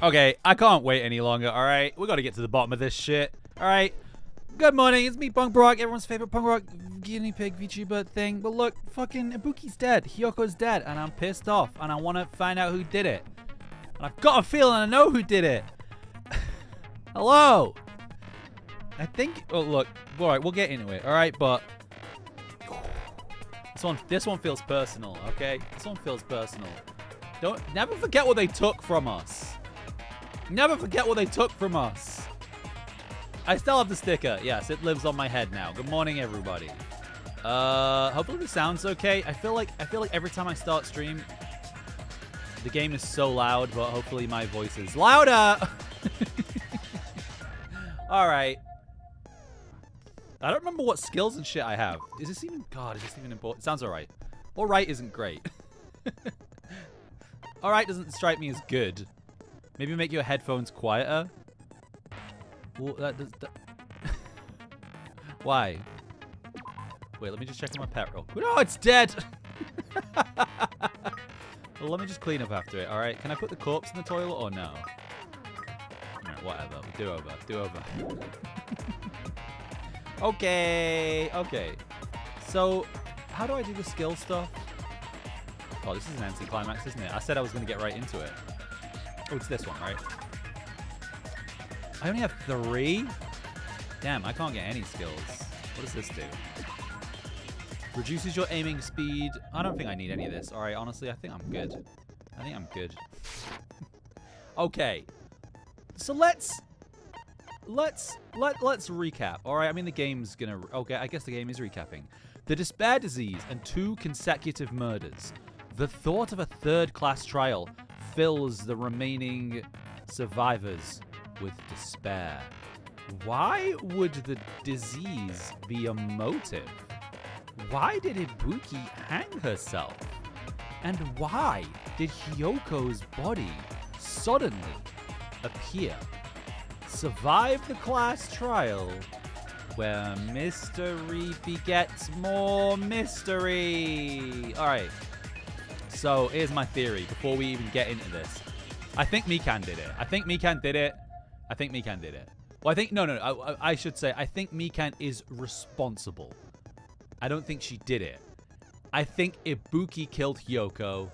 Okay, I can't wait any longer, alright? We gotta get to the bottom of this shit. Alright. Good morning, it's me, Punk Rock, everyone's favorite punk rock guinea pig VTuber thing. But look, fucking Ibuki's dead. Hyoko's dead, and I'm pissed off, and I wanna find out who did it. And I've got a feeling I know who did it. Hello? I think, oh look, alright, we'll get into it, alright, but this one feels personal, okay? This one feels personal. Never forget what they took from us. Never forget what they took from us. I still have the sticker. Yes, it lives on my head now. Good morning, everybody. Hopefully the sound's okay. I feel like every time I start stream, the game is so loud, but hopefully my voice is louder. All right. I don't remember what skills and shit I have. Is this even... God, is this even important? It sounds alright. Alright isn't great. Alright doesn't strike me as good. Maybe make your headphones quieter? Well, that does... Why? Wait, let me just check on my pet real quick. Oh, it's dead! Well, let me just clean up after it, alright? Can I put the corpse in the toilet or no? Alright, whatever. Do over. Do over. Okay, okay. So, how do I do the skill stuff? Oh, this is an anticlimax, isn't it? I said I was going to get right into it. Oh, it's this one, right? I only have 3? Damn, I can't get any skills. What does this do? Reduces your aiming speed. I don't think I need any of this. All right, honestly, I think I'm good. I think I'm good. Okay. So let's recap. All right, I mean the game's gonna... Okay, I guess the game is recapping. The despair disease and 2 consecutive murders. The thought of a third-class trial fills the remaining survivors with despair. Why would the disease be a motive? Why did Ibuki hang herself? And why did Hyoko's body suddenly appear? Survive the class trial, where mystery begets more mystery. All right. So here's my theory before we even get into this. I think Mikan did it. I think Mikan did it. I think Mikan did it. Well, I think no. I should say I think Mikan is responsible. I don't think she did it. I think Ibuki killed Hyoko,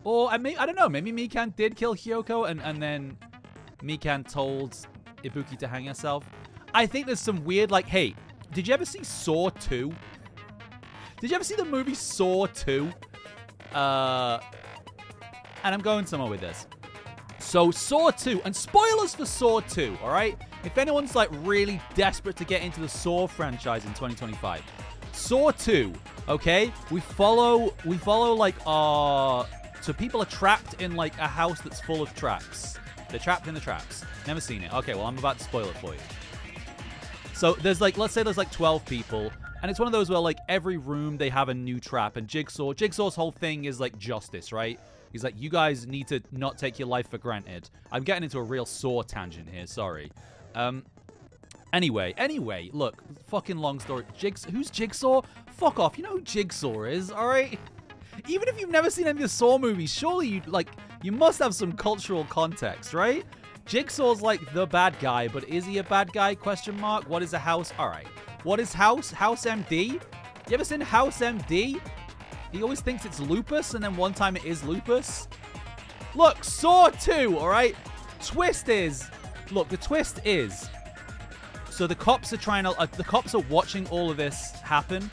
or I don't know. Maybe Mikan did kill Hyoko, and then Mikan told Ibuki to hang herself. I think there's some weird, like, hey, did you ever see Saw 2? Did you ever see the movie Saw 2? And I'm going somewhere with this. So Saw 2, and spoilers for Saw 2, all right? If anyone's like really desperate to get into the Saw franchise in 2025, Saw 2, okay? We follow like so people are trapped in like a house that's full of traps. They're trapped in the traps. Never seen it. Okay, well, I'm about to spoil it for you. So there's like, let's say there's like 12 people, and it's one of those where like every room they have a new trap, and Jigsaw's whole thing is like justice, right? He's like, you guys need to not take your life for granted. I'm getting into a real Saw tangent here, sorry. Anyway, look, fucking long story. Who's Jigsaw? Fuck off, you know who Jigsaw is, alright? Even if you've never seen any of the Saw movies, surely you must have some cultural context, right? Jigsaw's like the bad guy, but is he a bad guy? Question mark. What is a house? All right. What is house? House MD? You ever seen House MD? He always thinks it's lupus, and then one time it is lupus. Look, Saw 2, all right? Twist is... Look, the twist is... So the cops are trying to... the cops are watching all of this happen,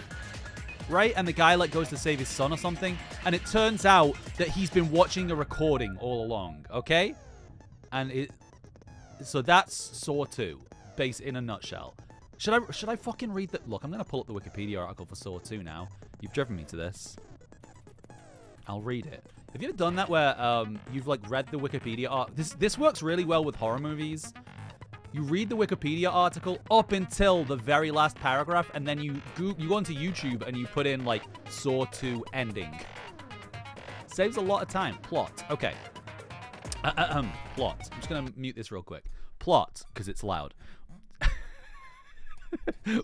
right? And the guy like goes to save his son or something, and it turns out that he's been watching a recording all along, okay? And so that's Saw 2, base in a nutshell. Should I fucking read that? Look, I'm gonna pull up the Wikipedia article for Saw 2 now. You've driven me to this. I'll read it. Have you ever done that where you've like read the Wikipedia article? This works really well with horror movies. You read the Wikipedia article up until the very last paragraph, and then you go onto YouTube and you put in like Saw 2 ending. Saves a lot of time. Plot. Okay. Plot. I'm just gonna mute this real quick. Plot, because it's loud.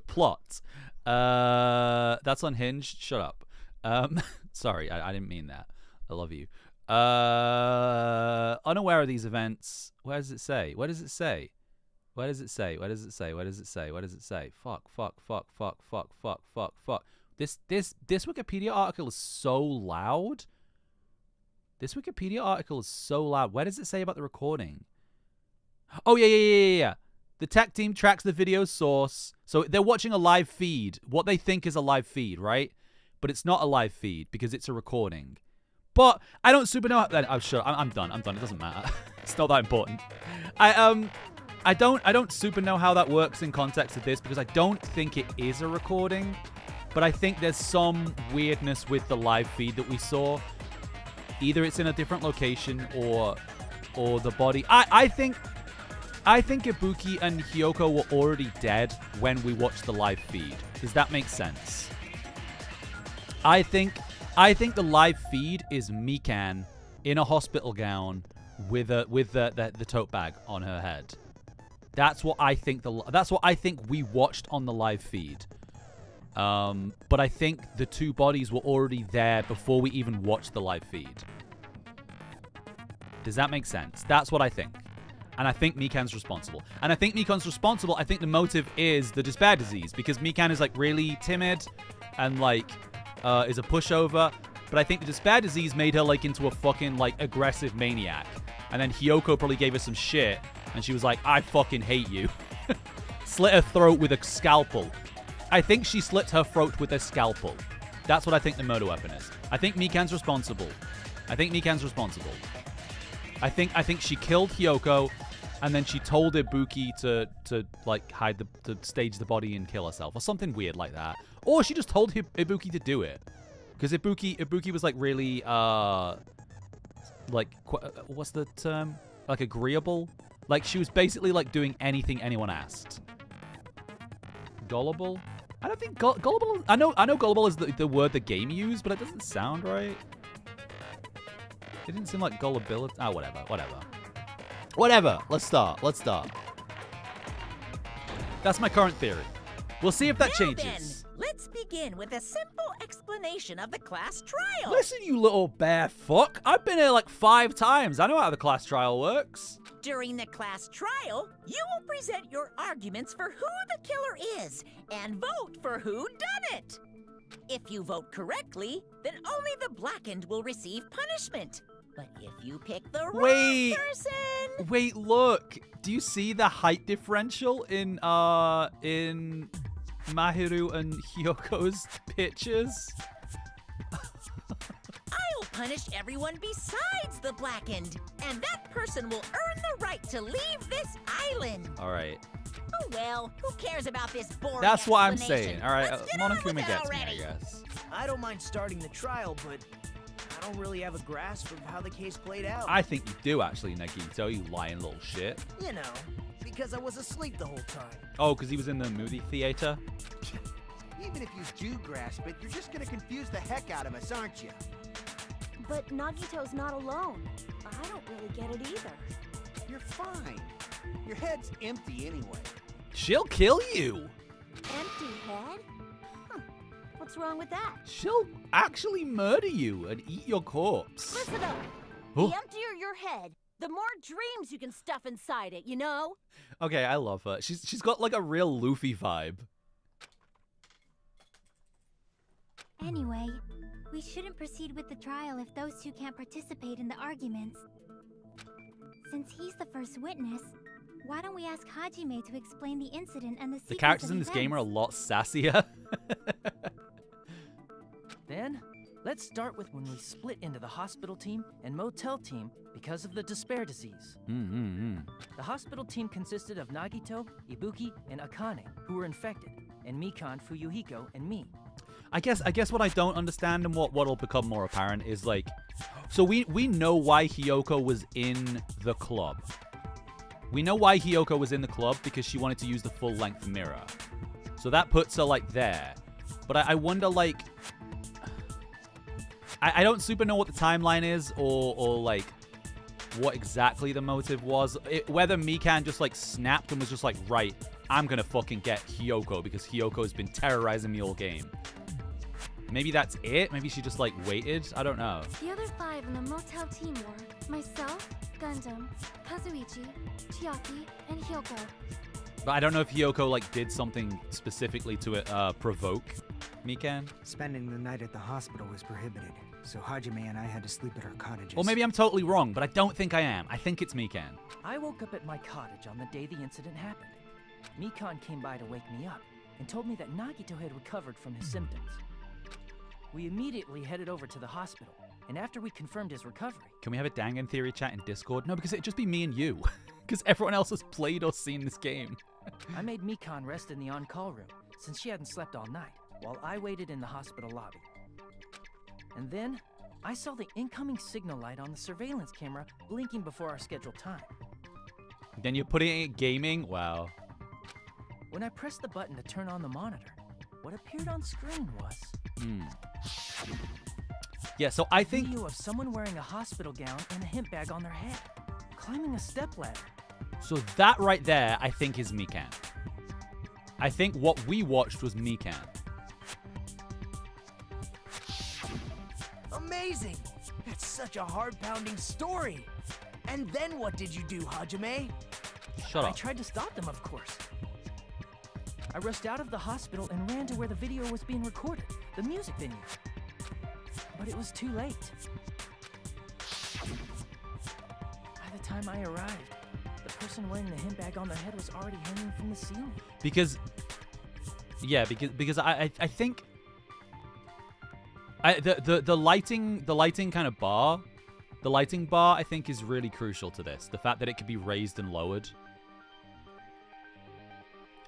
Plot. That's unhinged. Shut up. Sorry, I didn't mean that. I love you. Unaware of these events. Where does it say? Where does it say? Where does it say? Where does it say? Where does it say? Where does it say? Fuck. This Wikipedia article is so loud. This Wikipedia article is so loud. Where does it say about the recording? Oh, yeah. The tech team tracks the video source. So they're watching a live feed. What they think is a live feed, right? But it's not a live feed because it's a recording. But I don't super know. I'm sure. I'm done. It doesn't matter. It's not that important. I don't super know how that works in context of this because I don't think it is a recording. But I think there's some weirdness with the live feed that we saw. Either it's in a different location or the body. I think Ibuki and Hiyoko were already dead when we watched the live feed. Does that make sense? I think the live feed is Mikan in a hospital gown with the tote bag on her head. That's what I think we watched on the live feed. But I think the two bodies were already there before we even watched the live feed. Does that make sense? That's what I think. And I think Mikan's responsible. I think the motive is the despair disease because Mikan is like really timid and like is a pushover. But I think the despair disease made her like into a fucking like aggressive maniac. And then Hiyoko probably gave her some shit and she was like, I fucking hate you. Slit her throat with a scalpel. I think she slit her throat with a scalpel. That's what I think the murder weapon is. I think Mikan's responsible. I think she killed Hiyoko, and then she told Ibuki to like to stage the body and kill herself, or something weird like that. Or she just told Ibuki to do it, because Ibuki was like really like what's the term? Like agreeable. Like she was basically like doing anything anyone asked. Gullible. I don't think gullible. I know gullible is the word the game used, but it doesn't sound right. It didn't seem like gullibility. Ah, whatever. Let's start. That's my current theory. We'll see if that changes. Then, let's begin with a simple explanation of the class trial. Listen, you little bear fuck. I've been here like 5 times. I know how the class trial works. During the class trial, you will present your arguments for who the killer is and vote for who done it. If you vote correctly, then only the blackened will receive punishment. But if you pick the wrong person... Wait, look. Do you see the height differential in Mahiru and Hyoko's pictures? I'll punish everyone besides the blackened, and that person will earn the right to leave this island. All right. Oh, well, who cares about this boring That's what I'm saying. All right, Let's get Monokuma on with it gets me, I already. guess. I don't mind starting the trial, but I don't really have a grasp of how the case played out. I think you do, actually, Nagito, you lying little shit. You know, because I was asleep the whole time. Oh, because he was in the movie theater? Even if you do grasp it, you're just gonna confuse the heck out of us, aren't you? But Nagito's not alone. I don't really get it either. You're fine. Your head's empty anyway. She'll kill you. Empty head? Huh. What's wrong with that? She'll actually murder you and eat your corpse. Listen up. Oh. The emptier your head, the more dreams you can stuff inside it, you know? Okay, I love her. She's got like a real Luffy vibe. Anyway, we shouldn't proceed with the trial if those two can't participate in the arguments. Since he's the first witness, why don't we ask Hajime to explain the incident and the sequence The characters of in this game are a events? lot sassier. Then, let's start with when we split into the hospital team and motel team because of the despair disease. The hospital team consisted of Nagito, Ibuki, and Akane, who were infected, and Mikan, Fuyuhiko, and me. I guess what I don't understand and what'll become more apparent is like, so we know why Hiyoko was in the club. We know why Hiyoko was in the club because she wanted to use the full-length mirror. So that puts her like there. But I wonder like, I don't super know what the timeline is or like what exactly the motive was. Whether Mikan just like snapped and was just like, right, I'm gonna fucking get Hiyoko because Hyoko's been terrorizing me all game. Maybe that's it? Maybe she just, like, waited? I don't know. The other 5 in the motel team were myself, Gundam, Kazuichi, Chiaki, and Hyoko. But I don't know if Hyoko, like, did something specifically to provoke Mikan. Spending the night at the hospital was prohibited, so Hajime and I had to sleep at our cottages. Or maybe I'm totally wrong, but I don't think I am. I think it's Mikan. I woke up at my cottage on the day the incident happened. Mikan came by to wake me up and told me that Nagito had recovered from his symptoms. We immediately headed over to the hospital, and after we confirmed his recovery... Can we have a Dangan Theory chat in Discord? No, because it'd just be me and you. Because everyone else has played or seen this game. I made Mikan rest in the on-call room, since she hadn't slept all night, while I waited in the hospital lobby. And then, I saw the incoming signal light on the surveillance camera blinking before our scheduled time. Then you're putting it in gaming? Wow. When I pressed the button to turn on the monitor, what appeared on screen was... Yeah, so I think... video of someone wearing a hospital gown and a hemp bag on their head, climbing a stepladder. So that right there, I think, is Mikan. I think what we watched was Mikan. Amazing! That's such a heart-pounding story. And then what did you do, Hajime? Shut I up. tried to stop them, of course. I rushed out of the hospital and ran to where the video was being recorded, the music venue. But it was too late. By the time I arrived, the person wearing the hemp bag on their head was already hanging from the ceiling. Because... Yeah, because I think... The lighting kind of bar... The lighting bar, I think, is really crucial to this. The fact that it could be raised and lowered.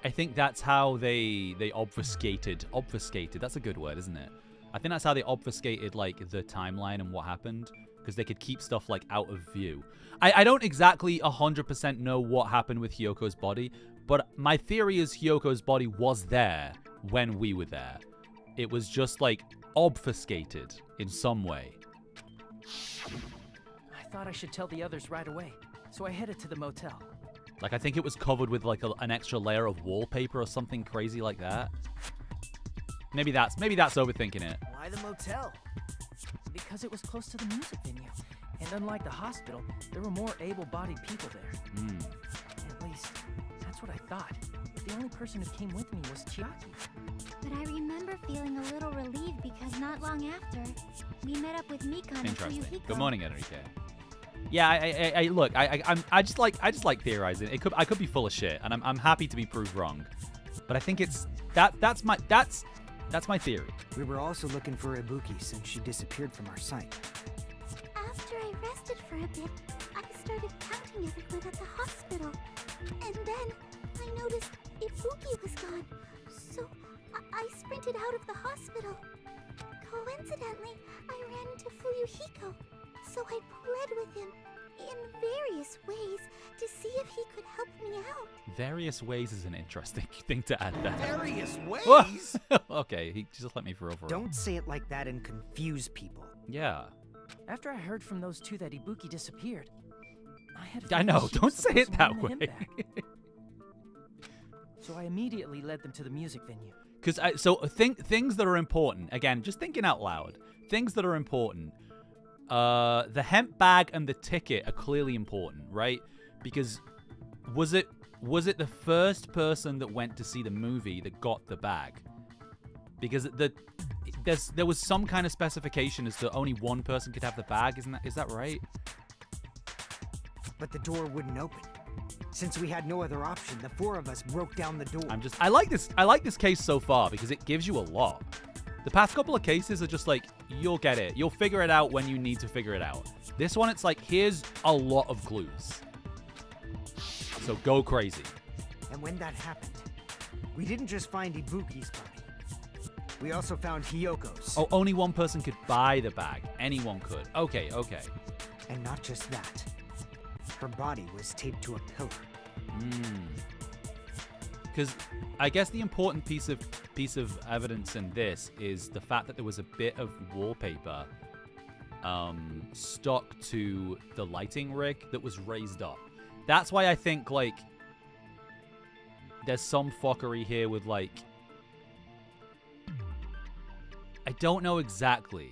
I think that's how they obfuscated. Obfuscated, that's a good word, isn't it? I think that's how they obfuscated, like, the timeline and what happened. Because they could keep stuff, like, out of view. I don't exactly 100% know what happened with Hyoko's body. But my theory is Hyoko's body was there when we were there. It was just, like, obfuscated in some way. I thought I should tell the others right away, so I headed to the motel. Like, I think it was covered with, like, an extra layer of wallpaper or something crazy like that. Maybe that's overthinking it. Why the motel? Because it was close to the music venue, and unlike the hospital, there were more able-bodied people there. At least, that's what I thought. The only person who came with me was Chiaki. But I remember feeling a little relieved because not long after, we met up with Mikan and Interesting. Fuyuhiko. Good morning, Enrique. Yeah, I look, I just like theorizing. I could be full of shit, and I'm happy to be proved wrong. But I think it's that's my theory. We were also looking for Ibuki since she disappeared from our site. After I rested for a bit, I started counting everyone at the hospital. And then I noticed Ibuki was gone. So I sprinted out of the hospital. Coincidentally, I ran into Fuyuhiko. So I pled with him in various ways to see if he could help me out. Various ways is an interesting thing to add there. Various ways? Okay, he just let me for overall. Don't say it like that and confuse people. Yeah. After I heard from those two that Ibuki disappeared, I had I know, she don't was the say it person that wearing the way. hemp bag. So I immediately led them to the music venue. Because things that are important, again, just thinking out loud, things that are important. The hemp bag and the ticket are clearly important, right? Because was it the first person that went to see the movie that got the bag? Because there was some kind of specification as to only one person could have the bag, is that right? But the door wouldn't open. Since we had no other option, the 4 of us broke down the door. I like this case so far because it gives you a lot. The past couple of cases are just like, you'll get it. You'll figure it out when you need to figure it out. This one, it's like, here's a lot of clues. So go crazy. And when that happened, we didn't just find Ibuki's body. We also found Hyoko's. Oh, only one person could buy the bag. Anyone could. Okay. And not just that. Her body was taped to a pillar. Because I guess the important piece of evidence in this is the fact that there was a bit of wallpaper stuck to the lighting rig that was raised up. That's why I think, like, there's some fuckery here with, like, I don't know exactly.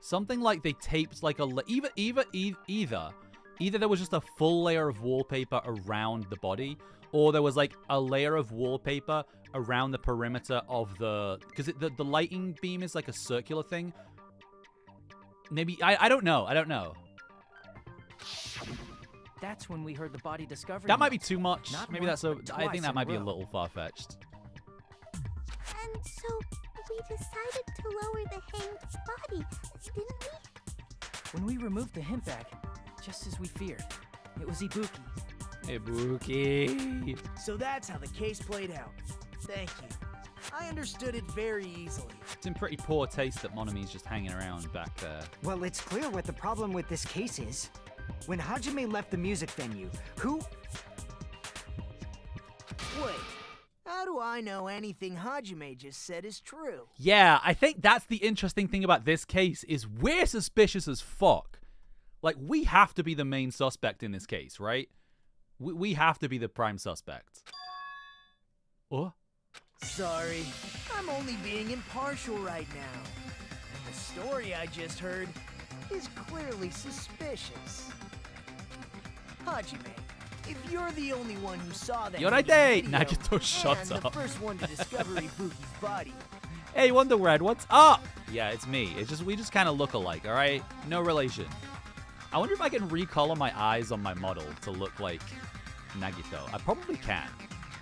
Something like they taped like a either there was just a full layer of wallpaper around the body, or there was like a layer of wallpaper around the perimeter of the, because the lighting beam is like a circular thing. Maybe I don't know. I don't know. That's when we heard the body discovery. That might be notes. too much. Not Maybe once, that's but I think twice that in might a be a row. little far-fetched. And so we decided to lower the hanged body, didn't we? When we removed the hemp bag, just as we feared, it was Ibuki. Ibuki. So that's how the case played out. Thank you. I understood it very easily. It's in pretty poor taste that Monami's just hanging around back there. Well, it's clear what the problem with this case is. When Hajime left the music venue, who... Wait, how do I know anything Hajime just said is true? Yeah, I think that's the interesting thing about this case is we're suspicious as fuck. Like, we have to be the main suspect in this case, right? We have to be the prime suspect. Oh? Sorry, I'm only being impartial right now. And the story I just heard is clearly suspicious. Hajime, if you're the only one who saw that Yorite! video, Nagito, shut and up. the first one to discover Ibuki's body, Hey, Wonder Red, what's up? Yeah, it's me. It's just we just kind of look alike, all right? No relation. I wonder if I can recolor my eyes on my model to look like Nagito. I probably can.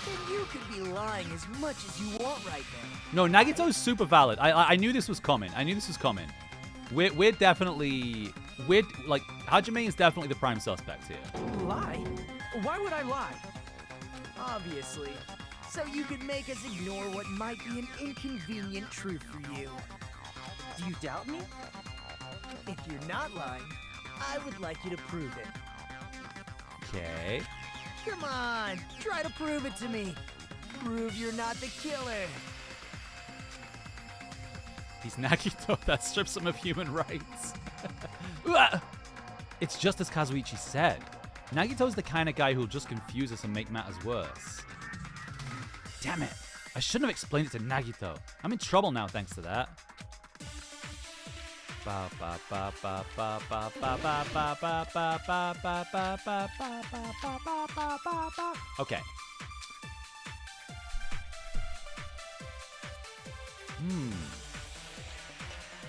then you could be lying as much as you want right now. No, Nagito's super valid. I knew this was coming. I knew this was coming. We're definitely like Hajime is definitely the prime suspect here. Lie? Why would I lie? Obviously. So you could make us ignore what might be an inconvenient truth for you. Do you doubt me? If you're not lying, I would like you to prove it. Okay. Come on, try to prove it to me. Prove you're not the killer. He's Nagito. That strips him of human rights. It's just as Kazuichi said. Nagito's the kind of guy who'll just confuse us and make matters worse. Damn it. I shouldn't have explained it to Nagito. I'm in trouble now thanks to that. Okay.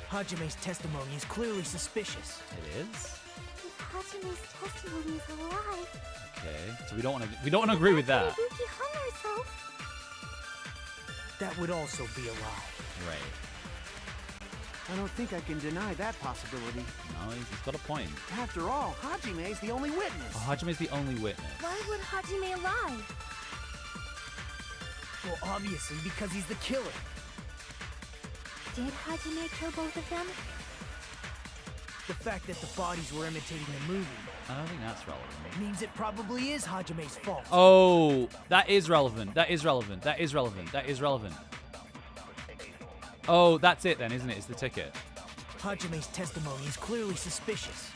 Hajime's testimony is clearly suspicious. It is. If Hajime's testimony is a lie, Okay. So we don't want to agree with that. Ibuki hung herself. That would also be a lie. Right. I don't think I can deny that possibility. No, he's got a point. After all, Hajime's the only witness. Oh, Hajime's the only witness. Why would Hajime lie? Well, obviously because he's the killer. Did Hajime kill both of them? The fact that the bodies were imitating the movie I don't think that's relevant. means it probably is Hajime's fault. Oh, that is relevant. That is relevant. That is relevant. That is relevant. Oh, that's it then, isn't it? It's the ticket. Hajime's testimony is clearly suspicious.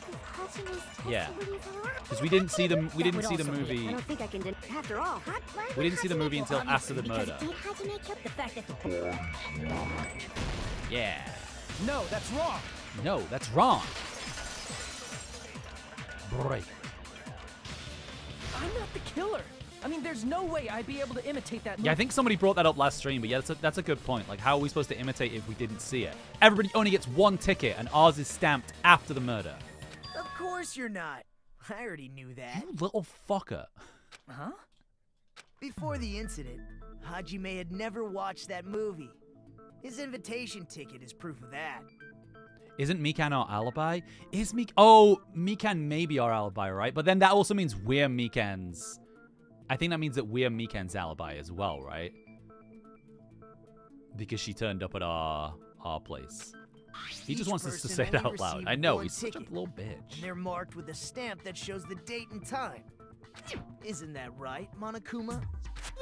If Hajime's Yeah. testimony is a lie, Because we didn't see the That would also be a movie. I don't think I can deny. After all, We didn't see the movie until after the murder. Did Hajime kill the fact that the Yeah. No, that's wrong. No, that's wrong. Break. I'm not the killer. I mean, there's no way I'd be able to imitate that movie. Yeah, I think somebody brought that up last stream, but yeah, that's a good point. Like, how are we supposed to imitate if we didn't see it? Everybody only gets one ticket, and ours is stamped after the murder. Of course you're not. I already knew that. You little fucker. Huh? Before the incident, Hajime had never watched that movie. His invitation ticket is proof of that. Isn't Mikan our alibi? Is Oh, Mikan may be our alibi, right? But then that also means we're Mikan's. I think that means that we're Mikan's alibi as well, right? Because she turned up at our place. He just Each wants us to person say it only out loud. received I know, one he's such a ticket, little and bitch. they're marked with a stamp that shows the date and time. Isn't that right, Monokuma?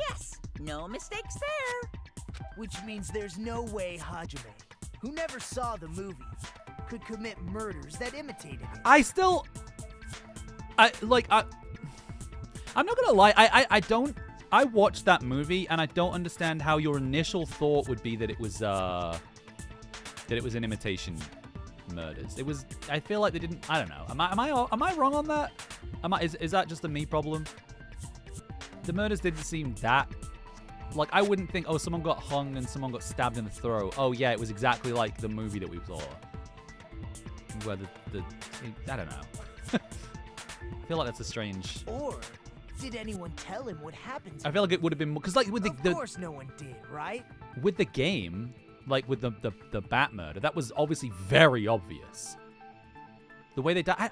Yes, no mistakes there. Which means there's no way Hajime, who never saw the movie, could commit murders that imitated it. I'm not gonna lie. I watched that movie, and I don't understand how your initial thought would be that it was an imitation murders. It was. I feel like they didn't. I don't know. Am I wrong on that? Is that just a me problem? The murders didn't seem that. Like, I wouldn't think, oh, someone got hung and someone got stabbed in the throat. Oh yeah, it was exactly like the movie that we saw. Where I don't know. I feel like that's a strange. Or did anyone tell him what happened to I feel like it would have been more, because like with the Of course no one did, right? with the game, like with the bat murder, that was obviously very obvious. The way they died,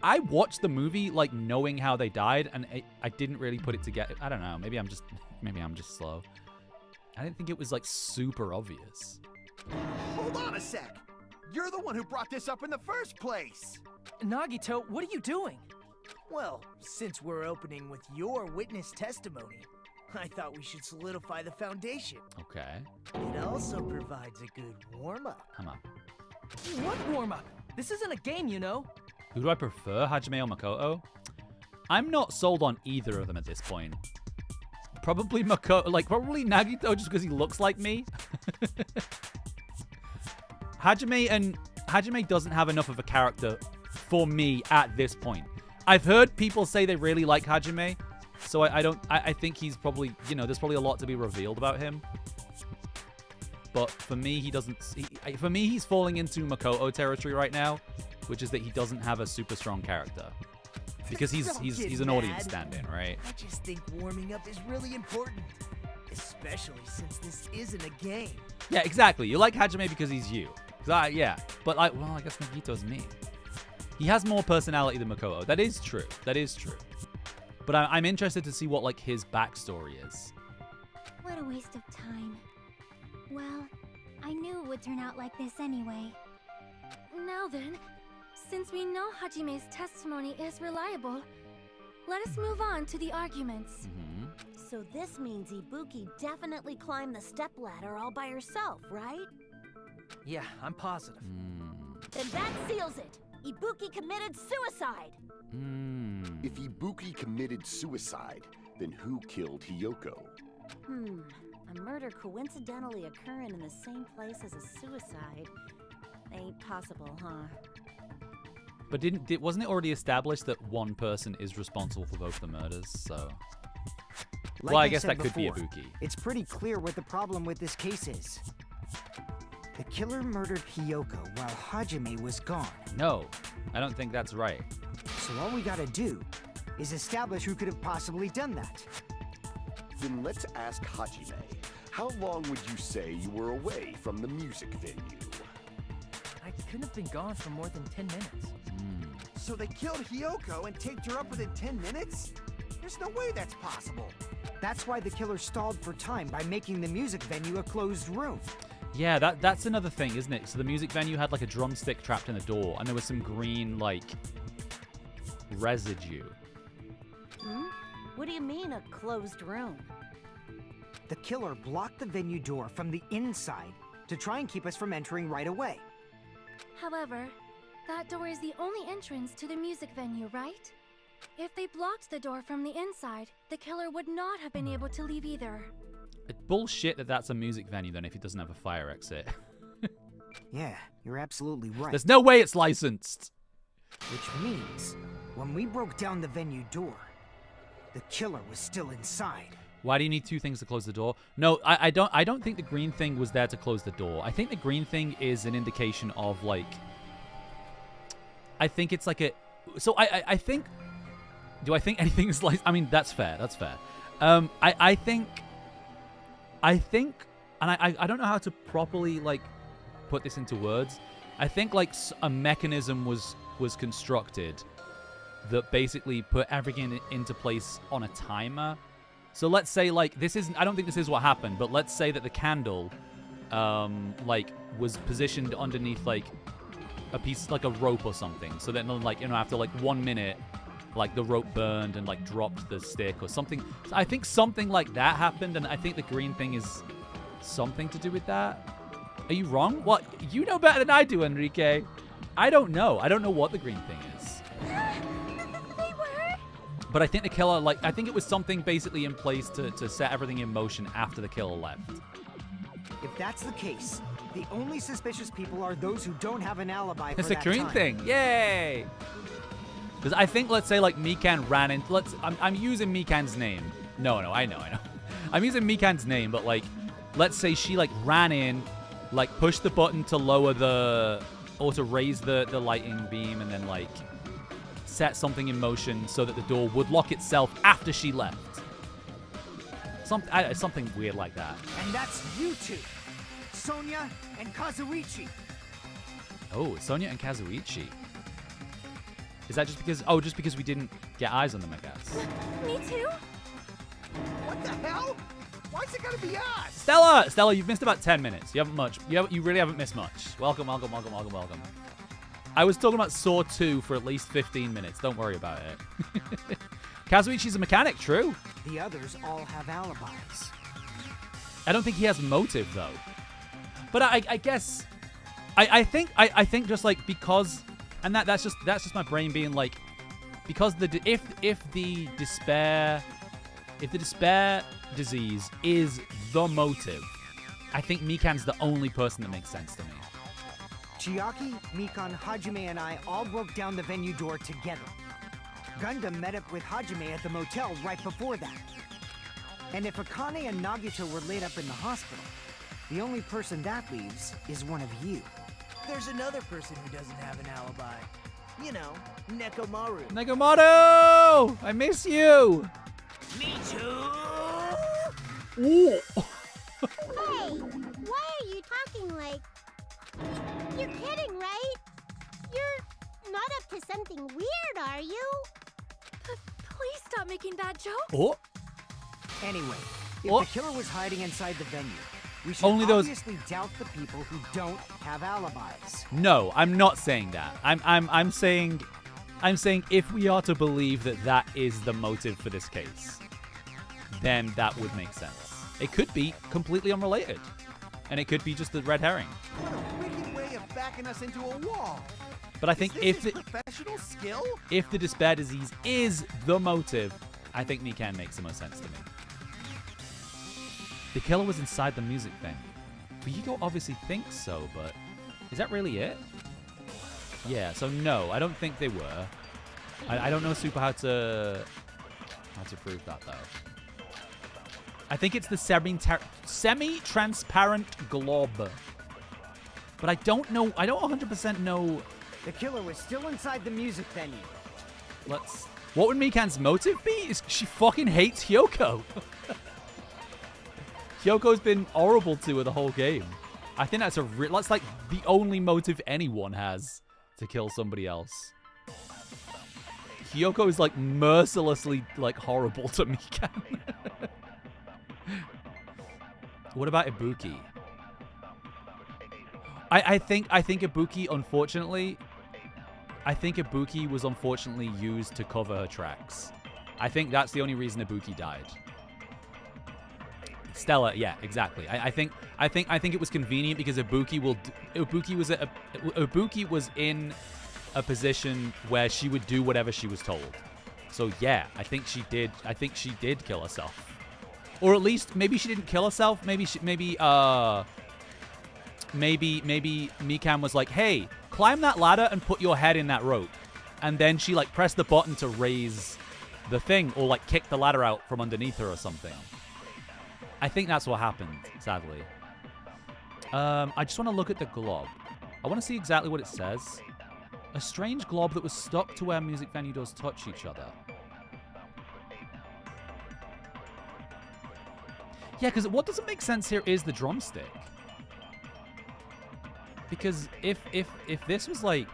I watched the movie like knowing how they died, and I didn't really put it together. I don't know. Maybe I'm just slow. I didn't think it was like super obvious. Hold on a sec. You're the one who brought this up in the first place. Nagito, what are you doing? Well, since we're opening with your witness testimony, I thought we should solidify the foundation. Okay. It also provides a good warm-up. Come on. What warm-up? This isn't a game, you know. Who do I prefer, Hajime or Makoto? I'm not sold on either of them at this point. Probably Makoto, probably Nagito just because he looks like me. Hajime doesn't have enough of a character for me at this point. I've heard people say they really like Hajime, so I think he's probably, there's probably a lot to be revealed about him. But for me, he's falling into Makoto territory right now, which is that he doesn't have a super strong character. Because he's an audience stand-in, right? I just think warming up is really important, especially since this isn't a game. Yeah, exactly. You like Hajime because he's you. Yeah. But I guess Nagito's me. He has more personality than Makoto. That is true. But I'm interested to see what his backstory is. What a waste of time. Well, I knew it would turn out like this anyway. Now then, since we know Hajime's testimony is reliable, let us move on to the arguments. Mm-hmm. So this means Ibuki definitely climbed the stepladder all by herself, right? Yeah, I'm positive. Then that seals it. Ibuki committed suicide. If Ibuki committed suicide, then who killed Hiyoko? A murder coincidentally occurring in the same place as a suicide. Ain't possible, huh? But wasn't it already established that one person is responsible for both the murders? So, well, I guess that could be Ibuki. It's pretty clear what the problem with this case is. The killer murdered Hiyoko while Hajime was gone. No, I don't think that's right. So all we gotta do is establish who could have possibly done that. Then let's ask Hajime. How long would you say you were away from the music venue? I couldn't have been gone for more than 10 minutes. So they killed Hiyoko and taped her up within 10 minutes? There's no way that's possible. That's why the killer stalled for time by making the music venue a closed room. Yeah, that's another thing, isn't it? So the music venue had a drumstick trapped in the door, and there was some green, residue. What do you mean, a closed room? The killer blocked the venue door from the inside to try and keep us from entering right away. However, that door is the only entrance to the music venue, right? If they blocked the door from the inside, the killer would not have been able to leave either. Bullshit that's a music venue then if it doesn't have a fire exit. Yeah, you're absolutely right. There's no way it's licensed. Which means, when we broke down the venue door, the killer was still inside. Why do you need two things to close the door? No, I don't think the green thing was there to close the door. I think the green thing is an indication of I think it's so I think, do I think anything is I mean, that's fair. I think, and I don't know how to properly put this into words. I think a mechanism was constructed that basically put everything into place on a timer. So let's say this isn't, I don't think this is what happened, but let's say that the candle was positioned underneath a piece, a rope or something. So then after 1 minute, the rope burned and dropped the stick or something. So I think something like that happened, and I think the green thing is something to do with that. Are you wrong? What? You know better than I do, Enrique. I don't know. I don't know what the green thing is. They were? But I think the killer, like, I think it was something basically in place to set everything in motion after the killer left. If that's the case, the only suspicious people are those who don't have an alibi for It's that a Korean time. thing. Yay! Because I think, let's say, like, Mikan ran in. I'm using Mikan's name. No, I know. I'm using Mikan's name, but, like, let's say she, like, ran in, like, pushed the button to lower the, or to raise the lighting beam, and then, like, set something in motion so that the door would lock itself after she left. Something weird like that. And that's you two, Sonia and Kazuichi. Oh, Sonia and Kazuichi. Is that just because? Oh, just because we didn't get eyes on them, I guess. Me too? What the hell? Why's it gotta be us? Stella, you've missed about 10 minutes. You haven't much. You really haven't missed much. Welcome. I was talking about Saw 2 for at least 15 minutes. Don't worry about it. Kazuichi's a mechanic, true. The others all have alibis. I don't think he has motive though. But I guess I think just like because, and that's just my brain being like, because if the despair disease is the motive, I think Mikan's the only person that makes sense to me. Chiaki, Mikan, Hajime, and I all broke down the venue door together. Gundam met up with Hajime at the motel right before that. And if Akane and Nagito were laid up in the hospital, the only person that leaves is one of you. There's another person who doesn't have an alibi. You know, Nekomaru. Nekomaru! I miss you! Me too! Ooh. Hey, why are you talking like... You're kidding, right? You're not up to something weird, are you? Please stop making bad jokes. Oh. Anyway, if Oh. the killer was hiding inside the venue, we should Only those- obviously doubt the people who don't have alibis. No, I'm not saying that. I'm saying if we are to believe that is the motive for this case, then that would make sense. It could be completely unrelated, and it could be just the red herring. What a wicked way of backing us into a wall. But I think Is this his professional skill? if the despair disease is the motive, I think Mikan makes the most sense to me. The killer was inside the music venue. Ryugo obviously thinks so, but is that really it? Yeah, so no, I don't think they were. I don't know super how to prove that though. I think it's the semi-transparent glob. But I don't know, I don't 100% know. The killer was still inside the music venue. What would Mikan's motive be? Is she fucking hates Hyoko. Hyoko's been horrible to her the whole game. I think that's that's like the only motive anyone has to kill somebody else. Hyoko is like mercilessly like horrible to Mikan. What about Ibuki? I think Ibuki, unfortunately, was unfortunately used to cover her tracks. I think that's the only reason Ibuki died. Stella, yeah, exactly. I think it was convenient because Ibuki was in a position where she would do whatever she was told. So yeah, I think she did kill herself. Or at least maybe she didn't kill herself. Maybe Mikan was like, "Hey, climb that ladder and put your head in that rope." And then she like pressed the button to raise the thing or like kick the ladder out from underneath her or something. I think that's what happened, sadly. I just want to look at the glob. I want to see exactly what it says. A strange glob that was stuck to where music venue doors touch each other. Yeah, because what doesn't make sense here is the drumstick. Because if this was like...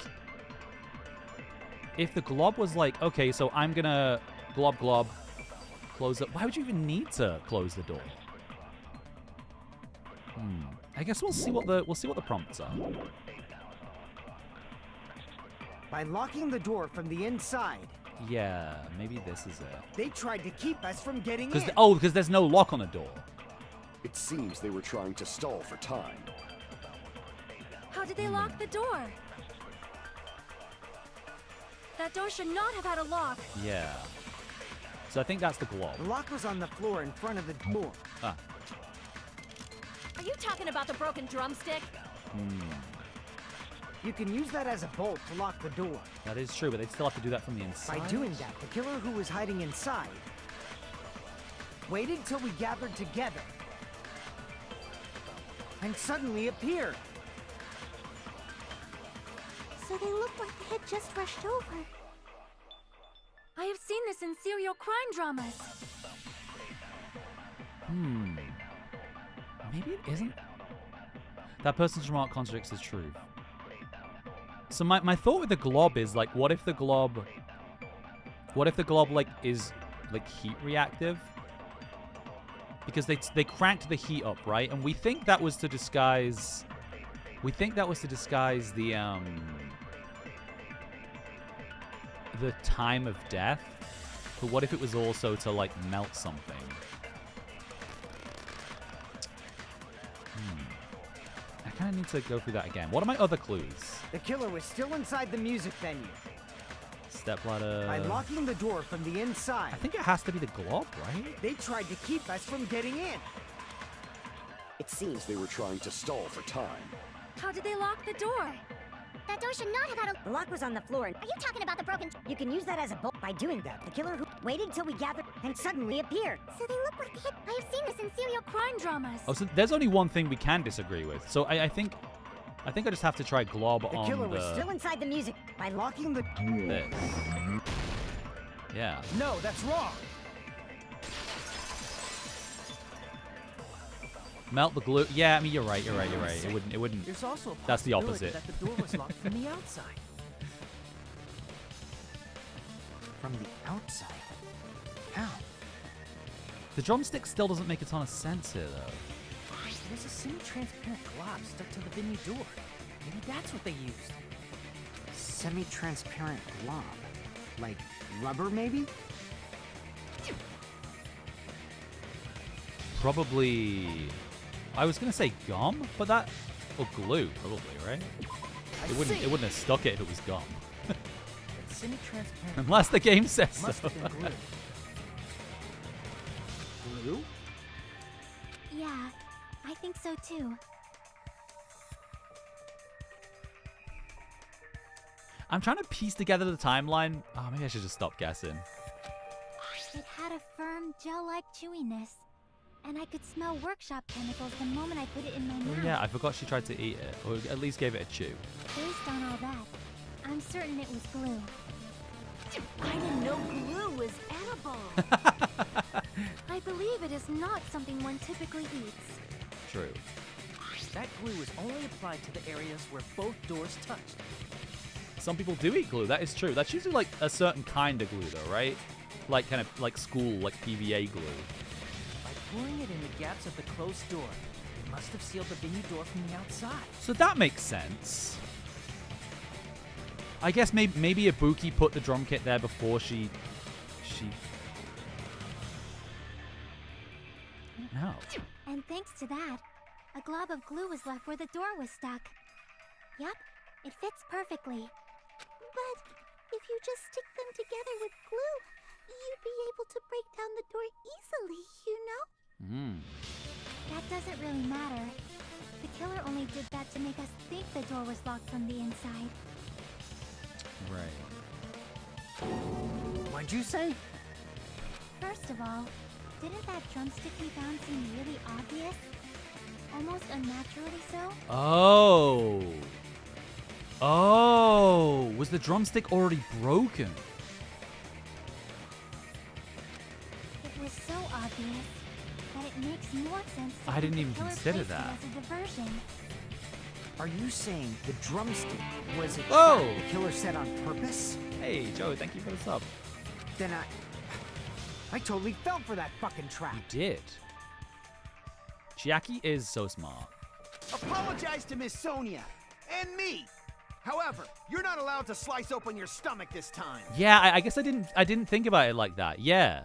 If the glob was like, okay, so I'm gonna glob, close it. Why would you even need to close the door? I guess we'll see what the prompts are. By locking the door from the inside. Yeah, maybe this is it. They tried to keep us from getting in. Because there's no lock on the door. It seems they were trying to stall for time. How did they lock the door? That door should not have had a lock. Yeah. So I think that's the glob. The lock was on the floor in front of the door. Ah. Are you talking about the broken drumstick? You can use that as a bolt to lock the door. That is true, but they'd still have to do that from the inside. By doing that, the killer who was hiding inside waited till we gathered together and suddenly appeared. So they looked like they had just rushed over. I have seen this in serial crime dramas. Maybe it isn't. That person's remark contradicts the truth. So my thought with the glob is like, what if the glob like is like heat reactive? Because they cranked the heat up, right? And we think that was to disguise. We think that was to disguise the time of death. But what if it was also to like melt something? I kind of need to go through that again. What are my other clues? The killer was still inside the music venue. Stepladder. By locking the door from the inside. I think it has to be the glob, right? They tried to keep us from getting in. It seems they were trying to stall for time. How did they lock the door? That door should not have had a... The lock was on the floor. Are you talking about the broken... You can use that as a bolt. By doing that, the killer who waited till we gathered and suddenly appeared. So they look like they had... I have seen this in serial crime dramas. Oh, so there's only one thing we can disagree with. So I think I just have to try glob The on killer was still inside the music. By locking the... this. Yeah. No, that's wrong. Melt the glue. Yeah, I mean you're right. It wouldn't. There's also a That's the possibility opposite. that the door was locked from the outside. From the outside? How? The drumstick still doesn't make a ton of sense here though. There's a semi-transparent glob stuck to the venue door. Maybe that's what they used. Semi-transparent glob. Like rubber, maybe? Probably. I was gonna say gum, but that or glue probably, right? It wouldn't have stuck it if it was gum. It's semi-transparent. Unless the game says Must so. have been glue. Glue? Yeah, I think so too. I'm trying to piece together the timeline. Oh, maybe I should just stop guessing. It had a firm, gel-like chewiness. And I could smell workshop chemicals the moment I put it in my mouth. Oh yeah, I forgot she tried to eat it, or at least gave it a chew. Based on all that, I'm certain it was glue. I didn't know glue was edible. I believe it is not something one typically eats. True. That glue was only applied to the areas where both doors touched. Some people do eat glue. That is true. That's usually like a certain kind of glue, though, right? Like kind of like school, like PVA glue. By pouring it in the gaps of the closed door, it must have sealed the venue door from the outside. So that makes sense. I guess maybe Ibuki put the drum kit there before she. No. And thanks to that, a glob of glue was left where the door was stuck. Yup, it fits perfectly. But if you just stick them together with glue, you'd be able to break down the door easily, you know? That doesn't really matter. The killer only did that to make us think the door was locked from the inside. Right. What'd you say? First of all, didn't that drumstick we found seem really obvious? Almost unnaturally so? Oh. Oh. Was the drumstick already broken? It was so obvious that it makes more sense to I didn't think even the killer consider placed it that. as a diversion. Are you saying the drumstick was a Whoa! trap the killer set on purpose? Hey, Joe, thank you for the sub. Then I totally fell for that fucking trap. You did. Chiaki is so smart. Apologize to Miss Sonia and me. However, you're not allowed to slice open your stomach this time. Yeah, I guess I didn't think about it like that. Yeah.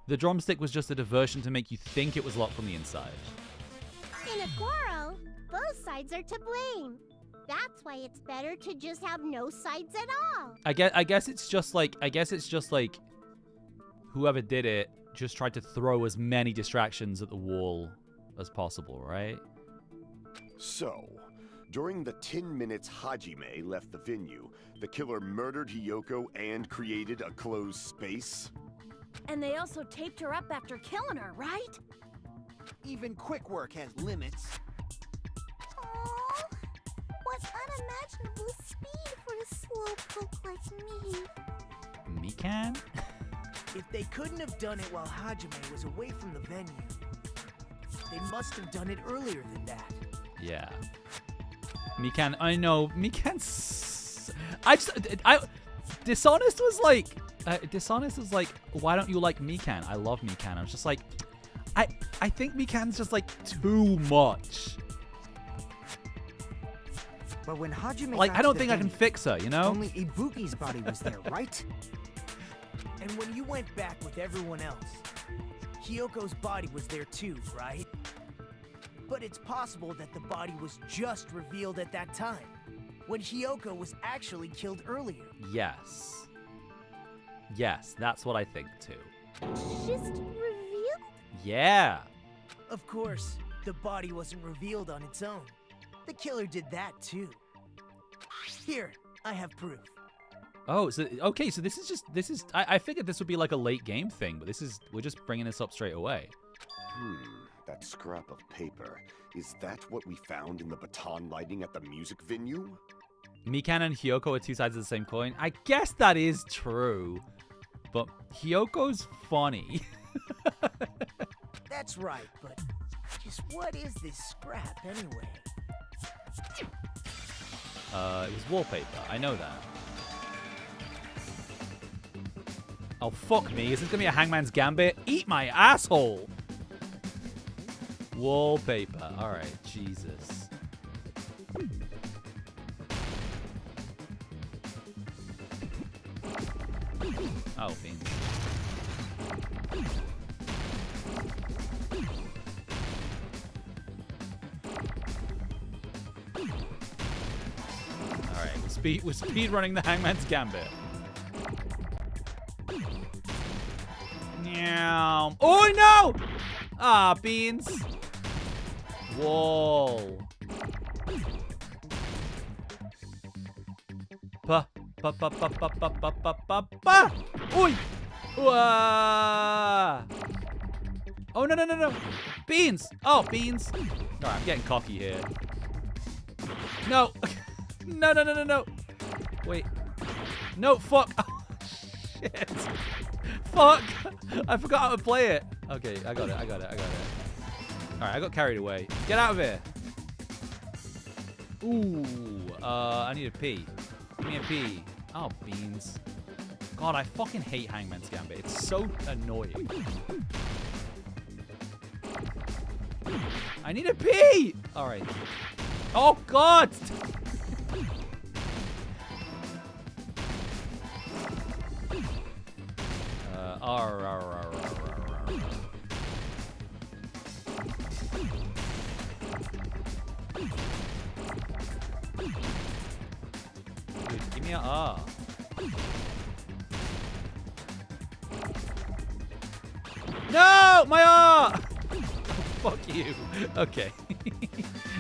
The drumstick was just a diversion to make you think it was locked from the inside. In a quarrel, both sides are to blame. That's why it's better to just have no sides at all. I guess it's just like whoever did it just tried to throw as many distractions at the wall as possible, right? So, during the 10 minutes Hajime left the venue, the killer murdered Hiyoko and created a closed space? And they also taped her up after killing her, right? Even quick work has limits. Aww. What unimaginable speed for a slowpoke like me. Mikan? If they couldn't have done it while Hajime was away from the venue, they must have done it earlier than that. Yeah. Mikan, I know. Mikan's... Dishonest was like, why don't you like Mikan? I love Mikan. I was just like, I think Mikan's just like too much. But when Hajime Like, got I to don't the think I can venue, fix her, you know? Only Ibuki's body was there, right? And when you went back with everyone else, Hiyoko's body was there too, right? But it's possible that the body was just revealed at that time, when Hiyoko was actually killed earlier. Yes. Yes, that's what I think too. Just revealed? Yeah. Of course, the body wasn't revealed on its own. The killer did that too. Here, I have proof. Oh, so okay, so this is I figured this would be like a late game thing, but we're just bringing this up straight away. That scrap of paper. Is that what we found in the baton lighting at the music venue? Mikan and Hiyoko are two sides of the same coin. I guess that is true, but Hyoko's funny. That's right, but just what is this scrap anyway? It was wallpaper. I know that. Oh, fuck me. Is this gonna be a Hangman's Gambit? Eat my asshole! Wallpaper. Alright, Jesus. Oh, beans. Alright, we're speed running the Hangman's Gambit. Meow. Oh no! Ah, beans. Wall. Pa pa pa pa pa pa pa pa pa pa. Oi! Wah! Oh no no no no! Beans! Oh, beans! Alright, I'm getting cocky here. No! No no no no no! Wait. No, fuck! Oh, shit! Fuck! I forgot how to play it. Okay, I got it. Alright, I got carried away. Get out of here! Ooh, I need a pee. Give me a pee. Oh, beans. God, I fucking hate Hangman's Gambit. It's so annoying. I need a pee! Alright. Oh, God! Dude, give me a R. No! My R! Oh, fuck you. Okay.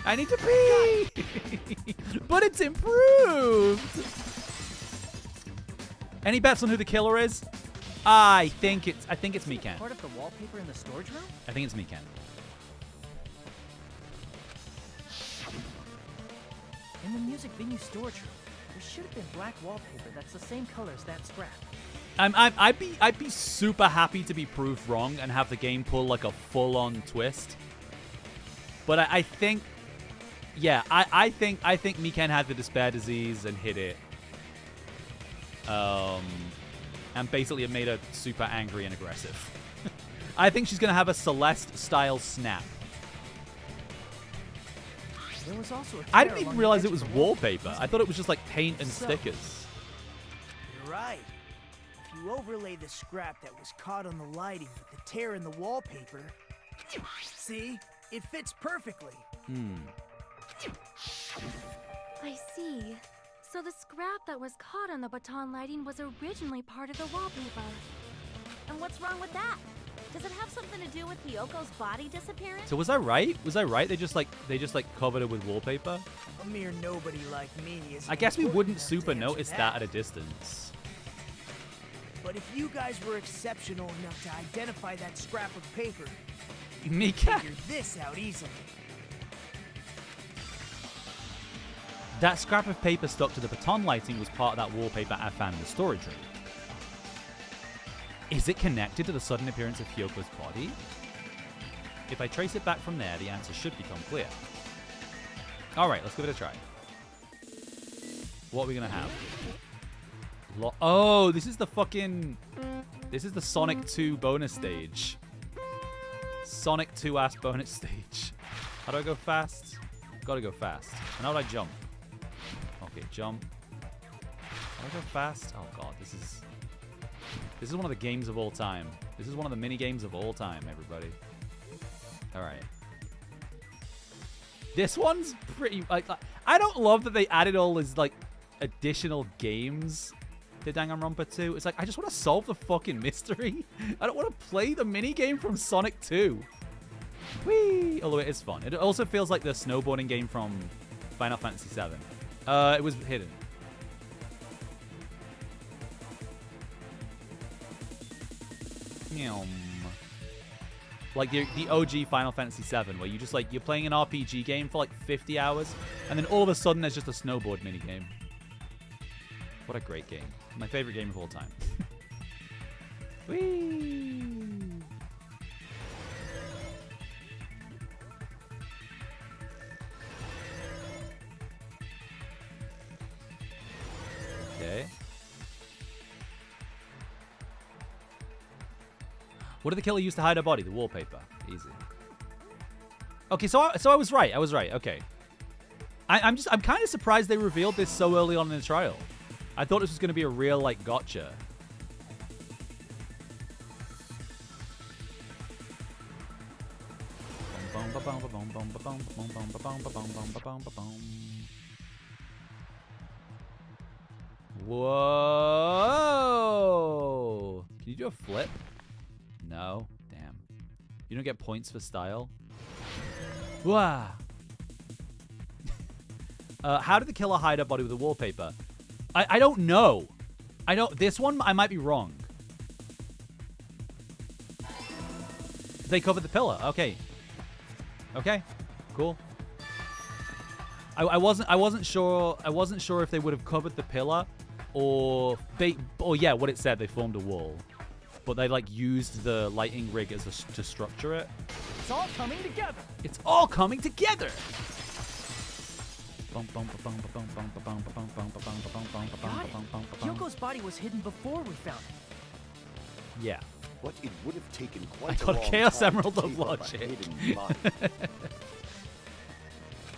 I need to pee! But it's improved! Any bets on who the killer is? I think it's Mikan. Part of the wallpaper in the storage room? I think it's Mikan. In the music venue storage room, there should have been black wallpaper that's the same color as that scrap. I'd be super happy to be proved wrong and have the game pull like a full-on twist. But I think, yeah, I think Mikan had the despair disease and hit it. And basically it made her super angry and aggressive. I think she's gonna have a Celeste-style snap. There was also a I didn't even realize it was wallpaper. I thought it was just like paint and stickers. You're right. If you overlay the scrap that was caught on the lighting with the tear in the wallpaper, see? It fits perfectly. I see. So the scrap that was caught on the baton lighting was originally part of the wallpaper. And what's wrong with that? Does it have something to do with Hyoko's body disappearance? So was I right? Was I right? They just like covered it with wallpaper. A mere nobody like me is. I guess we wouldn't super notice that at a distance. But if you guys were exceptional enough to identify that scrap of paper, you Mika, figure this out easily. that scrap of paper stuck to the baton lighting was part of that wallpaper I found in the storage room. Is it connected to the sudden appearance of Hyoko's body? If I trace it back from there, the answer should become clear. Alright, let's give it a try. What are we gonna have? Oh, this is the fucking... This is the Sonic 2 bonus stage. Sonic 2 ass bonus stage. How do I go fast? Gotta go fast. And how do I jump? Okay, jump. How do I go fast? Oh god, this is one of the games of all time. This is one of the mini games of all time, everybody. Alright. This one's pretty... Like, I don't love that they added all these, like, additional games to Danganronpa 2. It's like, I just want to solve the fucking mystery. I don't want to play the mini game from Sonic 2. Whee! Although it is fun. It also feels like the snowboarding game from Final Fantasy VII. It was hidden. Like the OG Final Fantasy VII, where you just like, you're playing an RPG game for like 50 hours, and then all of a sudden there's just a snowboard minigame. What a great game. My favorite game of all time. Whee! Okay. What did the killer use to hide her body? The wallpaper. Easy. Okay, so I was right. I was right. Okay. I'm kind of surprised they revealed this so early on in the trial. I thought this was going to be a real, like, gotcha. Whoa! Can you do a flip? No. Damn. You don't get points for style? Wow. How did the killer hide her body with the wallpaper? I don't know. This one, I might be wrong. They covered the pillar. Okay. Okay. Cool. I wasn't sure if they would have covered the pillar or yeah, what it said, they formed a wall. But they like used the lighting rig as to structure it. It's all coming together. It's all coming together. Got it. Hyoko's body was hidden before we found it. Yeah. But it would have taken quite I a got long Chaos time Emerald to of tape up a logic. hidden body.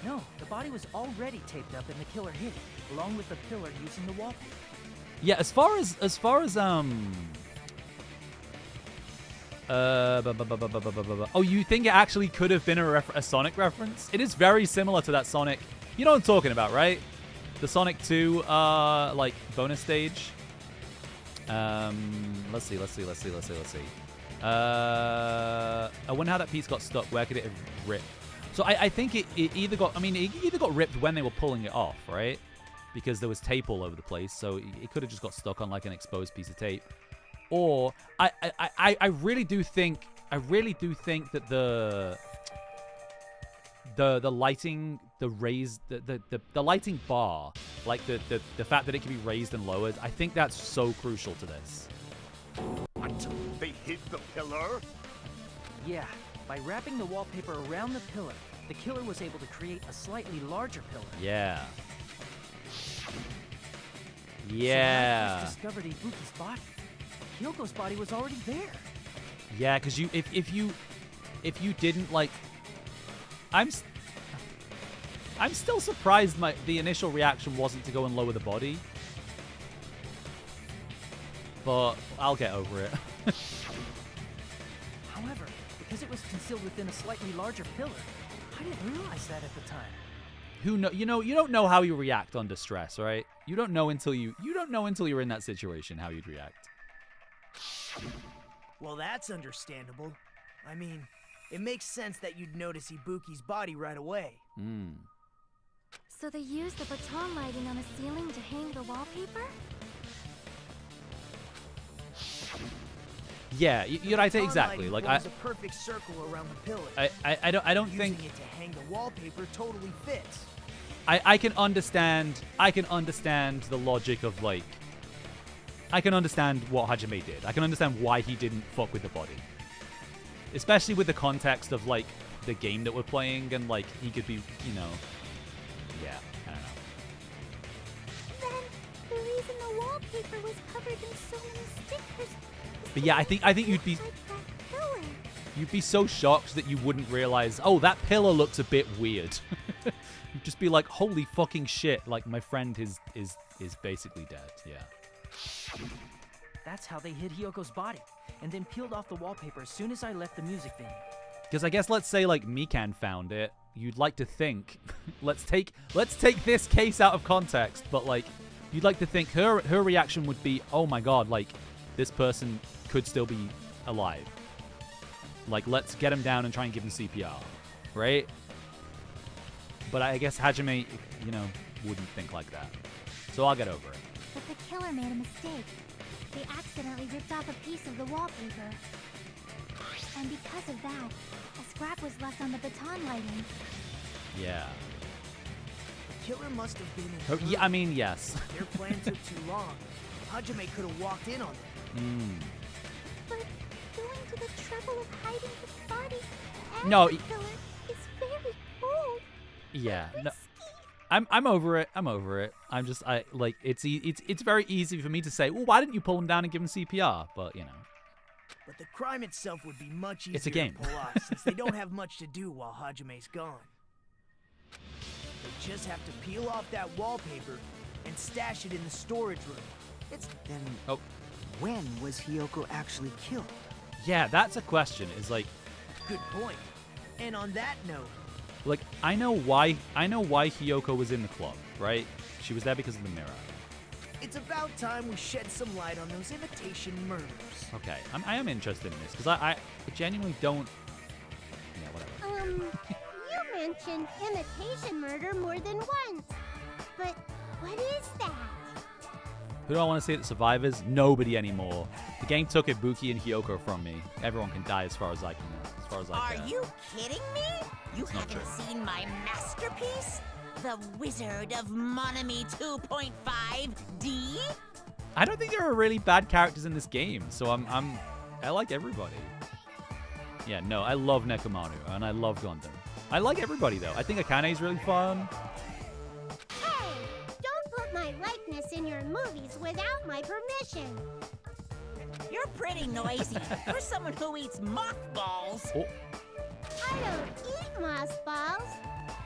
No, the body was already taped up and the killer hid it, along with the pillar using the wallpaper. Yeah, as far as oh, you think it actually could have been a Sonic reference? It is very similar to that Sonic. You know what I'm talking about, right? The Sonic 2 like bonus stage. Let's see. I wonder how that piece got stuck. Where could it have ripped? So I think it either got, it either got ripped when they were pulling it off, right? Because there was tape all over the place, so it could have just got stuck on like an exposed piece of tape. Or I really do think that the lighting, the raised, the lighting bar, like the fact that it can be raised and lowered, I think that's so crucial to this. What? They hid the pillar? Yeah, by wrapping the wallpaper around the pillar, the killer was able to create a slightly larger pillar. Yeah. So Yeah. when I first discovered Ibuki's body, Hyoko's body was already there. Yeah, because if you didn't like, I'm still surprised the initial reaction wasn't to go and lower the body, but I'll get over it. However, because it was concealed within a slightly larger pillar, I didn't realize that at the time. You don't know how you react under stress, right? You don't know until you're in that situation how you'd react. Well, that's understandable. I mean, it makes sense that you'd notice Ibuki's body right away. So they used the baton lighting on the ceiling to hang the wallpaper? Yeah, you're right. Exactly. Like a perfect circle around the pillar. I don't think using it to hang the wallpaper totally fits. I can understand the logic of like I can understand what Hajime did. I can understand why he didn't fuck with the body. Especially with the context of like the game that we're playing and like he could be, you know. Yeah, I don't know. Then the reason the wallpaper was covered in so many stickers. But yeah, I think you'd be so shocked that you wouldn't realize, oh, that pillar looks a bit weird. You'd just be like, holy fucking shit! Like my friend is basically dead. Yeah. That's how they hid Hyoko's body, and then peeled off the wallpaper as soon as I left the music venue. Because I guess let's say like Mikan found it, you'd like to think, let's take this case out of context, but like you'd like to think her reaction would be, oh my god, like this person could still be alive. Like let's get him down and try and give him CPR, right? But I guess Hajime, you know, wouldn't think like that. So I'll get over it. But the killer made a mistake. They accidentally ripped off a piece of the wallpaper. And because of that, a scrap was left on the baton lighting. Yeah. The killer must have been in. Oh, yeah, I mean, yes. Their plan took too long. Hajime could have walked in on it. But going to the trouble of hiding his body and No, the killer is very bold. Yeah. No. I'm over it. I'm over it. I'm just like it's very easy for me to say, well, why didn't you pull him down and give him CPR? But you know. But the crime itself would be much easier It's a game. to pull off since they don't have much to do while Hajime's gone. They just have to peel off that wallpaper and stash it in the storage room. Then Oh. when was Hiyoko actually killed? Yeah, that's a question. Is like Good point. And on that note, like I know why Hiyoko was in the club, right? She was there because of the mirror. it's about time we shed some light on those imitation murders. Okay, I am interested in this because I genuinely don't. Yeah, whatever. You mentioned imitation murder more than once. But what is that? Who do I want to say the survivors? Nobody anymore. The game took Ibuki and Hiyoko from me. Everyone can die as far as I can. As far as I Are care. you kidding me? You It's not haven't true. seen my masterpiece? The Wizard of Monami 2.5D? I don't think there are really bad characters in this game, so I like everybody. Yeah, no, I love Nekomanu and I love Gundam. I like everybody though. I think Akane is really fun. Hey, don't put my likeness in your movies without my permission. You're pretty noisy for someone who eats mothballs. Oh, I don't eat mothballs.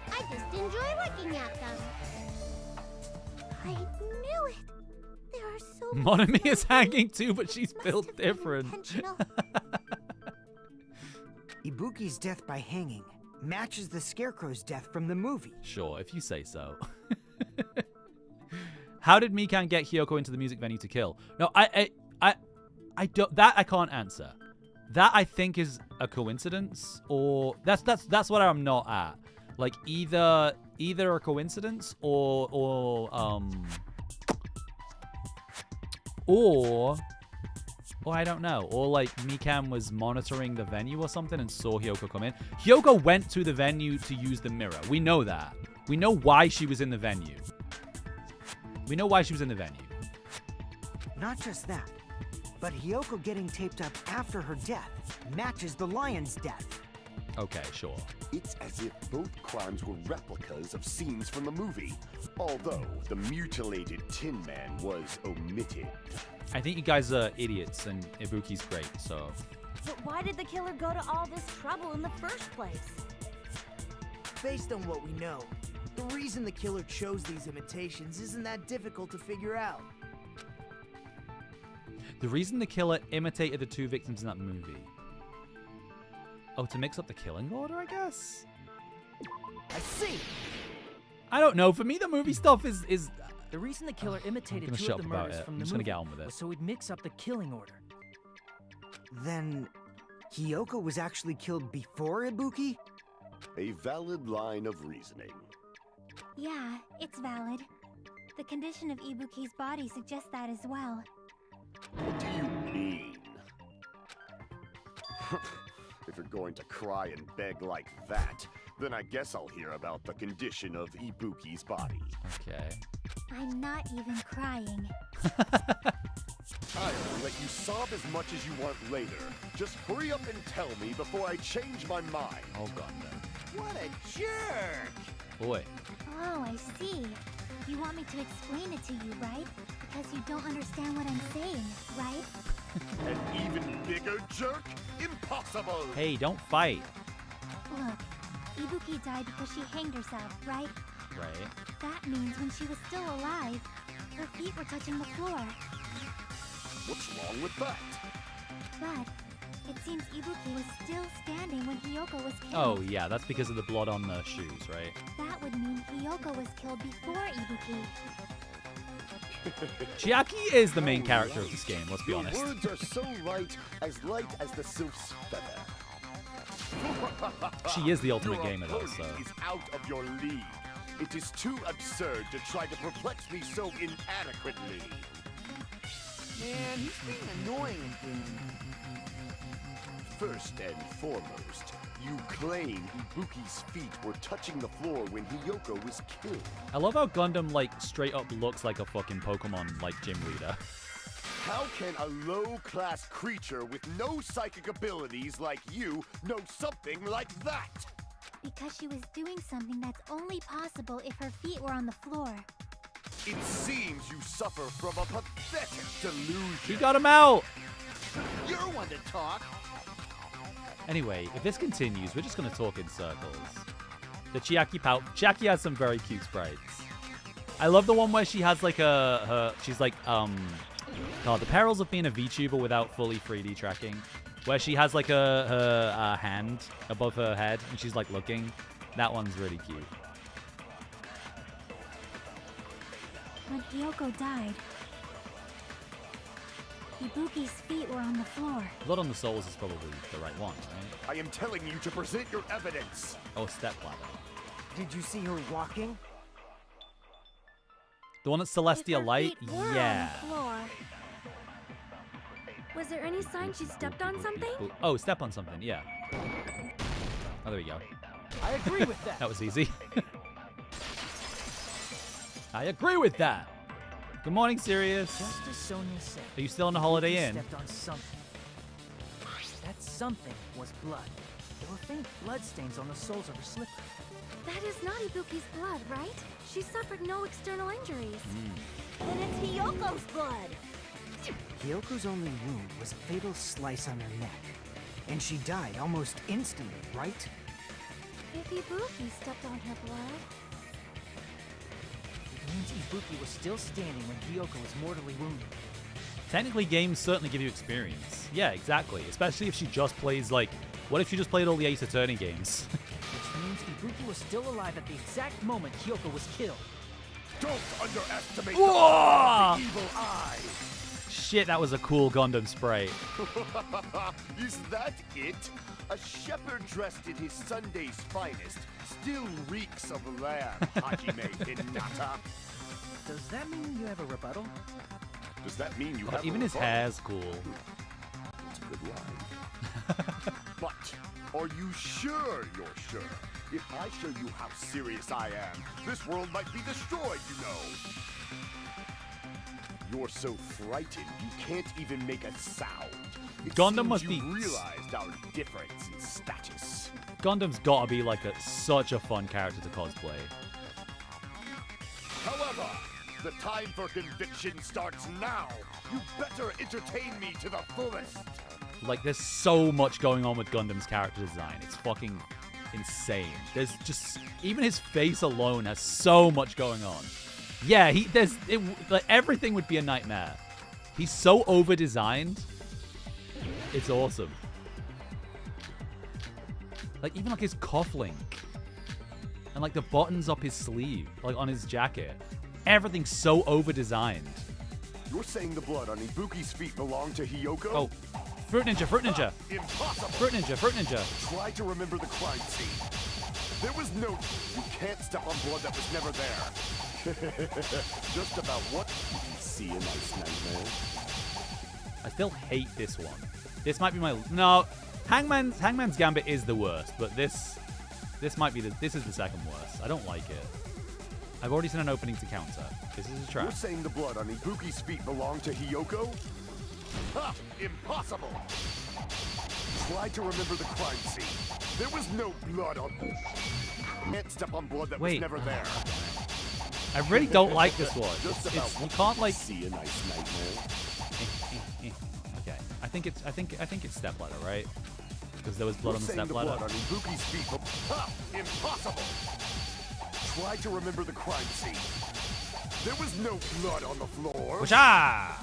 I just enjoy looking at them. I knew it. There are so many Monami is skeletons. hanging too, but she's Must built have been different. intentional. Ibuki's death by hanging matches the Scarecrow's death from the movie. Sure, if you say so. How did Mikan get Hiyoko into the music venue to kill? No, I don't. That I can't answer. That I think is a coincidence, or that's what I'm not at. Like either a coincidence or I don't know. Or like Mikan was monitoring the venue or something and saw Hiyoko come in. Hiyoko went to the venue to use the mirror. We know that. We know why she was in the venue. Not just that, but Hiyoko getting taped up after her death matches the lion's death. Okay, sure. It's as if both crimes were replicas of scenes from the movie, although the mutilated Tin Man was omitted. I think you guys are idiots and Ibuki's great, so... But why did the killer go to all this trouble in the first place? Based on what we know, the reason the killer chose these imitations isn't that difficult to figure out. The reason the killer imitated the two victims in that movie... Oh, to mix up the killing order, I guess? I see! I don't know. For me, the movie stuff is... The reason the killer imitated gonna two shut of the up about murders it. from I'm the just gonna movie get on with it. was so he'd mix up the killing order. Then Hiyoko was actually killed before Ibuki? A valid line of reasoning. Yeah, it's valid. The condition of Ibuki's body suggests that as well. What do you mean? If you're going to cry and beg like that, then I guess I'll hear about the condition of Ibuki's body. Okay. I'm not even crying. I'll let you sob as much as you want later. Just hurry up and tell me before I change my mind. Oh, Gundam. What a jerk! Boy. Oh, I see. You want me to explain it to you, right? Because you don't understand what I'm saying, right? An even bigger jerk? Impossible! Hey, don't fight. Look, Ibuki died because she hanged herself, right? Right. That means when she was still alive, her feet were touching the floor. What's wrong with that? But it seems Ibuki was still standing when Hiyoko was killed. Oh, yeah, that's because of the blood on the shoes, right? That would mean Hiyoko was killed before Ibuki. Chiaki is the main character of this game, let's be Your honest. words are so light as the sylph's feather. She is the ultimate Your gamer, though, opponent so... is out of your league. It is too absurd to try to perplex me so inadequately. Man, he's being annoying again. First and foremost, you claim Ibuki's feet were touching the floor when Hiyoko was killed. I love how Gundam, like, straight up looks like a fucking Pokemon, like, gym leader. How can a low-class creature with no psychic abilities like you know something like that? Because she was doing something that's only possible if her feet were on the floor. It seems you suffer from a pathetic delusion. He got him out! You're one to talk. Anyway, if this continues, we're just gonna talk in circles. The Chiaki pout. Chiaki has some very cute sprites. I love the one where she has like she's like, God, the perils of being a VTuber without fully 3D tracking. Where she has like her hand above her head and she's like looking. That one's really cute. When Hiyoko died, Ibuki's feet were on the floor. Blood on the Souls is probably the right one, right? I am telling you to present your evidence. Oh, stepladder. Did you see her walking? The one that's Celestia If her Light? feet were Yeah. on the floor, Was there any sign she stepped on something? Oh, step on something, yeah. Oh, there we go. I agree with that. That was easy. I agree with that. Good morning, Sirius. Just as Sonia said. Are you still in the Holiday Ibuki Inn? stepped on something. That something was blood. There were faint blood stains on the soles of her slipper. That is not Ibuki's blood, right? She suffered no external injuries. Then it's Hiyoko's blood. Hiyoko's only wound was a fatal slice on her neck. And she died almost instantly, right? If Ibuki stepped on her blood... It means Ibuki was still standing when Hiyoko was mortally wounded. Technically, games certainly give you experience. Yeah, exactly. Especially if she just plays, like... What if she just played all the Ace Attorney games? Which means Ibuki was still alive at the exact moment Hiyoko was killed. Don't underestimate Whoa! the evil eye. Shit, that was a cool Gundam spray. Is that it? A shepherd dressed in his Sunday's finest still reeks of lamb, Hajime Hinata. Does that mean you have a rebuttal? Does that mean you Oh, have even a his rebuttal? hair's cool. That's a good line. But are you sure you're sure? If I show you how serious I am, this world might be destroyed, you know. You're so frightened you can't even make a sound. It Gundam seems must you be- realized our difference in status. Gundam's gotta be like such a fun character to cosplay. However, the time for conviction starts now. You better entertain me to the fullest. Like, there's so much going on with Gundam's character design. It's fucking insane. There's just... Even his face alone has so much going on. Yeah, like, everything would be a nightmare. He's so over-designed. It's awesome. Like, even like his cufflink. And like the buttons up his sleeve, like on his jacket. Everything's so over-designed. You're saying the blood on Ibuki's feet belonged to Hiyoko? Oh, Fruit Ninja, Fruit Ninja. Impossible. Fruit Ninja, Fruit Ninja. Try to remember the crime scene. There was no... You can't step on blood that was never there. Just about what? See a nice nightmare. I still hate this one. This might be my... No, Hangman's Gambit is the worst, but this might be this is the second worst. I don't like it. I've already seen an opening to counter. This is a trap. You're saying the blood on Ibuki's feet belonged to Hiyoko? Ha! Impossible! Try to remember the crime scene. There was no blood on... Can't step on blood that was never there. I really don't like this one. Just It's, about you can't like... See a nice nightmare. Okay, I think it's stepladder, right? Because there was blood on the stepladder. Blood on Ibuki's feet. Ha! Impossible! Try to remember the crime scene. There was no blood on the floor. Washa!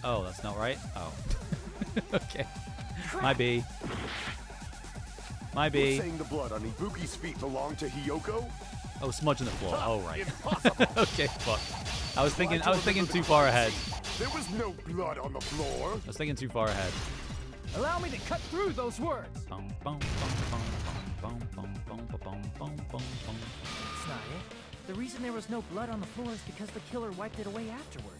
Oh, that's not right. Oh. Okay. My B. My B. You're saying the blood on Ibuki's feet belonged to Hiyoko? Oh, smudge on the floor. Oh, right. Impossible. Okay, fuck. I was thinking too far ahead. There was no blood on the floor. I was thinking too far ahead. Allow me to cut through those words. That's not it. The reason there was no blood on the floor is because the killer wiped it away afterward.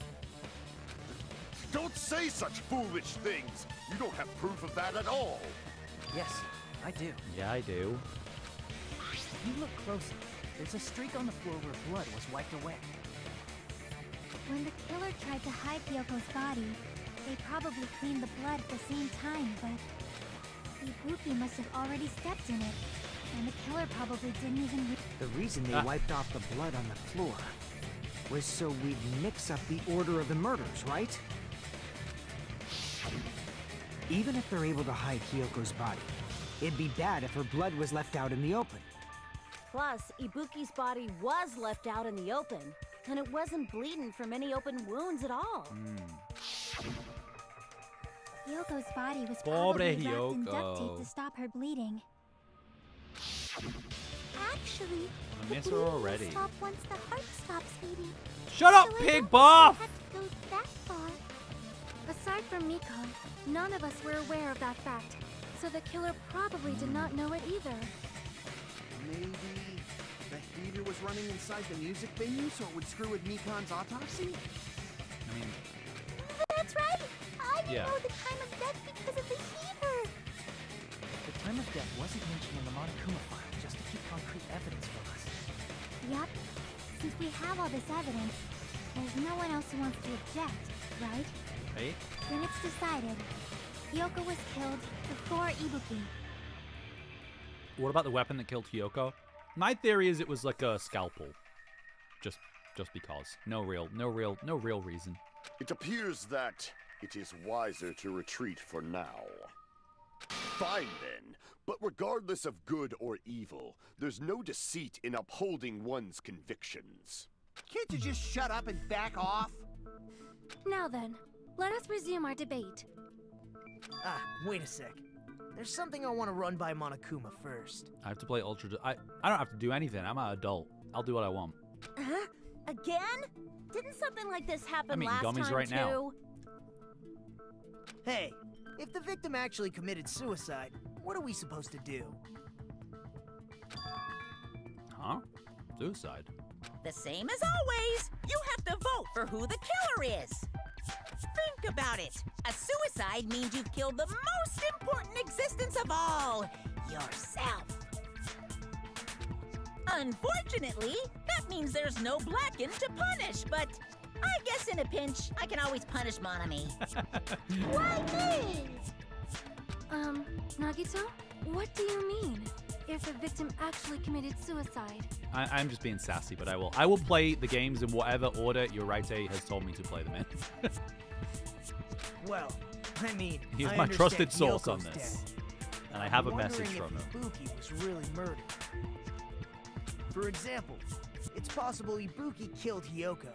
Don't say such foolish things. You don't have proof of that at all. Yes, I do. Yeah, I do. If you look closer, there's a streak on the floor where blood was wiped away. When the killer tried to hide Hyoko's body, they probably cleaned the blood at the same time, but Ibuki must have already stepped in it, and the killer probably didn't even... The reason they wiped off the blood on the floor was so we'd mix up the order of the murders, right? Even if they're able to hide Hyoko's body, it'd be bad if her blood was left out in the open. Plus, Ibuki's body was left out in the open, and it wasn't bleeding from any open wounds at all. Hyoko's body was Pobre probably wrapped in duct Hyoko. tape to stop her bleeding. Actually, I the miss her bleeding already. will stop once the heart stops beating. Shut up, So I pig don't buff! have to go that far. Aside from Miko, none of us were aware of that fact, so the killer probably did not know it either. Maybe the heater was running inside the music venue so it would screw with Mikan's autopsy? I mean, That's right! I didn't Yeah. know the time of death because of the heater! The time of death wasn't mentioned in the Monokuma file just to keep concrete evidence from us. Yup. Since we have all this evidence, there's no one else who wants to object, right? right? Then it's decided. Hyoko was killed before Ibuki. What about the weapon that killed Hiyoko? My theory is it was like a scalpel. Just because. No real reason. It appears that it is wiser to retreat for now. Fine then, but regardless of good or evil, there's no deceit in upholding one's convictions. Can't you just shut up and back off? Now then, let us resume our debate. Ah, wait a sec. There's something I want to run by Monokuma first. I have to play Ultra... I don't have to do anything. I'm an adult. I'll do what I want. Huh? Again? Didn't something like this happen I'm eating last gummies time right too? now. Hey, if the victim actually committed suicide, what are we supposed to do? Huh? Suicide? The same as always. You have to vote for who the killer is. Think about it. A suicide means you've killed the most important existence of all, yourself. Unfortunately, that means there's no Blackened to punish, but I guess in a pinch, I can always punish Monami. Why me? Nagito? What do you mean? If the victim actually committed suicide? I'm just being sassy, but I will play the games in whatever order Yoraite has told me to play them in. Well, I mean, He's I my understand trusted source on Hyoko's this. dead. And I have a I'm message wondering from him. if Ibuki was really murdered. For example, it's possible Ibuki killed Hyoko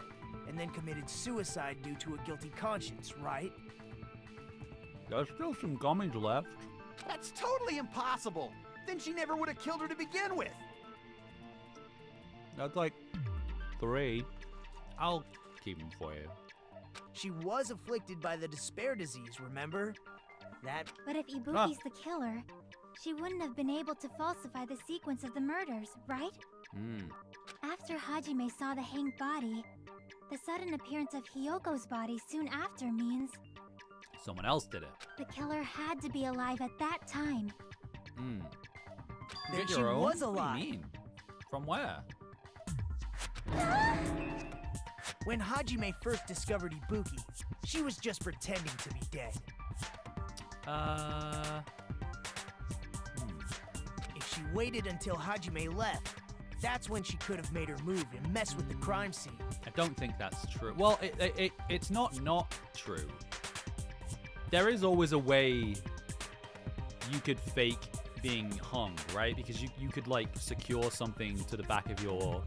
and then committed suicide due to a guilty conscience, right? There's still some gummies left. That's totally impossible. Then she never would have killed her to begin with. That's like 3. I'll keep them for you. She was afflicted by the despair disease, remember? That... But if Ibuki's the killer, she wouldn't have been able to falsify the sequence of the murders, right? After Hajime saw the hanged body, the sudden appearance of Hiyoko's body soon after means... Someone else did it. The killer had to be alive at that time. Then she was alive. What do you mean? From where? When Hajime first discovered Ibuki, she was just pretending to be dead. If she waited until Hajime left, that's when she could have made her move and mess with the crime scene. I don't think that's true. Well, it's not true. There is always a way you could fake being hung, right? Because you could, like, secure something to the back of your,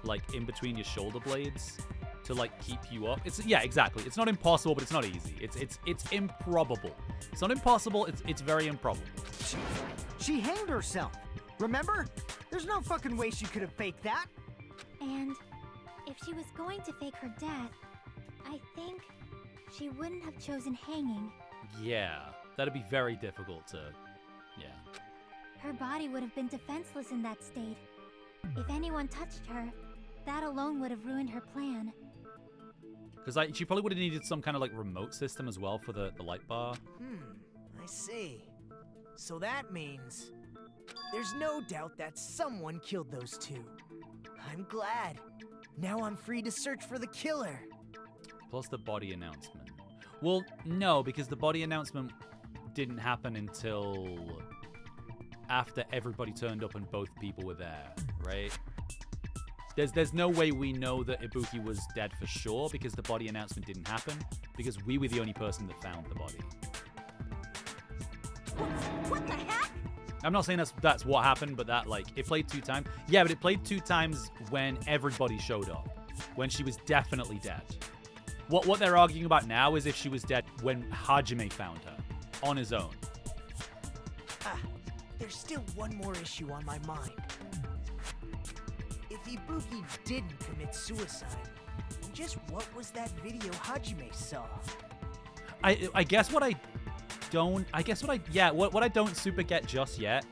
like, in between your shoulder blades to, like, keep you up. Yeah, exactly. It's not impossible, but it's not easy. It's improbable. It's not impossible, it's very improbable. She hanged herself. Remember? There's no fucking way she could have faked that. And if she was going to fake her death, I think she wouldn't have chosen hanging. Yeah, that'd be very difficult to... Yeah. Her body would have been defenseless in that state. If anyone touched her, that alone would have ruined her plan. Because she probably would have needed some kind of, like, remote system as well for the light bar. I see. So that means... there's no doubt that someone killed those two. I'm glad. Now I'm free to search for the killer. Plus the body announcement. Well, no, because the body announcement didn't happen until after everybody turned up and both people were there, right? There's no way we know that Ibuki was dead for sure because the body announcement didn't happen because we were the only person that found the body. What the heck? I'm not saying that's what happened, but that, like, it played 2 times. Yeah, but it played 2 times when everybody showed up, when she was definitely dead. What they're arguing about now is if she was dead when Hajime found her on his own. There's still one more issue on my mind. If Ibuki didn't commit suicide, then just what was that video Hajime saw? I guess what I don't super get just yet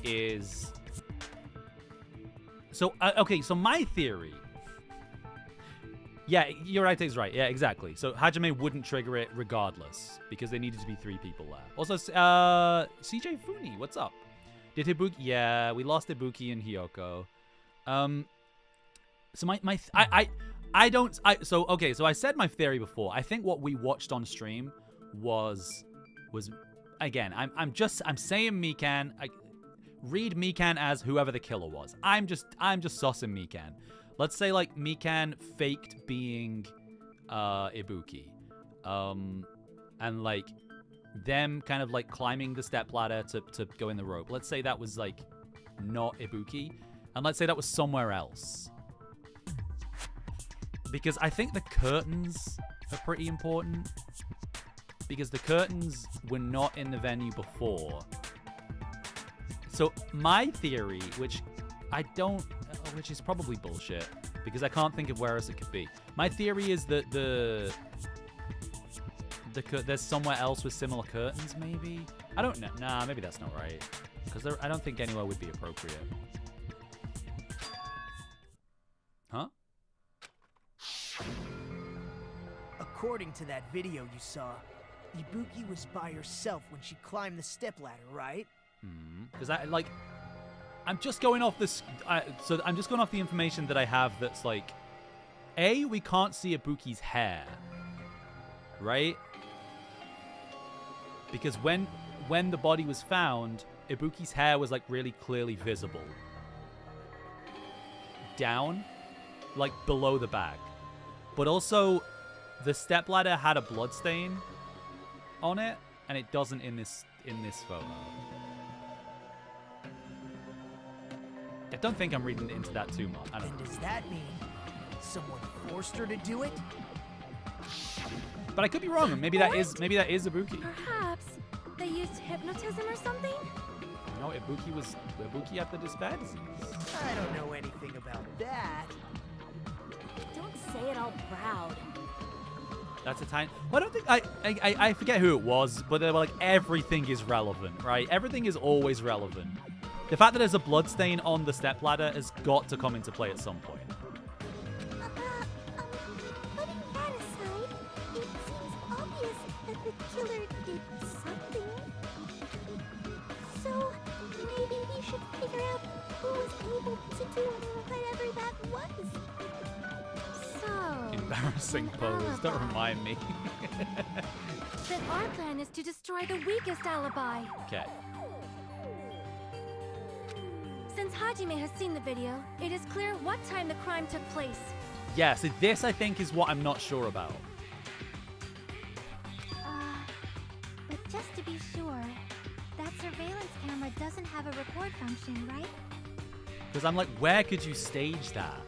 is... So, okay, so my theory... Yeah, your right is right. Yeah, exactly. So Hajime wouldn't trigger it regardless because there needed to be 3 people there. Also, CJ Funi, what's up? Did Ibuki... Yeah, we lost Ibuki and Hiyoko. So so I said my theory before. I think what we watched on stream was again, I'm saying Mikan. Read Mikan as whoever the killer was. I'm just sussing Mikan. Let's say, like, Mikan faked being Ibuki. And, like, them kind of, like, climbing the stepladder to go in the rope. Let's say that was, like, not Ibuki. And let's say that was somewhere else. Because I think the curtains are pretty important. Because the curtains were not in the venue before. So my theory, which is probably bullshit, because I can't think of where else it could be. My theory is that there's somewhere else with similar curtains, maybe? I don't know. Nah, maybe that's not right. Because I don't think anywhere would be appropriate. Huh? According to that video you saw, Ibuki was by herself when she climbed the stepladder, right? Because I'm just going off this. So I'm just going off the information that I have. That's like, we can't see Ibuki's hair, right? Because when the body was found, Ibuki's hair was like really clearly visible down, like below the bag. But also, the stepladder had a blood stain on it, and it doesn't in this photo. I don't think I'm reading into that too much. I don't know. Does that mean someone forced her to do it? But I could be wrong. Maybe that is Ibuki. Perhaps they used hypnotism or something? No, Ibuki had the despair disease. I don't know anything about that. Don't say it all proud. That's a tiny... Well, I don't think... I forget who it was, but they were like, everything is relevant, right? Everything is always relevant. The fact that there's a bloodstain on the stepladder has got to come into play at some point. Putting that aside, it seems obvious that the killer did something. So, maybe we should figure out who was able to do whatever that was. So... Embarrassing pose. Don't remind me. Then our plan is to destroy the weakest alibi. Okay. Since Hajime has seen the video, it is clear what time the crime took place. Yeah, so this, I think, is what I'm not sure about. But just to be sure, that surveillance camera doesn't have a record function, right? Because I'm like, where could you stage that?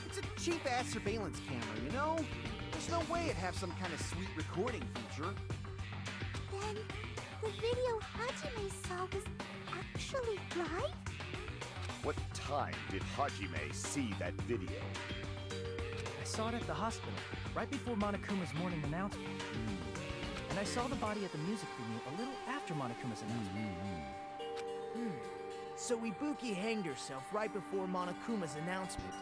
It's a cheap-ass surveillance camera, you know? There's no way it'd have some kind of sweet recording feature. Then, the video Hajime saw was actually live? What time did Hajime see that video? I saw it at the hospital, right before Monokuma's morning announcement. And I saw the body at the music venue a little after Monokuma's announcement. So Ibuki hanged herself right before Monokuma's announcement.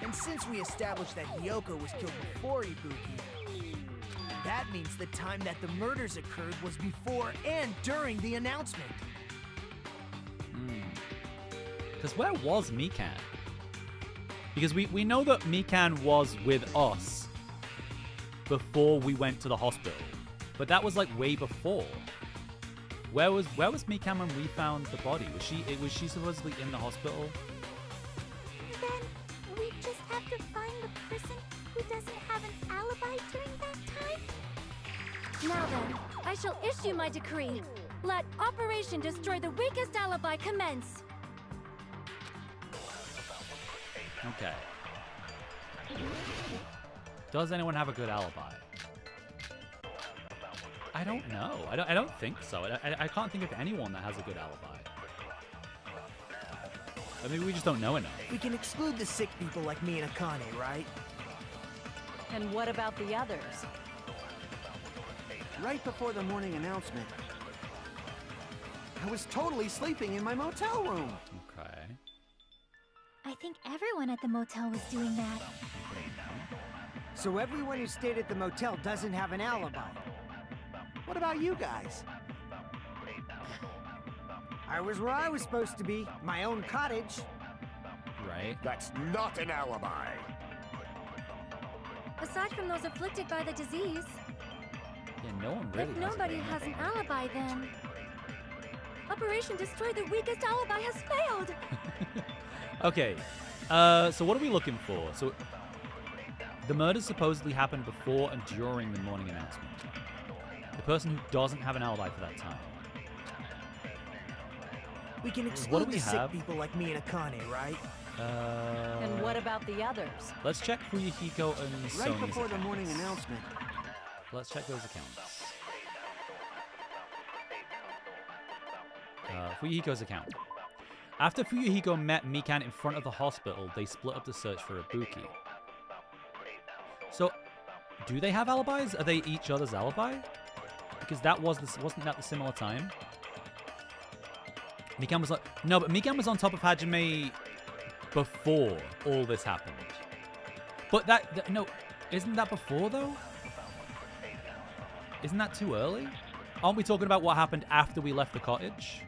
And since we established that Hiyoko was killed before Ibuki, that means the time that the murders occurred was before and during the announcement. Because where was Mikan? Because we know that Mikan was with us before we went to the hospital. But that was like way before. Where was Mikan when we found the body? Was she supposedly in the hospital? Then we just have to find the person who doesn't have an alibi during that time? Now then, I shall issue my decree. Let Operation Destroy the Weakest Alibi commence. Okay. Does anyone have a good alibi? I don't know. I don't think so. I can't think of anyone that has a good alibi. I mean, we just don't know enough. We can exclude the sick people like me and Akane, right? And what about the others? Right before the morning announcement, I was totally sleeping in my motel room. Okay. I think everyone at the motel was doing that. So everyone who stayed at the motel doesn't have an alibi. What about you guys? I was where I was supposed to be, my own cottage. Right. That's not an alibi. Aside from those afflicted by the disease, Yeah, no one really if has nobody a has an alibi, then Operation Destroy the Weakest Alibi has failed. Okay. So what are we looking for? So the murders supposedly happened before and during the morning announcement. The person who doesn't have an alibi for that time. We can What exclude do we the have? sick people like me and Akane, right? And what about the others? Let's check Fuyuhiko and Right Sonya's before the accounts. morning announcement. Let's check those accounts. Fuyuhiko's account. After Fuyuhiko met Mikan in front of the hospital, they split up to search for Ibuki. So, do they have alibis? Are they each other's alibi? Because that wasn't that the similar time? Mikan was like, no, but Mikan was on top of Hajime before all this happened. But no, isn't that before though? Isn't that too early? Aren't we talking about what happened after we left the cottage?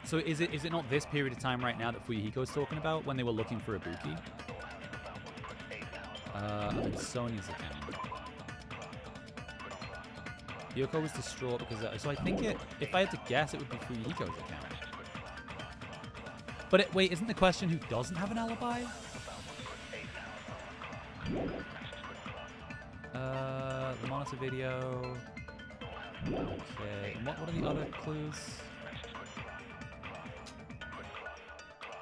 So is it not this period of time right now that Fuyuhiko's talking about when they were looking for Ibuki? And Sonya's account. Yoko was distraught because so I think if I had to guess, it would be Fuyuhiko's account. But wait, isn't the question who doesn't have an alibi? The monitor video. Okay, and what are the other clues?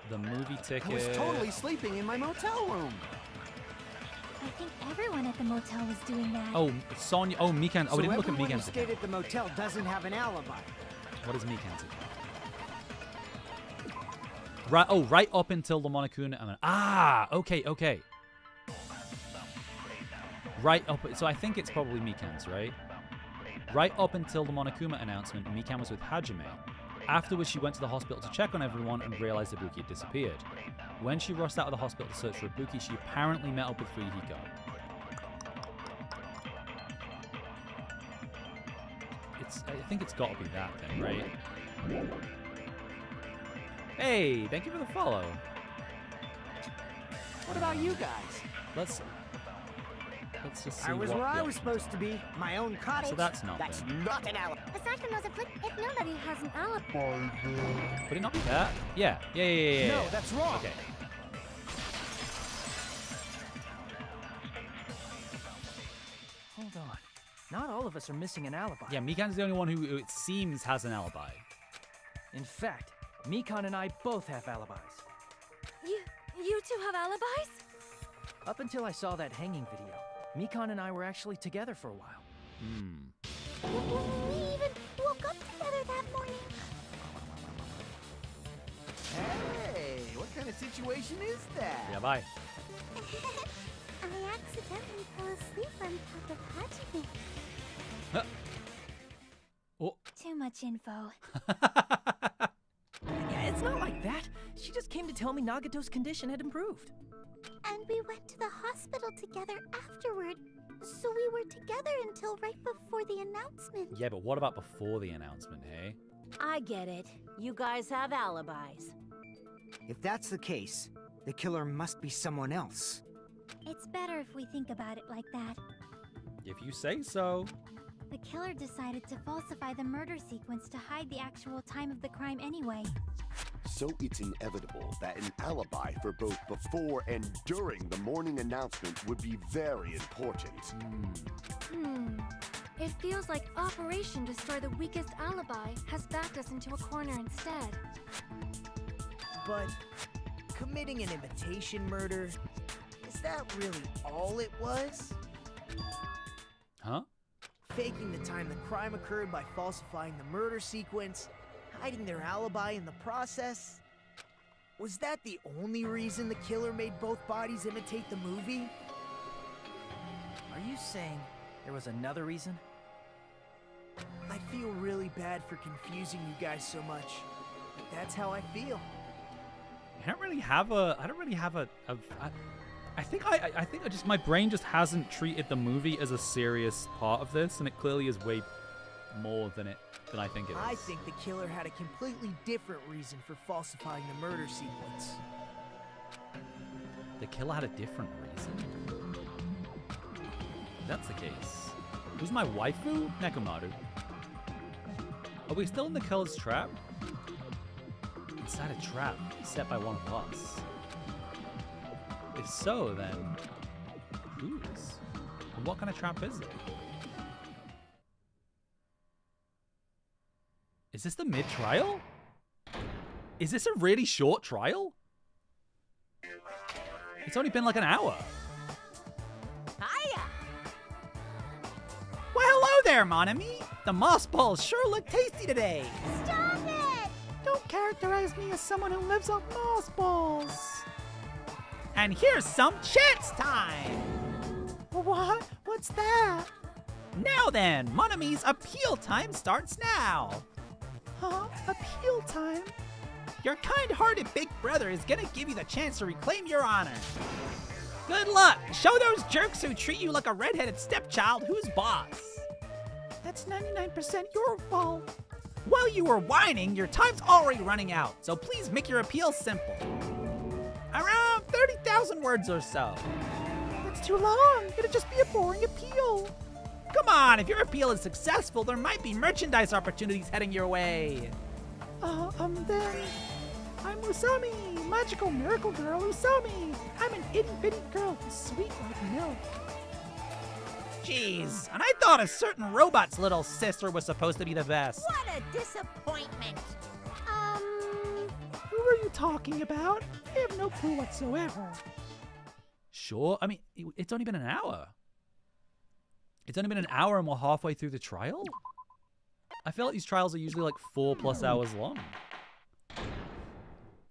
The movie ticket. I was totally sleeping in my motel room. I think everyone at the motel was doing that. Oh, Sonya. Oh, Mikan. Oh, we didn't look at everyone who Mikan's stayed account. at the motel doesn't have an alibi. What is Mikan's account? Right. Oh, right up until the Monokuma. Okay. Right up. So I think it's probably Mikan's, right? Right up until the Monokuma announcement, Mikan was with Hajime. Afterwards, she went to the hospital to check on everyone and realized Ibuki had disappeared. When she rushed out of the hospital to search for Ibuki, she apparently met up with Fuyuhiko. I think it's got to be that then, right? Hey, thank you for the follow. What about you guys? Let's just see. I was where I was supposed to be. My own cottage. So that's not. That's not an alibi. Aside from those if nobody has an alibi. Would it not be that? Yeah. No, that's wrong. Okay. Hold on. Not all of us are missing an alibi. Yeah, Mikan's the only one who it seems has an alibi. In fact, Mikan and I both have alibis. You two have alibis? Up until I saw that hanging video, Mikan and I were actually together for a while. We even woke up together that morning. Hey, what kind of situation is that? Yeah, bye. I accidentally fell asleep on top of Hajime. Oh. Too much info. Yeah, it's not like that. She just came to tell me Nagato's condition had improved. And we went to the hospital together afterward. So we were together until right before the announcement. Yeah, but what about before the announcement, hey? I get it. You guys have alibis. If that's the case, the killer must be someone else. It's better if we think about it like that. If you say so. The killer decided to falsify the murder sequence to hide the actual time of the crime anyway. So it's inevitable that an alibi for both before and during the morning announcement would be very important. It feels like Operation Destroy the Weakest Alibi has backed us into a corner instead. But committing an imitation murder, is that really all it was? Huh? Faking the time the crime occurred by falsifying the murder sequence, hiding their alibi in the process? Was that the only reason the killer made both bodies imitate the movie? Are you saying there was another reason? I feel really bad for confusing you guys so much, but that's how I feel. I don't really have a. I think my brain just hasn't treated the movie as a serious part of this, and it clearly is way more than I think it is. I think the killer had a completely different reason for falsifying the murder sequence. The killer had a different reason? If that's the case. Who's my waifu? Nekomaru. Are we still in the killer's trap? Inside a trap set by one of us. If so, then whose? And what kind of trap is it? Is this the mid-trial? Is this a really short trial? It's only been like an hour. Hiya! Well, hello there, mon ami. The moss balls sure look tasty today. Stop it! Don't characterize me as someone who lives off moss balls. And here's some chance time. What? What's that? Now then, mon ami's appeal time starts now. Huh? Appeal time? Your kind-hearted big brother is gonna give you the chance to reclaim your honor. Good luck! Show those jerks who treat you like a redheaded stepchild who's boss. That's 99% your fault. While you were whining, your time's already running out, so please make your appeal simple. Around 30,000 words or so. That's too long. It'll just be a boring appeal. Come on, if your appeal is successful, there might be merchandise opportunities heading your way. Then... I'm Usami, magical miracle girl Usami. I'm an itty-bitty girl who's sweet like milk. Jeez, and I thought a certain robot's little sister was supposed to be the best. What a disappointment! Who are you talking about? I have no clue whatsoever. Sure. I mean, it's only been an hour. It's only been an hour and we're halfway through the trial? I feel like these trials are usually like 4+ hours long.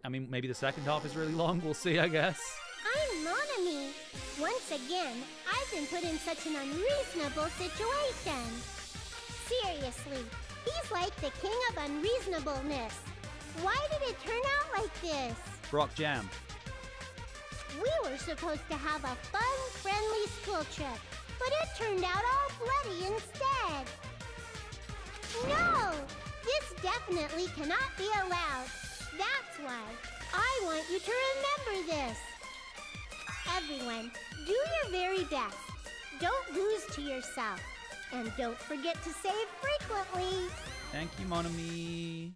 I mean, maybe the second half is really long. We'll see, I guess. I'm Monami. Once again, I've been put in such an unreasonable situation. Seriously, he's like the king of unreasonableness. Why did it turn out like this? Brock Jam. We were supposed to have a fun, friendly school trip, but it turned out all bloody instead. No! This definitely cannot be allowed. That's why I want you to remember this. Everyone, do your very best. Don't lose to yourself. And don't forget to save frequently. Thank you, Monami.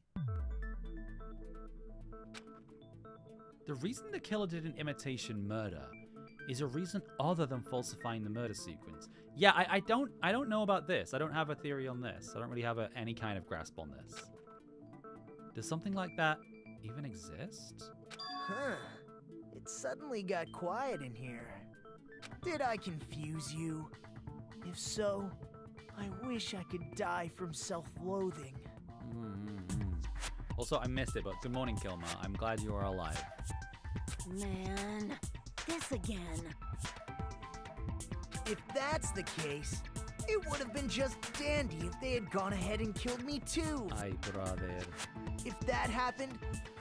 The reason the killer did an imitation murder is a reason other than falsifying the murder sequence. Yeah, I don't know about this. I don't have a theory on this. I don't really have any kind of grasp on this. Does something like that even exist? Huh. It suddenly got quiet in here. Did I confuse you? If so, I wish I could die from self-loathing. Also, I missed it, but good morning, Kilmer. I'm glad you are alive. Man, this again. If that's the case, it would have been just dandy if they had gone ahead and killed me too. Ay, brother. If that happened,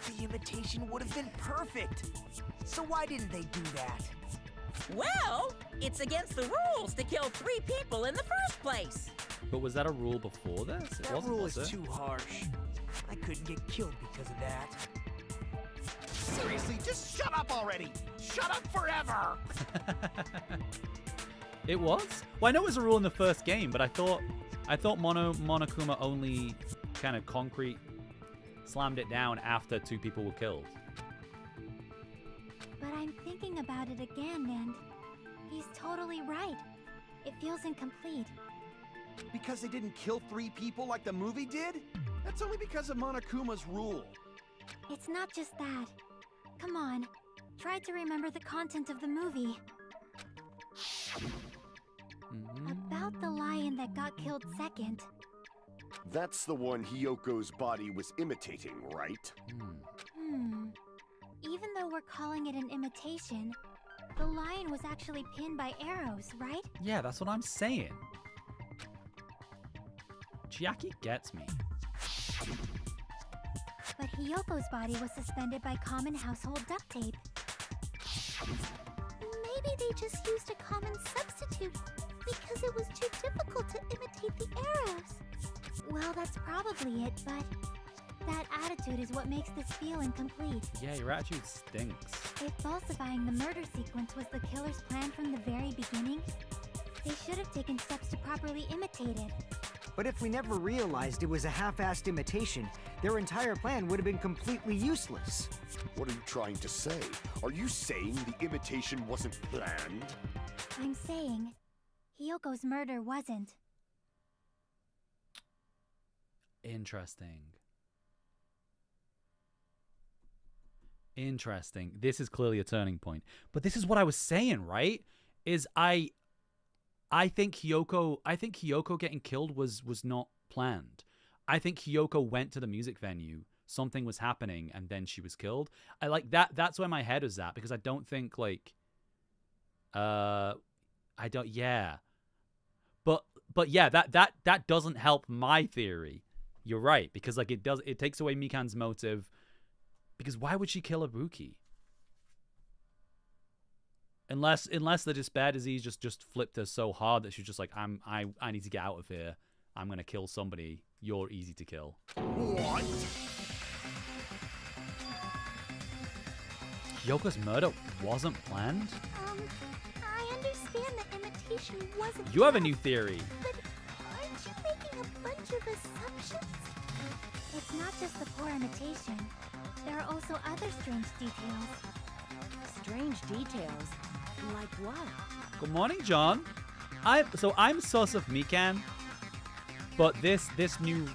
the imitation would have been perfect. So why didn't they do that? Well, it's against the rules to kill 3 people in the first place. But was that a rule before this? It That wasn't, rule was is it? too harsh. I couldn't get killed because of that. Seriously, just shut up already! Shut up forever! It was? Well, I know it was a rule in the first game, but I thought Monokuma only kind of concrete slammed it down after 2 people were killed. But I'm thinking about it again, and he's totally right. It feels incomplete. Because they didn't kill 3 people like the movie did? That's only because of Monokuma's rule. It's not just that. Come on, try to remember the content of the movie. About the lion that got killed second. That's the one Hiyoko's body was imitating, right? Even though we're calling it an imitation, the lion was actually pinned by arrows, right? Yeah, that's what I'm saying. Chiaki gets me. But Hiyoko's body was suspended by common household duct tape. Maybe they just used a common substitute because it was too difficult to imitate the arrows. Well, that's probably it, but that attitude is what makes this feel incomplete. Yeah, your attitude stinks. If falsifying the murder sequence was the killer's plan from the very beginning, they should have taken steps to properly imitate it. But if we never realized it was a half-assed imitation, their entire plan would have been completely useless. What are you trying to say? Are you saying the imitation wasn't planned? I'm saying Hiyoko's murder wasn't. Interesting. Interesting. This is clearly a turning point. But this is what I was saying, right? Is I think Hiyoko getting killed was not planned. I think Hiyoko went to the music venue, something was happening, and then she was killed. I like that. That's where my head is at, because I don't think like I don't. Yeah, but yeah, that doesn't help my theory. You're right, because like it takes away Mikan's motive. Because why would she kill Ibuki? Unless the despair disease just flipped her so hard that she's just like, I need to get out of here. I'm gonna kill somebody. You're easy to kill. What? Hiyoko's murder wasn't planned? I understand that imitation wasn't You have a planned, new theory. But aren't you making a bunch of assumptions? It's not just the poor imitation. There are also other strange details. Strange details? Like what? Good morning, John. I'm sus of Mikan, but this new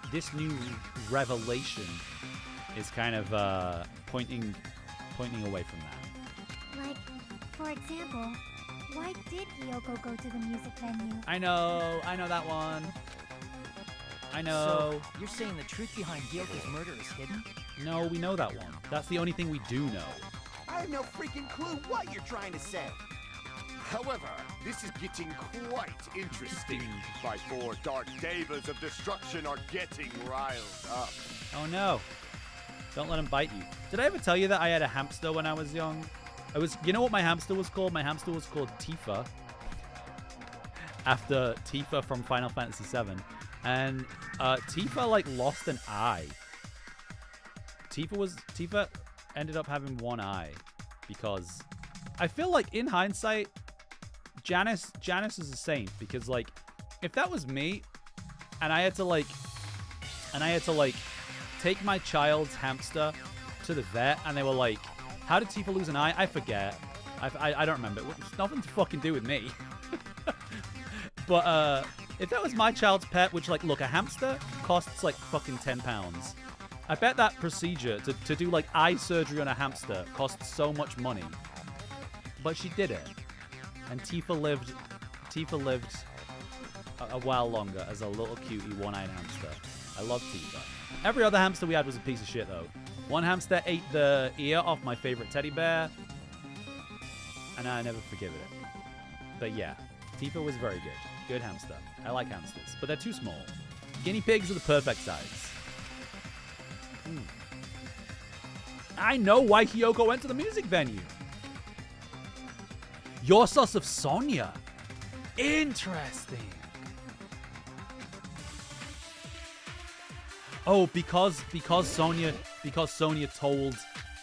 revelation is kind of pointing away from that. Like, for example, why did Hiyoko go to the music venue? I know that one. I know. So, you're saying the truth behind Hyoko's murder is hidden? No, we know that one. That's the only thing we do know. I have no freaking clue what you're trying to say. However, this is getting quite interesting. My 4 dark devas of destruction are getting riled up. Oh no. Don't let him bite you. Did I ever tell you that I had a hamster when I was young? You know what my hamster was called? My hamster was called Tifa. After Tifa from Final Fantasy VII. And Tifa, like, lost an eye. Tifa ended up having one eye. Because I feel like, in hindsight, Janice is a saint. Because, like, if that was me, and I had to, like, take my child's hamster to the vet, and they were like, how did Tifa lose an eye? I forget. I don't remember. It's nothing to fucking do with me. But if that was my child's pet, which, like, look, a hamster costs, like, fucking £10. I bet that procedure to do, like, eye surgery on a hamster costs so much money. But she did it. And Tifa lived a while longer as a little cutie one-eyed hamster. I love Tifa. Every other hamster we had was a piece of shit, though. One hamster ate the ear off my favorite teddy bear, and I never forgive it. But yeah, Tifa was very good. Good hamster. I like hamsters, but they're too small. Guinea pigs are the perfect size. I know why Hyoko went to the music venue. Your sauce of Sonya. Interesting. Oh, because Sonya told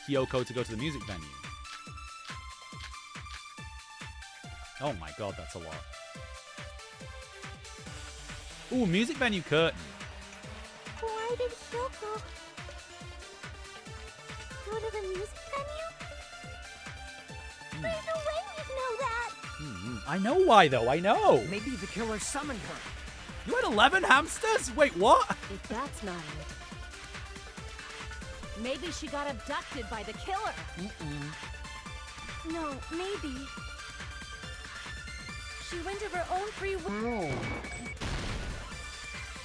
Hyoko to go to the music venue. Oh my god, that's a lot. Ooh, music venue curtain. Why did Hyoko go to the music venue? There's no way we'd know that. I know why, though. I know. Maybe the killer summoned her. You had 11 hamsters? Wait, what? If that's not it. Maybe she got abducted by the killer. No, maybe. She went of her own free will.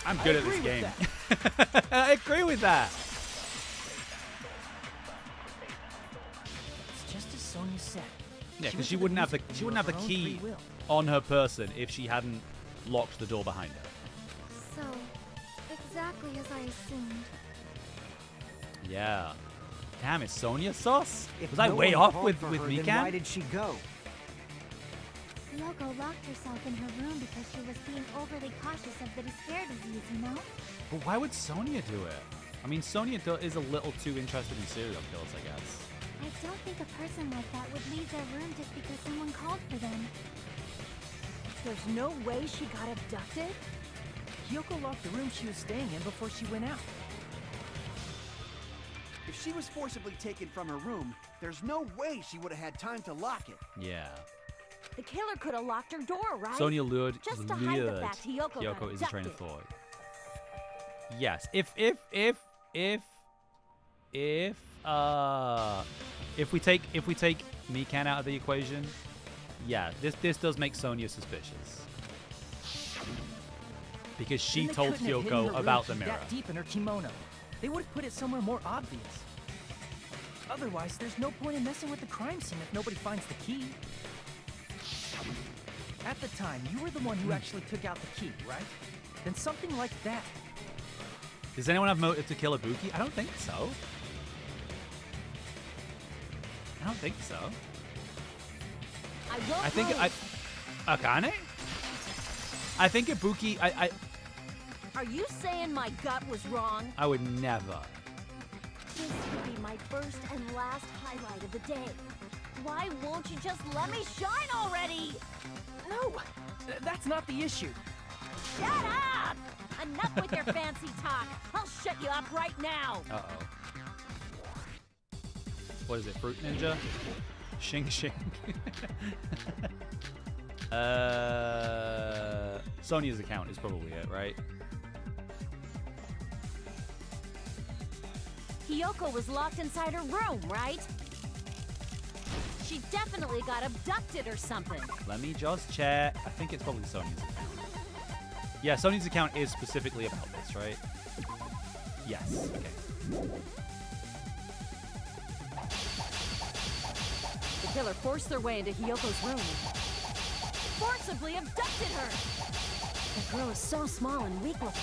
I'm good at this game. I agree with that. It's just as Sonya said. Yeah, because she wouldn't have the key on her person if she hadn't locked the door behind her. So, exactly as I assumed. Yeah. Damn, it's Sonya sauce? Was No I way one off called with for her, then Mikan? why did she go? Hyoko locked herself in her room because she was being overly cautious of the despair disease, you know? But why would Sonya do it? I mean, Sonya is a little too interested in serial killers, I guess. I don't think a person like that would leave their room just because someone called for them. There's no way she got abducted? Hyoko locked the room she was staying in before she went out. If she was forcibly taken from her room, there's no way she would have had time to lock it. Yeah. The killer could have locked her door, right? Sonya lured Just to hide the fact Hyoko got is a train of abducted. thought. Yes. If we take Mikan out of the equation, yeah, this does make Sonya suspicious. Because she They told couldn't have hidden Hyoko her about the room mirror. that deep in her kimono. They would have put it somewhere more obvious. Otherwise, there's no point in messing with the crime scene if nobody finds the key. At the time, you were the one who actually took out the key, right? Then something like that. Does anyone have motive to kill Ibuki? I don't think so. I don't think so. I think Akane? I think Ibuki. Are you saying my gut was wrong? I would never. This could be my first and last highlight of the day. Why won't you just let me shine already? No, that's not the issue. Shut up! Enough with your fancy talk. I'll shut you up right now. Uh-oh. What is it, Fruit Ninja? Shing Shing. Sonya's account is probably it, right? Hyoko was locked inside her room, right? She definitely got abducted or something. Let me just check. I think it's probably Sonya's account. Yeah, Sony's account is specifically about this, right? Yes. Okay. The killer forced their way into Hiyoko's room. Forcibly abducted her! The girl is so small and weak-looking.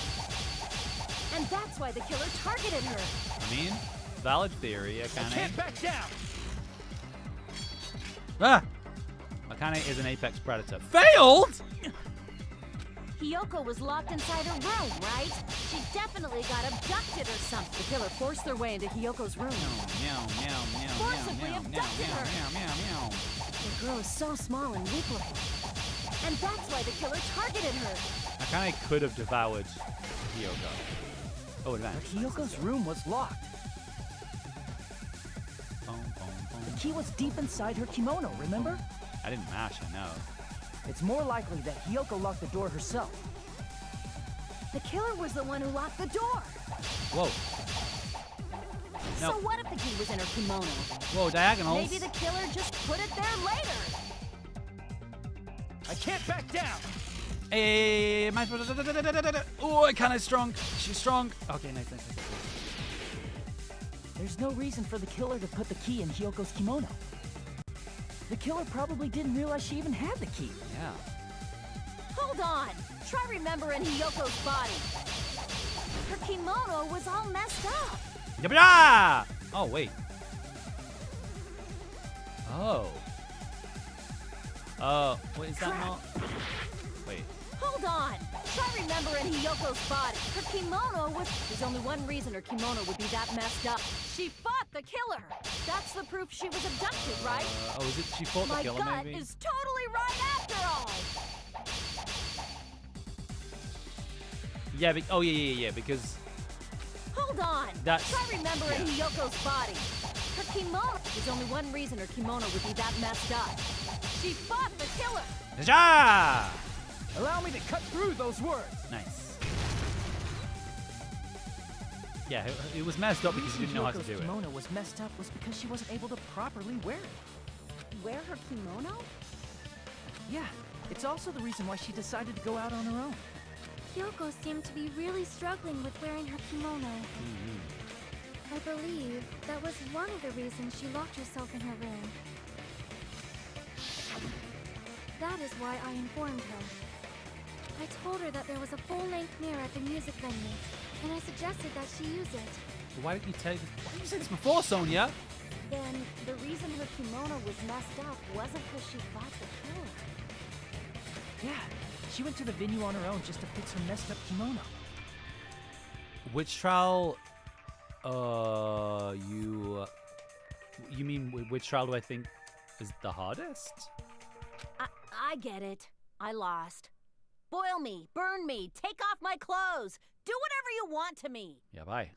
And that's why the killer targeted her. I mean, valid theory. I can't back down! Ah! Akane is an apex predator. Failed! Hiyoko was locked inside her room, right? She definitely got abducted or something. The killer forced their way into Hiyoko's room. Meow, meow, meow, Forcibly meow, meow, abducted meow, her. meow, meow, meow. The girl is so small and weak-looking. And that's why the killer targeted her. Akane could have devoured Hiyoko. Oh, But advance. Hiyoko's room was locked. The key was deep inside her kimono, remember? I didn't mash, I know. It's more likely that Hiyoko locked the door herself. The killer was the one who locked the door. Whoa. So No. what if the key was in her kimono? Whoa, diagonals. Maybe the killer just put it there later. I can't back down! Hey, oh, Akane's strong. She's strong. Okay, nice. There's no reason for the killer to put the key in Hiyoko's kimono. The killer probably didn't realize she even had the key. Yeah. Hold on. Try remembering Hiyoko's body. Her kimono was all messed up. Yabba! Oh, wait. Oh. Wait, is that not? Wait. Hold on. Try remembering Hiyoko's body. Her kimono was... There's only one reason her kimono would be that messed up. She fought the killer. That's the proof she was abducted, right? Oh, is it she fought the My killer, gut maybe? is totally right after all. Yeah, yeah, because... Hold on. That's- Try remembering Hiyoko's body. Her kimono... There's only one reason her kimono would be that messed up. She fought the killer. Ja! Allow me to cut through those words. Nice. Yeah, it was messed up because she didn't know how to do Hiyoko's it. kimono was messed up was because she wasn't able to properly wear it. Wear her kimono? Yeah, it's also the reason why she decided to go out on her own. Yoko seemed to be really struggling with wearing her kimono. I believe that was one of the reasons she locked herself in her room. That is why I informed her. I told her that there was a full-length mirror at the music venue, and I suggested that she use it. Why didn't you say this before, Sonia? Then the reason her kimono was messed up wasn't because she fought the killer. Yeah, she went to the venue on her own just to fix her messed up kimono. Which trial, you mean which trial do I think is the hardest? I get it. I lost. Boil me, burn me, take off my clothes. Do whatever you want to me. Yeah, bye.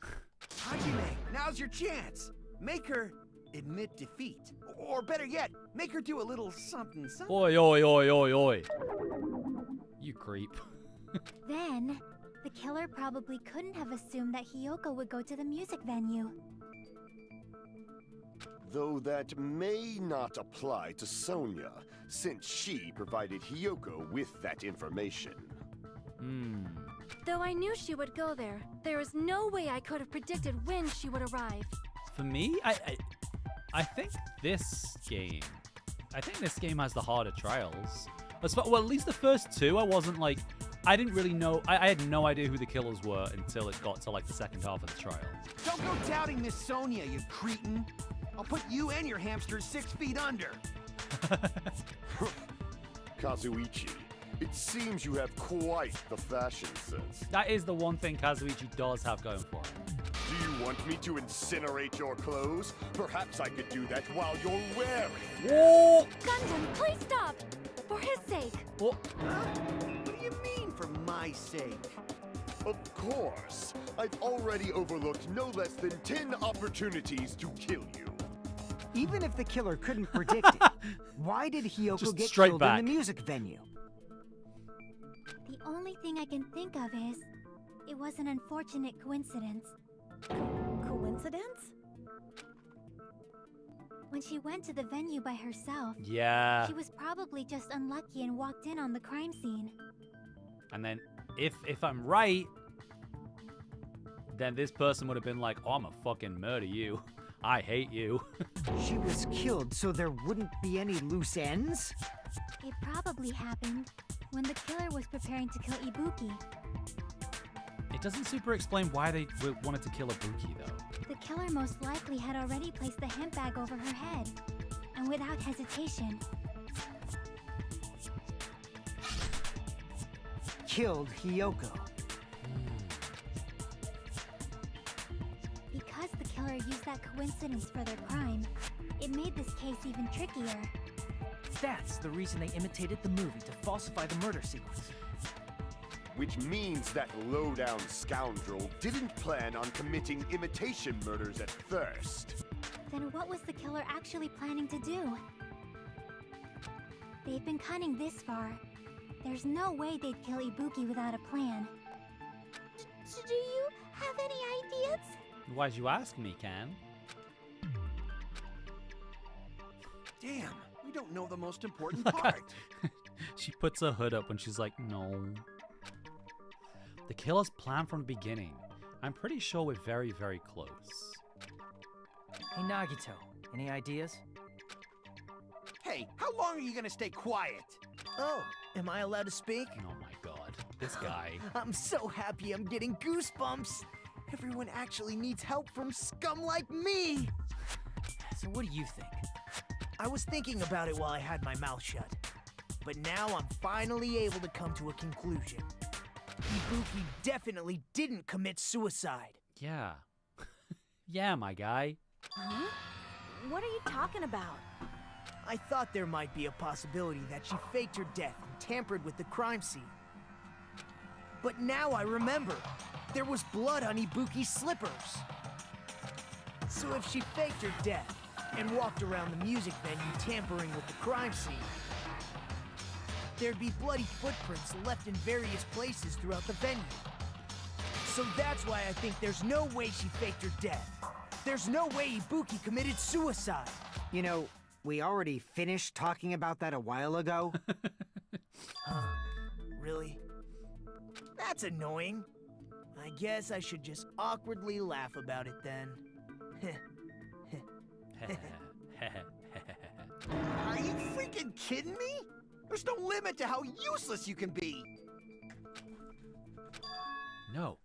Hajime, now's your chance. Make her admit defeat. Or better yet, make her do a little something. Oi, oi, oi, oi, oi. You creep. Then, the killer probably couldn't have assumed that Hiyoko would go to the music venue. Though that may not apply to Sonia, since she provided Hiyoko with that information. Though I knew she would go there, there is no way I could have predicted when she would arrive. For me, I think this game has the harder trials. Well, at least the first two, I didn't really know. I had no idea who the killers were until it got to like the second half of the trial. Don't go doubting Miss Sonia, you cretin. I'll put you and your hamsters 6 feet under. Kazuichi, it seems you have quite the fashion sense. That is the one thing Kazuichi does have going for him. Do you want me to incinerate your clothes? Perhaps I could do that while you're wearing. Whoa! Gundam, please stop! For his sake! What? What do you mean, for my sake? Of course. I've already overlooked no less than 10 opportunities to kill you. Even if the killer couldn't predict it, why did Hiyoko Just get straight killed back. in the music venue? The only thing I can think of is, it was an unfortunate coincidence. Coincidence? When she went to the venue by herself, Yeah. she was probably just unlucky and walked in on the crime scene. And then if I'm right, then this person would have been like, oh, I'm gonna fucking murder you. I hate you. She was killed so there wouldn't be any loose ends? It probably happened when the killer was preparing to kill Ibuki. It doesn't super explain why they wanted to kill Ibuki, though. The killer most likely had already placed the hemp bag over her head, and without hesitation. Killed Hiyoko. Because the killer used that coincidence for their crime, it made this case even trickier. That's the reason they imitated the movie to falsify the murder sequence. Which means that low-down scoundrel didn't plan on committing imitation murders at first. Then what was the killer actually planning to do? They've been cunning this far. There's no way they'd kill Ibuki without a plan. Do you have any ideas? Why'd you ask me, Can? Damn, we don't know the most important part. She puts her hood up when she's like, no. The killer's plan from the beginning. I'm pretty sure we're very, very close. Hey, Nagito, any ideas? Hey, how long are you gonna stay quiet? Oh, am I allowed to speak? Oh my god, this guy. I'm so happy I'm getting goosebumps. Everyone actually needs help from scum like me. So what do you think? I was thinking about it while I had my mouth shut. But now I'm finally able to come to a conclusion. Ibuki definitely didn't commit suicide. Yeah. Yeah, my guy. Huh? What are you talking about? I thought there might be a possibility that she faked her death and tampered with the crime scene. But now I remember, there was blood on Ibuki's slippers. So if she faked her death and walked around the music venue tampering with the crime scene, there'd be bloody footprints left in various places throughout the venue. So that's why I think there's no way she faked her death. There's no way Ibuki committed suicide. You know, we already finished talking about that a while ago. Huh? Really? That's annoying. I guess I should just awkwardly laugh about it then. Are you freaking kidding me? There's no limit to how useless you can be. No.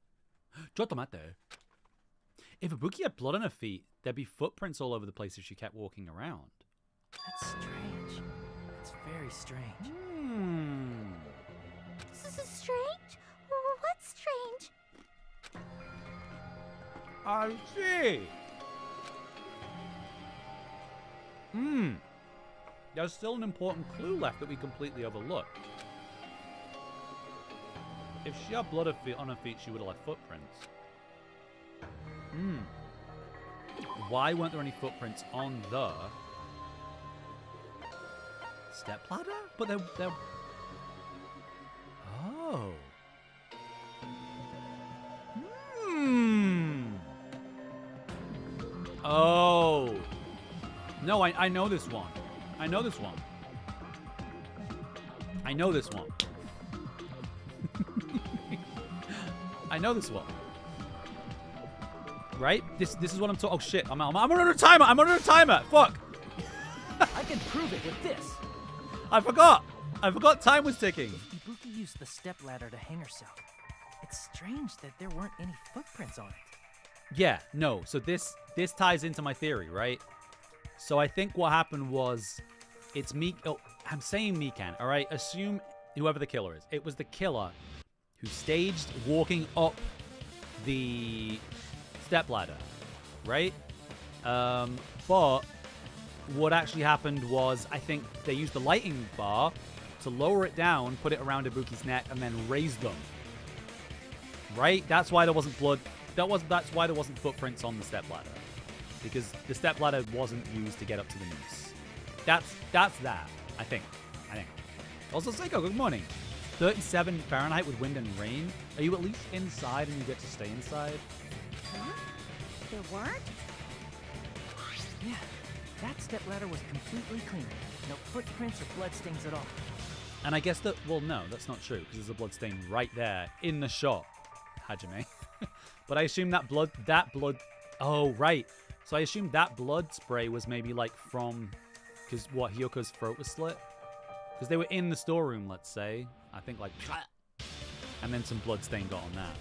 Chotomate. If Ibuki had blood on her feet, there'd be footprints all over the place if she kept walking around. That's strange. That's very strange. This is strange? What's strange? I see. There's still an important clue left that we completely overlooked. If she had blood on her feet, she would have left footprints. Why weren't there any footprints on the stepladder? But they're... Oh. Oh. No, I know this one. I know this one. I know this one. I know this one. Right? This is what I'm talking. Oh shit! I'm under a timer. I'm under a timer. Fuck. I can prove it with this. I forgot. Time was ticking. If Ibuki used the stepladder to hang herself, it's strange that there weren't any footprints on it. Yeah. No. So this ties into my theory, right? So I think what happened was, it's me. Oh, I'm saying Mikan. All right. Assume whoever the killer is. It was the killer who staged walking up the stepladder, right? But what actually happened was, I think they used the lighting bar to lower it down, put it around Ibuki's neck, and then raise them. Right? That's why there wasn't blood. That's why there wasn't footprints on the stepladder, because the stepladder wasn't used to get up to the noose. That's that. I think. Also, Seiko, good morning. 37 Fahrenheit with wind and rain. Are you at least inside and you get to stay inside? Huh? There weren't? Yeah, that stepladder was completely clean. No footprints or bloodstains at all. And I guess that, well, no, that's not true, because there's a blood stain right there in the shot, Hajime. But I assume that blood, oh, right. So I assume that blood spray was maybe like from, because what, Hyoko's throat was slit? Because they were in the storeroom, let's say. I think like, and then some blood stain got on that.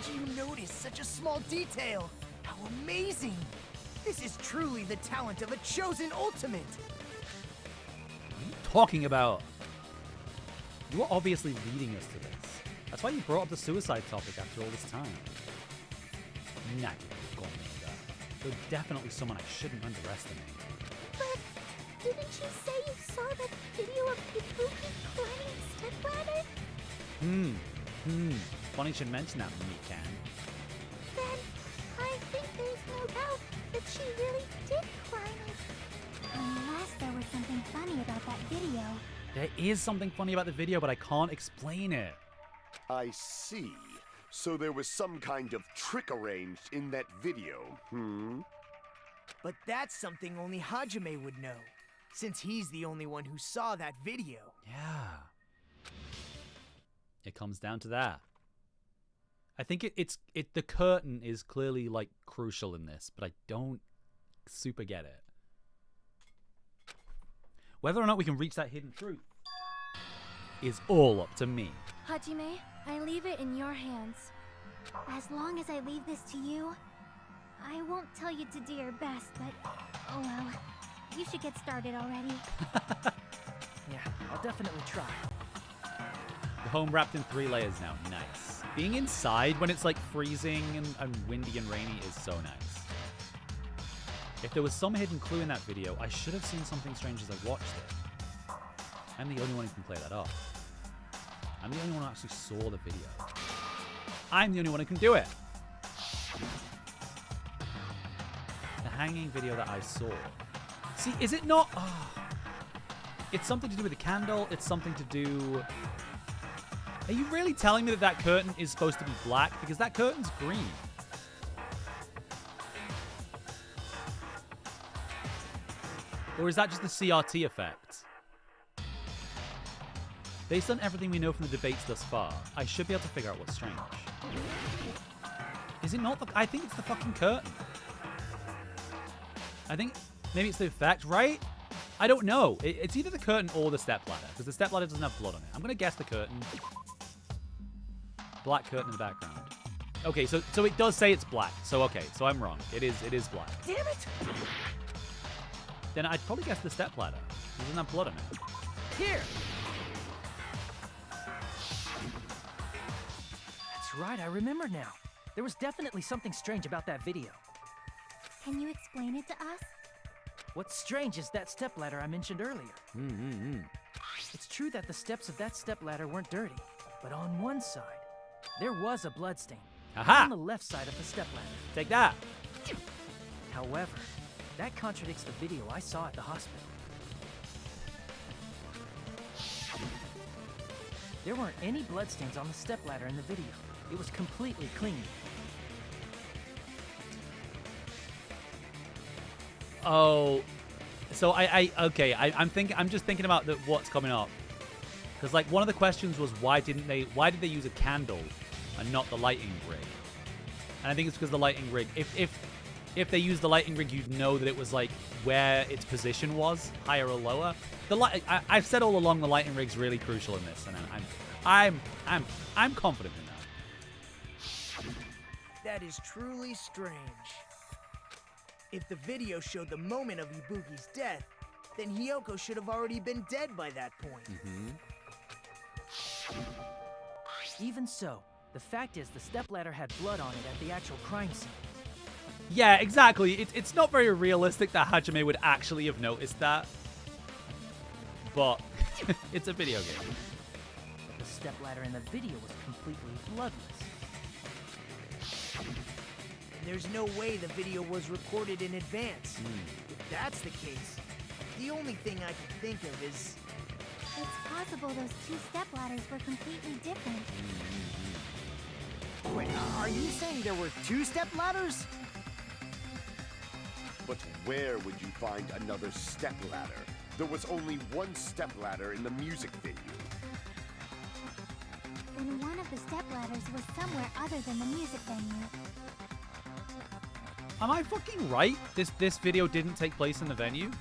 Do you notice such a small detail? How amazing! This is truly the talent of a chosen ultimate! What are you talking about? You are obviously leading us to this. That's why you brought up the suicide topic after all this time. Nah, you're definitely someone I shouldn't underestimate. But didn't you say you saw that video of Ibuki climbing the stepladder? Funny you should mention that, Mikan. Then I think there's no doubt that she really did climb it. Unless there was something funny about that video. There is something funny about the video, but I can't explain it. I see. So there was some kind of trick arranged in that video, But that's something only Hajime would know, since he's the only one who saw that video. Yeah. It comes down to that. I think the curtain is clearly like crucial in this, but I don't super get it. Whether or not we can reach that hidden truth is all up to me. Hajime, I leave it in your hands. As long as I leave this to you, I won't tell you to do your best, but oh well. You should get started already. Yeah, I'll definitely try. The home wrapped in 3 layers now. Nice. Being inside when it's like freezing and windy and rainy is so nice. If there was some hidden clue in that video, I should have seen something strange as I watched it. I'm the only one who can play that off. I'm the only one who actually saw the video. I'm the only one who can do it. The hanging video that I saw. See, is it not... Oh. It's something to do with the candle. It's something to do... Are you really telling me that that curtain is supposed to be black? Because that curtain's green. Or is that just the CRT effect? Based on everything we know from the debates thus far, I should be able to figure out what's strange. Is it not the... I think it's the fucking curtain. I think maybe it's the effect, right? I don't know. It's either the curtain or the stepladder, because the stepladder doesn't have blood on it. I'm going to guess the curtain. Black curtain in the background. Okay, so it does say it's black. So okay, so I'm wrong. It is black. Damn it! Then I'd probably guess the stepladder. It doesn't have blood on it. Here! That's right, I remember now. There was definitely something strange about that video. Can you explain it to us? What's strange is that stepladder I mentioned earlier. It's true that the steps of that stepladder weren't dirty, but on one side, there was a bloodstain. Aha! On the left side of the stepladder. Take that. However, that contradicts the video I saw at the hospital. There weren't any bloodstains on the stepladder in the video. It was completely clean. Oh, so I'm just thinking about what's coming up. Because like one of the questions was why did they use a candle and not the lighting rig? And I think it's because the lighting rig, if they used the lighting rig, you'd know that it was like where its position was, higher or lower. I've said all along the lighting rig's really crucial in this, and I'm confident in that. That is truly strange. If the video showed the moment of Ibuki's death, then Hiyoko should have already been dead by that point. Even so, the fact is the stepladder had blood on it at the actual crime scene. Yeah, exactly. It's not very realistic that Hajime would actually have noticed that. But it's a video game. The stepladder in the video was completely bloodless. There's no way the video was recorded in advance. If that's the case, the only thing I can think of is... It's possible those 2 stepladders were completely different. Wait, are you saying there were 2 stepladders? But where would you find another stepladder? there was only one stepladder in the music venue. Then one of the stepladders was somewhere other than the music venue. Am I fucking right? This video didn't take place in the venue?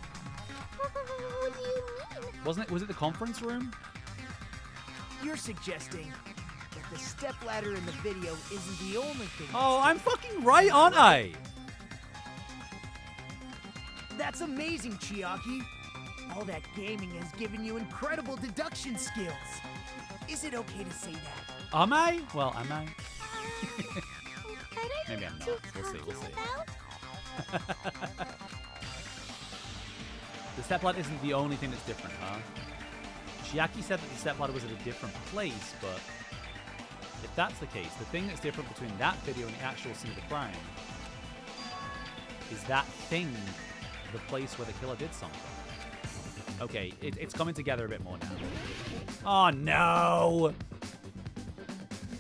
What do you mean? Was it the conference room? You're suggesting that the stepladder in the video isn't the only thing. Oh, I'm fucking right, aren't I? That's amazing, Chiaki. All that gaming has given you incredible deduction skills. Is it okay to say that? Am I? Well, am I? What are Maybe I'm you not. two We'll see, we'll talking see. about? The stepladder isn't the only thing that's different, huh? Chiaki said that the stepladder was at a different place, but if that's the case, the thing that's different between that video and the actual scene of the crime is that thing the place where the killer did something. Okay, it's coming together a bit more now. Oh, no!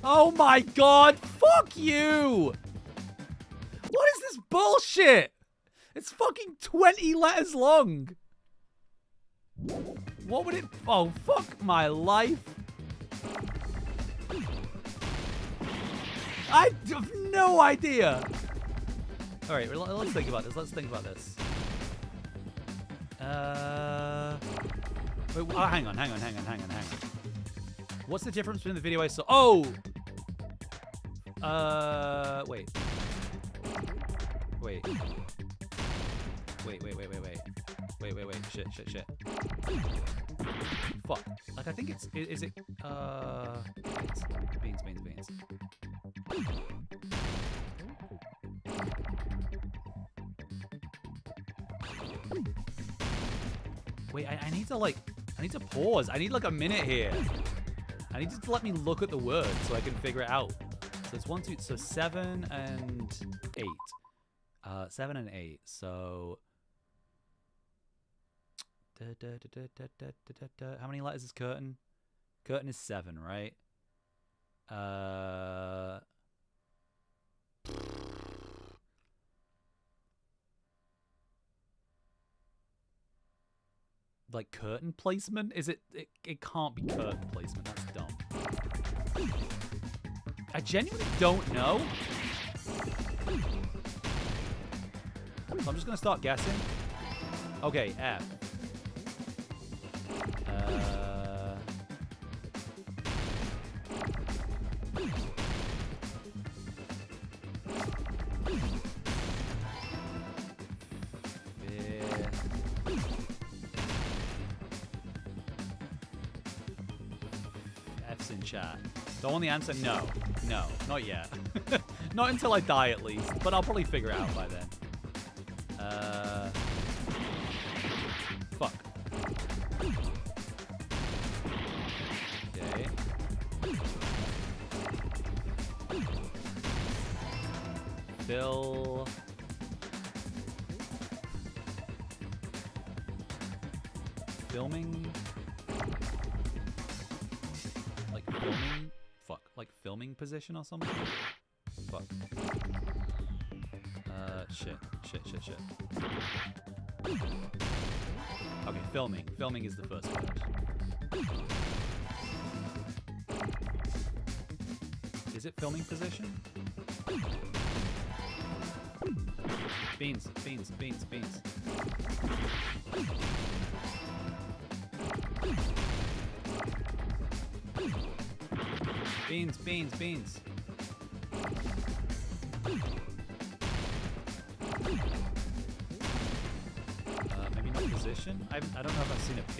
Oh, my God! Fuck you! What is this bullshit? It's fucking 20 letters long. What would it... Oh, fuck my life. I have no idea. All right, let's think about this. Let's think about this. Wait, hang on. What's the difference between the video I saw? Oh! Wait. Shit. Fuck. Like, I think it's... Is it... Beans. Wait, I need to, like... I need to pause. I need, like, a minute here. I need you to let me look at the word so I can figure it out. So it's 1, 2... So 7 and 8. 7 and 8. So... How many letters is curtain? Curtain is 7, right? Like curtain placement? Is it? It can't be curtain placement. That's dumb. I genuinely don't know. So I'm just gonna start guessing. Okay, F. F's in chat. Don't want the answer? No, not yet. Not until I die, at least. But I'll probably figure it out by then. Fuck. Okay. Fill. Filming. Like filming. Fuck. Like filming position or something. Fuck. Shit. Okay, filming. Filming is the first word. Is it filming position? Beans. Beans. Maybe not position? I don't know if I've seen a P.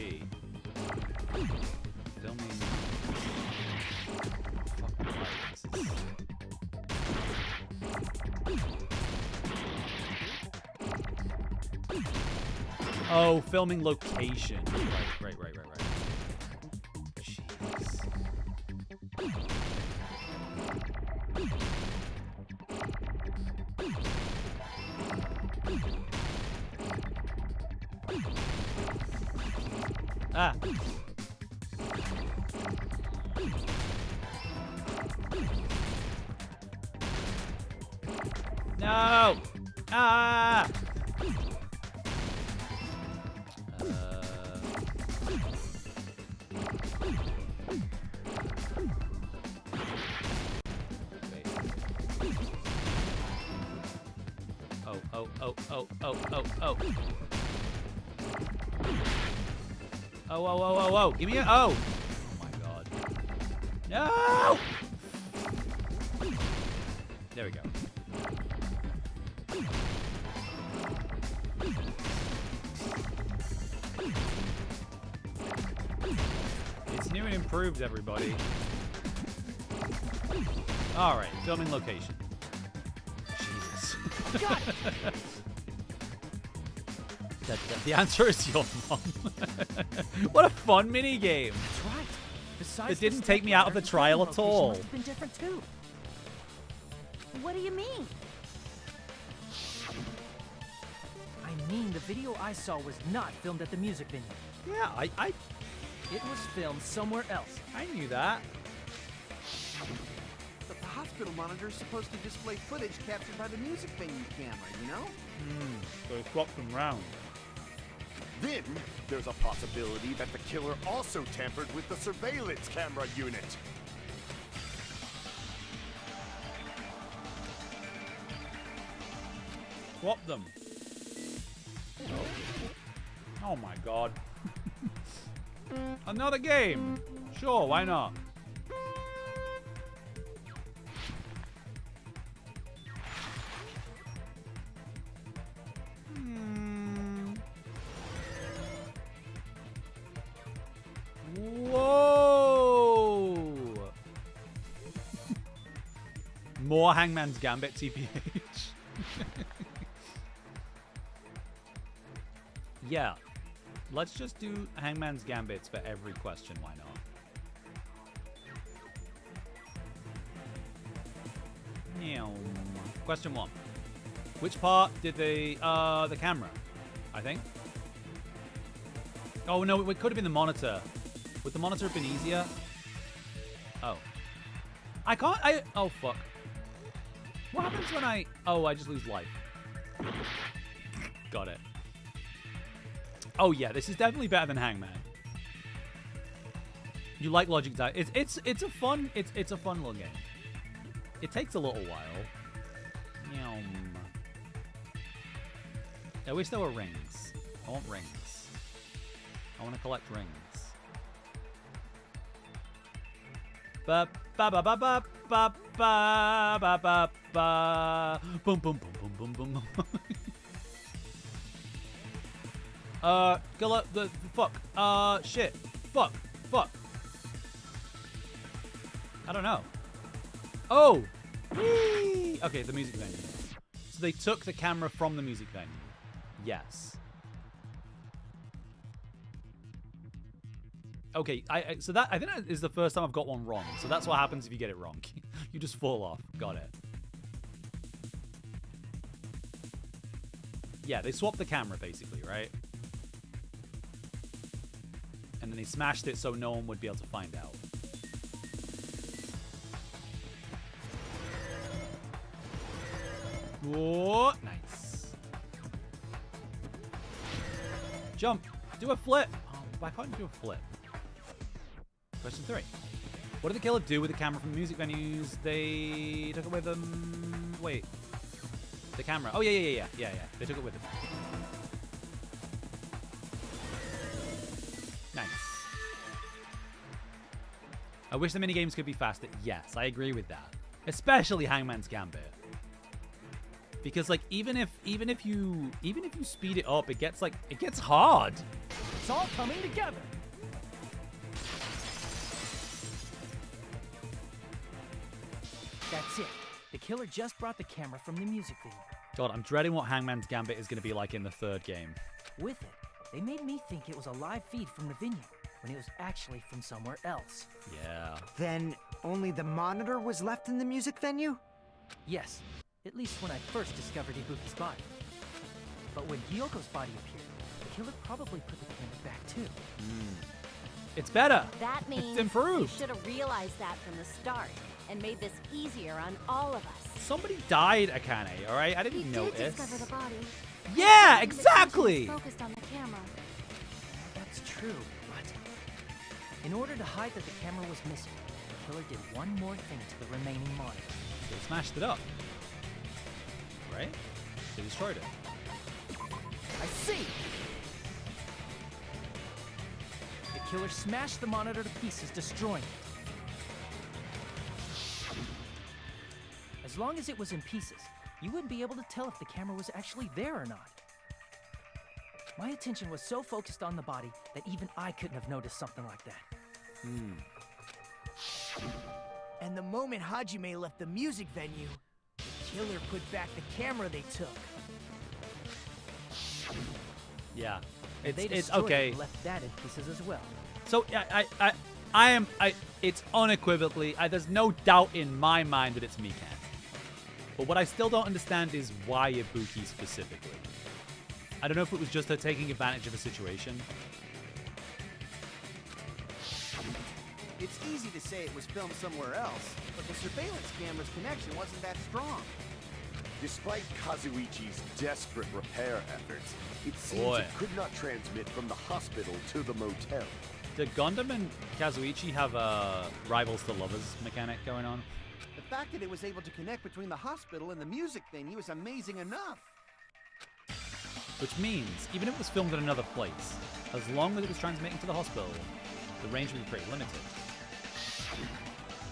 Filming. Fuck my life. Oh, filming location. Right. Jeez. Ah. No. Ah. oh, oh, oh, oh, oh, oh. Oh, oh, oh, oh, oh. Give me a... Oh. Oh, my God. No! There we go. It's new and improved, everybody. All right, filming location. Jesus. The answer is your mom. What a fun mini game. That's right. Besides, It didn't take me out of the trial at all. Must have been different too. What do you mean? I mean, the video I saw was not filmed at the music venue. Yeah, It was filmed somewhere else. I knew that. But the hospital monitor is supposed to display footage captured by the music venue camera, you know? So I swapped them round. Then, there's a possibility that the killer also tampered with the surveillance camera unit. Swap them. Oh my God. Another game. Sure, why not? Whoa! More Hangman's Gambit TPH. Yeah. Let's just do Hangman's Gambits for every question, why not? Question 1. Which part did the camera, I think? Oh no, it could have been the monitor. Would the monitor have been easier? Oh. Oh fuck. What happens when I just lose life? Got it. Oh yeah, this is definitely better than Hangman. You like Logic Dive? It's a fun little game. It takes a little while. I wish there were rings. I want rings. I want to collect rings. Ba ba ba ba ba ba ba ba ba ba. Boom boom boom boom boom boom. Fuck. Shit. Fuck. I don't know. Oh! Whee! Okay, the music venue. So they took the camera from the music venue. Yes. Okay, so that I think that is the first time I've got one wrong. So that's what happens if you get it wrong. You just fall off. Got it. Yeah, they swapped the camera basically, right? And then they smashed it so no one would be able to find out. Whoa, nice. Jump. Do a flip. Oh, I can't do a flip. Question 3. What did the killer do with the camera from music venues? They took it with them. Wait. The camera. Oh, yeah. They took it with them. Nice. I wish the minigames could be faster. Yes, I agree with that. Especially Hangman's Gambit. Because like even if you speed it up, it gets hard. It's all coming together. That's it. The killer just brought the camera from the music video. God, I'm dreading what Hangman's Gambit is going to be like in the 3rd game. With it, they made me think it was a live feed from the venue, when it was actually from somewhere else. Yeah. Then only the monitor was left in the music venue? Yes, at least when I first discovered Ibuki's body. But when Hyoko's body appeared, the killer probably put the camera back too. It's better. That means it's improved. You should have realized that from the start and made this easier on all of us. Somebody died, Akane, all right? I didn't notice. He did discover the body. Yeah, exactly. Focused on the camera. That's true, but in order to hide that the camera was missing, the killer did one more thing to the remaining monitor. They smashed it up. Right? They destroyed it. I see! The killer smashed the monitor to pieces, destroying it. As long as it was in pieces, you wouldn't be able to tell if the camera was actually there or not. My attention was so focused on the body that even I couldn't have noticed something like that. And the moment Hajime left the music venue, the killer put back the camera they took. Yeah. And they It's destroyed okay. it and left that in pieces as well. So it's unequivocally, there's no doubt in my mind that it's Mikan. But what I still don't understand is why Ibuki specifically. I don't know if it was just her taking advantage of a situation. It's easy to say it was filmed somewhere else, but the surveillance camera's connection wasn't that strong. Despite Kazuichi's desperate repair efforts, it seems Boy. it could not transmit from the hospital to the motel. Did Gundam and Kazuichi have a rivals to lovers mechanic going on? The fact that it was able to connect between the hospital and the music venue is amazing enough. Which means, even if it was filmed in another place, as long as it was transmitting to the hospital, the range would be pretty limited.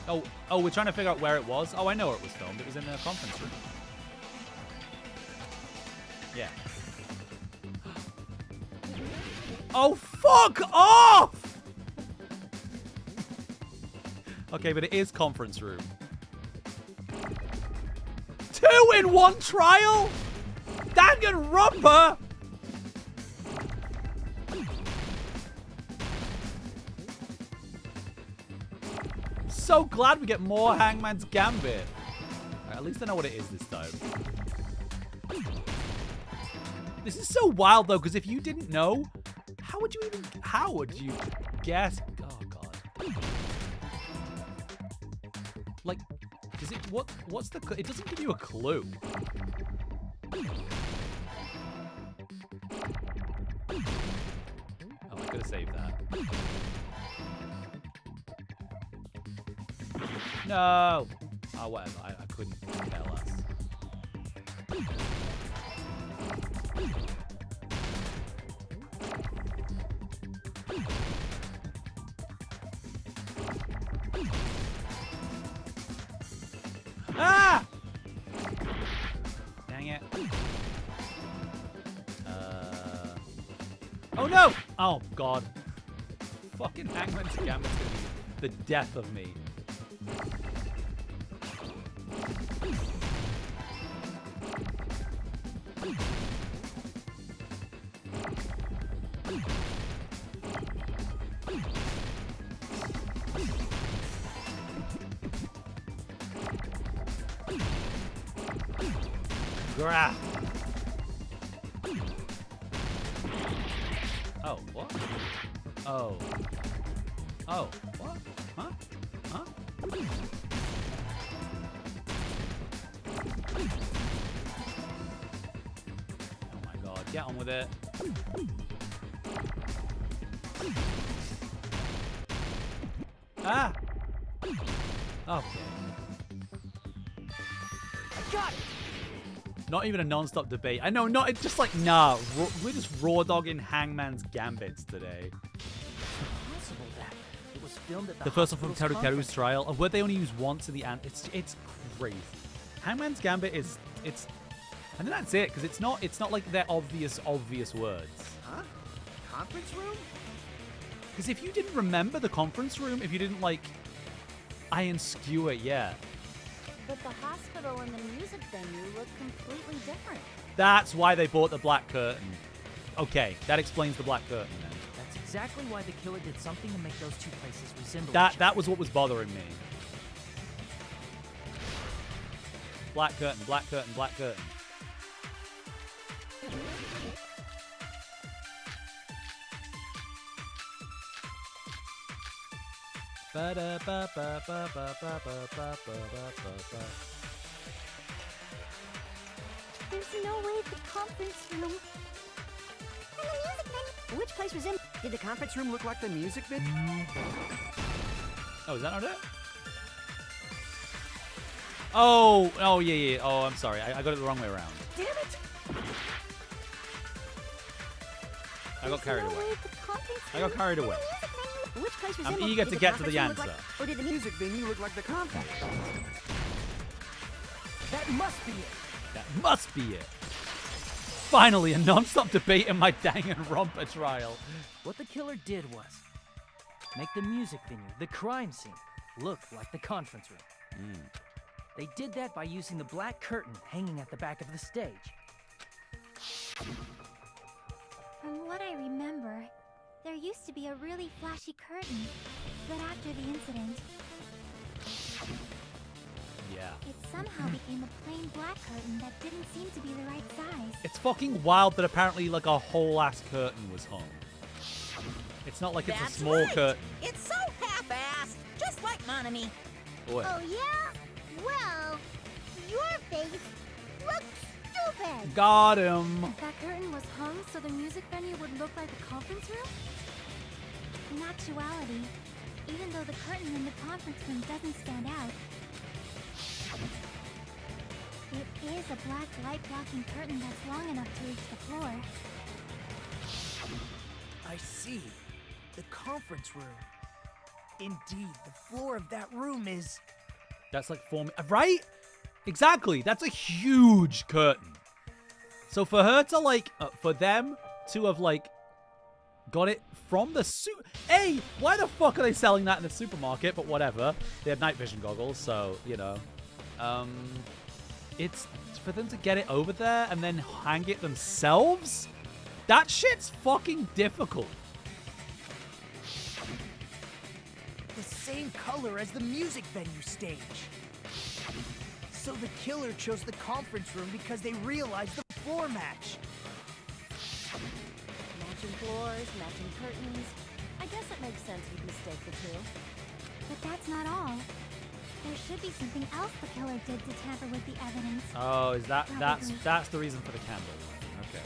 Oh, we're trying to figure out where it was? Oh, I know where it was filmed. It was in the conference room. Yeah. Oh, fuck off! Okay, but it is conference room. 2 in 1 trial? Danganronpa! I'm so glad we get more Hangman's Gambit. Right, at least I know what it is this time. This is so wild though, because if you didn't know, how would you guess? Oh god. Like, does it, what's the, it doesn't give you a clue. Oh, I could have saved that. No! Oh, whatever. I couldn't care less. Ah! Dang it. Oh no! Oh god. Fucking Hangman's Gambit's gonna be the death of me. Grah. Oh, what? Oh. Oh, what? Huh? Huh? Oh my god, get on with it. Ah! Okay. I got it! Not even a non-stop debate. I know, not. It's just like, nah. We're just raw dogging Hangman's Gambits today. Possible that it was filmed at The first one from hospital's Teru's conference. trial. Or were they only used once in the end? It's crazy. Hangman's Gambit is and then that's it, because it's not like they're obvious words. Huh? Conference room? Because if you didn't remember the conference room, if you didn't like iron skewer, yeah. But the hospital and the music venue look completely different. That's why they bought the black curtain. Okay, that explains the black curtain then. That's exactly why the killer did something to make those two places resemble each other. That was what was bothering me. Black curtain, black curtain, black curtain. There's no way the conference room and the music venue. Which place was in? Did the conference room look like the music venue? Oh, is that not it? Oh, yeah. Oh, I'm sorry. I got it the wrong way around. Damn it! I got carried There's no away. way the conference I got carried room away. and the music venue- Which place was I'm in? eager Did to the get to the conference room answer. look like- or did the music venue look like the conference? That must be it. That must be it. Finally, a non-stop debate in my Danganronpa trial. What the killer did was make the music venue, the crime scene, look like the conference room. They did that by using the black curtain hanging at the back of the stage. From what I remember, there used to be a really flashy curtain, but after the incident, Yeah. it somehow became a plain black curtain that didn't seem to be the right size. It's fucking wild that apparently like a whole ass curtain was hung. It's not like it's That's a small right. curtain. It's so half-assed, just like Monami. Boy. Oh, yeah? Well, your face looks stupid. Got him. That curtain was hung so the music venue would look like a conference room? In actuality, even though the curtain in the conference room doesn't stand out, it is a black light-blocking curtain that's long enough to reach the floor. I see. The conference room. Indeed, the floor of that room is... That's like 4 right? Exactly. That's a huge curtain. So for her to like, for them to have like got it from the Hey, why the fuck are they selling that in the supermarket? But whatever. They had night vision goggles, so you know. It's for them to get it over there and then hang it themselves. That shit's fucking difficult. the same color as the music venue stage. So the killer chose the conference room because they realized the floor match. Matching floors, matching curtains. I guess it makes sense you'd mistake the two. But that's not all. There should be something else the killer did to tamper with the evidence. Oh, is that's Probably. the reason for the candle? Okay.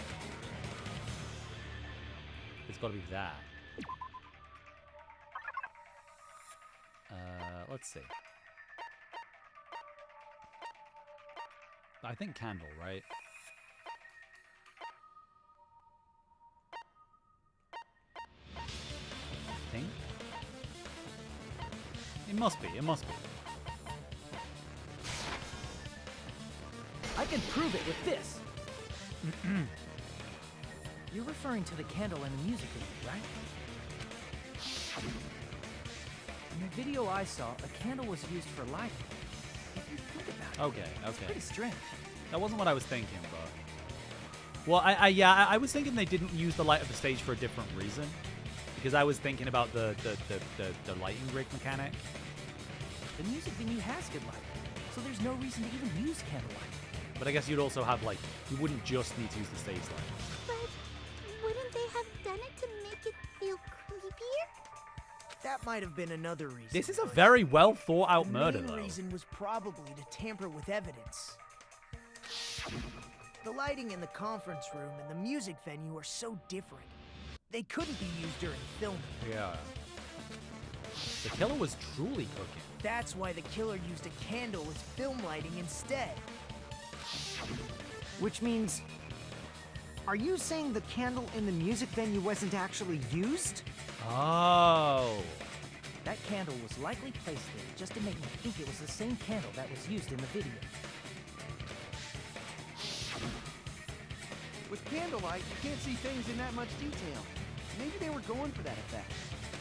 It's got to be that. Let's see. I think candle, right? I think. It must be. It must be. I can prove it with this. You're referring to the candle in the music video, right? In the video I saw, a candle was used for lighting. If you think about it, Okay, it's okay. pretty strange. That wasn't what I was thinking, but... Well, I was thinking they didn't use the light of the stage for a different reason. Because I was thinking about the lighting rig mechanic. The music venue has good lighting, so there's no reason to even use candlelight. But I guess you'd also have, like... You wouldn't just need to use the stage light. But wouldn't they have done it to make it feel creepier? That might have been another reason. This is a but very well thought out murder, the though. main reason was probably to tamper with evidence. The lighting in the conference room and the music venue are so different. They couldn't be used during filming. Yeah. The killer was truly cooking. That's why the killer used a candle as film lighting instead. Which means... Are you saying the candle in the music venue wasn't actually used? Oh. That candle was likely placed there just to make me think it was the same candle that was used in the video. With candlelight, you can't see things in that much detail. Maybe they were going for that effect.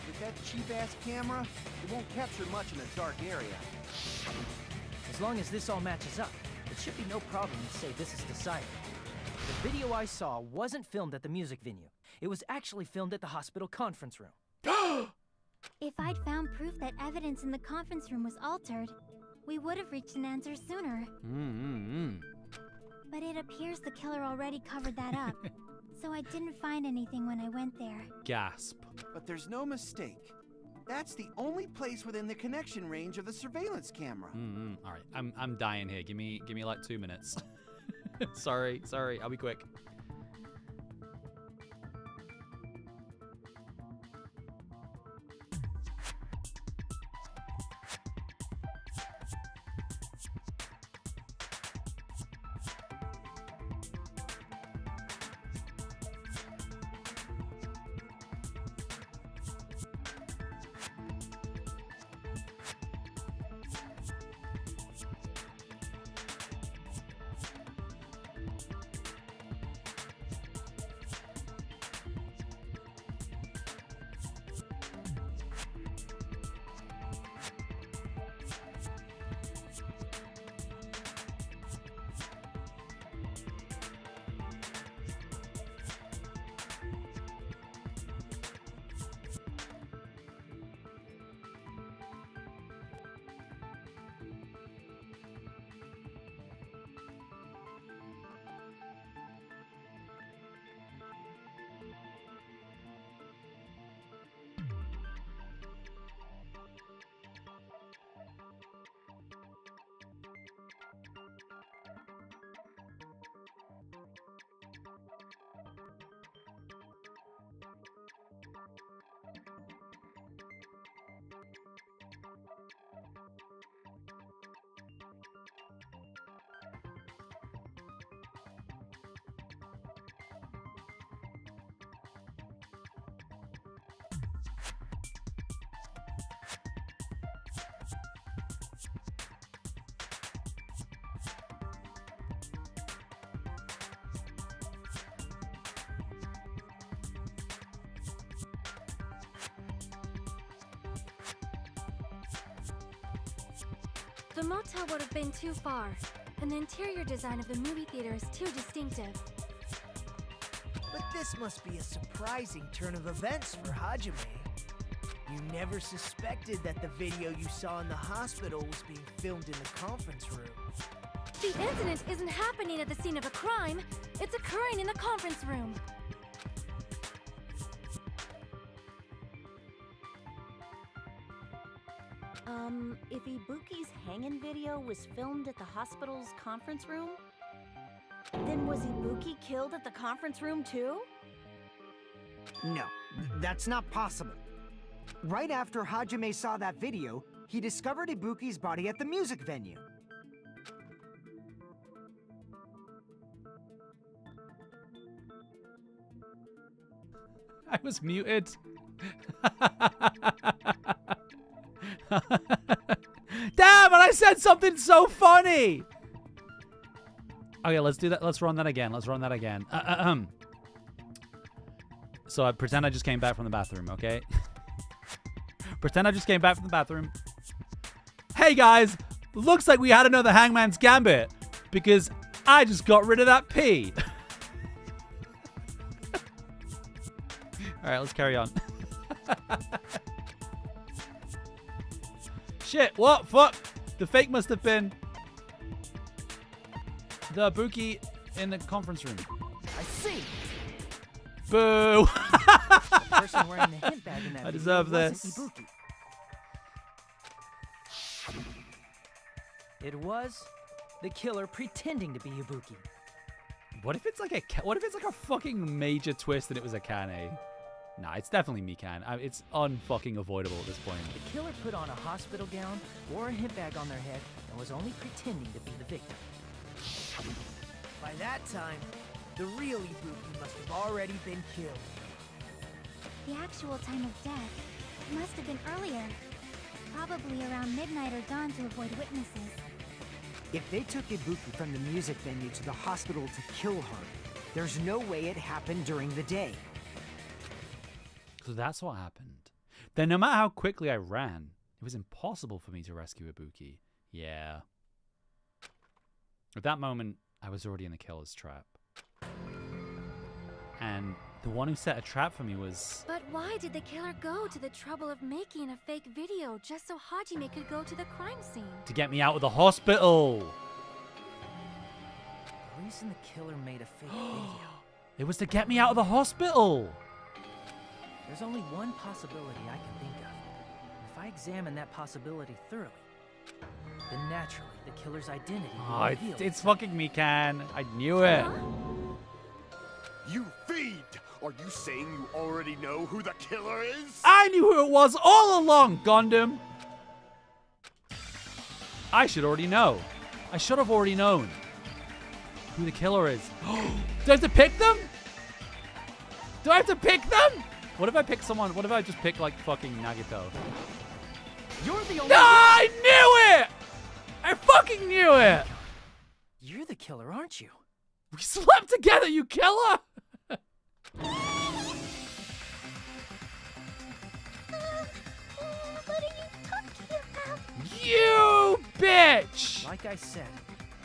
With that cheap-ass camera, it won't capture much in a dark area. As long as this all matches up, it should be no problem to say this is decided. The video I saw wasn't filmed at the music venue. It was actually filmed at the hospital conference room. If I'd found proof that evidence in the conference room was altered, we would have reached an answer sooner. But it appears the killer already covered that up, so I didn't find anything when I went there. Gasp. But there's no mistake. That's the only place within the connection range of the surveillance camera. All right, I'm dying here. Give me like 2 minutes. sorry, I'll be quick. The motel would have been too far, and the interior design of the movie theater is too distinctive. But this must be a surprising turn of events for Hajime. You never suspected that the video you saw in the hospital was being filmed in the conference room. The incident isn't happening at the scene of a crime, it's occurring in the conference room. If Ibuki's hanging video was filmed at the hospital's conference room, then was Ibuki killed at the conference room too? No, that's not possible. Right after Hajime saw that video, he discovered Ibuki's body at the music venue. I was muted. Damn, and I said something so funny. Okay, let's do that. Let's run that again. So I pretend I just came back from the bathroom, okay? Pretend I just came back from the bathroom. Hey guys, looks like we had another Hangman's Gambit because I just got rid of that pee. All right, let's carry on. Shit, what? Fuck. The fake must have been the Ibuki in the conference room. I see. Boo. The person wearing the hint bag in that I video deserve wasn't this. Ibuki. It was the killer pretending to be Ibuki. What if it's like a fucking major twist and it was a Kane? Nah, it's definitely Mikan. It's unfucking avoidable at this point. The killer put on a hospital gown, wore a hint bag on their head, and was only pretending to be the victim. By that time, the real Ibuki must have already been killed. The actual time of death must have been earlier. Probably around midnight or dawn to avoid witnesses. If they took Ibuki from the music venue to the hospital to kill her, there's no way it happened during the day. So that's what happened. Then no matter how quickly I ran, it was impossible for me to rescue Ibuki. Yeah. At that moment, I was already in the killer's trap. And the one who set a trap for me was... But why did the killer go to the trouble of making a fake video just so Hajime could go to the crime scene? to get me out of the hospital. The reason the killer made a fake video. It was to get me out of the hospital. There's only one possibility I can think of. If I examine that possibility thoroughly, then naturally the killer's identity will Oh, reveal it's fucking Mikan. I knew it. You fiend! Are you saying you already know who the killer is? I knew who it was all along, Gundam. I should already know. I should have already known who the killer is. Do I have to pick them? Do I have to pick them? What if I pick someone? What if I just pick like fucking Nagito? You're the only. No, I knew it! I fucking knew it! You're the killer, aren't you? We slept together, you killer! What are you talking about? You bitch! Like I said,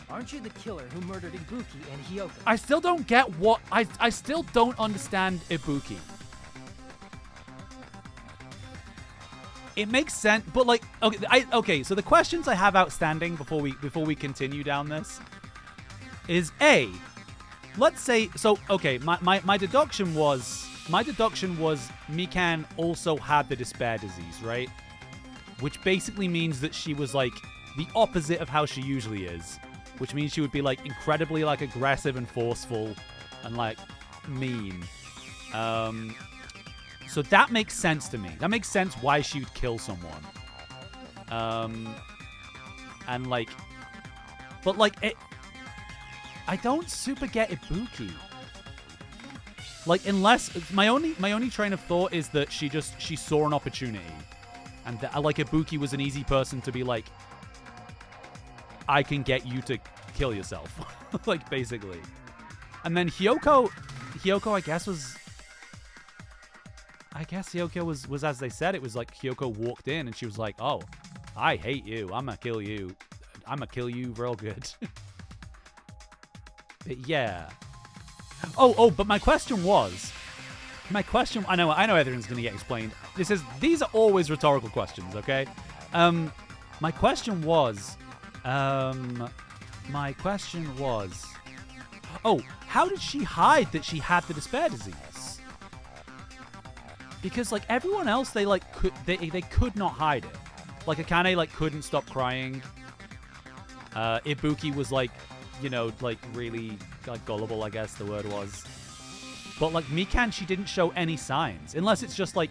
aren't you the killer who murdered Ibuki and Hyoko? I still don't get what I still don't understand Ibuki. It makes sense, but like okay, so the questions I have outstanding before we continue down this is A, let's say my deduction was Mikan also had the despair disease, right? Which basically means that she was like the opposite of how she usually is. Which means she would be like incredibly like aggressive and forceful and like mean. So that makes sense to me. That makes sense why she would kill someone. And like, but like it, I don't super get Ibuki. Like unless my only train of thought is that she saw an opportunity, and that like Ibuki was an easy person to be like, I can get you to kill yourself, like basically. And then Hyoko I guess Hyoko was as they said. It was like Hyoko walked in and she was like, oh, I hate you. I'm gonna kill you. I'ma kill you real good. But yeah. Oh, but my question was, I know everything's gonna get explained. These are always rhetorical questions, okay? My question was, oh, how did she hide that she had the despair disease? Because like everyone else, they could not hide it. Like Akane like couldn't stop crying. Ibuki was like, you know, like really like gullible, I guess the word was. But like Mikan, she didn't show any signs, unless it's just like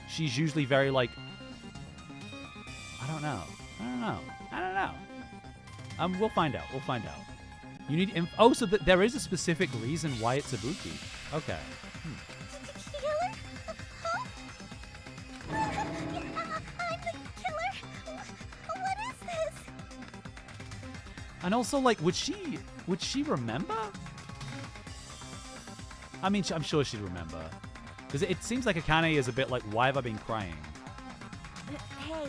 she's usually very like, I don't know. We'll find out. You need oh, so there is a specific reason why it's Ibuki. Okay. Killer? Huh? I'm the killer? What is this? And also, like, would she remember? I mean, I'm sure she'd remember. Because it seems like Akane is a bit like, why have I been crying? Hey,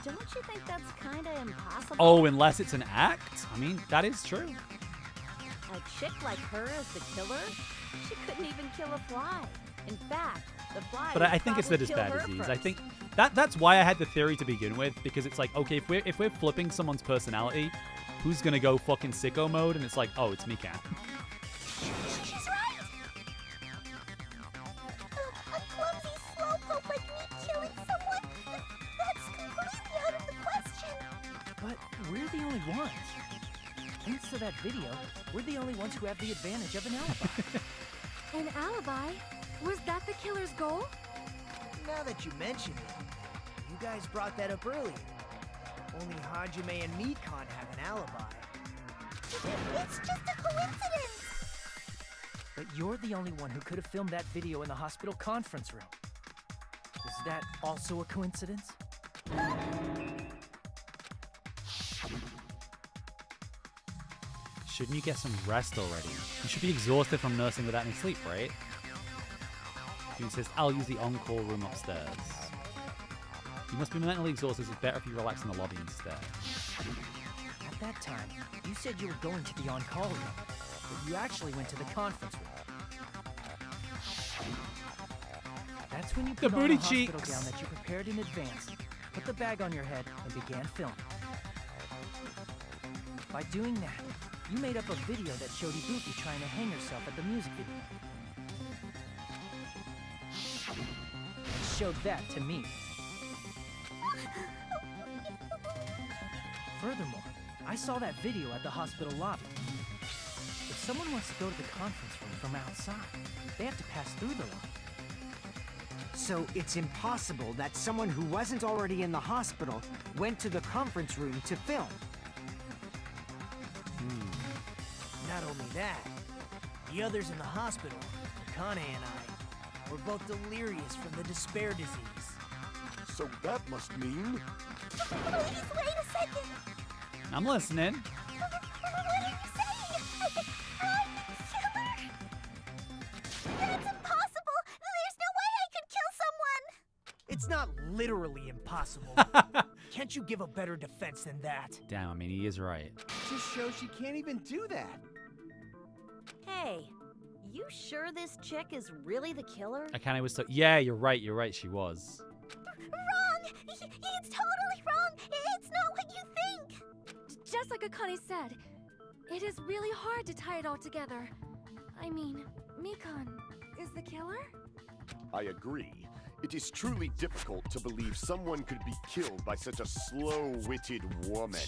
don't you think that's kind of impossible? Oh, unless it's an act? I mean, that is true. A chick like her as the killer? She couldn't even kill a fly. In fact, the fly. But I think it's the despair disease. I think that's why I had the theory to begin with, because it's like, okay, if we're flipping someone's personality, who's gonna go fucking sicko mode? And it's like, oh, it's Mikan. She's right! A clumsy slowpoke like me killing someone? That's completely out of the question! But we're the only ones. Thanks to that video, we're the only ones who have the advantage of an alibi. An alibi? Was that the killer's goal? Now that you mention it, you guys brought that up earlier. Only Hajime and me can't have an alibi. It's just a coincidence! But you're the only one who could have filmed that video in the hospital conference room. Is that also a coincidence? Shouldn't you get some rest already? You should be exhausted from nursing without any sleep, right? She insists, I'll use the on-call room upstairs. You must be mentally exhausted, so it's better if you relax in the lobby instead. At that time, you said you were going to the on-call room, but you actually went to the conference room. That's when you put on the hospital gown that you prepared in advance, put the bag on your head, and began filming. By doing that, you made up a video that showed Ibuki trying to hang herself at the music video. And showed that to me. Furthermore, I saw that video at the hospital lobby. If someone wants to go to the conference room from outside, they have to pass through the lobby. So it's impossible that someone who wasn't already in the hospital went to the conference room to film. Not only that, the others in the hospital, Akane and I, were both delirious from the despair disease. So that must mean... Please, wait a second! I'm listening. What are you saying? I'm the killer? That's impossible! There's no way I could kill someone! It's not literally impossible. Can't you give a better defense than that? Damn, I mean, he is right. Just shows she can't even do that. Hey, you sure this chick is really the killer? Akane was so... Yeah, you're right, she was. Wrong! It's totally wrong! It's not what you think! Just like Akane said, it is really hard to tie it all together. I mean, Mikan is the killer? I agree. It is truly difficult to believe someone could be killed by such a slow-witted woman.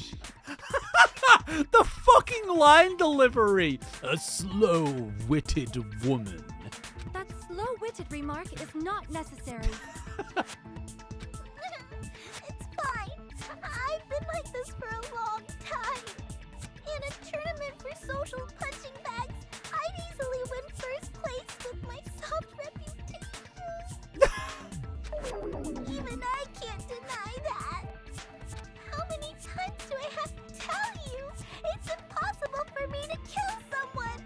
The fucking line delivery! A slow-witted woman. That slow-witted remark is not necessary. It's fine. I've been like this for a long time. In a tournament for social punching bags, I'd easily win first place with my soft reputation. Even I can't deny that. How many times do I have to tell you? It's impossible for me to kill someone.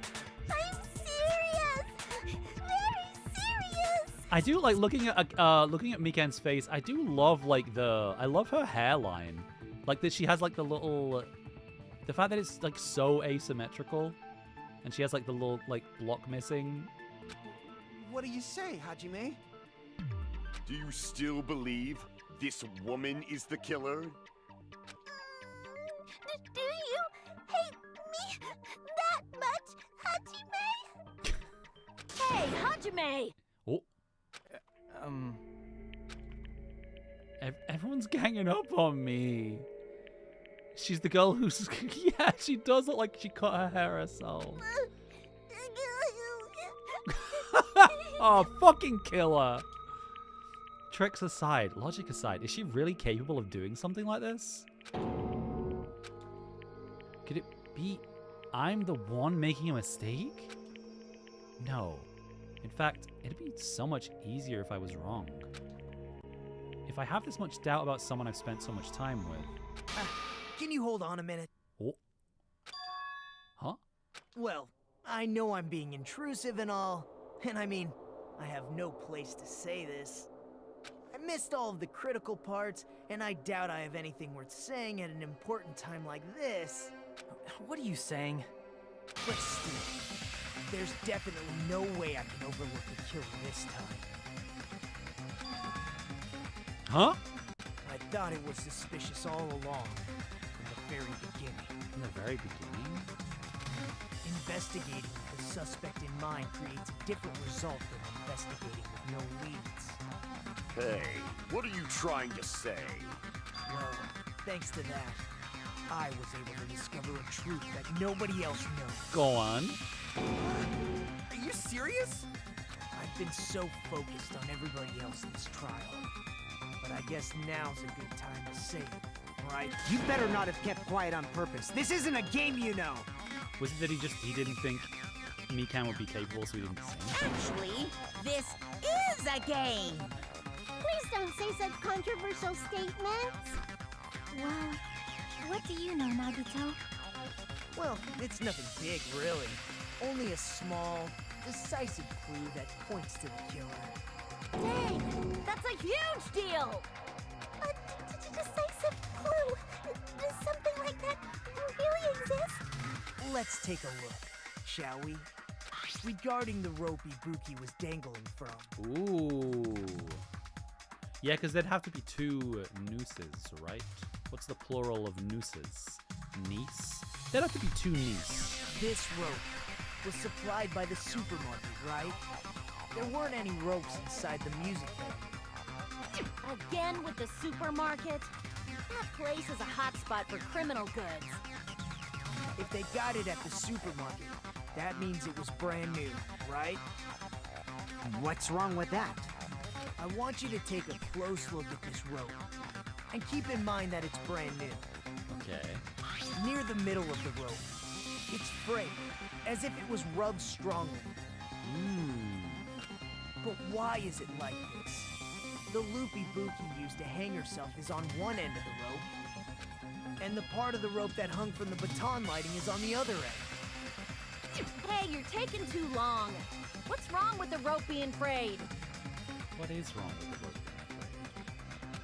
I'm serious. Very serious. I do like looking at Mikan's face. I do love like I love her hairline. Like that she has like the little... The fact that it's like so asymmetrical. And she has like the little like block missing. What do you say, Hajime? Do you still believe this woman is the killer? Do you hate me that much, Hajime? Hey, Hajime! Oh. Um... Everyone's ganging up on me. She's the girl who's... Yeah, she does look like she cut her hair herself. Oh, fucking kill her. Tricks aside, logic aside, is she really capable of doing something like this? Could it be I'm the one making a mistake? No. In fact, it'd be so much easier if I was wrong. If I have this much doubt about someone I've spent so much time with... Can you hold on a minute? Oh. Huh? Well, I know I'm being intrusive and all, and I mean, I have no place to say this. I missed all of the critical parts, and I doubt I have anything worth saying at an important time like this. What are you saying? But still, there's definitely no way I can overlook the killer this time. Huh? I thought it was suspicious all along, from the very beginning. From the very beginning? Investigating with the suspect in mind creates a different result than investigating with no leads. Hey, what are you trying to say? Well, thanks to that, I was able to discover a truth that nobody else knows. Go on. Are you serious? I've been so focused on everybody else in this trial. But I guess now's a good time to say it, right? You better not have kept quiet on purpose. This isn't a game, you know. Was it that he didn't think Mikan would be capable, so he didn't sing? Actually, this is a game. Please don't say such controversial statements. Well, what do you know, Nagito? Well, it's nothing big, really. Only a small, decisive clue that points to the killer. Dang! That's a huge deal! A decisive clue? Does something like that really exist? Let's take a look, shall we? Regarding the rope Ibuki was dangling from. Ooh. Yeah, because there'd have to be two nooses, right? What's the plural of nooses? Niece? There'd have to be two niece. This rope was supplied by the supermarket, right? There weren't any ropes inside the music venue. Again with the supermarket? That place is a hotspot for criminal goods. If they got it at the supermarket, that means it was brand new, right? What's wrong with that? I want you to take a close look at this rope. And keep in mind that it's brand new. Okay. Near the middle of the rope, it's frayed, as if it was rubbed strongly. But why is it like this? The loop Ibuki used to hang herself is on one end of the rope, and the part of the rope that hung from the baton lighting is on the other end. Hey, you're taking too long. What's wrong with the rope being frayed? What is wrong with the rope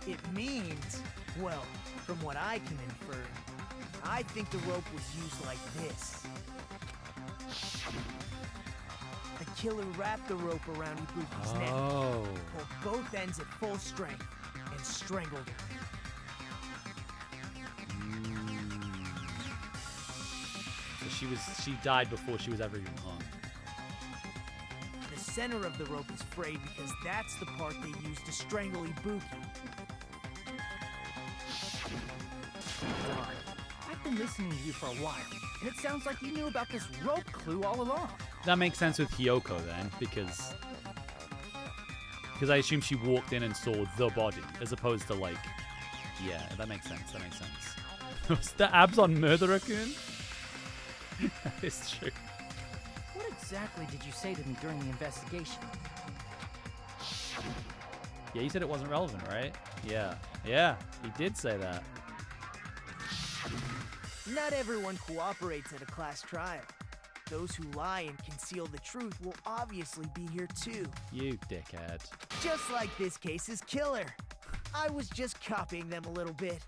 being frayed? It means, well, from what I can infer, I think the rope was used like this. The killer wrapped the rope around Ibuki's neck, pulled both ends at full strength, and strangled her. So she died before she was ever even hung. The center of the rope is frayed because that's the part they used to strangle Ibuki. Darn. I've been listening to you for a while, and it sounds like you knew about this rope clue all along. That makes sense with Hiyoko then, because I assume she walked in and saw the body, as opposed to like, yeah, that makes sense. That makes sense. Was the abs on Murderer-kun? That is true. What exactly did you say to me during the investigation? Yeah, you said it wasn't relevant, right? Yeah, he did say that. Not everyone cooperates at a class trial. Those who lie and conceal the truth will obviously be here too. You dickhead. Just like this case's killer. I was just copying them a little bit.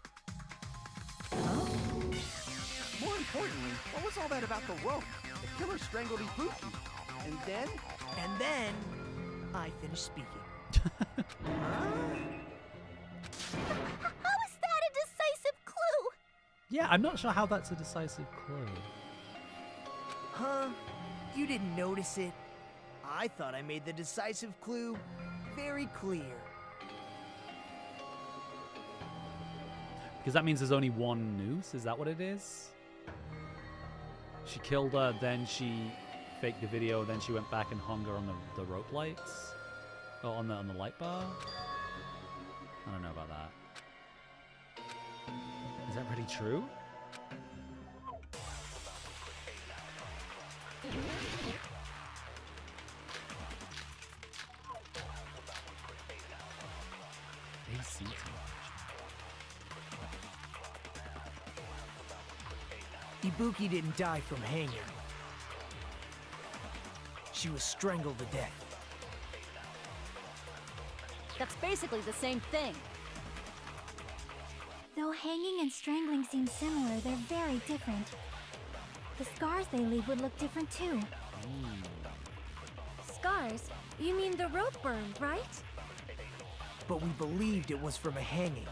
importantly, what was all that about the rope? The killer strangled Ibuki. And then? And then, I finished speaking. How is that a decisive clue? Yeah, I'm not sure how that's a decisive clue. Huh? You didn't notice it? I thought I made the decisive clue very clear. Because that means there's only one noose? Is that what it is? She killed her, then she faked the video, then she went back and hung her on the rope lights? Oh, on the light bar? I don't know about that. Is that really true? AC Ibuki didn't die from hanging. She was strangled to death. That's basically the same thing. Though hanging and strangling seem similar, they're very different. The scars they leave would look different too. Scars? You mean the rope burn, right? But we believed it was from a hanging.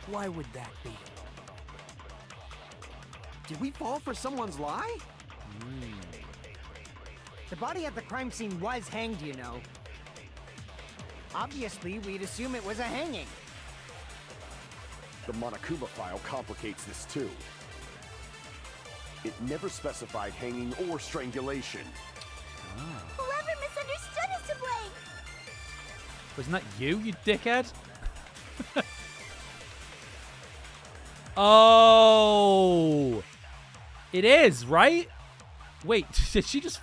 Why would that be? Did we fall for someone's lie? The body at the crime scene was hanged, you know. Obviously, we'd assume it was a hanging. The Monokuma file complicates this too. It never specified hanging or strangulation. Whoever misunderstood is to blame! Wasn't that you dickhead? Oh! It is, right? Wait, did she just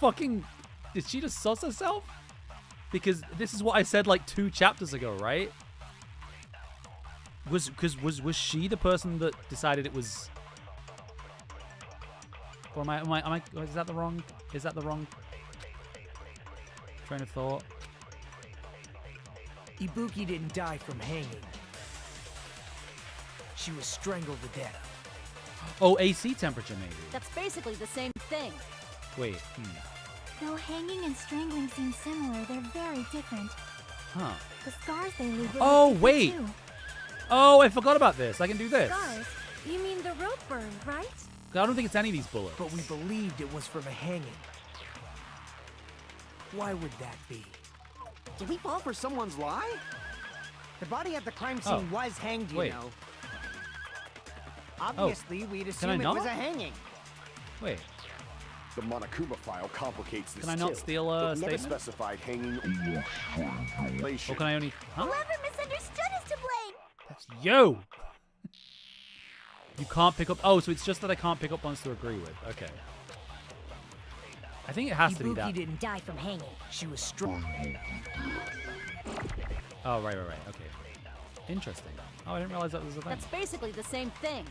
sus herself? Because this is what I said like 2 chapters ago, right? Was she the person that decided it was? Or am I is that the wrong train of thought? Ibuki didn't die from hanging. She was strangled to death. Oh, AC temperature maybe. That's basically the same thing. Wait. Though hanging and strangling seem similar, they're very different. Huh. The scars they leave would Oh, look different wait. too. Oh, I forgot about this. I can do this. Scars? You mean the rope burn, right? I don't think it's any of these bullets. But we believed it was from a hanging. Why would that be? Did we fall for someone's lie? The body at the crime scene was hanged, you know. Obviously, we'd assume it was a hanging. Wait. The Monokuma file complicates this Can I not too. steal a It never statement? specified hanging or strangulation. Or can I only? Huh? Whoever misunderstood is to blame! That's you. You can't pick up. Oh, so it's just that I can't pick up ones to agree with. Okay. I think it has to be that. Ibuki didn't die from hanging. She was strangled. Oh, right. Okay. Interesting. Oh, I didn't realize that was a thing. That's basically the same thing.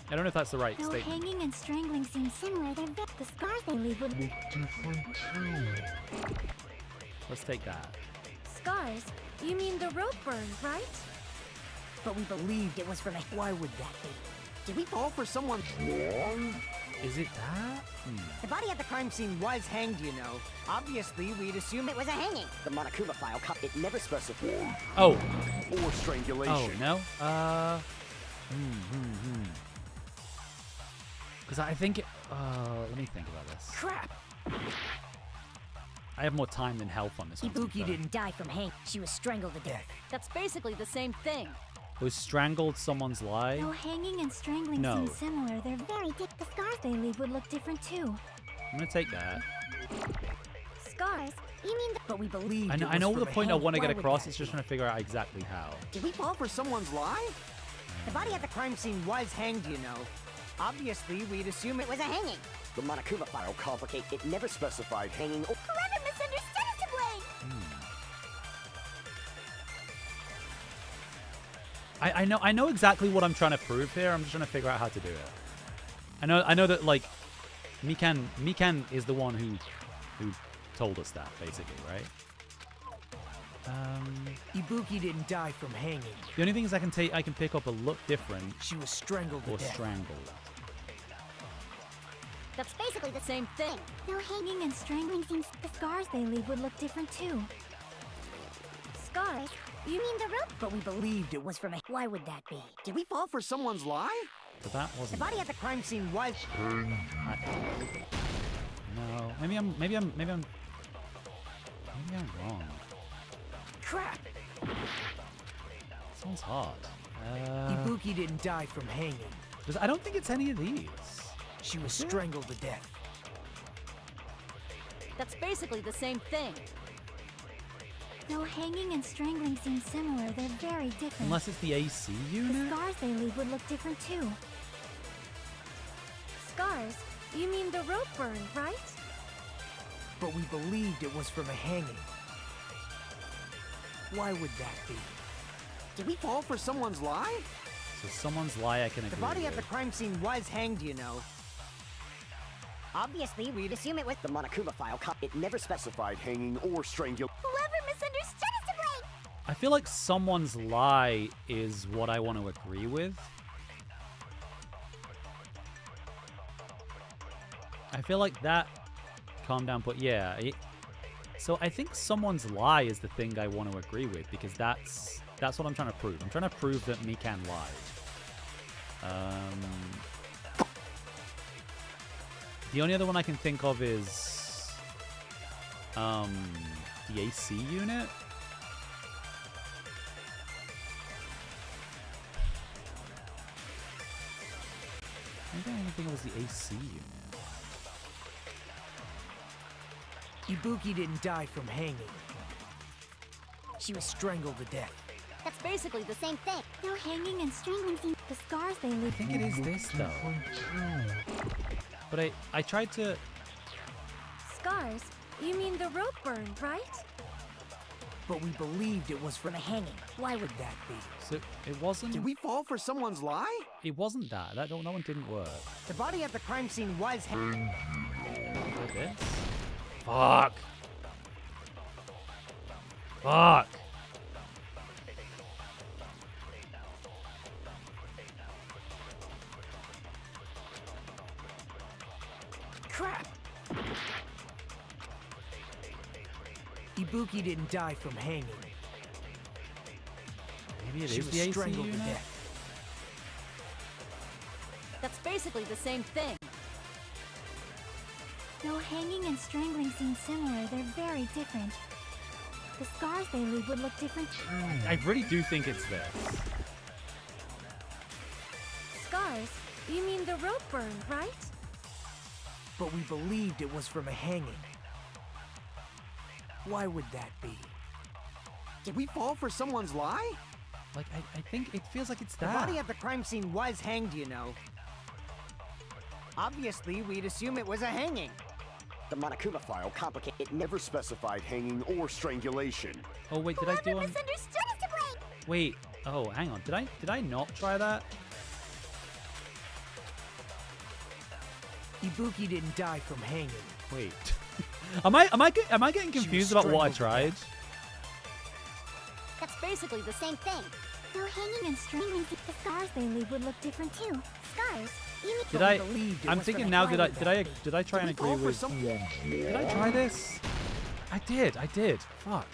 I don't know if that's the right Though statement. hanging and strangling seem similar, the scars they leave would look different too. Let's take that. Scars? You mean the rope burn, right? But we believed it was from a... Why would that be? Did we fall for someone's lie? Is it that? The body at the crime scene was hanged, you know. Obviously, we'd assume it was a hanging. The Monokuma file, it never specified. Oh. Or strangulation. Oh, no? Because I think it... let me think about this. Crap! I have more time than health on this one. Ibuki didn't die from hanging. She was strangled to death. That's basically the same thing. Who strangled someone's lie? Though hanging and strangling No. seem similar, they're very different. The scars they leave would look different too. I'm gonna take that. Scars? You mean the... But we believed I know the point I want to get across. It's just trying to figure out exactly how. Did we fall for someone's lie? The body at the crime scene was hanged, you know. Obviously, we'd assume it was a hanging. The Monokuma file complicate. It never specified hanging or... Whoever misunderstood is to blame! I know exactly what I'm trying to prove here. I'm just trying to figure out how to do it. I know that like Mikan is the one who told us that basically, right? Ibuki didn't die from hanging. The only thing is I can pick up a look different. She was strangled to Or death. strangled. That's basically the same thing. Though hanging and strangling seems the scars they leave would look different too. Scars? You mean the rope? But we believed it was from a... Why would that be? Did we fall for someone's lie? But that The wasn't. body at the crime scene was... No. Maybe I'm wrong. Crap! Sounds hard. Ibuki didn't die from hanging. Because I don't think it's any of these. She was strangled to death. That's basically the same thing. Though hanging and strangling seem similar, they're very different. Unless it's the AC The unit? scars they leave would look different too. Scars? You mean the rope burn, right? But we believed it was from a hanging. Why would that be? Did we fall for someone's lie? So someone's lie I can agree The body with. at the crime scene was hanged, you know. Obviously, we'd assume it was the Monokuma file. It never Specified hanging or strangulation. Whoever misunderstood is to blame! I feel like someone's lie is what I want to agree with. I feel like that... Calm down, but yeah. So I think someone's lie is the thing I want to agree with, because that's what I'm trying to prove. I'm trying to prove that Mikan lied. The only other one I can think of is the AC unit. Maybe I think it was the AC unit. Ibuki didn't die from hanging. She was strangled to death. That's basically the same thing. Though hanging and strangling seem the scars they leave. I think it is this though. But I tried to. Scars? You mean the rope burn, right? But we believed it was from a hanging. Why would that be? So it wasn't. Did we fall for someone's lie? It wasn't that. That one didn't work. The body at the crime scene was hanged. Like this? Fuck. Fuck. Crap! Ibuki didn't die from hanging. Maybe it She is was the AC strangled unit? to death. That's basically the same thing. Though hanging and strangling seem similar, they're very different. The scars they leave would look different. I really do think it's this. Scars? You mean the rope burn, right? But we believed it was from a hanging. Why would that be? Did we fall for someone's lie? Like, I think it feels like it's The that. body at the crime scene was hanged, you know. Obviously, we'd assume it was a hanging. The Monokuma file complicated. It never specified hanging or strangulation. Oh wait, did I do one? Misunderstood is to blame! Wait. Oh, hang on. Did I not try that? Ibuki didn't die from hanging. Wait. am I getting confused about what I tried? That's basically the same thing. Though hanging and strangling seem the scars they leave would look different too. Scars? You mean Did I? I'm thinking now. Did I try and agree with? Did I try this? I did. Fuck.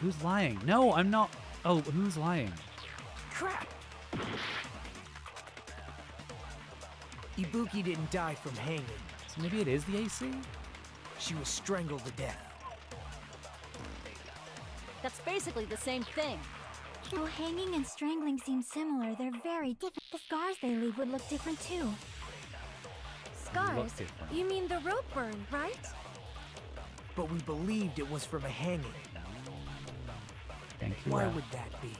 Who's lying? No, I'm not. Oh, who's lying? Crap! Ibuki didn't die from hanging. So maybe it is the AC? She was strangled to death. That's basically the same thing. Though hanging and strangling seem similar, they're very different. The scars they leave would look different too. Scars? different. You mean the rope burn, right? But we believed it was from a hanging. Thank you. Why Al. would that be?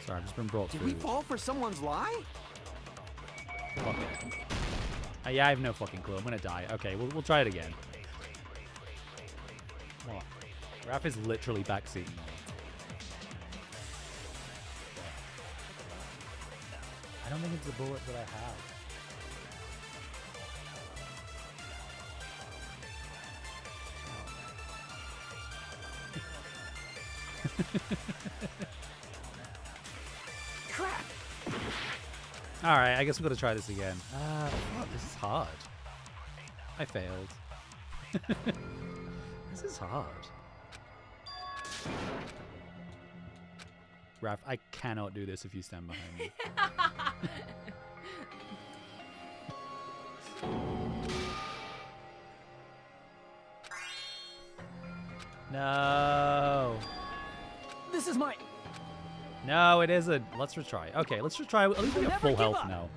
Sorry, I've just been brought Did through. we fall for someone's lie? Fuck it. Yeah, I have no fucking clue. I'm gonna die. Okay, we'll try it again. What? Raph is literally backseating. I don't think it's the bullet that I have. Crap! Alright, I guess we've got to try this again. Fuck, this is hard. I failed. This is hard. Raph, I cannot do this if you stand behind me. No. This is my... No, it isn't. Let's retry. Okay, let's retry. At least we have full health now.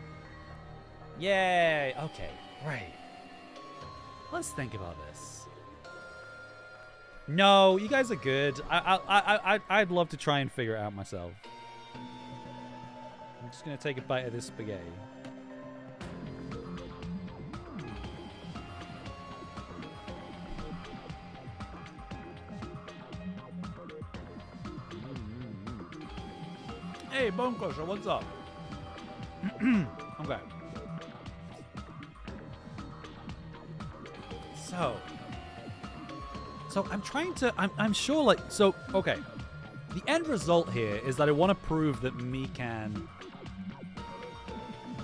Yay. Okay, right. Let's think about this. No, you guys are good. I'd love to try and figure it out myself. I'm just gonna take a bite of this spaghetti. Hey, Bone Crusher, what's up? Okay. So I'm trying to, I'm sure, like, so, okay. The end result here is that I want to prove that Mikan...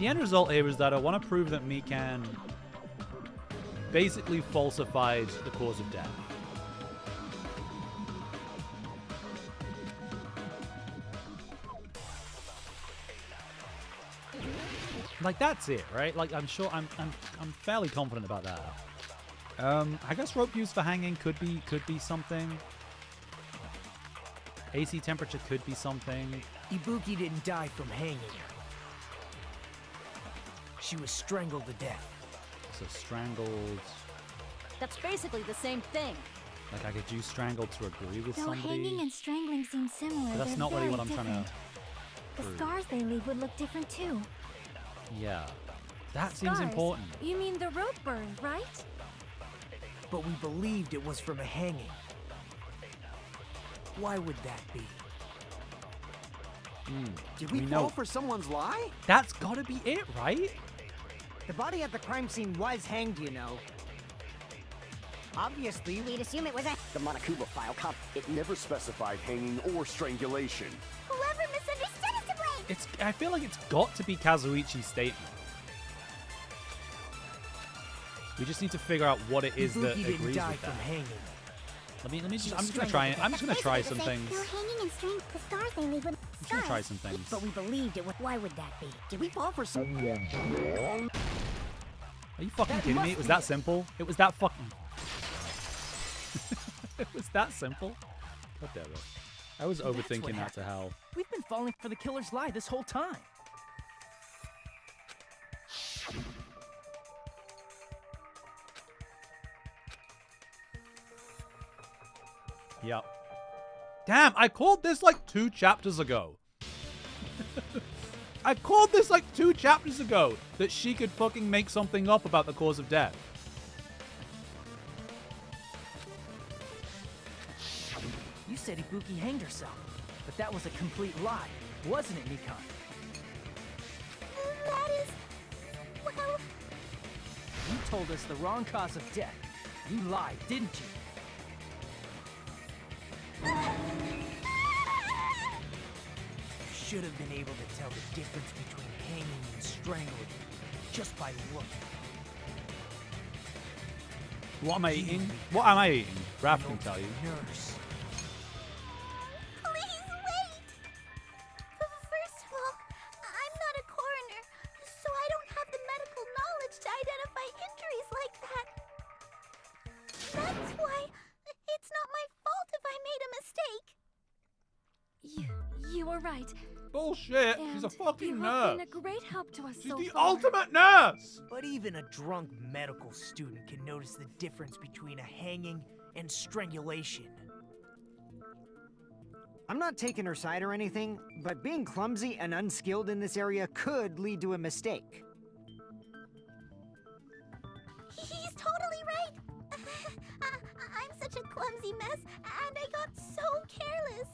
The end result here is that I want to prove that Mikan basically falsified the cause of death. Like, that's it, right? Like, I'm sure, I'm fairly confident about that. I guess rope used for hanging could be something. AC temperature could be something. Ibuki didn't die from hanging. She was strangled to death. So strangled. That's basically the same thing. Like I could use strangled to agree with Though somebody. hanging and strangling seem similar, But that's they're not really very what I'm trying different. to The prove. scars they leave would look different too. Yeah. That seems Scars? important. You mean the rope burn, right? But we believed it was from a hanging. Why would that be? Did we fall for someone's lie? That's gotta be it, right? The body at the crime scene was hanged, you know. Obviously, We'd assume it was a... The Monokuma file it never specified hanging or strangulation. Whoever misunderstood is to blame! I feel like it's got to be Kazuichi's statement. We just need to figure out what it is that Ibuki didn't agrees die with that. from hanging. I'm just gonna try it. I'm just gonna try some things. Though hanging and string, the scars they leave would... I'm just gonna try some things. But we believed it was... Why would that be? Did we fall for some... Are you fucking kidding me? It was that simple? It was that fucking... It was that simple? God damn it. I was overthinking that to hell. We've been falling for the killer's lie this whole time. Yep. Damn, I called this like 2 chapters ago. I called this like 2 chapters ago that she could fucking make something up about the cause of death. You said Ibuki hanged herself, but that was a complete lie, wasn't it, Mikan? That is... well... You told us the wrong cause of death. You lied, didn't you? Should have been able to tell the difference between hanging and strangling just by looking. What am I eating? What am I eating? Raph can tell you. Nurse. Please wait! First of all, I'm not a coroner, so I don't have the medical knowledge to identify injuries like that. That's why it's not my fault if I made a mistake. You were right. Bullshit. And She's a fucking you nurse. have been a great help to us She's so the far. ultimate nurse. But even a drunk medical student can notice the difference between a hanging and strangulation. I'm not taking her side or anything, but being clumsy and unskilled in this area could lead to a mistake. He's totally right. I'm such a clumsy mess, and I got so careless.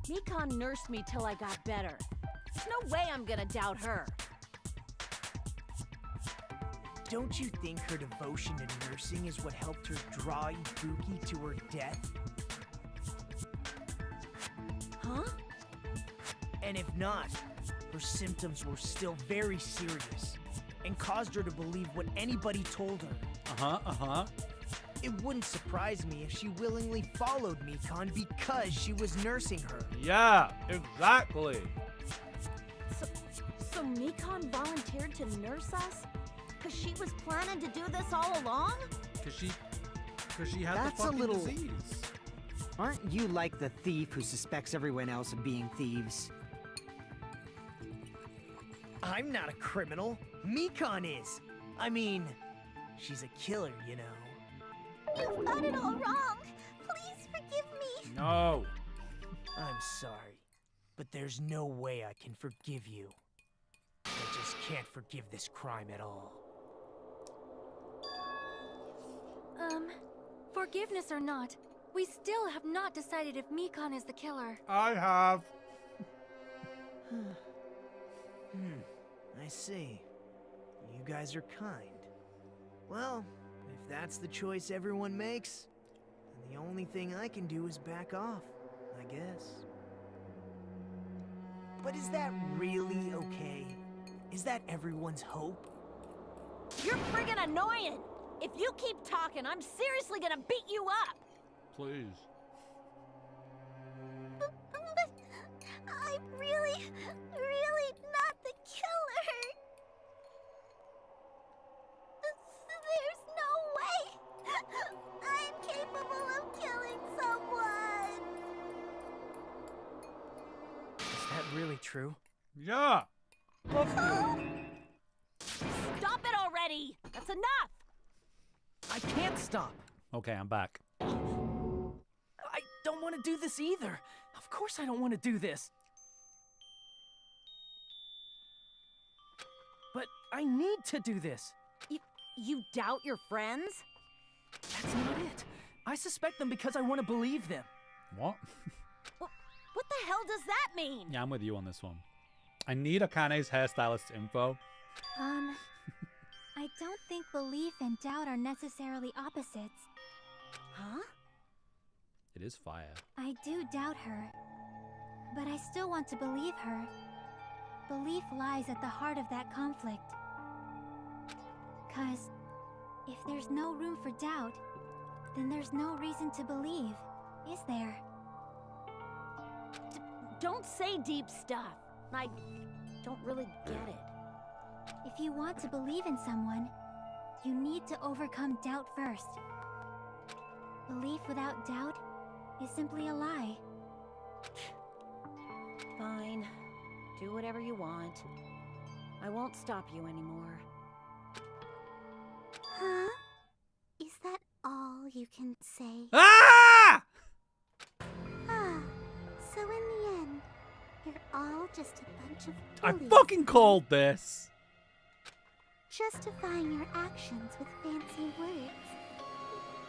Mikan nursed me till I got better. There's no way I'm gonna doubt her. Don't you think her devotion to nursing is what helped her draw Ibuki to her death? Huh? And if not, her symptoms were still very serious and caused her to believe what anybody told her. It wouldn't surprise me if she willingly followed Mikan because she was nursing her. Yeah, exactly. So Mikan volunteered to nurse us? Because she was planning to do this all along? Because she had That's the fucking a little... disease. Aren't you like the thief who suspects everyone else of being thieves? I'm not a criminal. Mikan is. I mean, she's a killer, you know. You've got it all wrong. Please forgive me. No. I'm sorry, but there's no way I can forgive you. I just can't forgive this crime at all. Forgiveness or not, we still have not decided if Mikan is the killer. I have. I see. You guys are kind. Well, if that's the choice everyone makes, then the only thing I can do is back off, I guess. But is that really okay? Is that everyone's hope? You're friggin' annoying! If you keep talking, I'm seriously gonna beat you up! Please. But I'm really not the killer. There's no way I'm capable of killing someone. Is that really true? Yeah. Stop it already! That's enough! I can't stop. Okay, I'm back. I don't want to do this either. Of course I don't want to do this. But I need to do this. You doubt your friends? That's not it. I suspect them because I want to believe them. What? What the hell does that mean? Yeah, I'm with you on this one. I need Akane's hairstylist info. I don't think belief and doubt are necessarily opposites. Huh? It is fire. I do doubt her, but I still want to believe her. Belief lies at the heart of that conflict. 'Cause if there's no room for doubt, then there's no reason to believe, is there? Don't say deep stuff. I don't really get it. If you want to believe in someone, you need to overcome doubt first. Belief without doubt is simply a lie. Fine. Do whatever you want. I won't stop you anymore. Huh? Is that all you can say? Ah! So in the end, you're all just a bunch of I bullies. fucking called this. Justifying your actions with fancy words.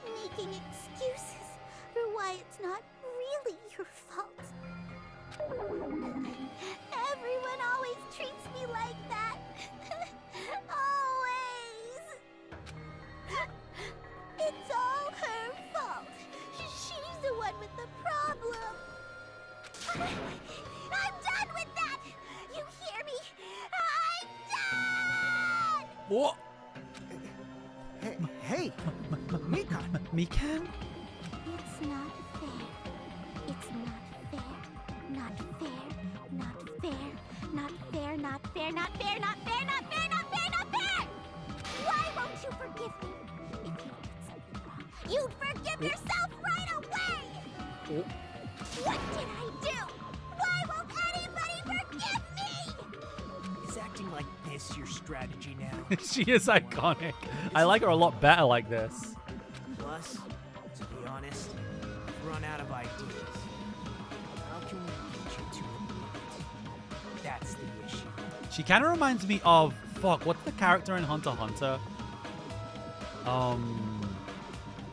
Making excuses for why it's not really your fault. Everyone always treats me like that. Always. It's all her fault. She's the one with the problem. I'm done with that! You hear me? I'm done! What? Hey, Mikan. Mikan? It's not fair. It's not fair. Not fair. Not fair. Not fair. Not fair. Not fair. Not fair. Not fair. Not fair. Not fair. Why won't you forgive me? If you did something wrong, you'd forgive yourself right away. What did I do? Why won't anybody forgive me? Is acting like this your strategy now? She is iconic. I like her a lot better like this. Plus, to be honest, I've run out of ideas. How can we get you to admit? That's the issue. She kind of reminds me of what's the character in Hunter x Hunter?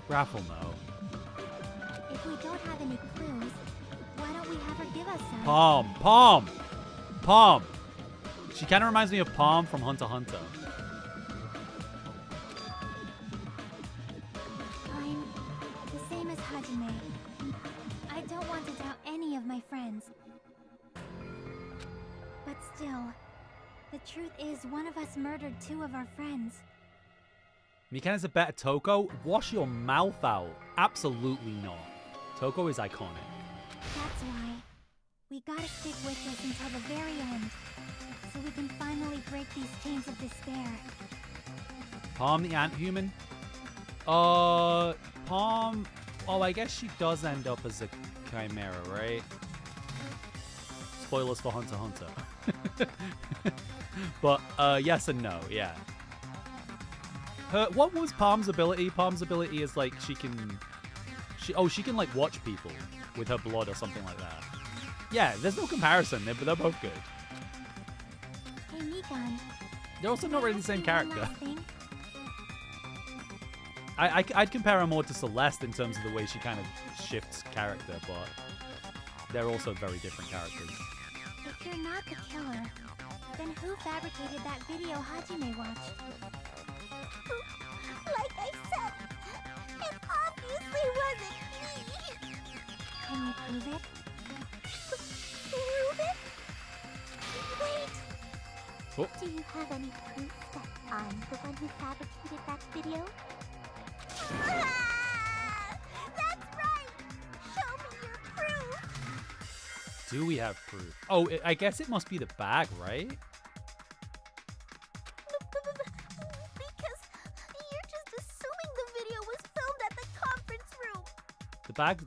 Raffle, no. If we don't have any clues, why don't we have her give us some? Palm. She kind of reminds me of Palm from Hunter x Hunter. I'm the same as Hajime. I don't want to doubt any of my friends. But still, the truth is one of us murdered 2 of our friends. Mikan is a better Toko? Wash your mouth out. Absolutely not. Toko is iconic. That's why we gotta stick with this until the very end, so we can finally break these chains of despair. Palm the ant-human? Palm... Oh, I guess she does end up as a chimera, right? Spoilers for Hunter x Hunter. But, yes and no, yeah. What was Palm's ability? Palm's ability is like she can like watch people with her blood or something like that. Yeah, there's no comparison. They're both good. Hey, Mikan. They're also not really the same character. Thing? I'd compare her more to Celeste in terms of the way she kind of shifts character, but they're also very different characters. If you're not the killer, then who fabricated that video Hajime watched? Like I said, it obviously wasn't me. Can you prove it? Prove it? Wait. Oh. Do you have any proof that I'm the one who fabricated that video? Ah! That's right! Show me your proof! Do we have proof? Oh, I guess it must be the bag, right? Because you're just assuming the video was filmed at the conference room.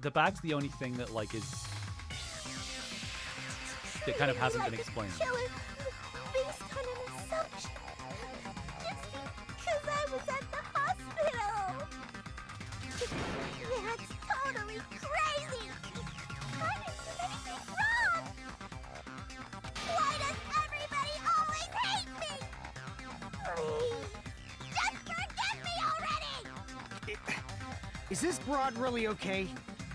The bag's the only thing that like is that kind of hasn't been explained. Killer, based on an assumption. Just because I was at the hospital. That's totally crazy. I didn't do anything wrong. Why does everybody always hate me? Please, just forget me already. Is this broad really okay?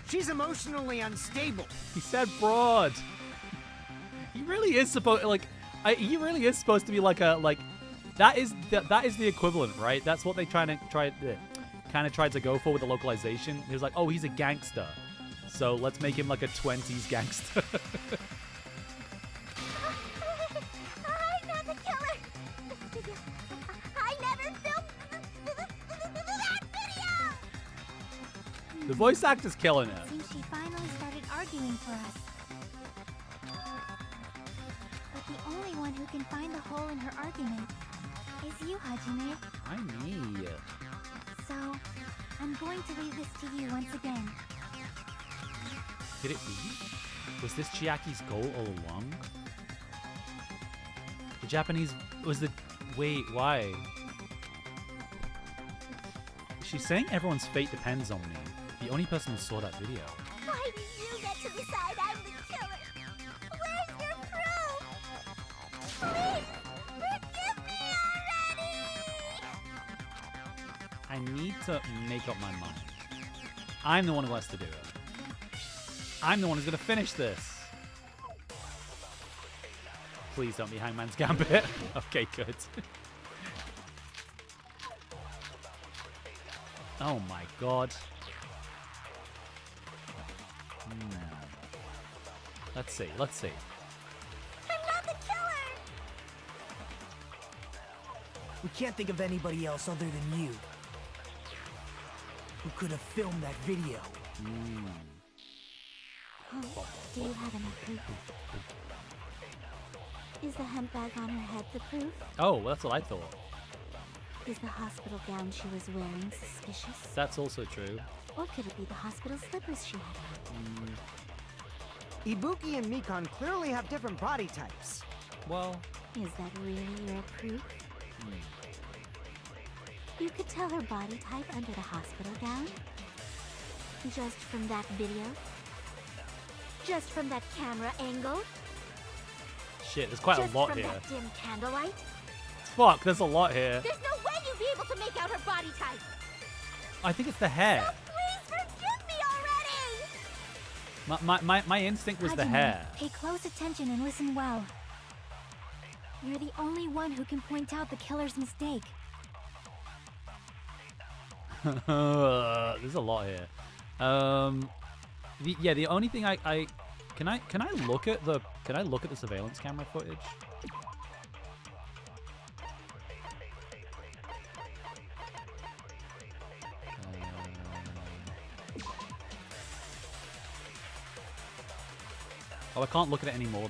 She's emotionally unstable. He said broad. He really is supposed he really is supposed to be like a that is the equivalent, right? That's what they kind of tried to go for with the localization. He was like, oh, he's a gangster, so let's make him like a 20s gangster. I'm not the killer. I never filmed that video. The voice actor's killing it. Seems she finally started arguing for us. But the only one who can find the hole in her argument is you, Hajime. Why me? So, I'm going to leave this to you once again. Could it be? Was this Chiaki's goal all along? The Japanese was the wait, why? She's saying everyone's fate depends on me. The only person who saw that video. Why did you get to decide I'm the killer? Where's your proof? Please, forgive me already! I need to make up my mind. I'm the one who has to do it. I'm the one who's gonna finish this. Please don't be Hangman's Gambit. Okay, good. Oh my god. Let's see. I'm not the killer! We can't think of anybody else other than you who could have filmed that video. Do you have any proof? Is the hemp bag on her head the proof? Oh, that's what I thought. Is the hospital gown she was wearing suspicious? That's also true. Or could it be the hospital slippers she had on? Ibuki and Mikan clearly have different body types. Well, Is that really your proof? You could tell her body type under the hospital gown? Just from that video? Just from that camera angle? shit, there's quite Just a lot from here. that dim candlelight? Fuck, there's a lot here. There's no way you'd be able to make out her body type! I think it's the hair. Please forgive me already! My instinct was the Hajime, hair. Pay close attention and listen well. You're the only one who can point out the killer's mistake. There's a lot here. The only thing I Can I look at the surveillance camera footage? Oh, I can't look at it in any more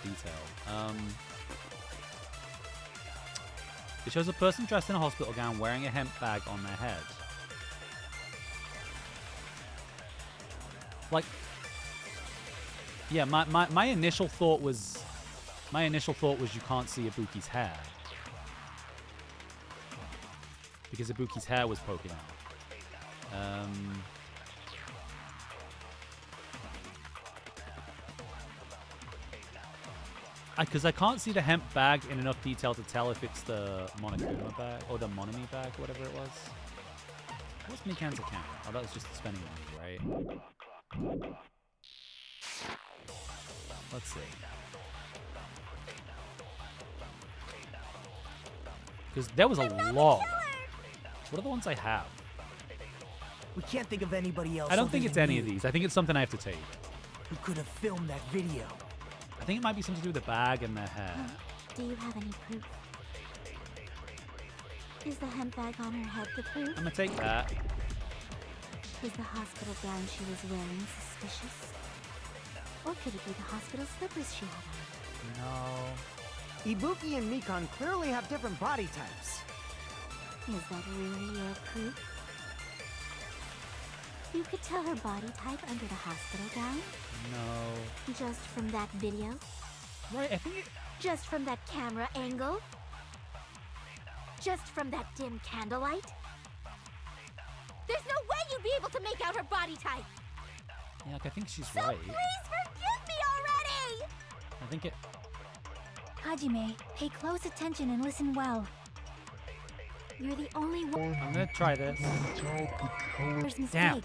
detail. It shows a person dressed in a hospital gown wearing a hemp bag on their head. Like, yeah, my initial thought was you can't see Ibuki's hair because Ibuki's hair was poking out. Because I can't see the hemp bag in enough detail to tell if it's the Monokuma bag or the Monomi bag, whatever it was. What's Mikan's account? Oh, that was just the spending money, right? Let's see. Because there was a lot. What are the ones I have? We can't think of anybody else. I don't think it's any of these. I think it's something I have to take. Who could have filmed that video? I think it might be something to do with the bag and their hair. Do you have any proof? Is the hemp bag on her head the proof? I'm gonna take that. Is the hospital gown she was wearing suspicious? Or could it be the hospital slippers she had on? No. Ibuki and Mikan clearly have different body types. Is that really your proof? You could tell her body type under the hospital gown? No. Just from that video? Right, I think it... Just from that camera angle? Just from that dim candlelight? There's no way you'd be able to make out her body type! Yeah, like, I think she's So right. please forgive me already! I think it... Hajime, pay close attention and listen well. You're the only one. I'm gonna try this. Mistake. Damn.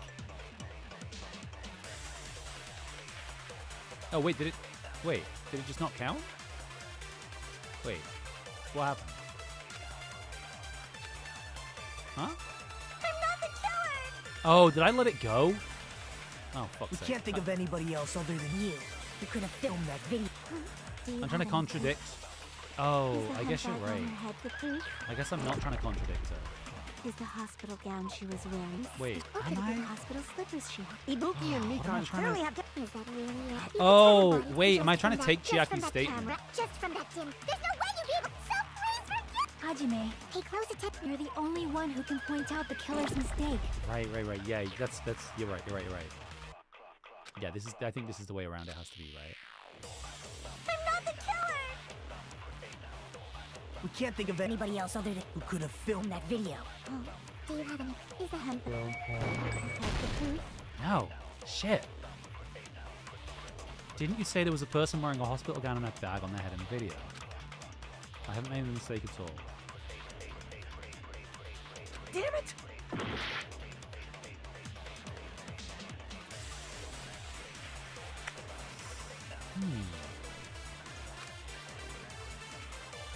Oh, wait, did it just not count? Wait, what happened? Huh? I'm not the killer! Oh, did I let it go? Oh, fuck's We sake. can't think of anybody else other than you. Who could have filmed that video? I'm trying to contradict. Oh, Is the I guess you're hemp bag on right. her head the proof? I guess I'm not trying to contradict her. Is the hospital gown she was wearing? Wait, Or could am it be I? the hospital slippers she had? Ibuki and What am I Mikan trying clearly to... have Is that really it? You could Oh, tell her body wait, just am I trying to from take that- just from Chiaki's that statement? camera, just from that dim. There's no way you'd be able. So please forgive. Hajime, Pay close attention. you're the only one who can point out the killer's mistake. Right. Yeah, that's. You're right. Yeah, I think this is the way around it has to be, right? I'm not the killer. We can't think of anybody else other than who could have filmed that video. Oh, do you have any? Is the hemp the proof? No. Shit. Didn't you say there was a person wearing a hospital gown and a bag on their head in the video? I haven't made a mistake at all. Damn it!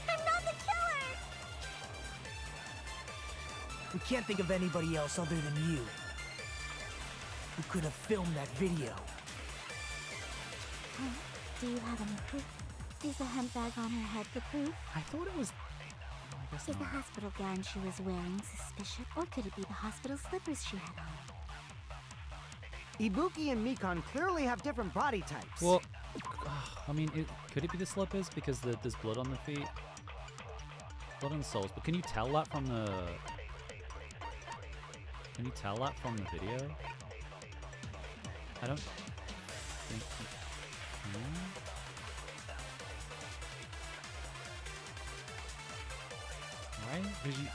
I'm not the killer. We can't think of anybody else other than you. Who could have filmed that video? Do you have any proof? Is the hemp bag on her head the proof? I thought it was... Oh, I guess Is the not. hospital gown she was wearing suspicious? Or could it be the hospital slippers she had on? Ibuki and Mikan clearly have different body types. Well, I mean, could it be the slippers because there's blood on the feet? Blood on the soles. But can you tell that from the... Can you tell that from the video? I don't think... Right? Because you...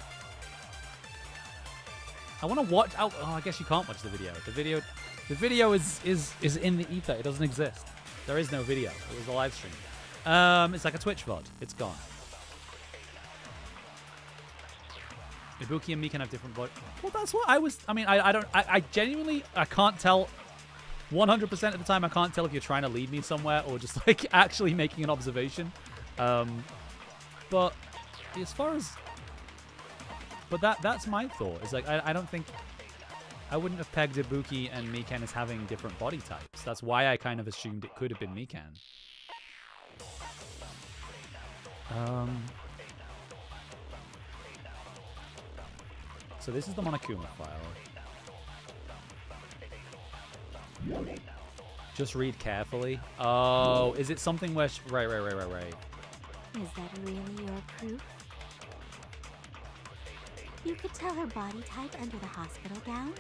I want to watch... Oh, I guess you can't watch the video. The video is in the ether. It doesn't exist. There is no video. It was a live stream. It's like a Twitch VOD. It's gone. Ibuki and me can have different body. Well, that's what I was... I mean, I genuinely... I can't tell... 100% of the time, I can't tell if you're trying to lead me somewhere or just, like, actually making an observation. But as far as... But that's my thought. It's like, I don't think... I wouldn't have pegged Ibuki and Mikan as having different body types. That's why I kind of assumed it could have been Mikan. So this is the Monokuma file. Just read carefully. Oh, is it something where... Right. Is that really your proof? You could tell her body type under the hospital gown?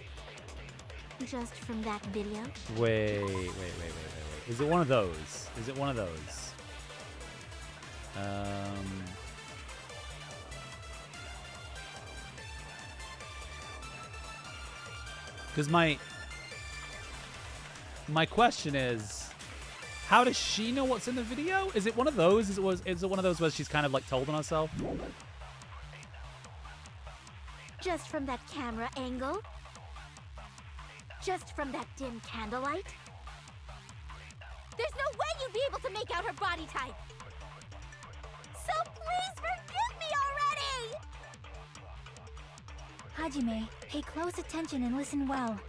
Just from that video? Wait. Is it one of those? Because my question is, how does she know what's in the video? Is it one of those? Is it one of those where she's kind of like told on herself? Just from that camera angle? Just from that dim candlelight? There's no way you'd be able to make out her body type! So please forgive me already! Hajime, pay close attention and listen well.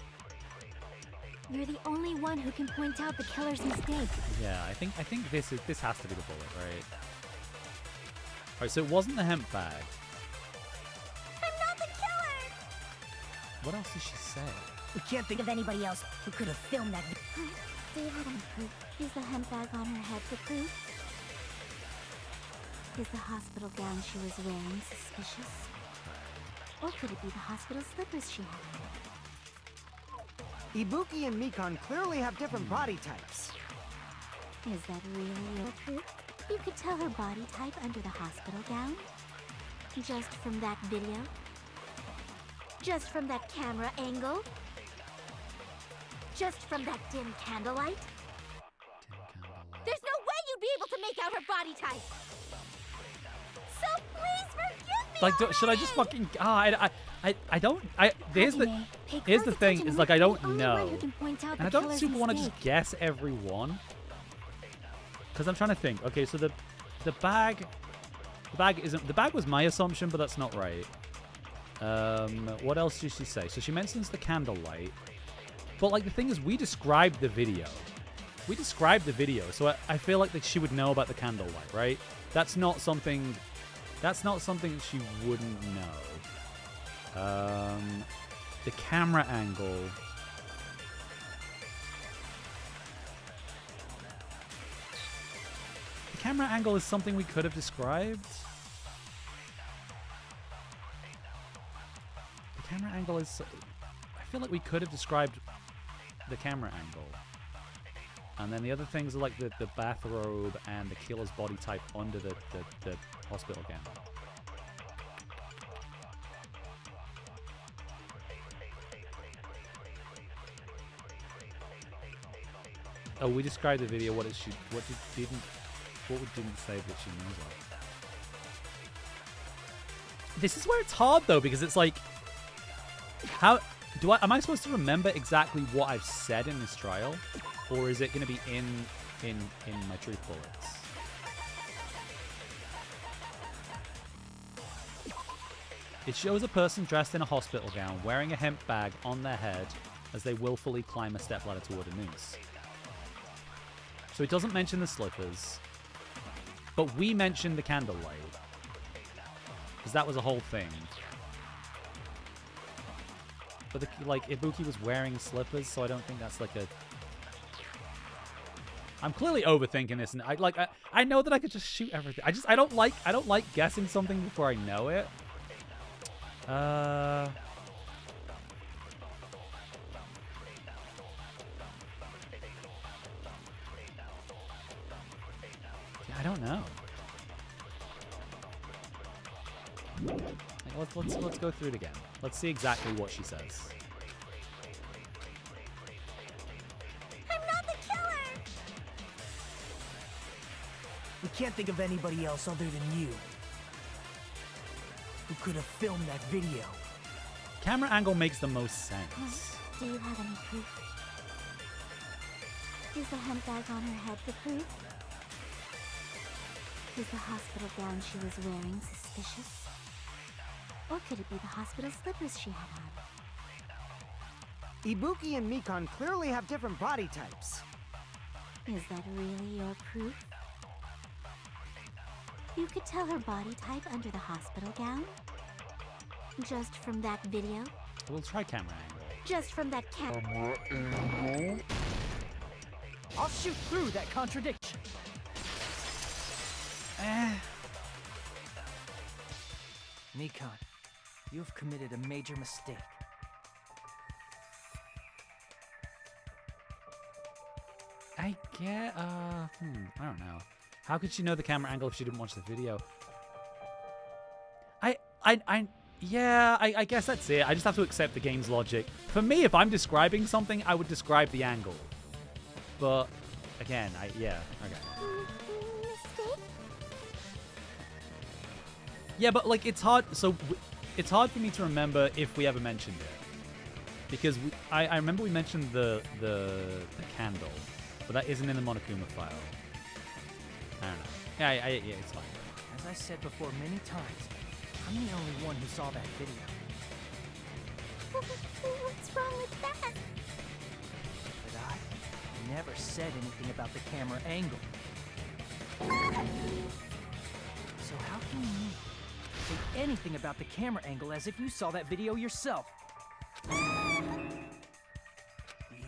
You're the only one who can point out the killer's mistake. Yeah, I think this has to be the bullet, right? Alright, so it wasn't the hemp bag. I'm not the killer! What else did she say? We can't think of anybody else who could have filmed that. Do you have any proof? Is the hemp bag on her head the proof? Is the hospital gown she was wearing suspicious? Or could it be the hospital slippers she had? Ibuki and Mikan clearly have different body types. Is that really your proof? You could tell her body type under the hospital gown? Just from that video? Just from that camera angle? Just from that dim candlelight? There's no way you'd be able to make out her body type! So please forgive me Like, already! should I just fucking... Here's the thing, is like, I don't know. And I don't super want to just guess every one. Because I'm trying to think. Okay, so the bag was my assumption, but that's not right. What else did she say? So she mentions the candlelight. But like the thing is, we described the video. So I feel like that she would know about the candlelight, right? That's not something she wouldn't know. The camera angle. The camera angle is something we could have described. The camera angle is... I feel like we could have described the camera angle. And then the other things are like the bathrobe and the killer's body type under the hospital gown. Oh, we described the video. What didn't say that she knows of? This is where it's hard though, because it's like, am I supposed to remember exactly what I've said in this trial, or is it going to be in my truth bullets? It shows a person dressed in a hospital gown wearing a hemp bag on their head as they willfully climb a stepladder toward a noose. So it doesn't mention the slippers, but we mentioned the candlelight, because that was a whole thing. But like Ibuki was wearing slippers, so I don't think that's like a... I'm clearly overthinking this, and I know that I could just shoot everything. I don't like guessing something before I know it. I don't know. Let's go through it again. Let's see exactly what she says. I'm not the killer! We can't think of anybody else other than you who could have filmed that video. Camera angle makes the most sense. Do you have any proof? Is the hemp bag on her head the proof? Is the hospital gown she was wearing suspicious? Or could it be the hospital slippers she had on? Ibuki and Mikan clearly have different body types. Is that really your proof? You could tell her body type under the hospital gown? Just from that video? We'll try camera angle. Just from that camera. I'll shoot through that contradiction. Mikan, you've committed a major mistake. I get, I don't know. How could she know the camera angle if she didn't watch the video? Yeah, I guess that's it. I just have to accept the game's logic. For me, if I'm describing something, I would describe the angle. But, again, yeah, okay. Mistake? Yeah, but, like, it's hard, it's hard for me to remember if we ever mentioned it. Because I remember we mentioned the candle, but that isn't in the Monokuma file. I don't know. Yeah, it's fine. As I said before many times, I'm the only one who saw that video. What's wrong with that? But I never said anything about the camera angle. So how can you say anything about the camera angle as if you saw that video yourself? The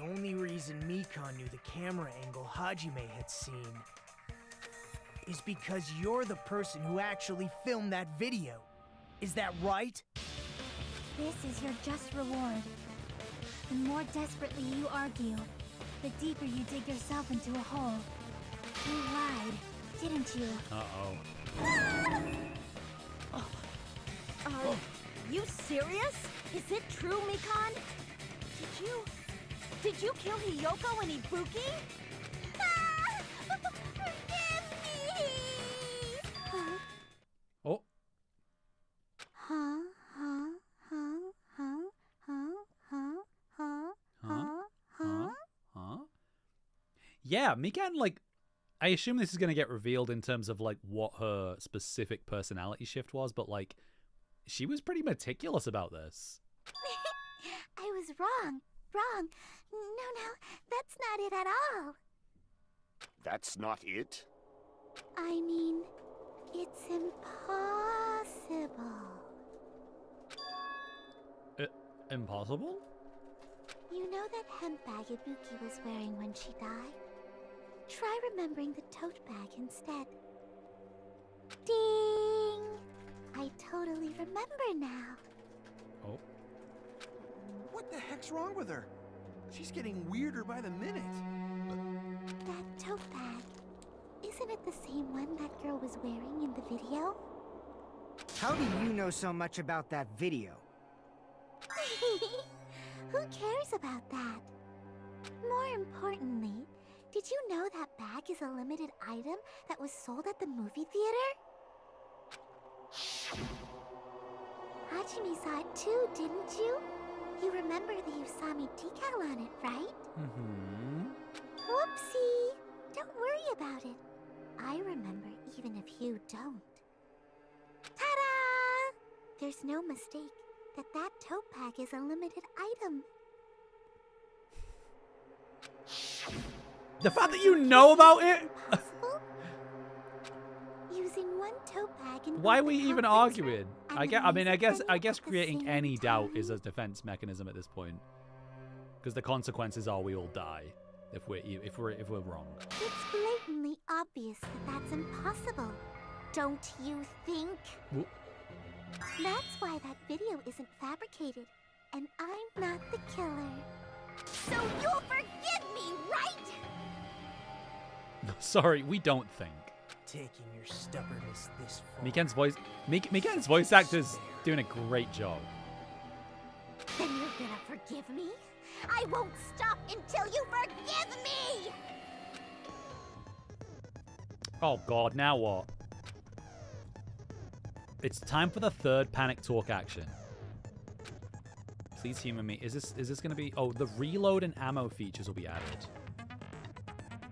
only reason Mikan knew the camera angle Hajime had seen is because you're the person who actually filmed that video. Is that right? This is your just reward. The more desperately you argue, the deeper you dig yourself into a hole. You lied, didn't you? You serious? Is it true, Mikan? Did you kill Hiyoko and Ibuki? Forgive me! Oh. Yeah, Mikan, like, I assume this is going to get revealed in terms of, like, what her specific personality shift was, but, like, she was pretty meticulous about this. I was wrong. No, that's not it at all. That's not it? I mean, it's impossible. Impossible? You know that hemp bag Ibuki was wearing when she died? Try remembering the tote bag instead. Ding! I totally remember now. Oh. What the heck's wrong with her? She's getting weirder by the minute. That tote bag, isn't it the same one that girl was wearing in the video? How do you know so much about that video? Who cares about that? More importantly, did you know that bag is a limited item that was sold at the movie theater? Hajime saw it too, didn't you? You remember the Usami decal on it, right? Mm-hmm. Whoopsie! Don't worry about it. I remember even if you don't. Ta-da! There's no mistake that tote bag is a limited item. The fact that you know about it? Using one tote bag and Why are we even arguing? I guess creating any doubt is a defense mechanism at this point. Because the consequences are we all die if we're wrong. It's blatantly obvious that that's impossible. Don't you think? Well, that's why that video isn't fabricated, and I'm not the killer. So you'll forgive me, right? sorry, we don't think. Taking your stubbornness this far. Mikan's voice actor's doing a great job. Then you're gonna forgive me? I won't stop until you forgive me! Oh god, now what? It's time for the third panic talk action. Please humor me. Is this gonna be... Oh, the reload and ammo features will be added.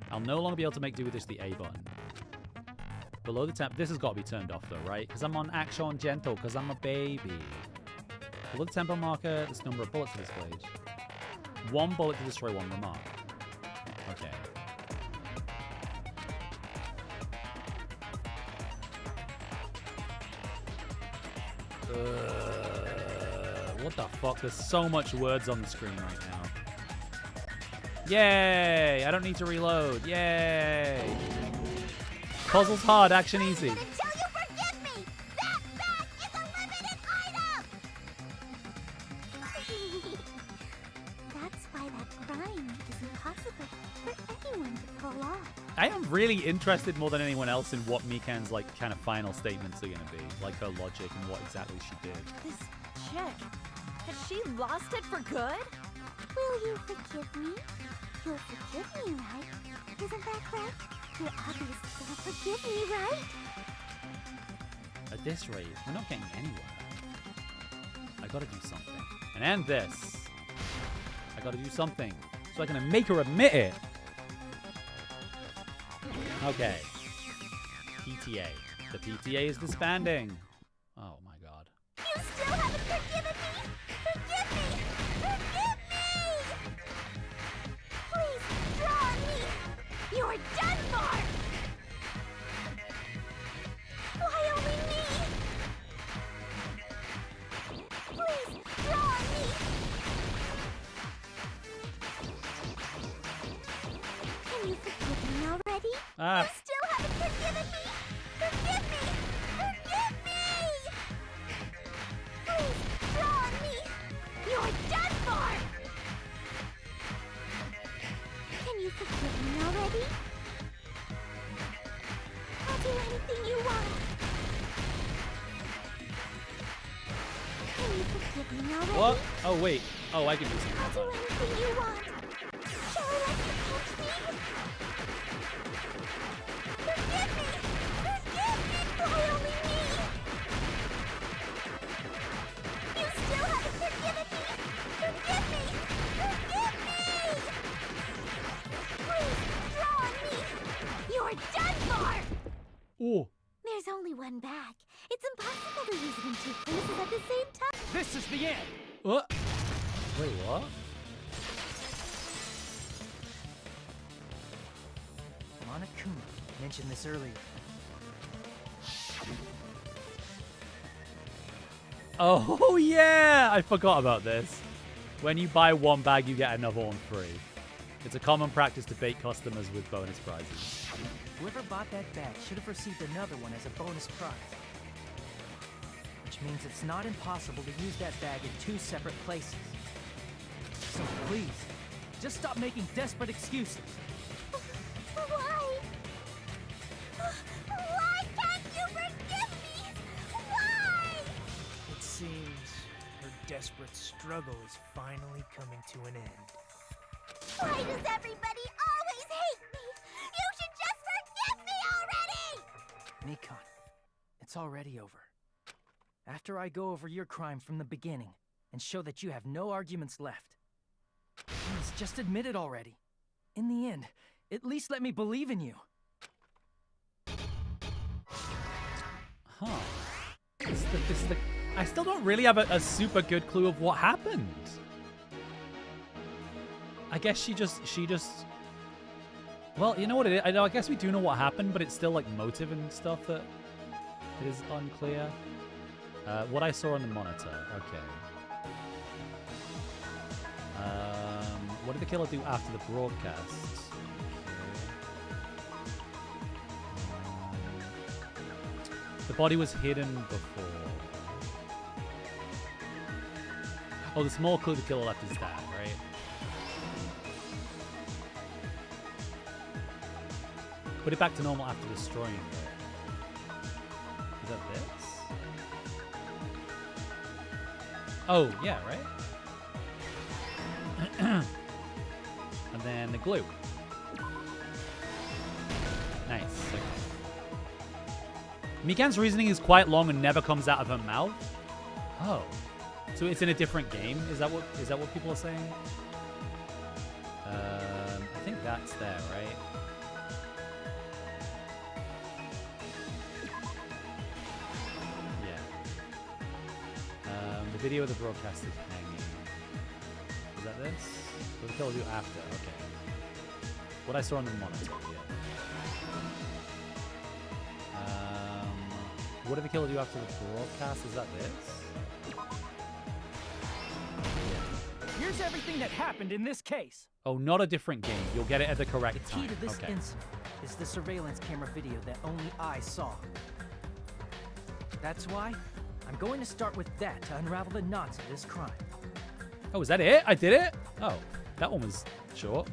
I'll no longer be able to make do with the A button. Below the temp... This has got to be turned off though, right? Because I'm on action gentle, because I'm a baby. Below the tempo marker, this number of bullets are displayed. One bullet to destroy one remark. Okay. What the fuck? There's so much words on the screen right now. Yay! I don't need to reload. Yay! Puzzles hard, action easy. Until you forgive me! That bag is a limited item! That's why that crime is impossible for anyone to pull off. I am really interested more than anyone else in what Mikan's like kind of final statements are going to be, like her logic and what exactly she did. This chick, has she lost it for good? Will you forgive me? You'll forgive me, right? Isn't that correct? You're obviously gonna forgive me, right? At this rate, we're not getting anywhere. I gotta do something. And end this. I gotta do something so I can make her admit it. Okay. PTA. The PTA is disbanding. Oh my god. You still haven't forgiven me! Forgive me! Forgive me! Please, draw on me! You're done for! Why only me? Please, draw on me! Can you forgive me already? Ah. You still haven't forgiven me! Forgive me! Forgive me! Please, draw on me! You're done for! Can you forgive me already? I'll do anything you want. Can you forgive me already? What? Oh wait. Oh, I can do something. I'll do anything you want. Shall I let you touch me? Forgive me! Forgive me! Why only me? You still haven't forgiven me! Forgive me! Forgive me! Please, draw on me! You're done for! Oh. There's only one bag. It's impossible to use it in two places at the same time. This is the end. What? Wait, what? Monokuma mentioned this earlier. Oh yeah! I forgot about this. When you buy one bag, you get another one free. It's a common practice to bait customers with bonus prizes. Whoever bought that bag should have received another one as a bonus prize. Which means it's not impossible to use that bag in two separate places. So please, just stop making desperate excuses. Why? Why can't you forgive me? Why? It seems her desperate struggle is finally coming to an end. Why does everybody always hate me? You should just forgive me already! Mikon, it's already over. After I go over your crime from the beginning and show that you have no arguments left, please just admit it already. In the end, at least let me believe in you. Huh. I still don't really have a super good clue of what happened. I guess she just. Well, you know what it is? I guess we do know what happened, but it's still like motive and stuff that it is unclear. What I saw on the monitor. Okay. What did the killer do after the broadcast? The body was hidden before. Oh, the small clue the killer left is that, right? Put it back to normal after destroying it. Is that this? Oh, yeah, right? And then the glue. Nice. Okay. Mikan's reasoning is quite long and never comes out of her mouth. Oh. So it's in a different game? Is that what people are saying? I think that's there, right? Yeah. The video of the broadcast is hanging. Is that this? What did the killer do after? Okay. What I saw on the monitor, yeah. What did the killer do after the broadcast? Is that this? Here's everything that happened in this case. Oh, not a different game. You'll get it at the correct The time. key to this Okay. incident is the surveillance camera video that only I saw. That's why I'm going to start with that to unravel the knots of this crime. Oh, is that it? I did it? Oh, that one was short.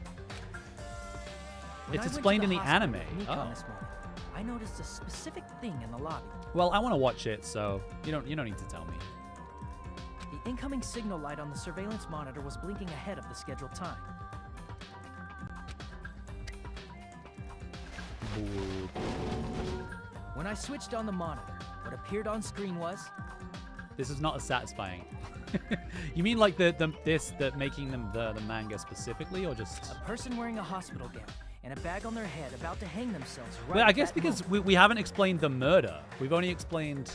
When It's I went to explained in the hospital anime. with Nikon Oh. this morning, I noticed a specific thing in the lobby. Well, I want to watch it, so you don't need to tell me. The incoming signal light on the surveillance monitor was blinking ahead of the scheduled time. When I switched on the monitor, what appeared on screen was This is not as satisfying. You mean like the making them the manga specifically, or just? a person wearing a hospital gown and a bag on their head about to hang themselves right Well, I at guess that because moment. we haven't explained the murder. We've only explained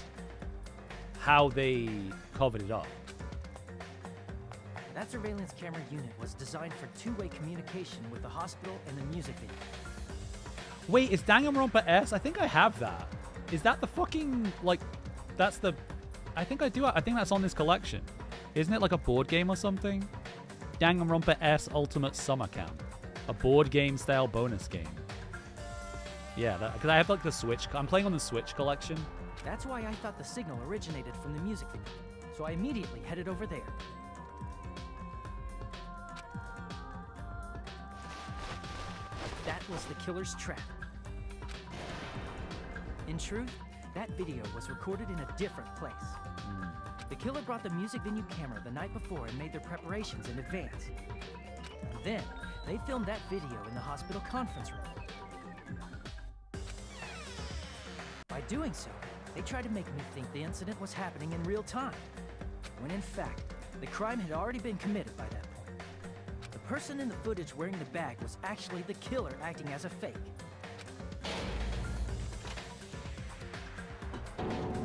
how they covered it up. That surveillance camera unit was designed for two-way communication with the hospital and the music video. Wait, is Danganronpa S? I think I have that. Is that the fucking, like, that's the... I think I do. I think that's on this collection. Isn't it like a board game or something? Danganronpa S Ultimate Summer Camp. A board game style bonus game. Yeah, because I have like the Switch. I'm playing on the Switch collection. That's why I thought the signal originated from the music video, so I immediately headed over there. That was the killer's trap. In truth, that video was recorded in a different place. The killer brought the music venue camera the night before and made their preparations in advance. And then, they filmed that video in the hospital conference room. By doing so, they tried to make me think the incident was happening in real time, when in fact, the crime had already been committed by that point. The person in the footage wearing the bag was actually the killer acting as a fake.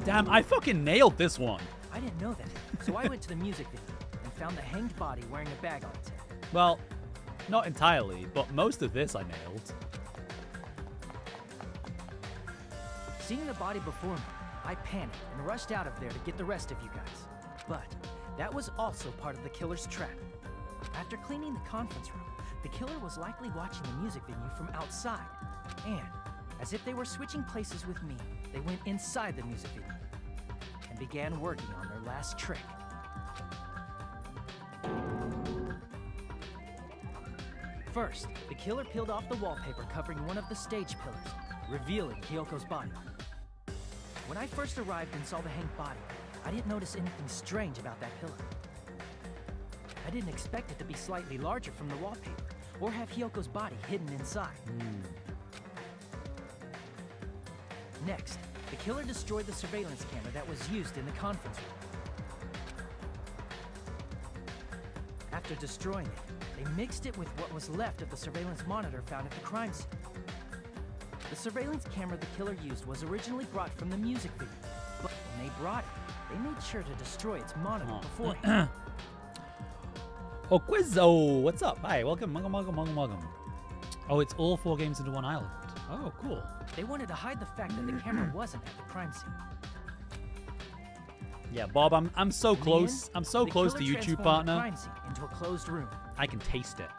Damn, I fucking nailed this one. I didn't know that, so I went to the music video and found the hanged body wearing a bag on its head. Well, not entirely, but most of this I nailed. Seeing the body before me, I panicked and rushed out of there to get the rest of you guys. But that was also part of the killer's trap. After cleaning the conference room, the killer was likely watching the music venue from outside. And, as if they were switching places with me, they went inside the music venue and began working on their last trick. First, the killer peeled off the wallpaper covering one of the stage pillars, revealing Hyoko's body. When I first arrived and saw the hanged body, I didn't notice anything strange about that pillar. I didn't expect it to be slightly larger from the wallpaper, or have Hyoko's body hidden inside. Next, the killer destroyed the surveillance camera that was used in the conference room. After destroying it, they mixed it with what was left of the surveillance monitor found at the crime scene. The surveillance camera the killer used was originally brought from the music video, but when they brought it, they made sure to destroy its monitor beforehand. Oh, Quizzo, what's up? Hi, welcome. Oh, it's all 4 games into one island. Oh, cool. They wanted to hide the fact that the camera wasn't at the crime scene. Yeah, Bob, I'm so In the close. end, I'm so the close to killer YouTube, transformed partner. the crime scene into a closed room. I can taste it.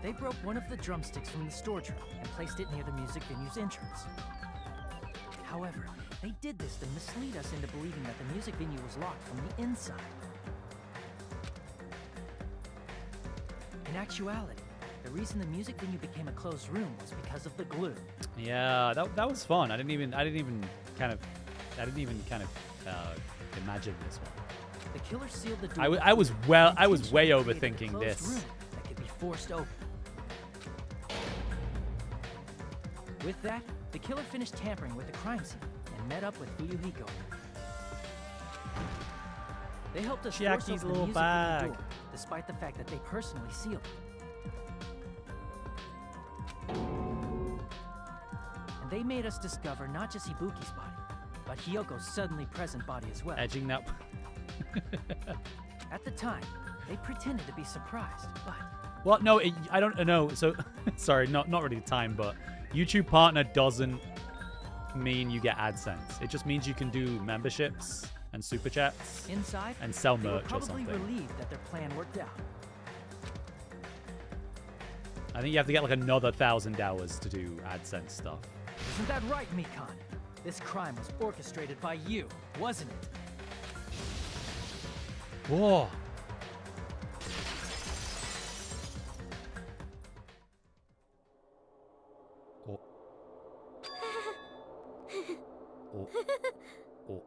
They broke one of the drumsticks from the storage room and placed it near the music venue's entrance. However, they did this to mislead us into believing that the music venue was locked from the inside. In actuality, the reason the music venue became a closed room was because of the glue. Yeah, that was fun. I didn't even kind of imagine this one. The killer sealed the door. I was way overthinking closed this. room that could be forced open. With that, the killer finished tampering with the crime scene and met up with Fuyuhiko. They helped us force Chiaki's open the little music bag. venue door, despite the fact that they personally sealed it. And they made us discover not just Ibuki's body, but Hyoko's suddenly present body as well. Edging that. At the time, They pretended to be surprised, but Well, no, I don't know. So, sorry, not really the time, but YouTube partner doesn't mean you get AdSense. It just means you can do memberships and super chats inside, and sell they were merch or probably something. relieved that their plan worked out. I think you have to get like another 1,000 hours to do AdSense stuff. Isn't that right, Mikan? This crime was orchestrated by you, wasn't it? Whoa. Oh. Oh. Oh.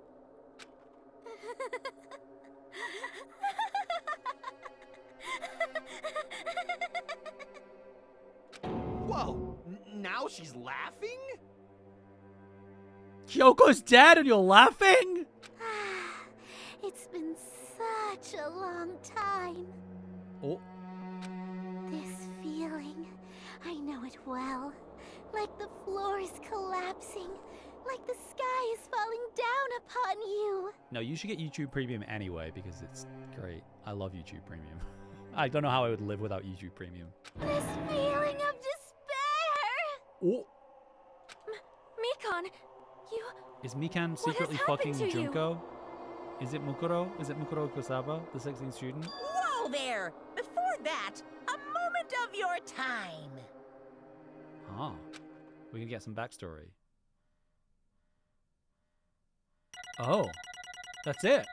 Whoa! Now she's laughing? Kyoko's dead and you're laughing? It's been such a long time. Oh. This feeling, I know it well. Like the floor is collapsing. Like the sky is falling down upon you. No, you should get YouTube Premium anyway because it's great. I love YouTube Premium. I don't know how I would live without YouTube Premium. This feeling of despair. Oh. Mikan, you... Is Mikan What secretly has fucking happened to you? Junko? Is it Mukuro? Is it Mukuro Kosaba, the 16th student? Whoa there! Before that, a moment of your time. Ah. We can get some backstory. Oh. That's it.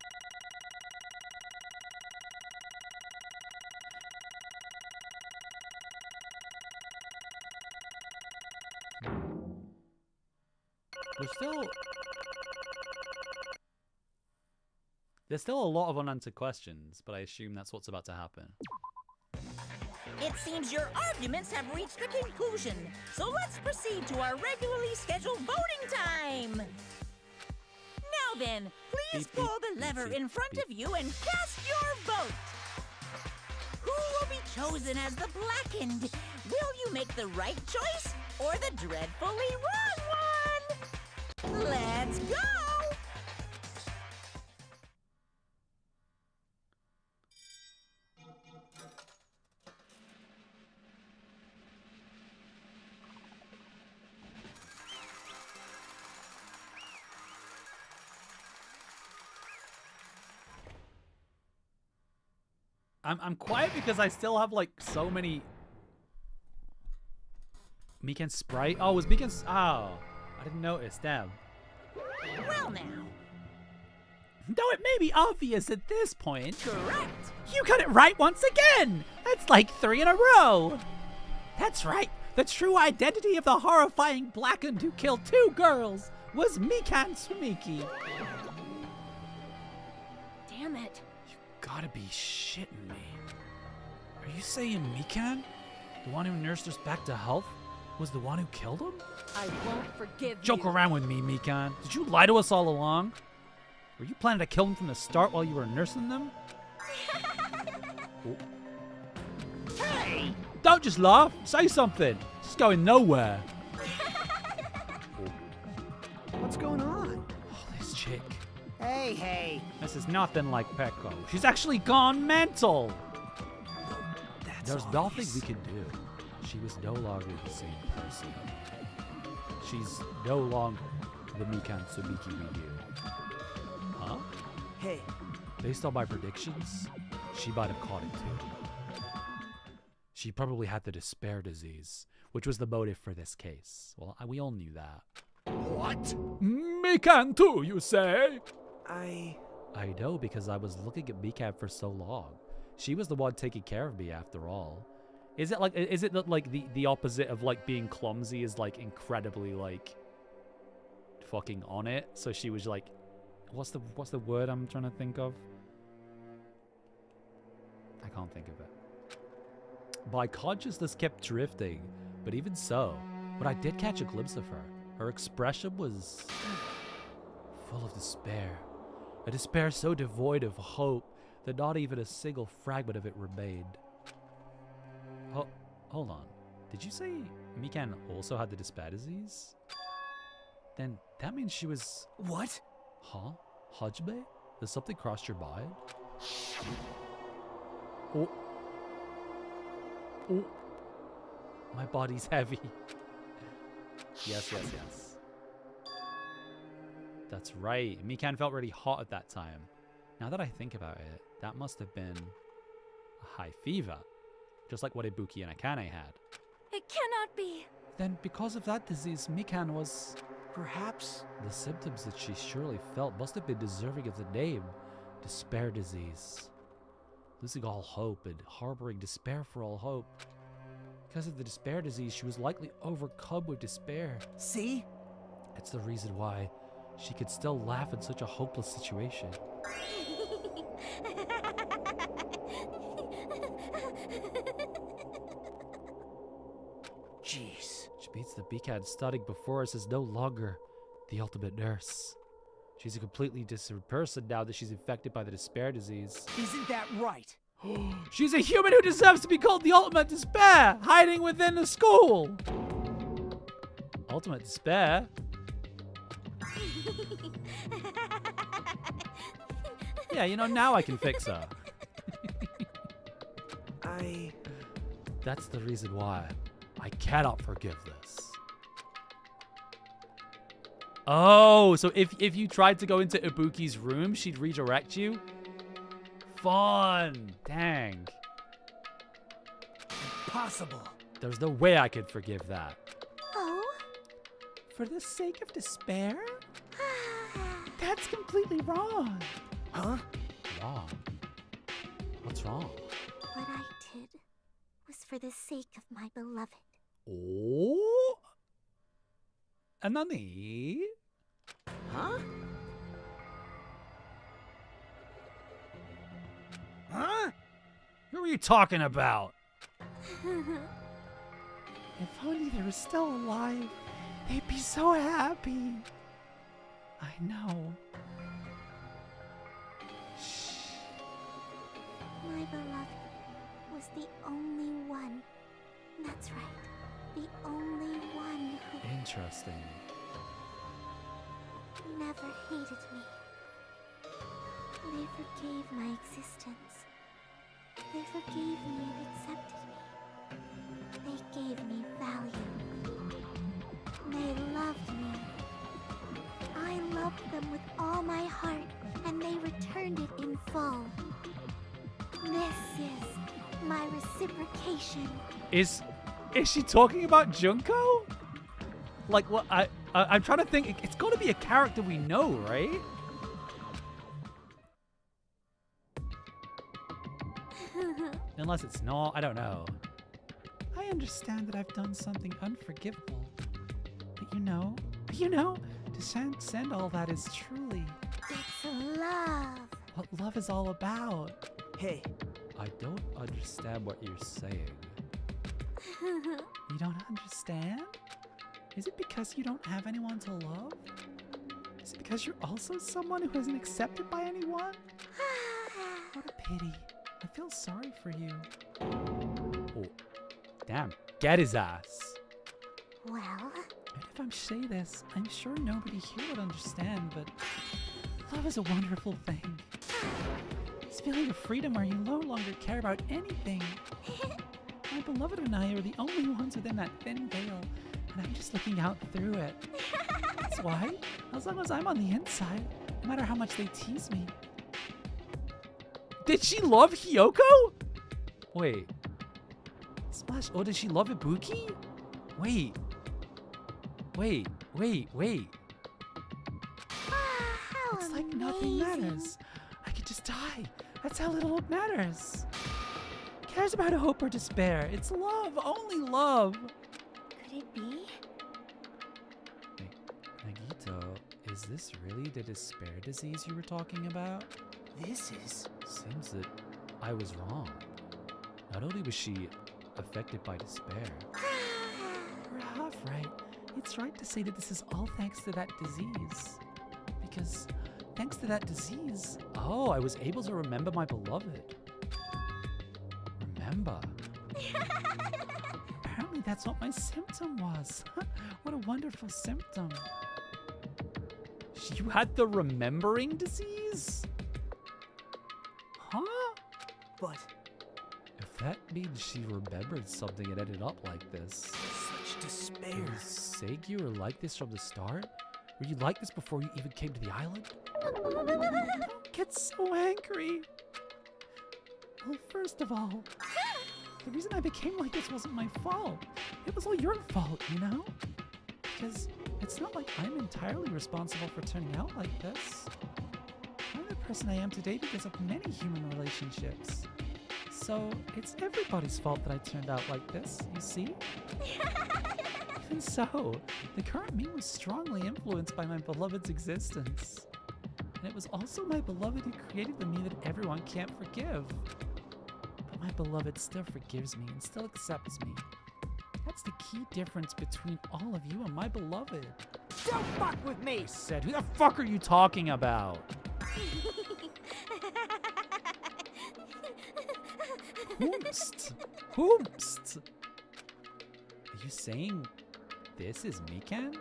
There's still a lot of unanswered questions, but I assume that's what's about to happen. It seems your arguments have reached a conclusion, so let's proceed to our regularly scheduled voting time. Now then, please Beep, beep, pull the lever beep, in front beep. of you and cast your vote. Who will be chosen as the blackened? Will you make the right choice or the dreadfully wrong one? Let's go! I'm quiet because I still have like so many. Mikan's sprite? Oh, was Mikan's? Oh, I didn't notice. Damn. Well now. Though it may be obvious at this point. Correct. You got it right once again. That's like 3 in a row. That's right. The true identity of the horrifying blackened who killed 2 girls was Mikan Sumiki. Damn it. Gotta be shitting me. Are you saying Mikan, the one who nursed us back to health, was the one who killed him? I won't forgive Joke you. around with me, Mikan. Did you lie to us all along? Were you planning to kill them from the start while you were nursing them? Oh. Hey! Don't just laugh. Say something. It's going nowhere. What's going on? Oh, this chick. Hey. This is nothing like Peko. She's actually gone mental. There's nothing we can do. She was no longer the same person. She's no longer the Mikan Sumiki we knew. Huh? Hey, Based on my predictions, she might have caught it too. She probably had the despair disease, which was the motive for this case. Well, we all knew that. What? Mikan too, you say? I know because I was looking at Mikan for so long. She was the one taking care of me after all. Is it that like the opposite of like being clumsy is like incredibly like fucking on it? So she was like, what's the word I'm trying to think of? I can't think of it. My consciousness kept drifting, but even so, when I did catch a glimpse of her, her expression was full of despair. A despair so devoid of hope that not even a single fragment of it remained. Oh, hold on. Did you say Mikan also had the despair disease? Then that means she was... What? Huh? Hajime? Does something cross your mind? Oh. Oh. My body's heavy. Yes, yes, yes. That's right. Mikan felt really hot at that time. Now that I think about it, that must have been a high fever. Just like what Ibuki and Akane had. It cannot be. Then because of that disease, Mikan was... Perhaps... The symptoms that she surely felt must have been deserving of the name. Despair disease. Losing all hope and harboring despair for all hope. Because of the despair disease, she was likely overcome with despair. See? It's the reason why she could still laugh in such a hopeless situation. Jeez. Which means the Mikan standing before us is no longer the ultimate nurse. She's a completely different person now that she's infected by the despair disease. Isn't that right? She's a human who deserves to be called the ultimate despair, hiding within the school. Ultimate despair? Yeah, you know, now I can fix her. That's the reason why I cannot forgive this. Oh, so if you tried to go into Ibuki's room, she'd redirect you? Fun! Dang. Impossible. There's no way I could forgive that. Oh? For the sake of despair? That's completely wrong. Huh? Wrong? What's wrong? What I did was for the sake of my beloved. Oh? And Nani? Huh? Huh? Who are you talking about? If only they were still alive, they'd be so happy. I know. Shh. My beloved was the only one. That's right. The only one who Interesting. never hated me. They forgave my existence. They forgave me and accepted me. They gave me value. They loved me. I loved them with all my heart, and they returned it in full. This is my reciprocation. Is she talking about Junko? Like what? I'm trying to think. It's got to be a character we know, right? Unless it's not, I don't know. I understand that I've done something unforgivable. But you know, to transcend all that is truly It's love. what love is all about. Hey. I don't understand what you're saying. You don't understand? Is it because you don't have anyone to love? Is it because you're also someone who isn't accepted by anyone? What a pity. I feel sorry for you. Oh, damn. Get his ass. Well, And if I say this, I'm sure nobody here would understand, but love is a wonderful thing. This feeling of freedom where you no longer care about anything. My beloved and I are the only ones within that thin veil, and I'm just looking out through it. That's why, as long as I'm on the inside, no matter how much they tease me. Did she love Hiyoko? Wait. Splash. Oh, did she love Ibuki? Wait. It's like nothing matters. I could just die. That's how little it matters. Who cares about hope or despair? It's love, only love. could it be? Nagito, is this really the despair disease you were talking about? This is... Seems that I was wrong. Not only was she affected by despair. We're half right. It's right to say that this is all thanks to that disease. Because thanks to that disease, Oh, I was able to remember my beloved. Remember? apparently that's what my symptom was. What a wonderful symptom. You had the remembering disease? Huh? But If that means she remembered something and ended up like this. Such despair. Sake, you were like this from the start? Were you like this before you even came to the island? Don't get so angry. Well, first of all, the reason I became like this wasn't my fault. It was all your fault, you know? Because it's not like I'm entirely responsible for turning out like this. I'm the person I am today because of many human relationships. So it's everybody's fault that I turned out like this, you see? Even so, the current me was strongly influenced by my beloved's existence. And it was also my beloved who created the me that everyone can't forgive. But my beloved still forgives me and still accepts me. That's the key difference between all of you and my beloved. Don't fuck with me! Said, who the fuck are you talking about? Whoomst. Whoomst. Are you saying this is Mikan?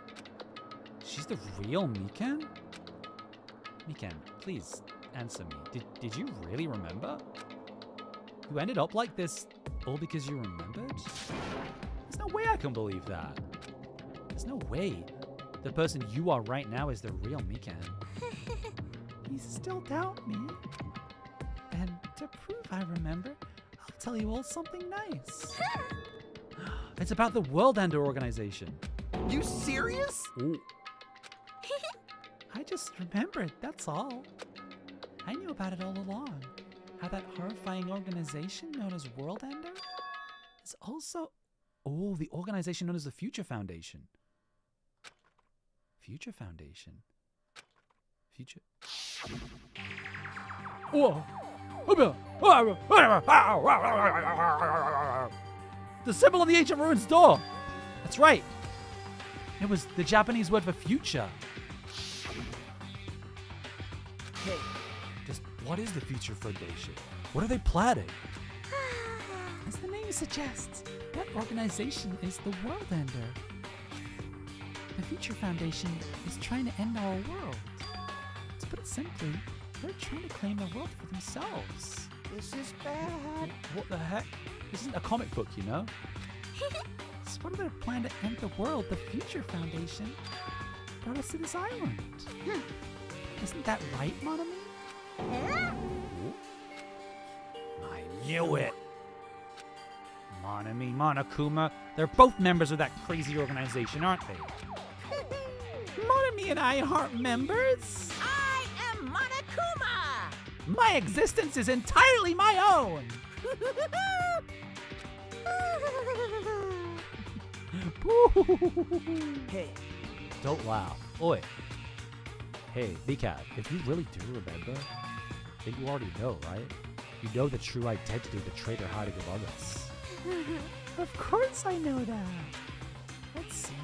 She's the real Mikan? Mikan, please answer me. Did you really remember? You ended up like this all because you remembered? There's no way I can believe that. There's no way the person you are right now is the real Mikan. You still doubt me? And to prove I remember, I'll tell you all something nice. It's about the World Ender organization. You serious? Ooh. I just remembered, that's all. I knew about it all along. How that horrifying organization known as World Ender is also... Oh, the organization known as the Future Foundation. Future Foundation? Future... Whoa! The symbol on the ancient ruins door! That's right! It was the Japanese word for future. Hey, just what is the Future Foundation? What are they planning? As the name suggests, that organization is the World Ender. The Future Foundation is trying to end our world. To put it simply, they're trying to claim the world for themselves. This is bad. What the heck? This isn't a comic book, you know? As part of their plan to end the world, the Future Foundation brought us to this island. Isn't that right, Monami? I knew it! Monami, Monokuma, they're both members of that crazy organization, aren't they? Monami and I aren't members. I am Monokuma! My existence is entirely my own! hey. Don't laugh. Oi. Hey, Bcat, if you really do remember, then you already know, right? You know the true identity of the traitor hiding among us. Of course I know that. Let's see.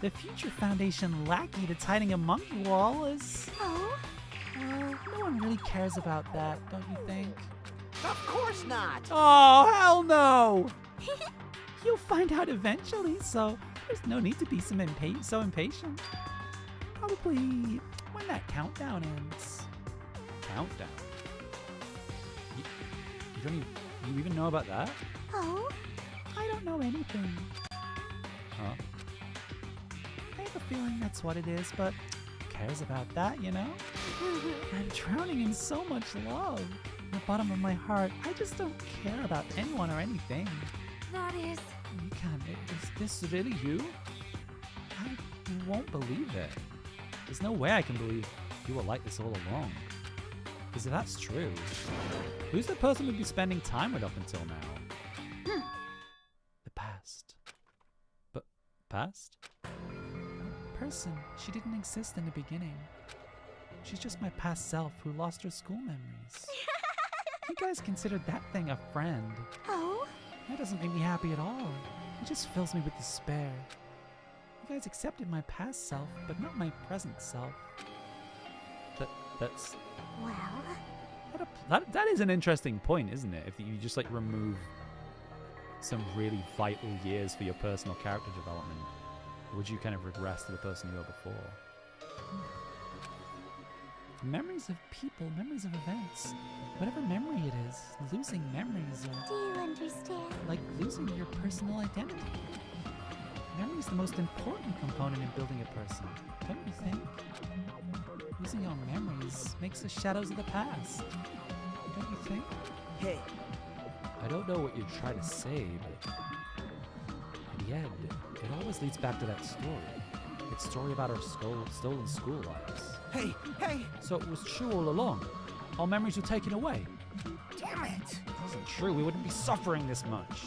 The Future Foundation lackey that's hiding among you all is... Oh? Well, no one really cares about that, don't you think? Of course not! Oh, hell no! You'll find out eventually, so there's no need to be so impatient. Probably when that countdown ends. Countdown? You even know about that? Oh? I don't know anything. Huh? I have a feeling that's what it is, but who cares about that, you know? I'm drowning in so much love. In the bottom of my heart, I just don't care about anyone or anything. That is... Mikan, is this really you? I won't believe it. There's no way I can believe you were like this all along. Because if that's true, who's the person we'd be spending time with up until now? The past. But past? Person, she didn't exist in the beginning. She's just my past self who lost her school memories. You guys considered that thing a friend. Oh? That doesn't make me happy at all. It just fills me with despair. You guys accepted my past self, but not my present self. That's... Well... That is an interesting point, isn't it? If you just like remove some really vital years for your personal character development, would you kind of regress to the person you were before? Memories of people, memories of events. Whatever memory it is, losing memories are... Do you understand. Like losing your personal identity. Memory is the most important component in building a person, don't you think? Losing our memories makes us shadows of the past, don't you think? Hey, I don't know what you're trying to say, but in the end, it always leads back to that story. It's a story about our stolen school lives. hey! So it was true all along. Our memories were taken away. Damn it! It wasn't true. We wouldn't be suffering this much.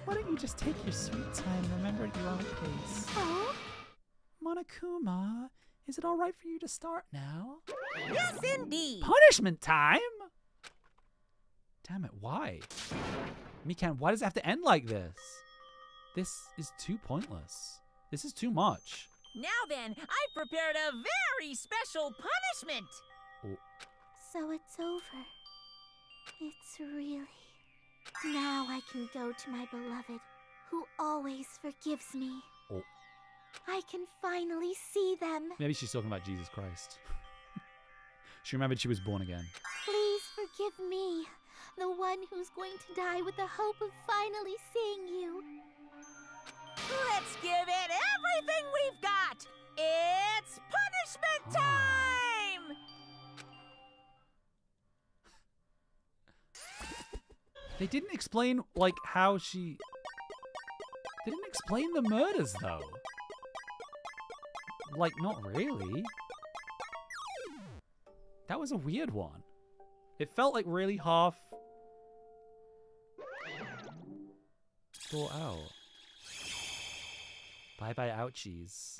Why don't you just take your sweet time and remember at your own pace? Oh? Monokuma, is it alright for you to start now? Yes, indeed. Punishment time? Damn it, why? Mikan, why does it have to end like this? This is too pointless. This is too much. Now then, I've prepared a very special punishment. So it's over. It's really... Now I can go to my beloved, who always forgives me. Oh. I can finally see them. Maybe she's talking about Jesus Christ. She remembered she was born again. Please forgive me, the one who's going to die with the hope of finally seeing you. Let's give it everything we've got. It's punishment time! They didn't explain, like, how she... They didn't explain the murders, though. Like, not really. That was a weird one. It felt like really half... thought out. Bye-bye ouchies.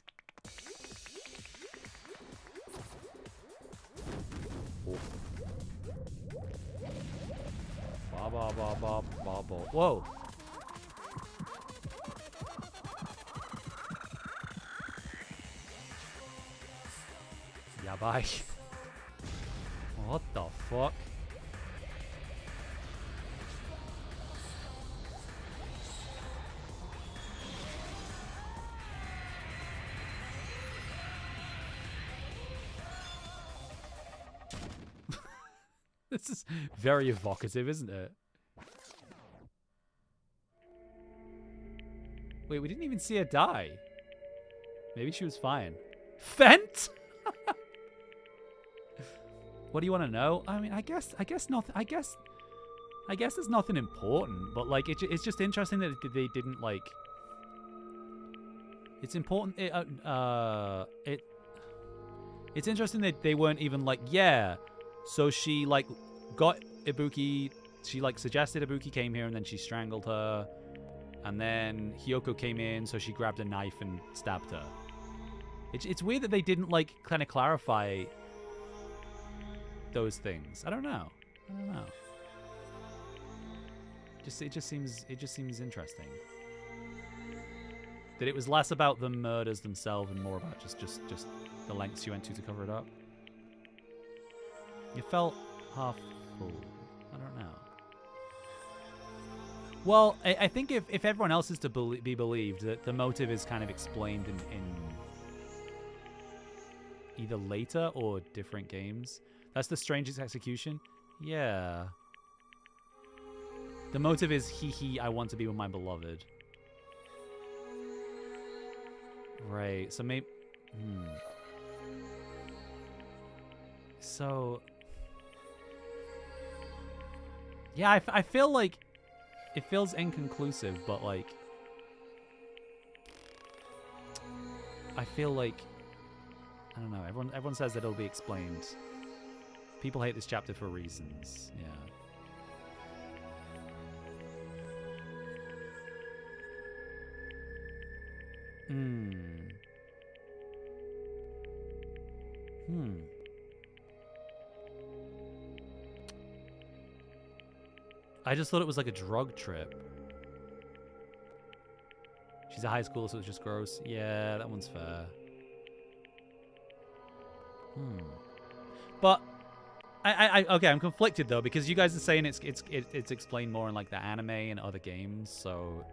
Oh. Ba ba ba ba ba ba. Whoa. Yeah, bye. What the fuck? This is very evocative, isn't it? Wait, we didn't even see her die. Maybe she was fine. Fent? What do you want to know? I mean, I guess nothing. I guess there's nothing important, but like it's just interesting that they didn't like. It's important. It's interesting that they weren't even like, yeah. So she like got Ibuki. She like suggested Ibuki came here, and then she strangled her. And then Hiyoko came in, so she grabbed a knife and stabbed her. It's weird that they didn't like kind of clarify those things. I don't know. It just seems interesting that it was less about the murders themselves and more about just the lengths you went to cover it up. You felt half full. I don't know. Well, I think if everyone else is to be believed, that the motive is kind of explained in either later or different games. That's the strangest execution? Yeah. The motive is, hee, I want to be with my beloved. Right, so maybe... So... Yeah, I feel like... It feels inconclusive, but like... I feel like... I don't know, everyone says that it'll be explained. People hate this chapter for reasons, yeah. I just thought it was like a drug trip. She's a high schooler, so it's just gross. Yeah, that one's fair. But okay, I'm conflicted though, because you guys are saying it's explained more in like the anime and other games. So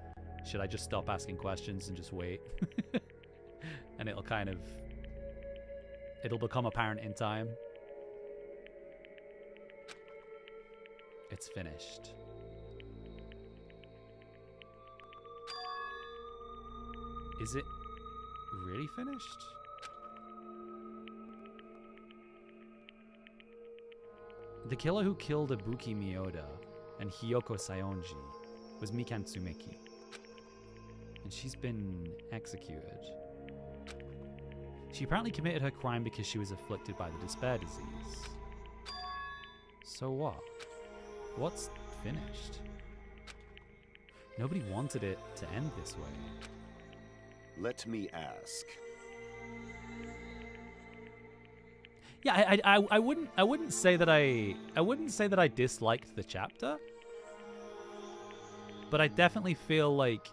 should I just stop asking questions and just wait? And it'll become apparent in time. It's finished. Is it really finished? The killer who killed Ibuki Miyoda and Hiyoko Saionji was Mikan Tsumeki. And she's been executed. She apparently committed her crime because she was afflicted by the despair disease. So what? What's finished? Nobody wanted it to end this way. Let me ask. Yeah, I wouldn't say that I disliked the chapter, but I definitely feel like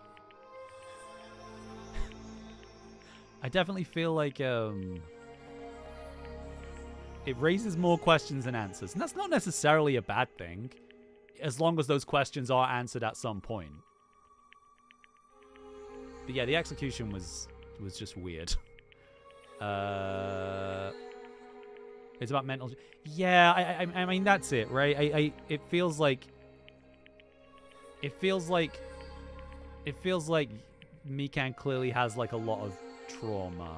it raises more questions than answers, and that's not necessarily a bad thing, as long as those questions are answered at some point. But yeah, the execution was just weird. It's about mental. Yeah, I mean that's it, right? It feels like Mikan clearly has like a lot of trauma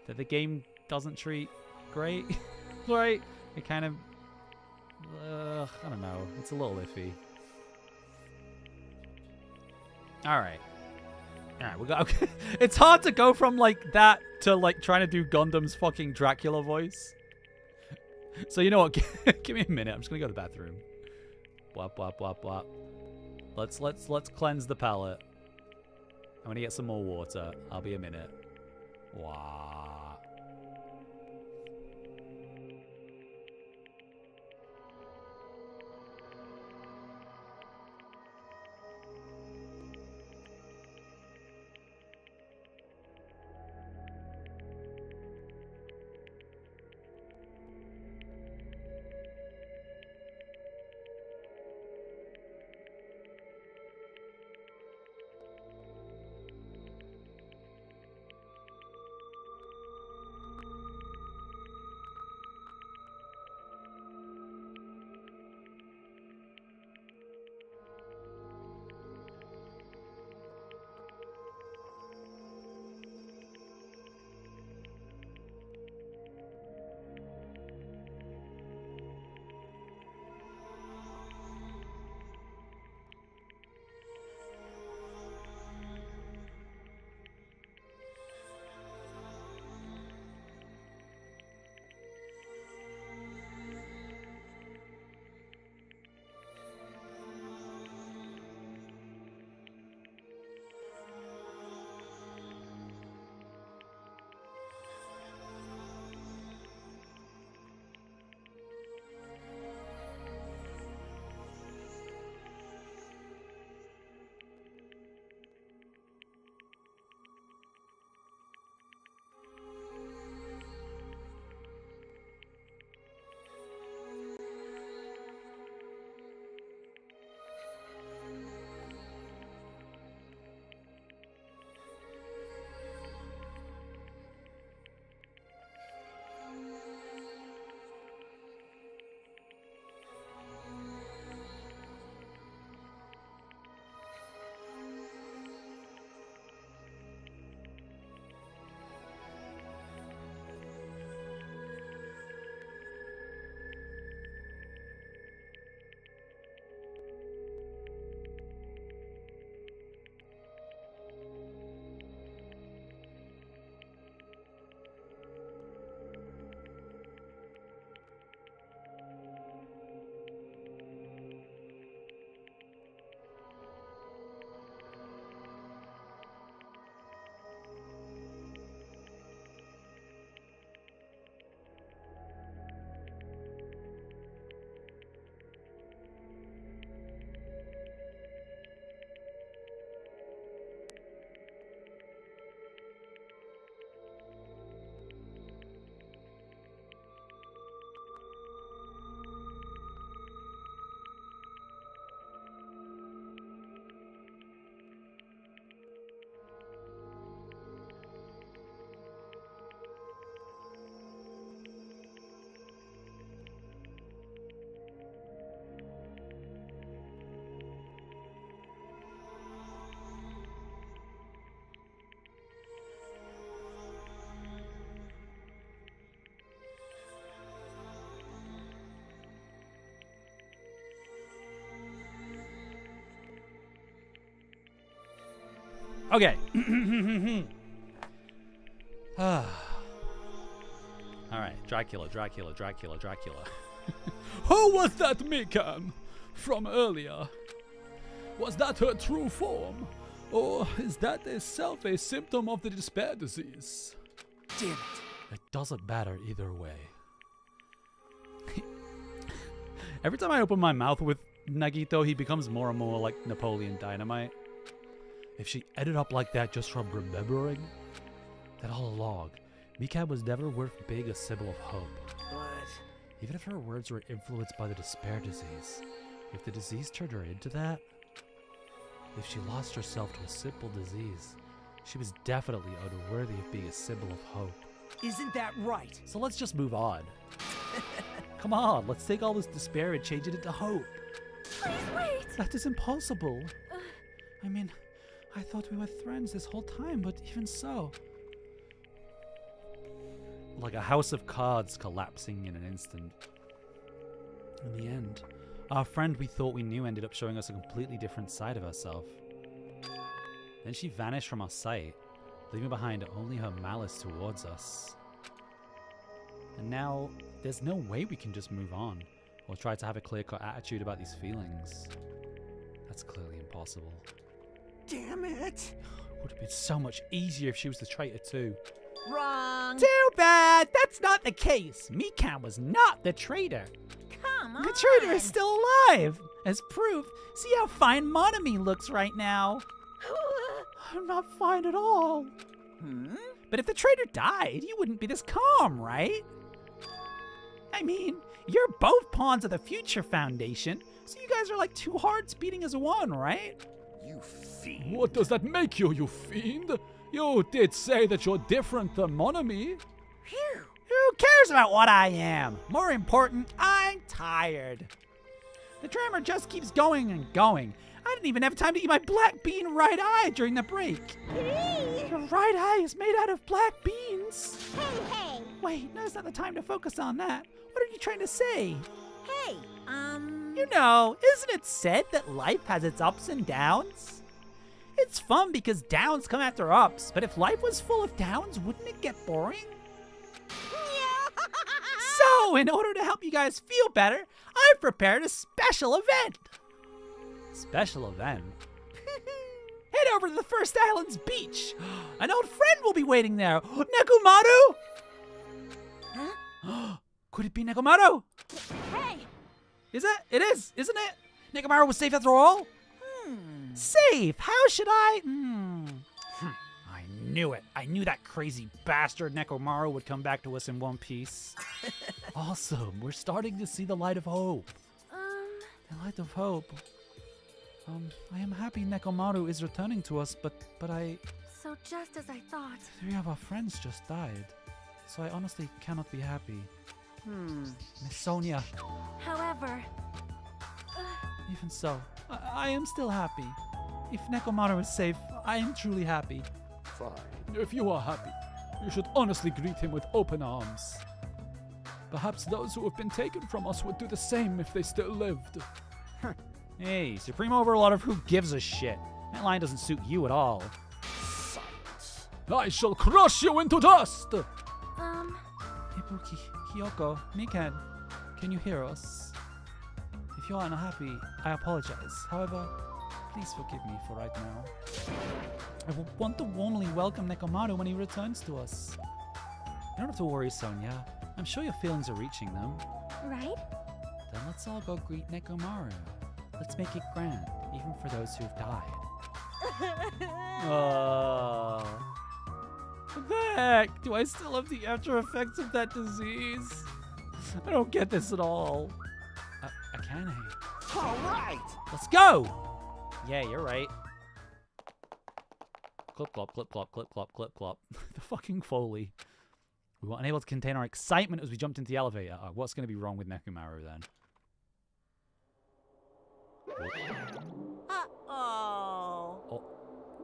that the game doesn't treat great, right? It kind of, I don't know. It's a little iffy. All right, we got. Okay. It's hard to go from like that to like trying to do Gundam's fucking Dracula voice. So you know what? Give me a minute. I'm just gonna go to the bathroom. Wop wop wop wop. Let's cleanse the palate. I'm gonna get some more water. I'll be a minute. Wow. Okay. Alright, Dracula. Who was that Mikan from earlier? Was that her true form? Or is that itself a symptom of the despair disease? Damn it. It doesn't matter either way. Every time I open my mouth with Nagito, he becomes more and more like Napoleon Dynamite. If she ended up like that just from remembering, that all along, Mikan was never worth being a symbol of hope. But Even if her words were influenced by the despair disease, if the disease turned her into that, if she lost herself to a simple disease, she was definitely unworthy of being a symbol of hope. isn't that right? So let's just move on. Come on, let's take all this despair and change it into hope. Please wait! That is impossible. I mean, I thought we were friends this whole time, but even so. Like a house of cards collapsing in an instant. In the end, our friend we thought we knew ended up showing us a completely different side of herself. Then she vanished from our sight, leaving behind only her malice towards us. And now, there's no way we can just move on, or try to have a clear-cut attitude about these feelings. That's clearly impossible. Damn it! It would have been so much easier if she was the traitor too. Wrong. Too bad! That's not the case. Mikan was not the traitor. Come on. The traitor is still alive. As proof, see how fine Monami looks right now. I'm not fine at all. But if the traitor died, you wouldn't be this calm, right? I mean, you're both pawns of the Future Foundation, so you guys are like two hearts beating as one, right? You fiend. What does that make you, you fiend? You did say that you're different than Monami. Phew. Who cares about what I am? More important, I'm tired. The trammer just keeps going and going. I didn't even have time to eat my black bean right eye during the break. Your right eye is made out of black beans. Hey. Wait, now's not the time to focus on that. What are you trying to say? Hey, You know, isn't it said that life has its ups and downs? It's fun because downs come after ups, but if life was full of downs, wouldn't it get boring? So, in order to help you guys feel better, I've prepared a special event. Special event? Head over to the First Island's beach. An old friend will be waiting there. Nekomaru! Huh? Could it be Nekomaru? Hey. Is it? It is, isn't it? Nekomaru was safe after all? Safe? How should I? I knew it. I knew that crazy bastard Nekomaru would come back to us in one piece. Awesome. We're starting to see the light of hope. The light of hope. I am happy Nekomaru is returning to us, but I... So just as I thought. 3 of our friends just died. So I honestly cannot be happy. Miss Sonia. However... Even so, I am still happy. If Nekomaru is safe, I am truly happy. Fine. If you are happy, you should honestly greet him with open arms. Perhaps those who have been taken from us would do the same if they still lived. Hey, Supreme Overlord of Who Gives a Shit. That line doesn't suit you at all. Silence. I shall crush you into dust! Ibuki, Hiyoko, Mikan, can you hear us? If you are unhappy, I apologize. However, please forgive me for right now. I will want to warmly welcome Nekomaru when he returns to us. You don't have to worry, Sonia. I'm sure your feelings are reaching them. Right? Then let's all go greet Nekomaru. Let's make it grand, even for those who've died. What the heck? Do I still have the after effects of that disease? I don't get this at all. Akane. All right! Let's go! Yeah, you're right. Clip clop, clip clop, clip clop, clip clop. The fucking Foley. We were unable to contain our excitement as we jumped into the elevator. What's going to be wrong with Nekomaru then? Uh-oh.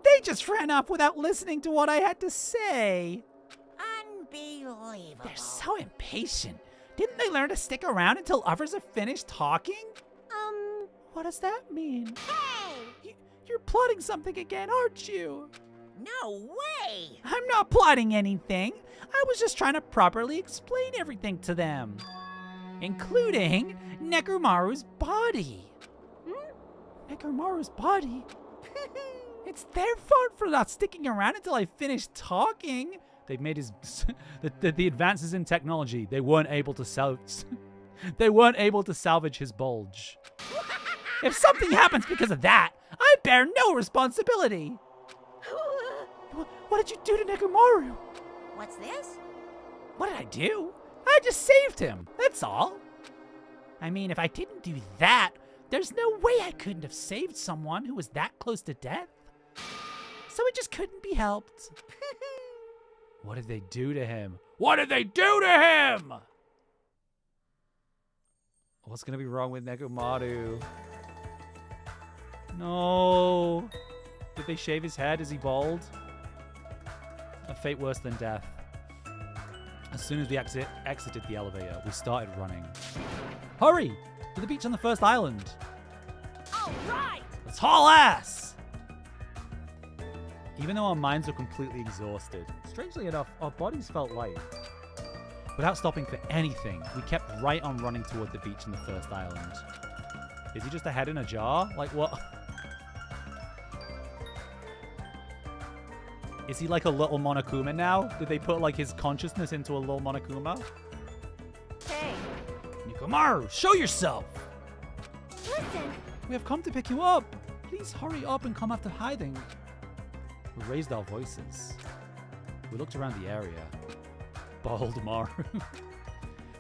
They just ran off without listening to what I had to say. Unbelievable. They're so impatient. Didn't they learn to stick around until others have finished talking? What does that mean? Hey! You're plotting something again, aren't you? No way! I'm not plotting anything. I was just trying to properly explain everything to them. Including Nekomaru's body. Nekomaru's body? It's their fault for not sticking around until I finished talking. They've made his... the advances in technology, they weren't able to salvage his bulge. If something happens because of that, I bear no responsibility. What did you do to Nekomaru? What's this? What did I do? I just saved him, that's all. I mean, if I didn't do that, there's no way I couldn't have saved someone who was that close to death. So it just couldn't be helped. What did they do to him? What did they do to him? What's gonna be wrong with Nekomaru? No. Did they shave his head? Is he bald? A fate worse than death. As soon as we exited the elevator, we started running. Hurry! To the beach on the first island. All right! Let's haul ass! Even though our minds were completely exhausted, strangely enough, our bodies felt light. Without stopping for anything, we kept right on running toward the beach in the first island. Is he just a head in a jar? Like what? Is he like a little Monokuma now? Did they put like his consciousness into a little Monokuma? Hey! Nekomaru, show yourself! Listen! We have come to pick you up. Please hurry up and come after hiding. We raised our voices. We looked around the area. Bald Maru.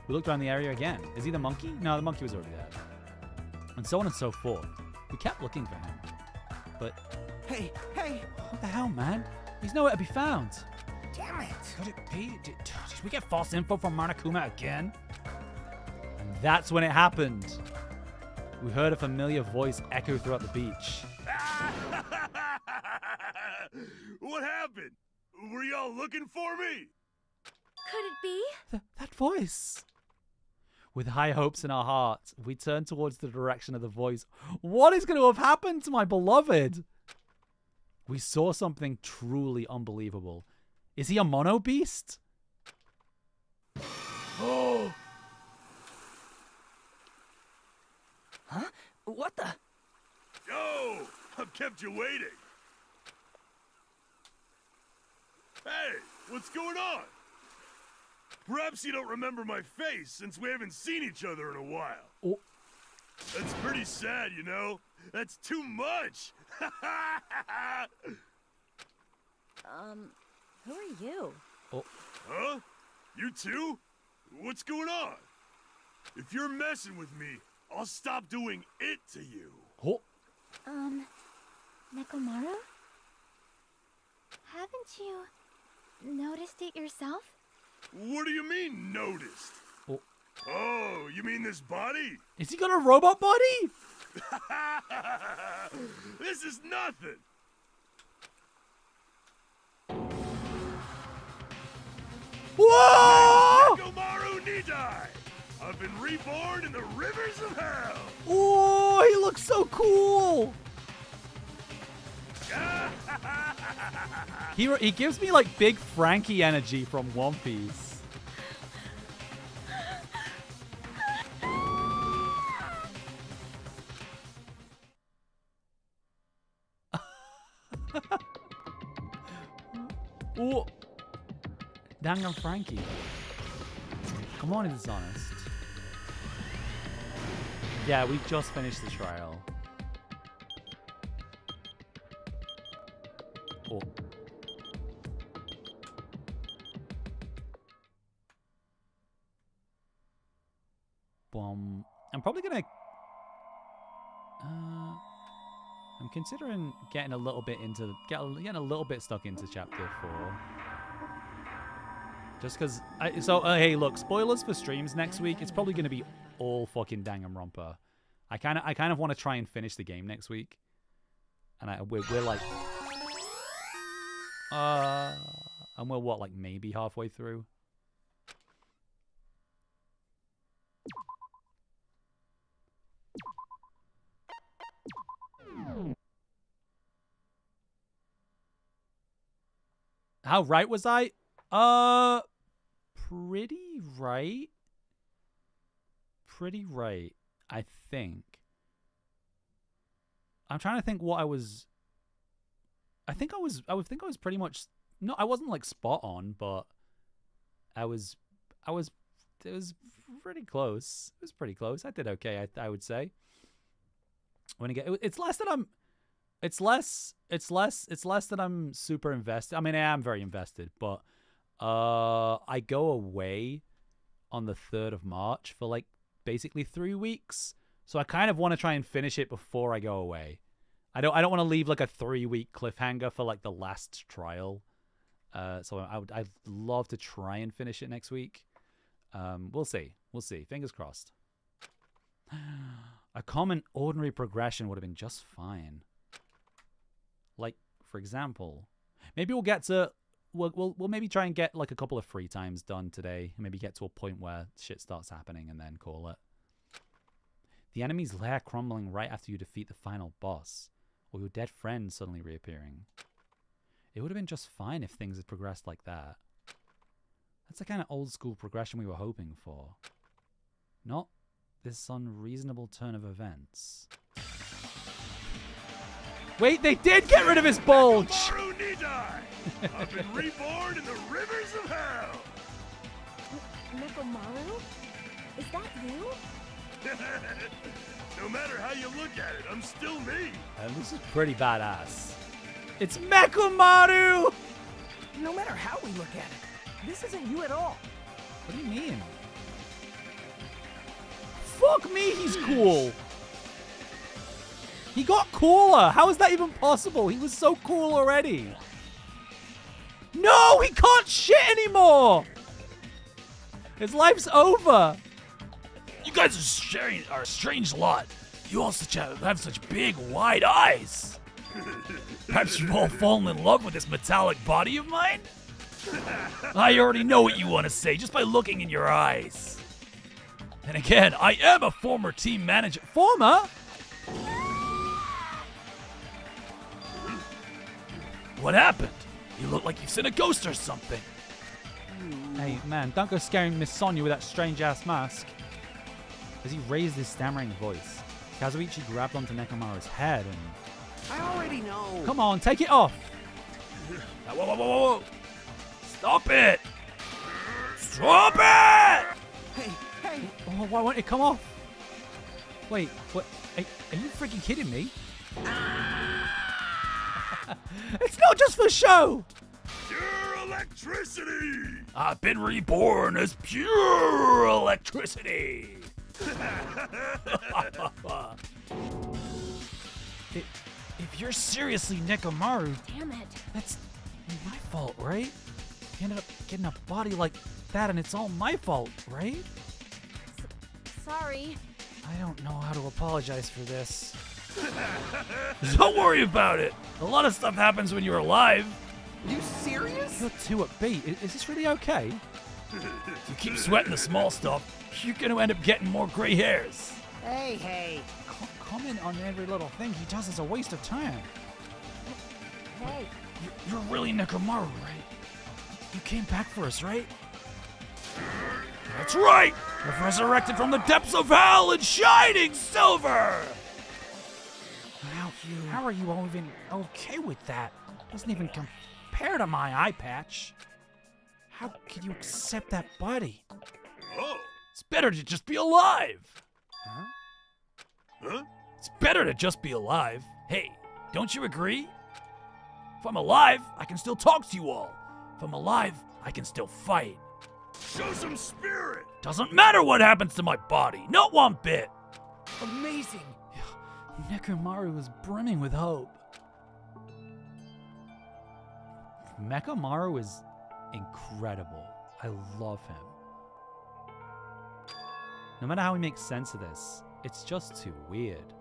We looked around the area again. Is he the monkey? No, the monkey was already there. And so on and so forth. We kept looking for him. But... Hey! What the hell, man? He's nowhere to be found. Damn it! Could it be? Did we get false info from Monokuma again? And that's when it happened. We heard a familiar voice echo throughout the beach. What happened? Were y'all looking for me? Could it be? That voice. With high hopes in our hearts, we turned towards the direction of the voice. What is going to have happened to my beloved? We saw something truly unbelievable. Is he a mono beast? Oh! Huh? What the? Yo! I've kept you waiting. Hey, what's going on? Perhaps you don't remember my face since we haven't seen each other in a while. Oh. That's pretty sad, you know? That's too much! Who are you? Oh. Huh? You too? What's going on? If you're messing with me, I'll stop doing it to you. Oh. Nekomaru? Haven't you noticed it yourself? What do you mean, noticed? Oh. Oh, you mean this body? Is he got a robot body? This is nothing. Whoa! Nekomaru Nidai! I've been reborn in the rivers of hell! Oh, he looks so cool! He gives me like big Frankie energy from One Piece. Oh, Dangan Frankie. Come on, it's honest. Yeah, we just finished the trial. Oh. I'm probably gonna. I'm considering getting a little bit into getting a little bit stuck into chapter 4. Just because. Hey, look, spoilers for streams next week. It's probably gonna be all fucking Danganronpa. I kind of want to try and finish the game next week, and we're like. And we're what, like maybe halfway through? How right was I? Pretty right. Pretty right, I think. I'm trying to think what I was. I think I was pretty much. No, I wasn't like spot on, but it was pretty close. It was pretty close. I did okay, I would say. When you get, it's less that I'm super invested. I mean, I am very invested, but I go away on the 3rd of March for like basically 3 weeks. So I kind of want to try and finish it before I go away. I don't want to leave like a 3-week cliffhanger for like the last trial. So I'd love to try and finish it next week. We'll see. Fingers crossed. A common ordinary progression would have been just fine. Like, for example, maybe we'll get to we'll maybe try and get like a couple of free times done today. Maybe get to a point where shit starts happening and then call it. The enemy's lair crumbling right after you defeat the final boss, or your dead friend suddenly reappearing. It would have been just fine if things had progressed like that. That's the kind of old school progression we were hoping for. Not this unreasonable turn of events. Wait, they did get rid of his bulge! I've been reborn in the rivers of hell! Nekomaru? Is that you? No matter how you look at it, I'm still me. And this is pretty badass. It's Nekomaru! No matter how we look at it, this isn't you at all. What do you mean? Fuck me, he's cool. He got cooler. How is that even possible? He was so cool already. No, he can't shit anymore. His life's over. You guys are a strange lot. You all have such big, wide eyes. Perhaps you've all fallen in love with this metallic body of mine? I already know what you want to say just by looking in your eyes. And again, I am a former team manager. Former? What happened? You look like you've seen a ghost or something. Hey, man, don't go scaring Miss Sonia with that strange-ass mask. As he raised his stammering voice, Kazuichi grabbed onto Nekomaru's head and... I already know. Come on, take it off. Whoa. Stop it. Stop it! Hey. Oh, why won't it come off? Wait, what? Are you freaking kidding me? It's not just for show! Pure electricity! I've been reborn as pure electricity! If you're seriously Nekomaru, Damn it. that's my fault, right? You ended up getting a body like that and it's all my fault, right? Sorry. I don't know how to apologize for this. don't worry about it. A lot of stuff happens when you're alive. You serious? You're too upbeat. Is this really okay? If you keep sweating the small stuff, you're gonna end up getting more gray hairs. Hey. Comment on every little thing he does is a waste of time. Hey. You're really Nekomaru, right? You came back for us, right? That's right! I've resurrected from the depths of hell in shining silver! How are you all even okay with that? Doesn't even compare to my eye patch. How can you accept that body? Oh. It's better to just be alive! Huh? It's better to just be alive. Hey, don't you agree? If I'm alive, I can still talk to you all. If I'm alive, I can still fight. Show some spirit! Doesn't matter what happens to my body, not one bit. Amazing. Nekomaru was brimming with hope. Nekomaru is incredible. I love him. No matter how he makes sense of this, it's just too weird.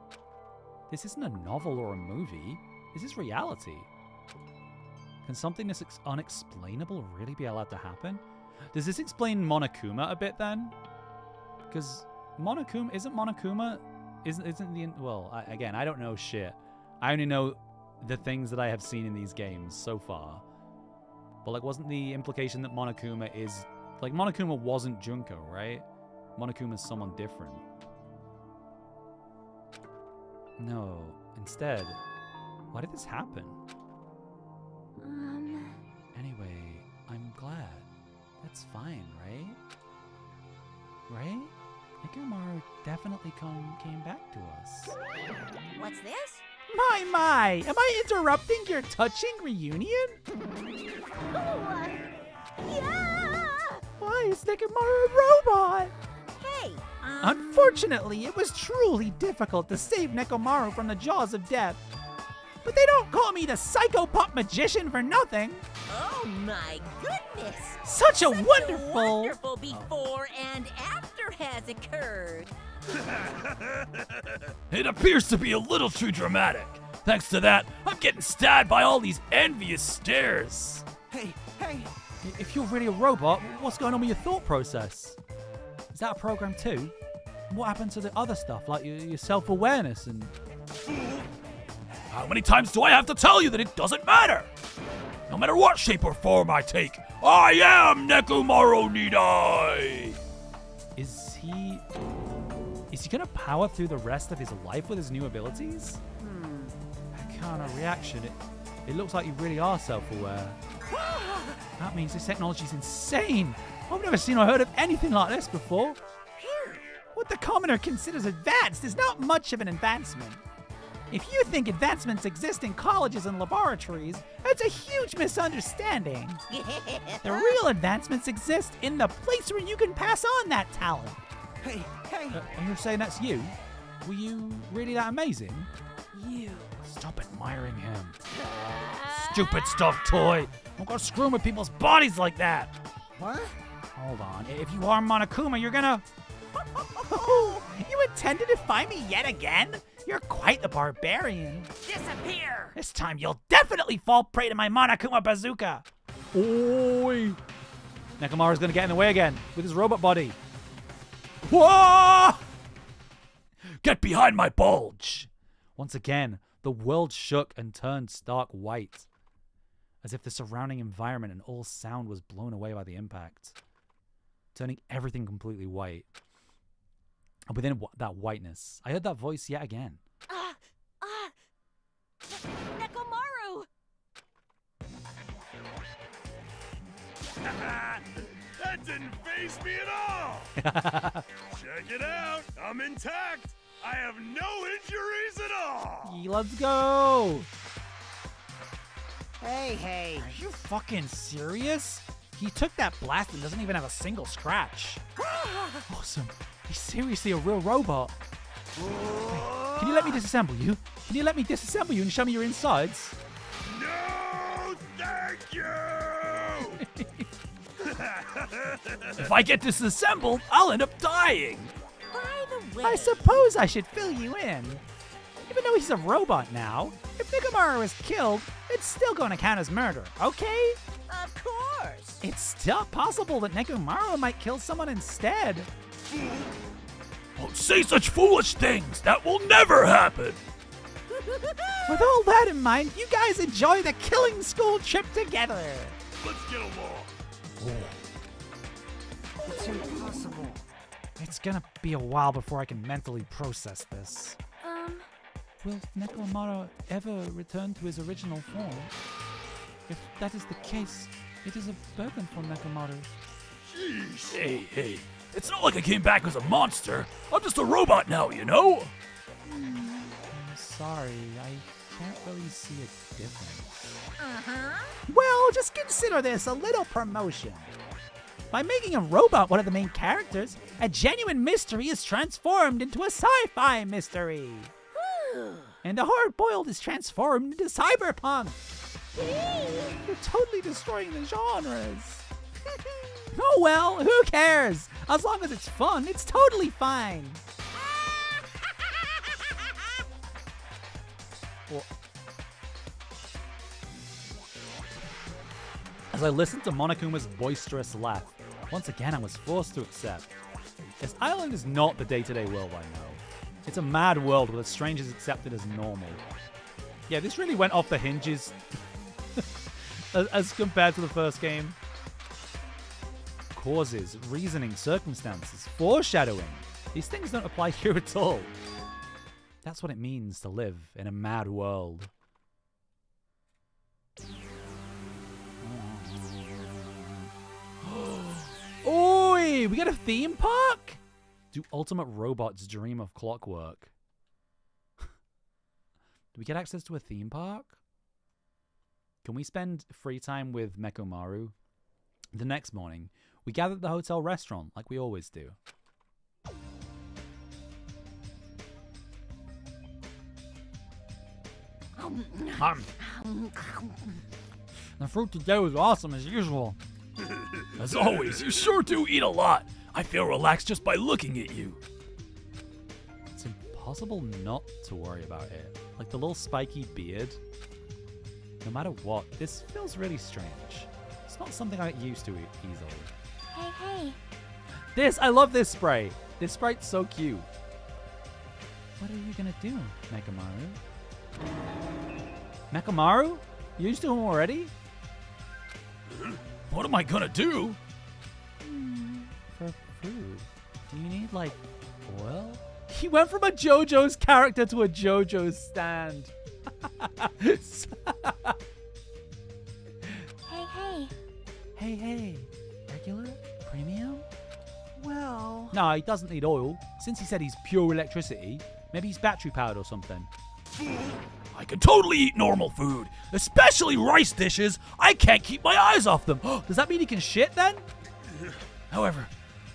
This isn't a novel or a movie. This is reality. Can something this unexplainable really be allowed to happen? Does this explain Monokuma a bit then? Because isn't Monokuma again, I don't know shit. I only know the things that I have seen in these games so far. But like, wasn't the implication that Monokuma is like Monokuma wasn't Junko, right? Monokuma's someone different. No, instead, why did this happen? Anyway, I'm glad. That's fine, right? Right? Nekomaru definitely came back to us. What's this? My! Am I interrupting your touching reunion? Yeah! Why is Nekomaru a robot? Hey, Unfortunately, it was truly difficult to save Nekomaru from the jaws of death. But they don't call me the psychopop magician for nothing. Oh my goodness! Such a A wonderful before and after has occurred. It appears to be a little too dramatic. Thanks to that, I'm getting stabbed by all these envious stares. Hey! If you're really a robot, what's going on with your thought process? Is that a program too? What happened to the other stuff, like your self-awareness and... How many times do I have to tell you that it doesn't matter? No matter what shape or form I take, I am Nekomaru Nidai! Is he gonna power through the rest of his life with his new abilities? That kind of reaction, it looks like you really are self-aware. That means this technology's insane! I've never seen or heard of anything like this before. What the commoner considers advanced is not much of an advancement. If you think advancements exist in colleges and laboratories, that's a huge misunderstanding. The real advancements exist in the place where you can pass on that talent. Hey! And you're saying that's you? Were you really that amazing? You! Stop admiring him. Stupid stuffed toy! Don't go screwing with people's bodies like that! What? Hold on. If you are Monokuma, you're gonna... You intend to defy me yet again? You're quite the barbarian. Disappear! This time you'll definitely fall prey to my Monokuma bazooka. Oi! Nekomaru's gonna get in the way again with his robot body. Whoa! Get behind my bulge! Once again, the world shook and turned stark white, as if the surrounding environment and all sound was blown away by the impact, turning everything completely white. And within that whiteness, I heard that voice yet again. Nekomaru! That didn't faze me at all! Check it out! I'm intact! I have no injuries at all! Let's go! Hey. Are you fucking serious? He took that blast and doesn't even have a single scratch. Awesome. He's seriously a real robot. Hey, can you let me disassemble you? Can you let me disassemble you and show me your insides? No, thank you! If I get disassembled, I'll end up dying! By the way, I suppose I should fill you in. Even though he's a robot now, if Nekomaru is killed, it's still going to count as murder, okay? of course. It's still possible that Nekomaru might kill someone instead. Don't say such foolish things! That will never happen! With all that in mind, you guys enjoy the killing school trip together. Let's get along. It's impossible. It's gonna be a while before I can mentally process this. Will Nekomaru ever return to his original form? If that is the case, it is a burden for Nekomaru. Jeez. Hey, it's not like I came back as a monster. I'm just a robot now, you know? I'm sorry, I can't really see a difference. Well, just consider this a little promotion. By making a robot one of the main characters, a genuine mystery is transformed into a sci-fi mystery. And a hard-boiled is transformed into cyberpunk. You're totally destroying the genres. Oh well, who cares? As long as it's fun, it's totally fine. As I listened to Monokuma's boisterous laugh, once again I was forced to accept. This island is not the day-to-day world I know. It's a mad world where the strange is accepted as normal. Yeah, this really went off the hinges as compared to the first game. Causes, reasoning, circumstances, foreshadowing. These things don't apply here at all. That's what it means to live in a mad world. Oi! We got a theme park? Do ultimate robots dream of clockwork? Do we get access to a theme park? Can we spend free time with Mekomaru? The next morning, we gather at the hotel restaurant like we always do. The fruit today was awesome as usual. As always, you sure do eat a lot. I feel relaxed just by looking at you. It's impossible not to worry about it. Like the little spiky beard. No matter what, this feels really strange. It's not something I get used to easily. Hey. I love this spray. This sprite's so cute. What are you gonna do, Mekomaru? Mekomaru? You used to him already? What am I gonna do? For food. Do you need, like, oil? He went from a JoJo's character to a JoJo's stand. Hey. Regular? Premium? Well... No, he doesn't need oil. Since he said he's pure electricity, maybe he's battery powered or something. I can totally eat normal food, especially rice dishes. I can't keep my eyes off them. Does that mean he can shit then? However,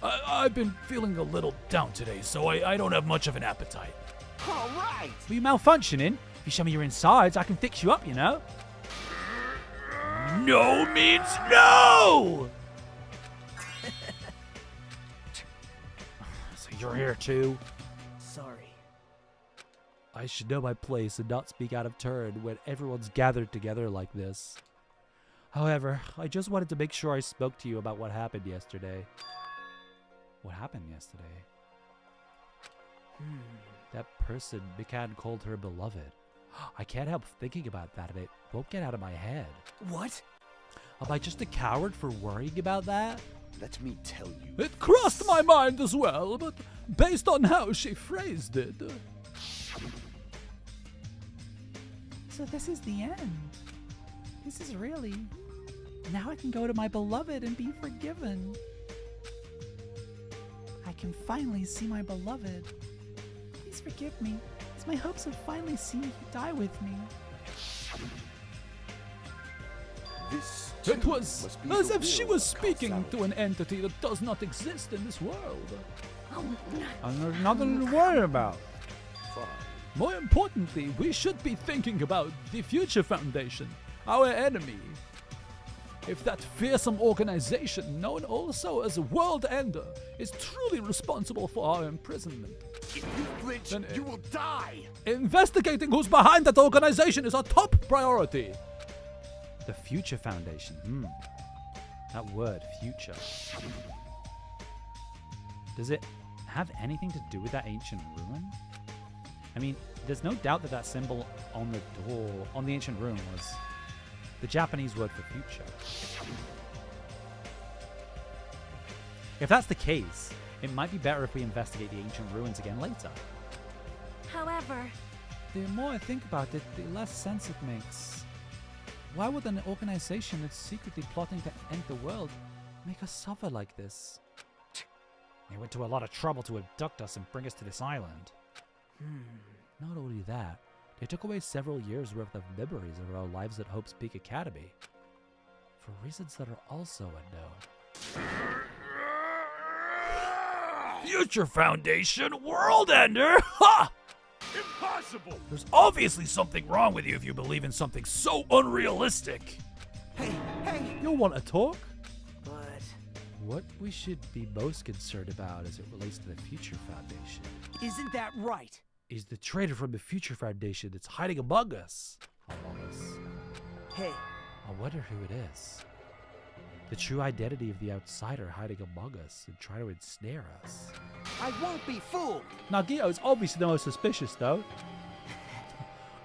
I've been feeling a little down today, so I don't have much of an appetite. All right. Were you malfunctioning? If you show me your insides, I can fix you up, you know? No means no! So you're here too? Sorry. I should know my place and not speak out of turn when everyone's gathered together like this. However, I just wanted to make sure I spoke to you about what happened yesterday. What happened yesterday? That person Mikan called her beloved. I can't help thinking about that, and it won't get out of my head. What? Am I just a coward for worrying about that? Let me tell you. It crossed my mind as well, but based on how she phrased it... So this is the end. This is really... Now I can go to my beloved and be forgiven. I can finally see my beloved. Please forgive me, as my hopes of finally seeing you die with me. This It was as if she was speaking to an entity that does not exist in this world. And there's nothing to worry about. Fine. More importantly, we should be thinking about the Future Foundation, our enemy. If that fearsome organization, known also as World Ender, is truly responsible for our imprisonment, If you flinch, then you will die! investigating who's behind that organization is our top priority. The Future Foundation. That word, future. Does it have anything to do with that ancient ruin? I mean, there's no doubt that symbol on the door, on the ancient ruin, was the Japanese word for future. If that's the case, it might be better if we investigate the ancient ruins again later. However, The more I think about it, the less sense it makes. Why would an organization that's secretly plotting to end the world make us suffer like this? They went to a lot of trouble to abduct us and bring us to this island. Not only that, they took away several years' worth of memories of our lives at Hope's Peak Academy, for reasons that are also unknown. Future Foundation World Ender? Ha! Impossible! There's obviously something wrong with you if you believe in something so unrealistic. Hey! You'll want to talk? But... What we should be most concerned about as it relates to the Future Foundation Isn't that right? is the traitor from the Future Foundation that's hiding among us. Hey. I wonder who it is. The true identity of the outsider hiding among us and trying to ensnare us. I won't be fooled! Nagito is obviously the most suspicious, though.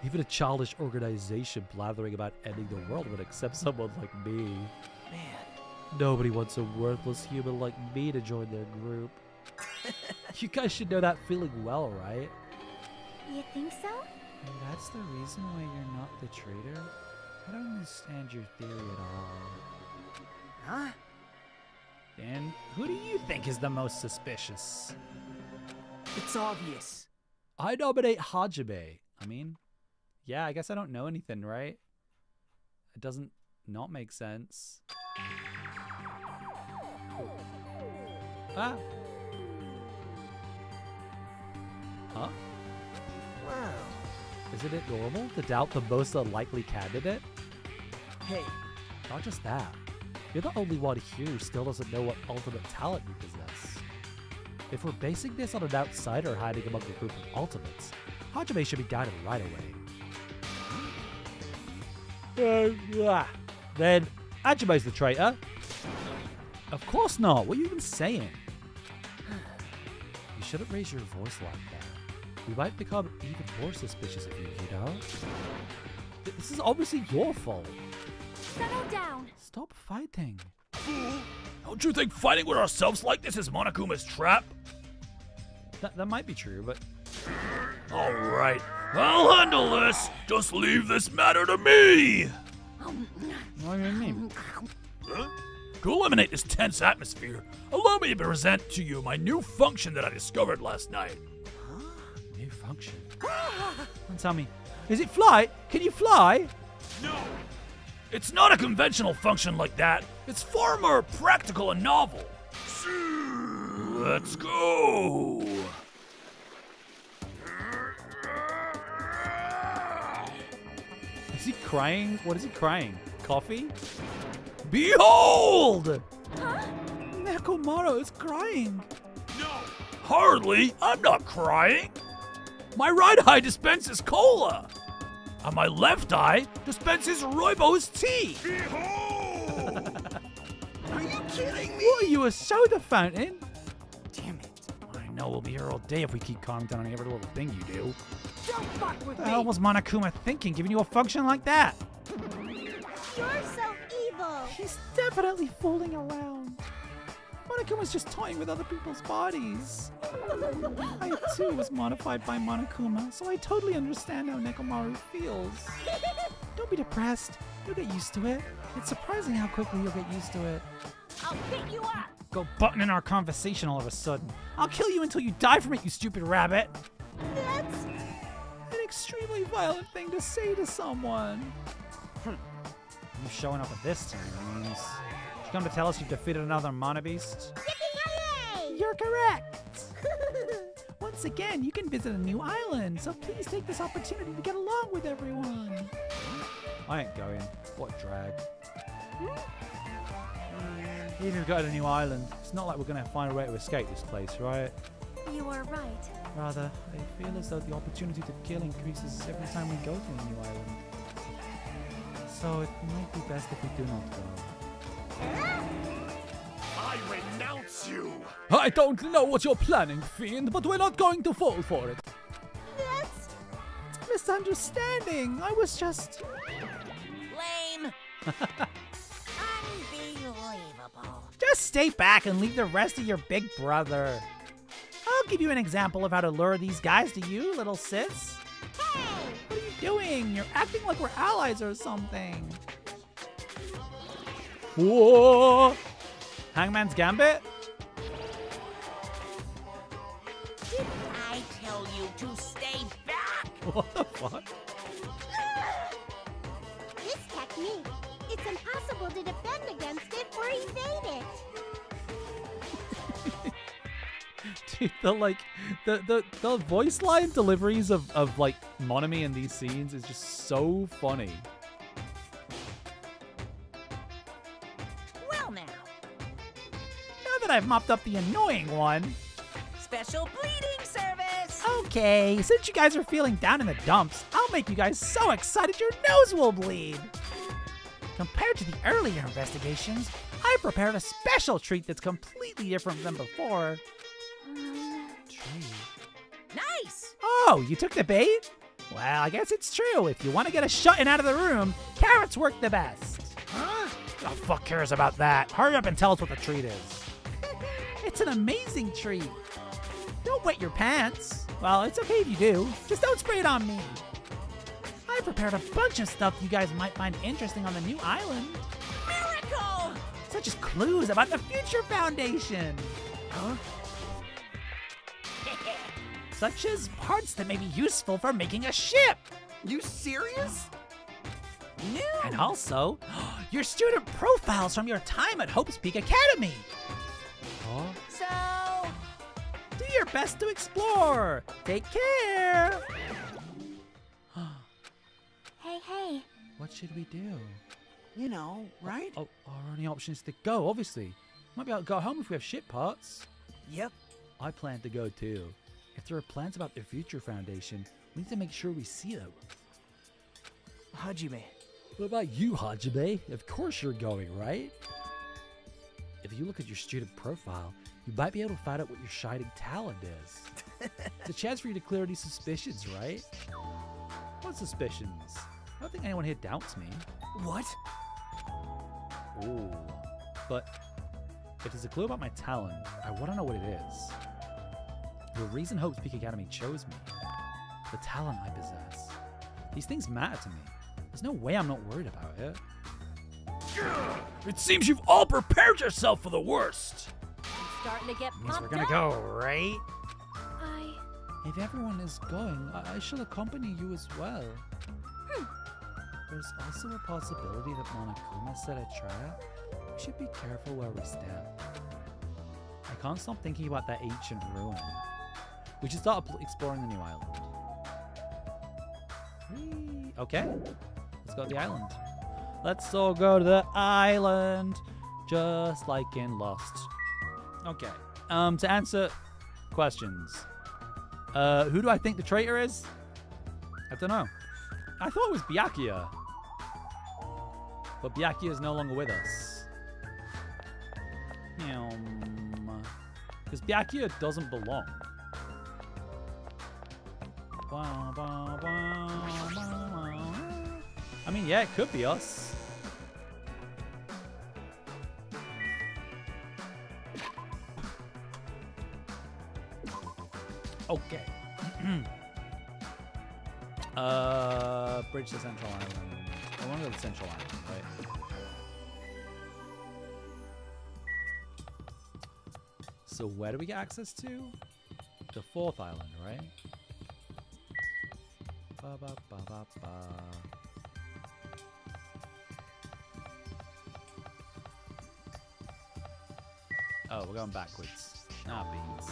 Even a childish organization blathering about ending the world would accept someone like me. Man. Nobody wants a worthless human like me to join their group. You guys should know that feeling well, right? You think so? Hey, that's the reason why you're not the traitor? I don't understand your theory at all. Huh? Dan, who do you think is the most suspicious? It's obvious. I nominate Hajime. I mean, yeah, I guess I don't know anything, right? It doesn't not make sense. Ah. Huh? Wow. Isn't it normal to doubt the most unlikely candidate? Hey. Not just that. You're the only one here who still doesn't know what ultimate talent you possess. If we're basing this on an outsider hiding among a group of ultimates, Hajime should be guided right away. Then, Hajime's the traitor. Of course not. What are you even saying? You shouldn't raise your voice like that. We might become even more suspicious of you, you know? This is obviously your fault. Settle down. Stop fighting. Don't you think fighting with ourselves like this is Monokuma's trap? That might be true, but... Alright, I'll handle this. Just leave this matter to me. What do you mean? Huh? To eliminate this tense atmosphere, allow me to present to you my new function that I discovered last night. New function? Don't tell me. Is it fly? Can you fly? No! It's not a conventional function like that. It's far more practical and novel. Let's go! Is he crying? What is he crying? Coffee? Behold! Huh? Nekomaru is crying. No! Hardly! I'm not crying! My right eye dispenses cola! And my left eye dispenses rooibos tea! Behold! Are you kidding me? What are you, a soda fountain? Damn it. I know we'll be here all day if we keep calming down on every little thing you do. Don't fuck with What the me. hell was Monokuma thinking, giving you a function like that? You're so evil. He's definitely fooling around. Monokuma's just toying with other people's bodies. I too was modified by Monokuma, so I totally understand how Nekomaru feels. Don't be depressed. You'll get used to it. It's surprising how quickly you'll get used to it. I'll pick you up. Go button in our conversation all of a sudden. I'll kill you until you die from it, you stupid rabbit. That's An extremely violent thing to say to someone. You showing up at this time means you come to tell us you've defeated another Mana Beast? yippee-ki-yay! You're correct. Once again, you can visit a new island, so please take this opportunity to get along with everyone. I ain't going. What drag. Even if we've got a new island, it's not like we're going to find a way to escape this place, right? You are right. Rather, I feel as though the opportunity to kill increases every time we go to a new island. So it might be best if we do not go. I renounce you! I don't know what you're planning, Fiend, but we're not going to fall for it. That's Misunderstanding. I was just... Lame. Unbelievable. Just stay back and leave the rest of your big brother. I'll give you an example of how to lure these guys to you, little sis. hey! What are you doing? You're acting like we're allies or something. Whoa! Hangman's Gambit? Did I tell you to stay back? What the fuck? This technique, it's impossible to defend against it or evade it. Dude, the voice line deliveries of like Monami in these scenes is just so funny. Well now, Now that I've mopped up the annoying one. special bleeding service. Okay, since you guys are feeling down in the dumps, I'll make you guys so excited your nose will bleed. Compared to the earlier investigations, I prepared a special treat that's completely different than before. Nice. Oh, you took the bait? Well, I guess it's true. If you want to get a shut-in out of the room, carrots work the best. Huh? The fuck cares about that? Hurry up and tell us what the treat is. It's an amazing treat. Don't wet your pants. Well, it's okay if you do. Just don't spray it on me. I prepared a bunch of stuff you guys might find interesting on the new island. Miracle! Such as clues about the Future Foundation. Huh? Such as parts that may be useful for making a ship. You serious? No. And also, your student profiles from your time at Hope's Peak Academy. Huh? So, Do your best to explore. Take care. Hey. What should we do? You know, right? Oh, our only option is to go, obviously. Might be able to go home if we have ship parts. Yep. I plan to go too. If there are plans about the Future Foundation, we need to make sure we see them. Hajime. What about you, Hajime? Of course you're going, right? If you look at your student profile, you might be able to find out what your shining talent is. It's a chance for you to clear any suspicions, right? What suspicions? I don't think anyone here doubts me. What? Ooh. But if there's a clue about my talent, I want to know what it is. The reason Hope's Peak Academy chose me, the talent I possess. These things matter to me. There's no way I'm not worried about it. It seems you've all prepared yourself for the worst. Starting to get Means we're pumped gonna up. go, right? I... If everyone is going, I shall accompany you as well. There's also a possibility that Monokuma said a tryout. We should be careful where we step. I can't stop thinking about that ancient ruin. We should start exploring the new island. Whee! Okay, let's go to the island. Let's all go to the island, just like in Lost. Okay, to answer questions, who do I think the traitor is? I don't know. I thought it was Byakuya. But Byakuya is no longer with us. Because Byakuya doesn't belong. I mean, yeah, it could be us. Okay. Bridge to Central Island. I want to go to Central Island, right? So where do we get access to? The 4th island, right? Ba, ba, ba, ba, ba. Oh, we're going backwards. Ah, beans.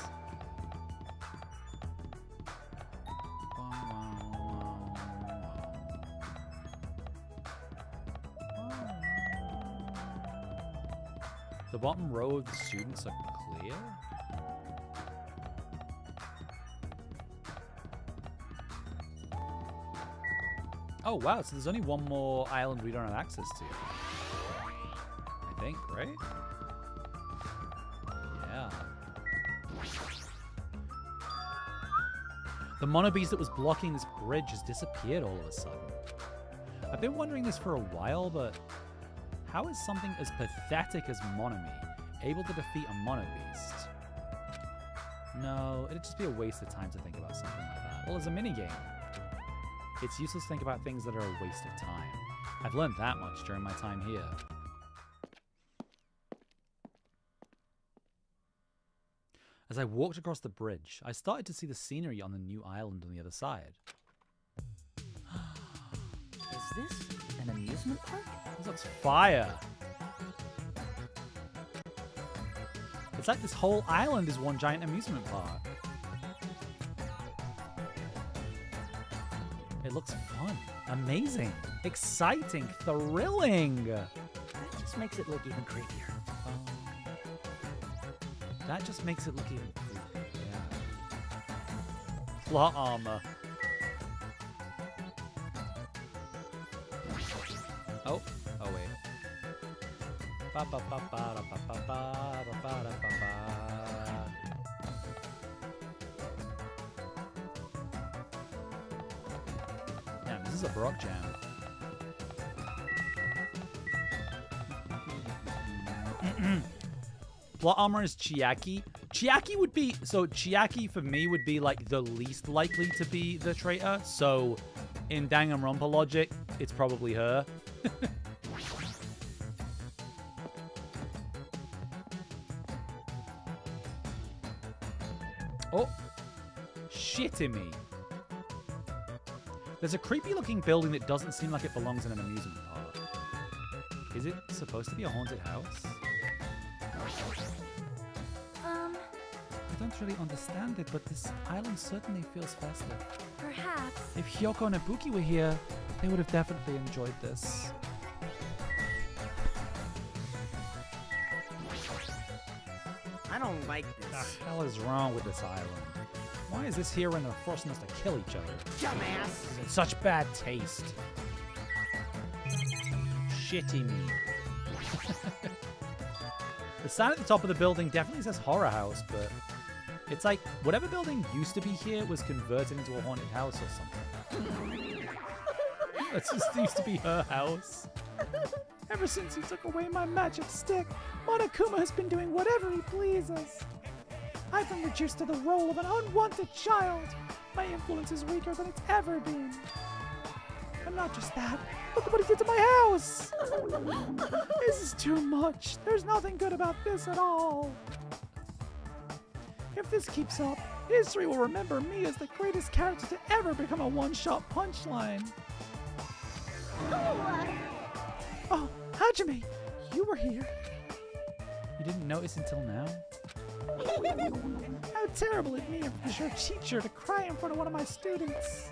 The bottom row of the students are clear? Oh wow, so there's only one more island we don't have access to. I think, right? Yeah. The monobeast that was blocking this bridge has disappeared all of a sudden. I've been wondering this for a while, but how is something as pathetic as Monomi able to defeat a monobeast? No, it'd just be a waste of time to think about something like that. Well, as a minigame, it's useless to think about things that are a waste of time. I've learned that much during my time here. As I walked across the bridge, I started to see the scenery on the new island on the other side. Is this an amusement park? This looks fire. It's like this whole island is one giant amusement park. It looks fun, amazing, exciting, thrilling. That just makes it look even creepier. That just makes it look even creepier, yeah. Plot armor. Oh wait. Ba ba ba ba da ba ba ba ba ba da ba ba. is a Brock jam. Plot armor is Chiaki. Chiaki would be... So Chiaki, for me, would be, like, the least likely to be the traitor. So, in Danganronpa logic, it's probably her. Oh. Shitting me. There's a creepy-looking building that doesn't seem like it belongs in an amusement park. Is it supposed to be a haunted house? I don't really understand it, but this island certainly feels festive. Perhaps. If Hyoko and Ibuki were here, they would have definitely enjoyed this. I don't like this. The hell is wrong with this island? Why is this here when they're forcing us to kill each other? Dumbass! It's such bad taste. Shitty me. The sign at the top of the building definitely says horror house, but it's like whatever building used to be here was converted into a haunted house or something. That just used to be her house. Ever since he took away my magic stick, Monokuma has been doing whatever he pleases. I've been reduced to the role of an unwanted child. My influence is weaker than it's ever been. And not just that, look at what he did to my house! This is too much. There's nothing good about this at all. If this keeps up, history will remember me as the greatest character to ever become a one-shot punchline. Oh, Hajime, you were here. You didn't notice until now? How terrible of me as your teacher to cry in front of one of my students.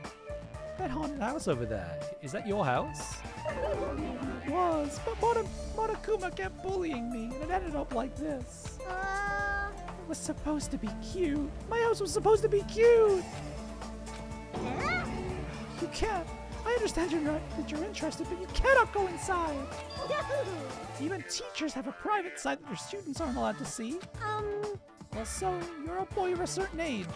That haunted house over there, is that your house? It was, but Monokuma kept bullying me, and it ended up like this. It was supposed to be cute. My house was supposed to be cute. You can't. I understand that you're interested, but you cannot go inside. Even teachers have a private side that their students aren't allowed to see. Well, so you're a boy of a certain age.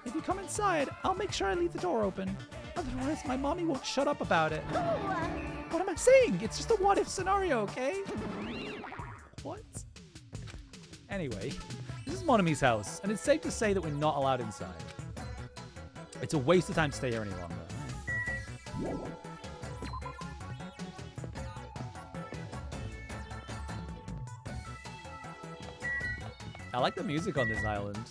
If you come inside, I'll make sure I leave the door open. Otherwise, my mommy won't shut up about it. What am I saying? It's just a what-if scenario, okay? What? Anyway, this is Monomi's house, and it's safe to say that we're not allowed inside. It's a waste of time to stay here any longer. I like the music on this island.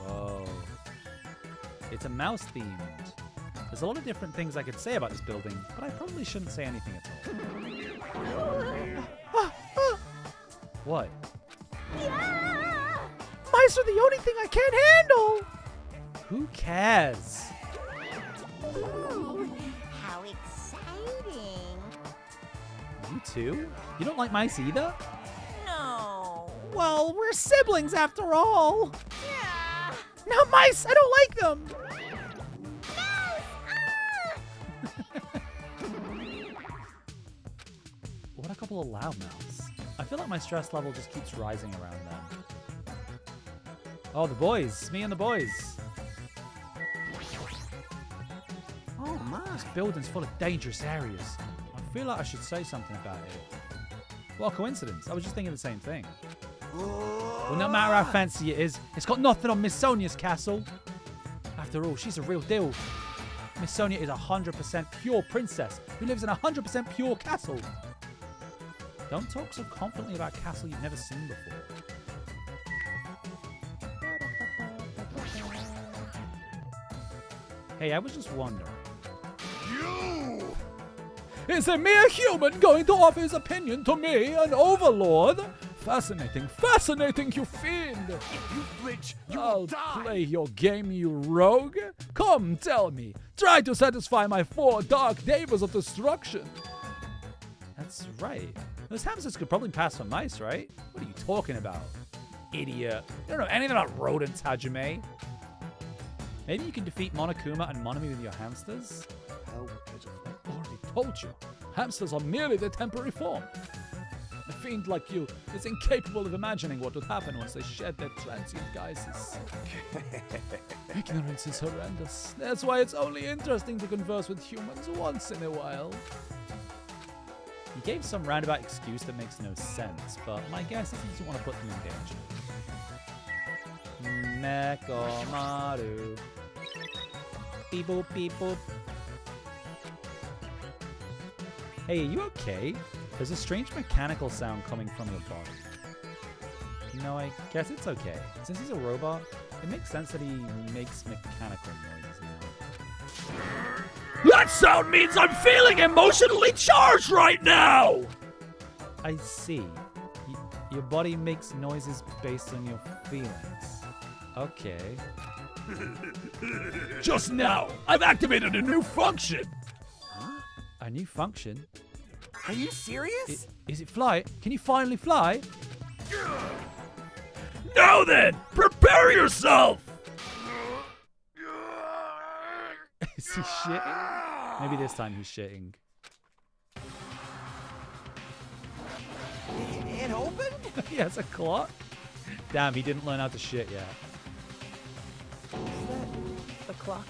Whoa. It's a mouse themed. There's a lot of different things I could say about this building, but I probably shouldn't say anything at all. What? Mice are the only thing I can't handle! Who cares? Ooh, how exciting! You too? You don't like mice either? No. Well, we're siblings after all. Yeah. No, mice! I don't like them! What a couple of loudmouths. I feel like my stress level just keeps rising around them. Oh, the boys. Me and the boys. Oh my. This building's full of dangerous areas. I feel like I should say something about it. What a coincidence. I was just thinking the same thing. Well, no matter how fancy it is, it's got nothing on Miss Sonia's castle. After all, she's a real deal. Miss Sonia is a 100% pure princess who lives in a 100% pure castle. Don't talk so confidently about a castle you've never seen before. Hey, I was just wondering. You! Is a mere human going to offer his opinion to me, an overlord? Fascinating, fascinating, you fiend! If you flinch, you I'll will die! play your game, you rogue. Come, tell me. Try to satisfy my 4 dark devas of destruction. That's right. Those hamsters could probably pass for mice, right? What are you talking about? Idiot. You don't know anything about rodents, Hajime. Maybe you can defeat Monokuma and Monomi with your hamsters? How pitiful. I already told you. Hamsters are merely their temporary form. A fiend like you is incapable of imagining what would happen once they shed their transient guises. Ignorance is horrendous. That's why it's only interesting to converse with humans once in a while. He gave some roundabout excuse that makes no sense, but my guess is he doesn't want to put them in danger. Nekomaru. Beep boop, beep boop. Hey, are you okay? There's a strange mechanical sound coming from your body. No, I guess it's okay. Since he's a robot, it makes sense that he makes mechanical noises now. That sound means I'm feeling emotionally charged right now! I see. Your body makes noises based on your feelings. Okay. Just now, I've activated a new function! Huh? A new function? Are you serious? Is it fly? Can you finally fly? Now then, prepare yourself! Is he shitting? Maybe this time he's shitting. It opened? He has a clock? Damn, he didn't learn how to shit yet. Is that the clock?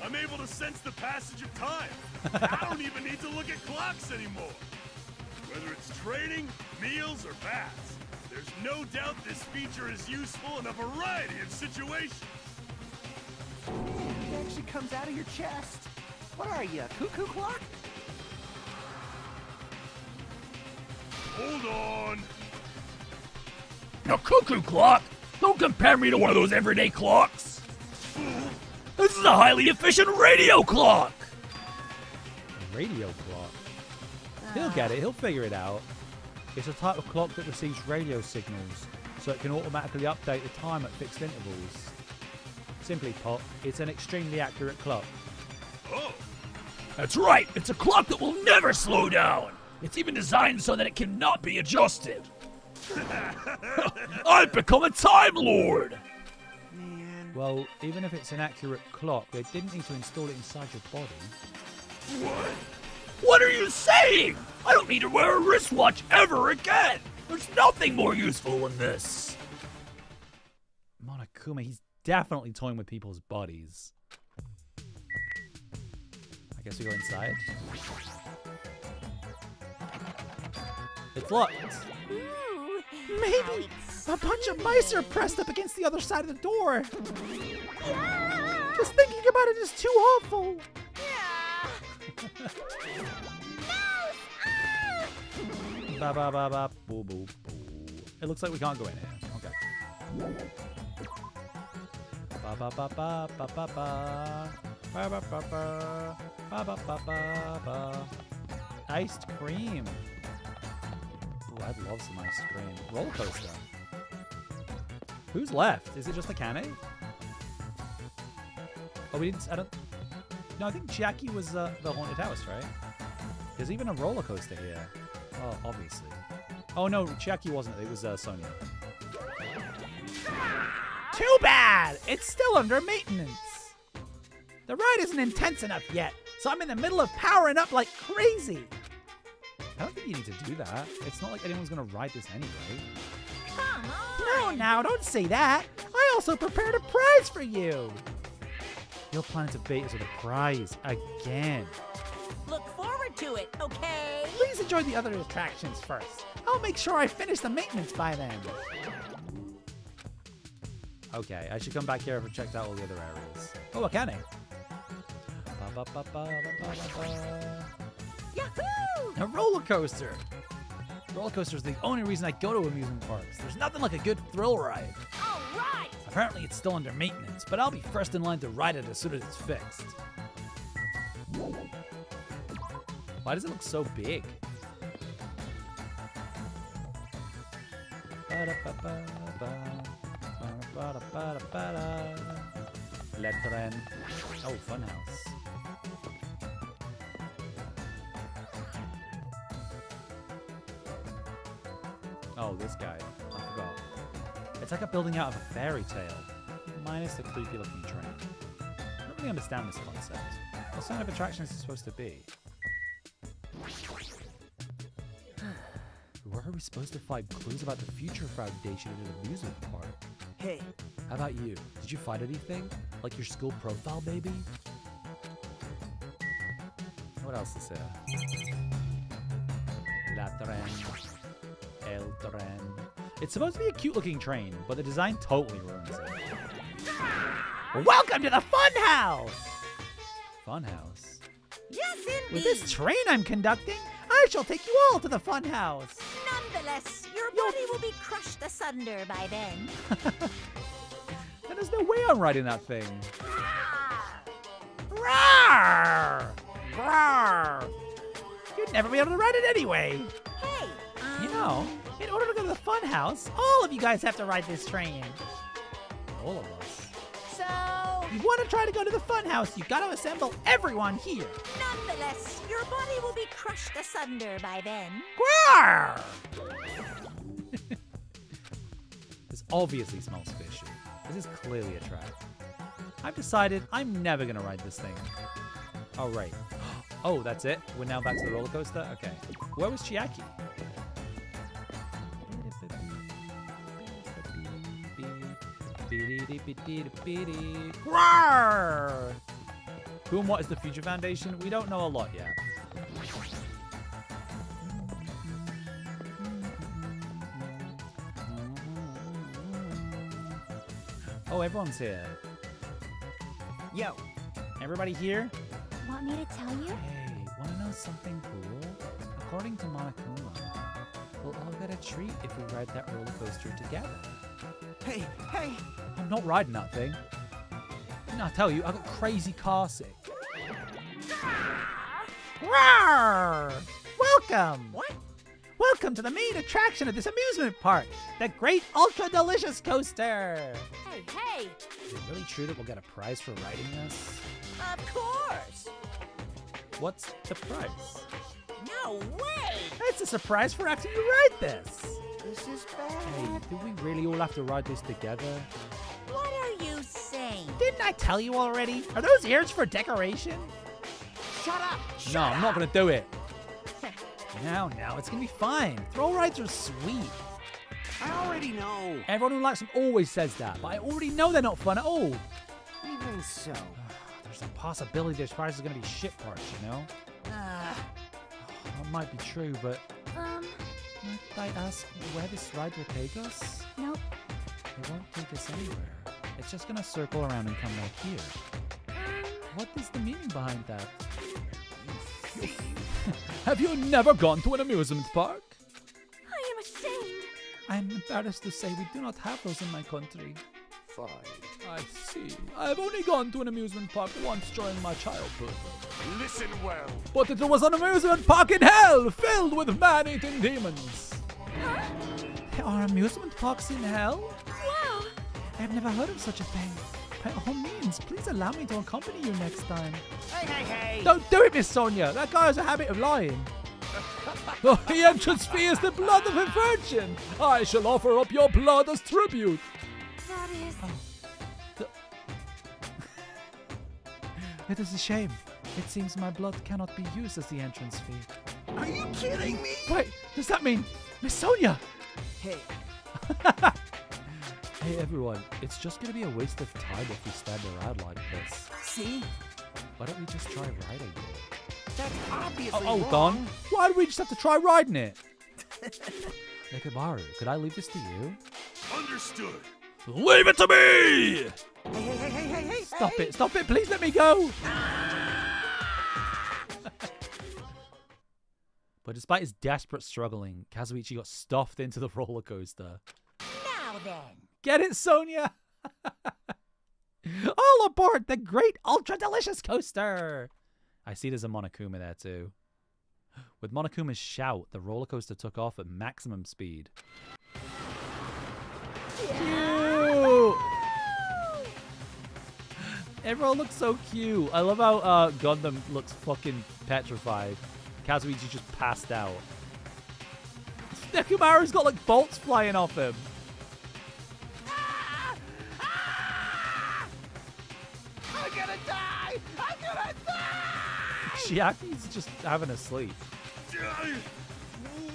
I'm able to sense the passage of time. I don't even need to look at clocks anymore. Whether it's training, meals, or baths, there's no doubt this feature is useful in a variety of situations. It actually comes out of your chest. What are you, a cuckoo clock? Hold on. A cuckoo clock? Don't compare me to one of those everyday clocks. This is a highly efficient radio clock. A radio clock? He'll get it. He'll figure it out. It's a type of clock that receives radio signals, so it can automatically update the time at fixed intervals. Simply put, it's an extremely accurate clock. Oh. That's right. It's a clock that will never slow down. It's even designed so that it cannot be adjusted. I've become a Time Lord! Man. Well, even if it's an accurate clock, they didn't need to install it inside your body. What? What are you saying? I don't need to wear a wristwatch ever again! There's nothing more useful than this! Monokuma, he's definitely toying with people's bodies. I guess we go inside. It's locked. Maybe a bunch of mice are pressed up against the other side of the door. Just thinking about it is too awful. Ba ba ba ba boo boo boo. It looks like we can't go in here. Okay. Ba ba ba ba ba ba ba. Ba ba ba ba. Ba ba ba ba ba. Iced cream. Ooh, I'd love some ice cream. Roller coaster. Who's left? Is it just Akane? Oh, we didn't. I don't. No, I think Jackie was the haunted house, right? There's even a roller coaster here. Oh, obviously. Oh no, Jackie wasn't. It was Sonia. Too bad! It's still under maintenance. The ride isn't intense enough yet, so I'm in the middle of powering up like crazy. I don't think you need to do that. It's not like anyone's gonna ride this anyway. Come on! No, now, don't say that. I also prepared a prize for you. You're planning to bait us with a prize again. Look forward to it, okay? Please enjoy the other attractions first. I'll make sure I finish the maintenance by then. Okay, I should come back here if I've checked out all the other areas. Oh, Akane. Ba, ba, ba, ba, ba, ba, ba. Yahoo! A roller coaster. Roller coaster is the only reason I go to amusement parks. There's nothing like a good thrill ride. All right! Apparently it's still under maintenance, but I'll be first in line to ride it as soon as it's fixed. Why does it look so big? Le tren. Oh, funhouse. Oh, this guy. I forgot. It's like a building out of a fairy tale, minus the creepy looking train. I don't really understand this concept. What kind of attraction is it supposed to be? are we supposed to find clues about the future foundation in an amusement park? Hey. How about you? Did you find anything? Like your school profile, maybe? What else is here? La tren. El tren. It's supposed to be a cute-looking train, but the design totally ruins it. Welcome to the Funhouse! Funhouse? Yes, indeed. With this train I'm conducting, I shall take you all to the Funhouse. Nonetheless, your body will be crushed asunder by then. There's no way I'm riding that thing. Roar! Roar! You'd never be able to ride it anyway. Hey, You know, in order to go to the Funhouse, all of you guys have to ride this train. All of us. So, If you want to try to go to the Funhouse, you got to assemble everyone here. nonetheless, your body will be crushed asunder by then. Roar! This obviously smells fishy. This is clearly a trap. I've decided I'm never gonna ride this thing. Oh, right. Oh, that's it? We're now back to the roller coaster? Okay. Where was Chiaki? Roar! Who and what is the Future Foundation? We don't know a lot yet. Oh, everyone's here. Yo, everybody here? Want me to tell you? Hey, wanna know something cool? According to Monokuma, we'll all get a treat if we ride that roller coaster together. Hey, hey! I'm not riding that thing. Didn't I tell you, I got crazy car sick. Roar! Welcome! What? Welcome to the main attraction of this amusement park, the Great Ultra Delicious Coaster! Hey, hey! Is it really true that we'll get a prize for riding this? Of course! What's the prize? No way! It's a surprise for after you ride this! This is Hey, bad. do we really all have to ride this together? What are you saying? Didn't I tell you already? Are those ears for decoration? Shut up! No, I'm not gonna do it. No, it's gonna be fine. Thrill rides are sweet. I already know. Everyone who likes them always says that, but I already know they're not fun at all. Even so. There's a possibility this prize is gonna be shit parts, you know? That might be true, but might I ask where this ride will take us? Nope. It won't take us anywhere. It's just gonna circle around and come back here. What is the meaning behind that? Have you never gone to an amusement park? I am ashamed. I'm embarrassed to say we do not have those in my country. Fine. I see. I've only gone to an amusement park once during my childhood. Listen well. But it was an amusement park in hell, filled with man-eating demons. Huh? There are amusement parks in hell? Wow. I've never heard of such a thing. By all means, please allow me to accompany you next time. Hey! Don't do it, Miss Sonia. That guy has a habit of lying. The entrance fee is the blood of a virgin. I shall offer up your blood as tribute. That is... It is a shame. It seems my blood cannot be used as the entrance fee. Are you kidding me? Wait, does that mean Miss Sonia? Hey, Hey everyone, it's just gonna be a waste of time if we stand around like this. see? Why don't we just try riding it? That's obviously Oh, wrong. Don, why do we just have to try riding it? Nekomaru, could I leave this to you? Understood. Leave it to me! Hey! Stop it, please let me go! But despite his desperate struggling, Kazuichi got stuffed into the roller coaster. Now then. Get it, Sonia? All aboard the Great Ultra Delicious Coaster! I see there's a Monokuma there too. With Monokuma's shout, the roller coaster took off at maximum speed. Cute! Everyone looks so cute. I love how Gundam looks fucking petrified. Kazuichi just passed out. Nekomaru's got like bolts flying off him. I'm gonna die! Chiaki's just having a sleep.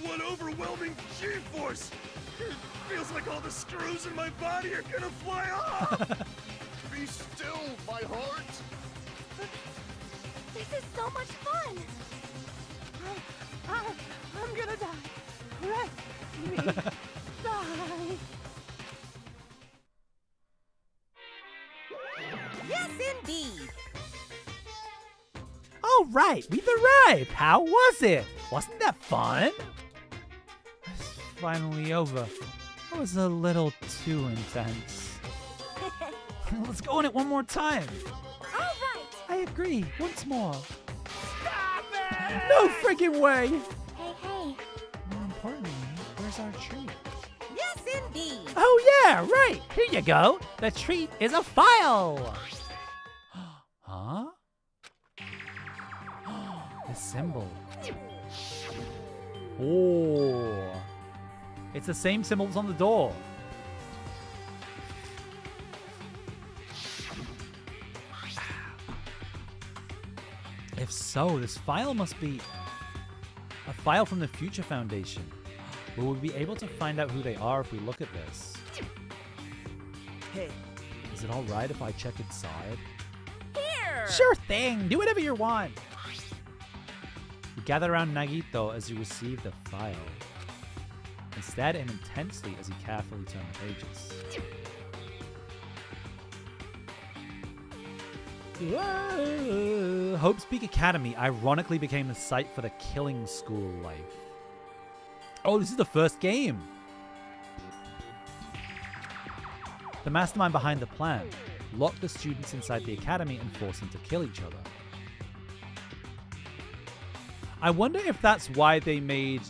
What overwhelming G-force! It feels like all the screws in my body are gonna fly off! Be still, my heart! This is so much fun! I'm gonna die. Let me die. Yes, indeed. All right, we've arrived. How was it? Wasn't that fun? It's finally over. That was a little too intense. Let's go on it one more time. All right! I agree. Once more. Stop it! No freaking way! Hey, hey. More importantly, where's our treat? Yes, indeed. Oh yeah, right. Here you go. The treat is a file. Huh? The symbol. Oh. It's the same symbols on the door. If so, this file must be a file from the Future Foundation. Will we be able to find out who they are if we look at this? Hey. Is it alright if I check inside? Here! Sure thing! Do whatever you want! You gather around Nagito as you receive the file. And stare at him intensely as he carefully turns the pages. Whoa. Hope's Peak Academy ironically became the site for the killing school life. Oh, this is the first game! The mastermind behind the plan locked the students inside the academy and forced them to kill each other. I wonder if that's why they made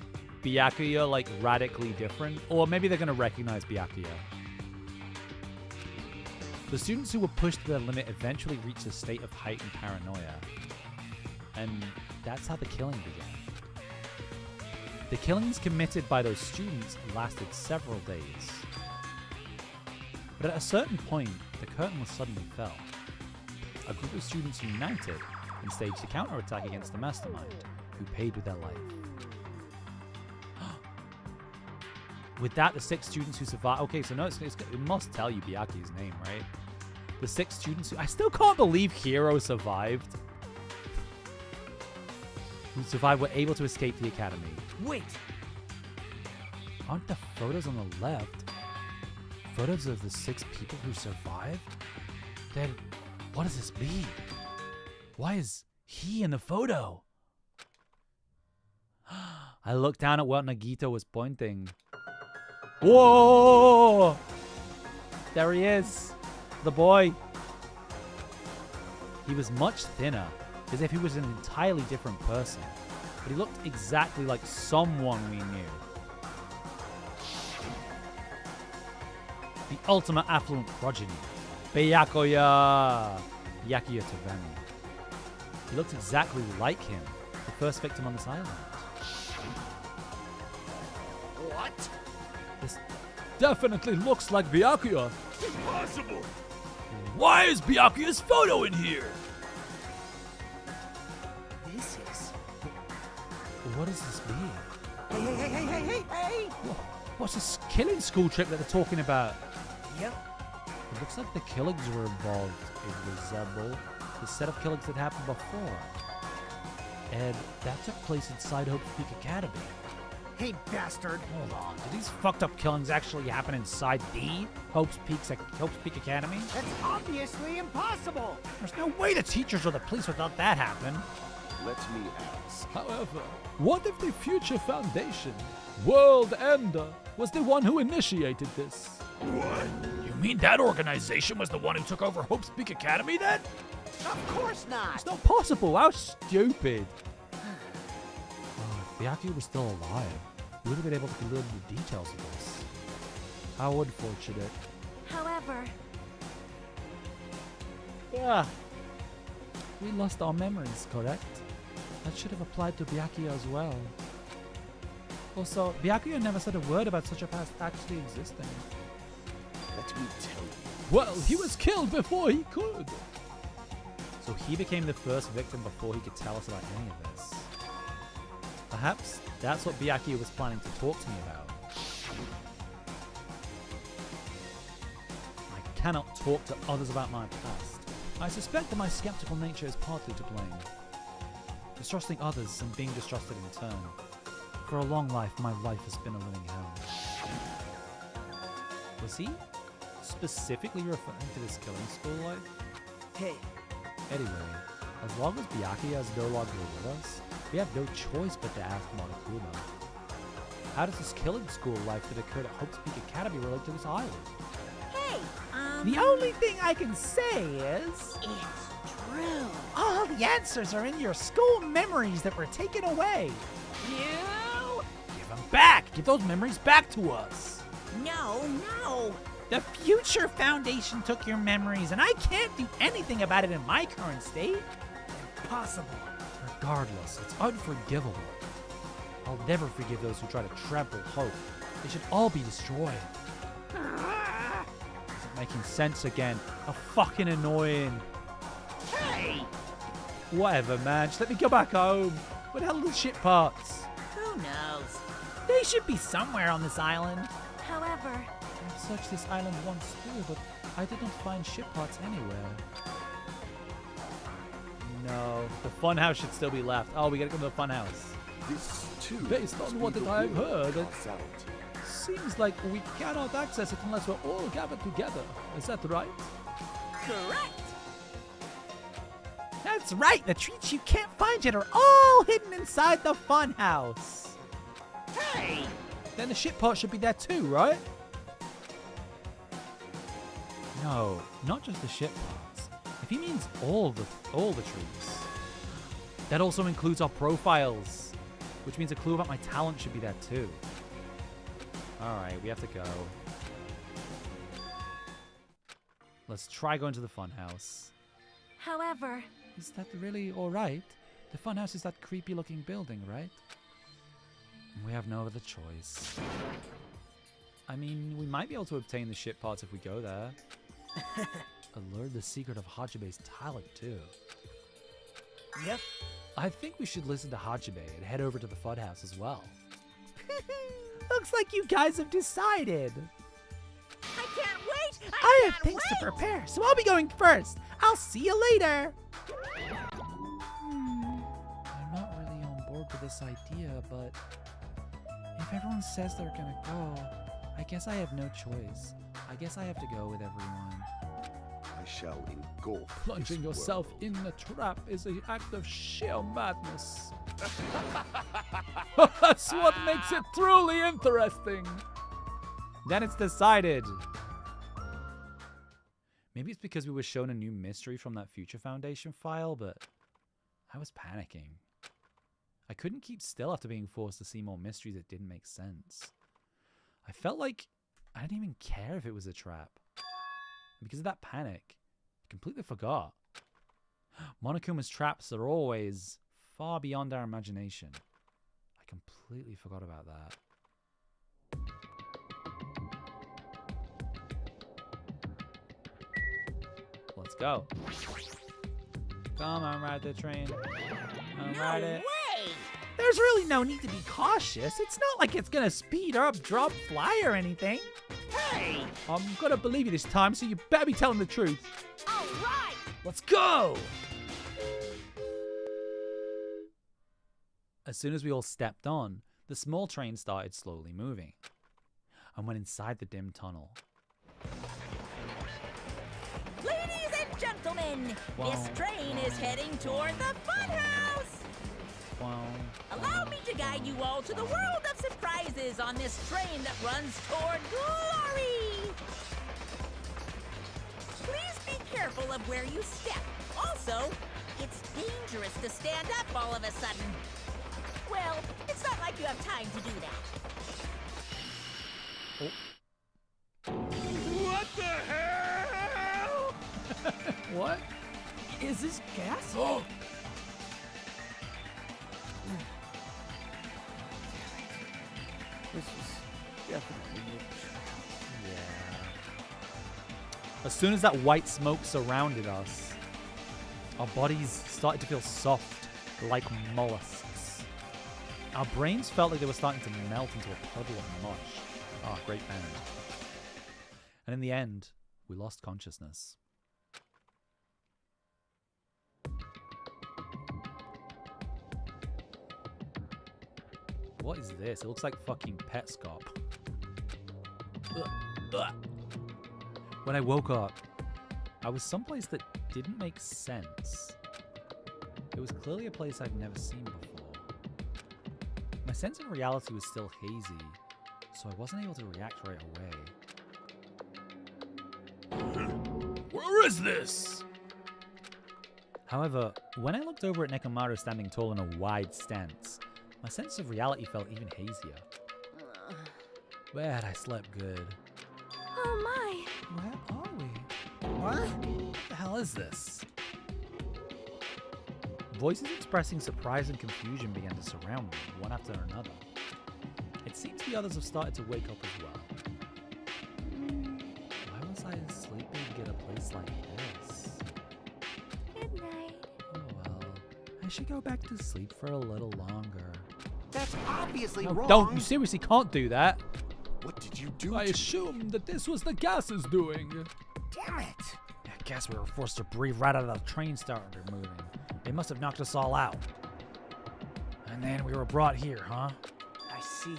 Byakuya like radically different, or maybe they're going to recognize Byakuya. The students who were pushed to their limit eventually reached a state of heightened paranoia, and that's how the killing began. The killings committed by those students lasted several days. But at a certain point, the curtain was suddenly fell. A group of students united and staged a counterattack against the mastermind, who paid with their life. With that, the 6 students who survived... Okay, so no, it must tell you Byakuya's name, right? The 6 students who... I still can't believe Hiro survived. Who survived were able to escape the academy. Wait! Aren't the photos on the left photos of the 6 people who survived? Then, what does this mean? Why is he in the photo? I looked down at what Nagito was pointing. Whoa! There he is. The boy. He was much thinner, as if he was an entirely different person. But he looked exactly like someone we knew. The ultimate affluent progeny. Byakuya! Byakuya Taveni. He looked exactly like him, the first victim on this island. What? This definitely looks like Byakuya. Impossible! Why is Byakuya's photo in here? This is... What does this mean? Hey! What's this killing school trip that they're talking about? Yep. It looks like the killings were involved in resemble the set of killings that happened before. And that took place inside Hope's Peak Academy. Hey, bastard! Hold on, did these fucked up killings actually happen inside the Hope's Peak Academy? That's obviously impossible! There's no way the teachers or the police would let that happen. Let me ask. However, what if the Future Foundation, World Ender, was the one who initiated this? What? You mean that organization was the one who took over Hope's Peak Academy then? Of course not! It's not possible, how stupid! If Byakuya was still alive, we would have been able to learn the details of this. How unfortunate. However, Yeah. We lost our memories, correct? That should have applied to Byakuya as well. Also, Byakuya never said a word about such a past actually existing. Let me tell you. Well, he was killed before he could. So he became the first victim before he could tell us about any of this. Perhaps that's what Byakuya was planning to talk to me about. I cannot talk to others about my past. I suspect that my skeptical nature is partly to blame. Distrusting others and being distrusted in turn. For a long life, my life has been a living hell. Was he specifically referring to this killing school life? Hey. Anyway, as long as Byakuya is no longer with us, we have no choice but to ask Monokuma. How does this killing school life that occurred at Hope's Peak Academy relate to this island? Hey, The only thing I can say is... It's true. all the answers are in your school memories that were taken away. You? Give them back! Give those memories back to us! No. The Future Foundation took your memories, and I can't do anything about it in my current state. Possible. Regardless, it's unforgivable. I'll never forgive those who try to trample hope. They should all be destroyed. Isn't making sense again. How fucking annoying. Hey! Whatever, man. Just let me go back home. What the hell are the shit parts? Who knows? They should be somewhere on this island. However, I've searched this island once too, but I did not find ship parts anywhere. No, the funhouse should still be left. Oh, we gotta go to the funhouse. This too. Based must on be what the I've will heard, of it causality. seems like we cannot access it unless we're all gathered together. Is that right? Correct. That's right. The treats you can't find yet are all hidden inside the funhouse. Hey! Then the ship part should be there too, right? No, not just the ship parts. If he means all the trees, that also includes our profiles, which means a clue about my talent should be there too. All right, we have to go. Let's try going to the funhouse. however, Is that really all right? The funhouse is that creepy-looking building, right? We have no other choice. I mean, we might be able to obtain the ship parts if we go there. Learn the secret of Hajime's talent, too. Yep. I think we should listen to Hajime and head over to the funhouse as well. Looks like you guys have decided. I can't wait! I have things to prepare, so I'll be going first. I'll see you later. I'm not really on board with this idea, but if everyone says they're gonna go, I guess I have no choice. I guess I have to go with everyone. I shall engulf Plunging this yourself world. in the trap is an act of sheer madness. That's what makes it truly interesting. Then it's decided. Maybe it's because we were shown a new mystery from that Future Foundation file, but I was panicking. I couldn't keep still after being forced to see more mysteries that didn't make sense. I felt like I didn't even care if it was a trap. And because of that panic, I completely forgot. Monokuma's traps are always far beyond our imagination. I completely forgot about that. Let's go. Come on, ride the train. Come ride it. Way! There's really no need to be cautious. It's not like it's gonna speed up, drop, fly, or anything. Hey! I'm gonna believe you this time, so you better be telling the truth. All right! Let's go! As soon as we all stepped on, the small train started slowly moving and went inside the dim tunnel. Ladies and gentlemen, this train is heading toward the funhouse! Wow. Allow me to guide you all to the world of surprises on this train that runs toward glory! Please be careful of where you step. Also, it's dangerous to stand up all of a sudden. Well, it's not like you have time to do that. What the hell? What? Is this gas? Oh! This is definitely a trap. Yeah. As soon as that white smoke surrounded us, our bodies started to feel soft, like mollusks. Our brains felt like they were starting to melt into a puddle of mush. Oh, great band. And in the end, we lost consciousness. What is this? It looks like fucking Petscop. When I woke up, I was someplace that didn't make sense. It was clearly a place I've never seen before. My sense of reality was still hazy, so I wasn't able to react right away. Where is this? However, when I looked over at Nekomaru standing tall in a wide stance, my sense of reality felt even hazier. Man, I slept good. Oh my! Where are we? What? What the hell is this? Voices expressing surprise and confusion began to surround me, one after another. It seems the others have started to wake up as well. Why was I sleeping at a place like this? Good night. Oh well, I should go back to sleep for a little longer. That's obviously No, wrong. don't! You seriously can't do that! What did you do? I assumed that this was the gases doing. Damn it! I guess we were forced to breathe right out of the train started moving. They must have knocked us all out. And then we were brought here, huh? I see.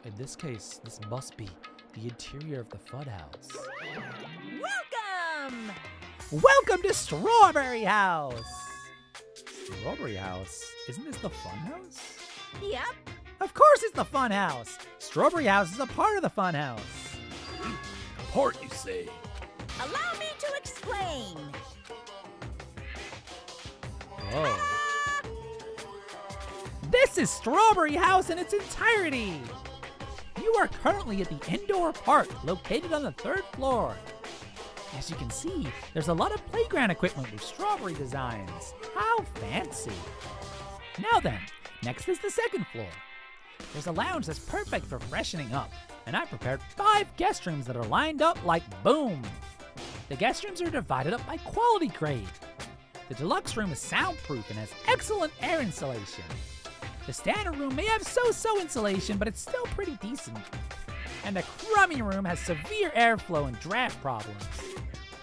In this case, this must be the interior of the Funhouse. Welcome! Welcome to Strawberry House! Strawberry House? Isn't this the Funhouse? Yep. Of course it's the Funhouse! Strawberry House is a part of the Funhouse. Part, you say? Allow me to explain. Whoa. This is Strawberry House in its entirety! You are currently at the indoor park located on the 3rd floor. As you can see, there's a lot of playground equipment with strawberry designs. How fancy! Now then, next is the 2nd floor. There's a lounge that's perfect for freshening up, and I prepared 5 guest rooms that are lined up like boom. The guest rooms are divided up by quality grade. The deluxe room is soundproof and has excellent air insulation. The standard room may have so-so insulation, but it's still pretty decent. And the crummy room has severe airflow and draft problems.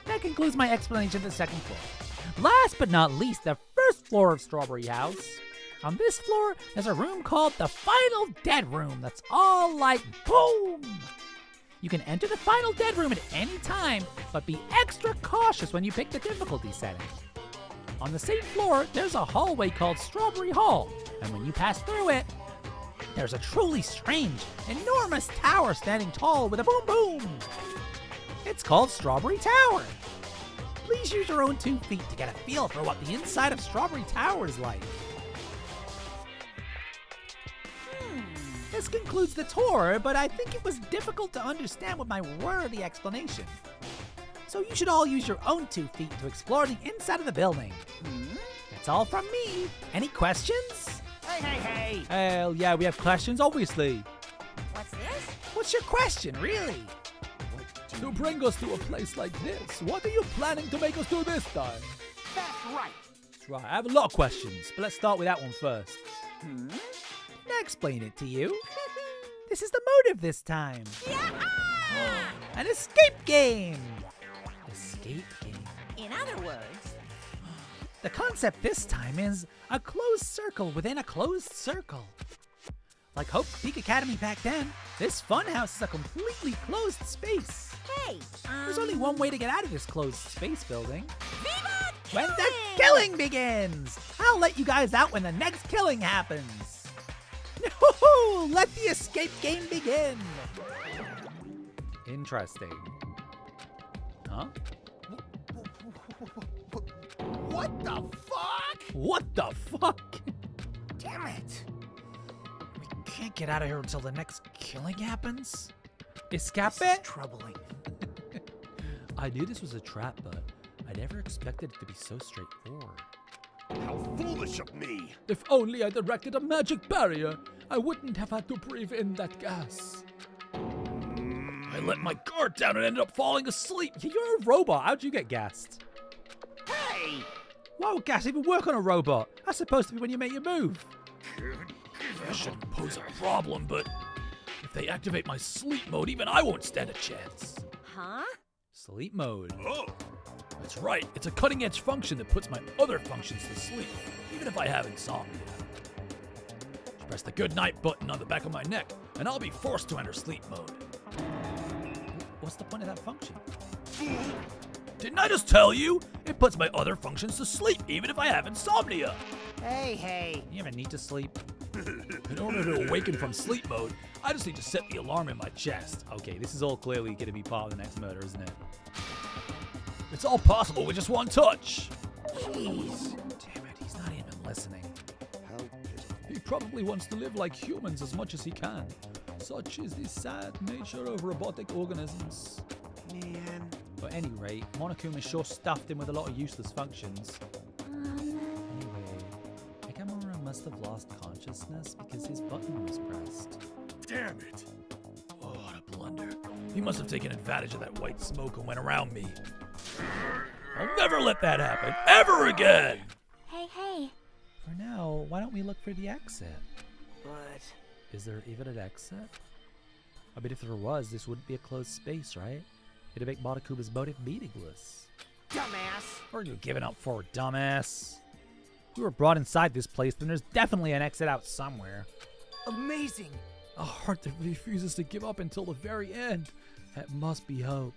That concludes my explanation of the 2nd floor. Last but not least, the 1st floor of Strawberry House. On this floor, there's a room called the Final Dead Room that's all like boom! You can enter the Final Dead Room at any time, but be extra cautious when you pick the difficulty setting. On the same floor, there's a hallway called Strawberry Hall, and when you pass through it, there's a truly strange, enormous tower standing tall with a boom boom. It's called Strawberry Tower. Please use your own 2 feet to get a feel for what the inside of Strawberry Tower is like. This concludes the tour, but I think it was difficult to understand with my wordy explanation. So you should all use your own 2 feet to explore the inside of the building. That's all from me. Any questions? Hey! Hell yeah, we have questions, obviously. What's this? What's your question, really? To bring us to a place like this, what are you planning to make us do this time? That's right. That's right, I have a lot of questions, but let's start with that one first. Can I explain it to you? This is the motive this time. An escape game! Escape game. In other words, The concept this time is a closed circle within a closed circle. Like Hope's Peak Academy back then, this funhouse is a completely closed space. hey, There's only one way to get out of this closed space building. Viva When the killing! killing begins! I'll let you guys out when the next killing happens. Woohoo! Let the escape game begin! Interesting. Huh? What the fuck? What the fuck? Damn it. We can't get out of here until the next killing happens? Escape This is it? troubling. I knew this was a trap, but I never expected it to be so straightforward. How foolish of me! If only I directed a magic barrier, I wouldn't have had to breathe in that gas. I let my guard down and ended up falling asleep. You're a robot. How'd you get gassed? Hey! Why would gas even work on a robot? That's supposed to be when you make your move. This shouldn't pose a problem, but if they activate my sleep mode, even I won't stand a chance. Huh? Sleep mode. Oh. That's right. It's a cutting-edge function that puts my other functions to sleep, even if I have insomnia. Just press the good night button on the back of my neck, and I'll be forced to enter sleep mode. What's the point of that function? Didn't I just tell you? It puts my other functions to sleep, even if I have insomnia. Hey. You ever need to sleep? In order to awaken from sleep mode, I just need to set the alarm in my chest. Okay, this is all clearly going to be part of the next murder, isn't it? It's all possible with just one touch. Jeez. Damn it, he's not even listening. How pitiful. He probably wants to live like humans as much as he can. Such is the sad nature of robotic organisms. Man. But at any rate, Monokuma sure stuffed him with a lot of useless functions. Anyway, Nakamura must have lost consciousness because his button was pressed. Damn it. Oh, what a blunder. He must have taken advantage of that white smoke and went around me. I'll never let that happen, ever again! Hey. For now, why don't we look for the exit? But... Is there even an exit? I mean, if there was, this wouldn't be a closed space, right? It'd make Monokuma's motive meaningless. Dumbass! What are you giving up for, dumbass? If we were brought inside this place, then there's definitely an exit out somewhere. Amazing! A heart that refuses to give up until the very end. That must be hope.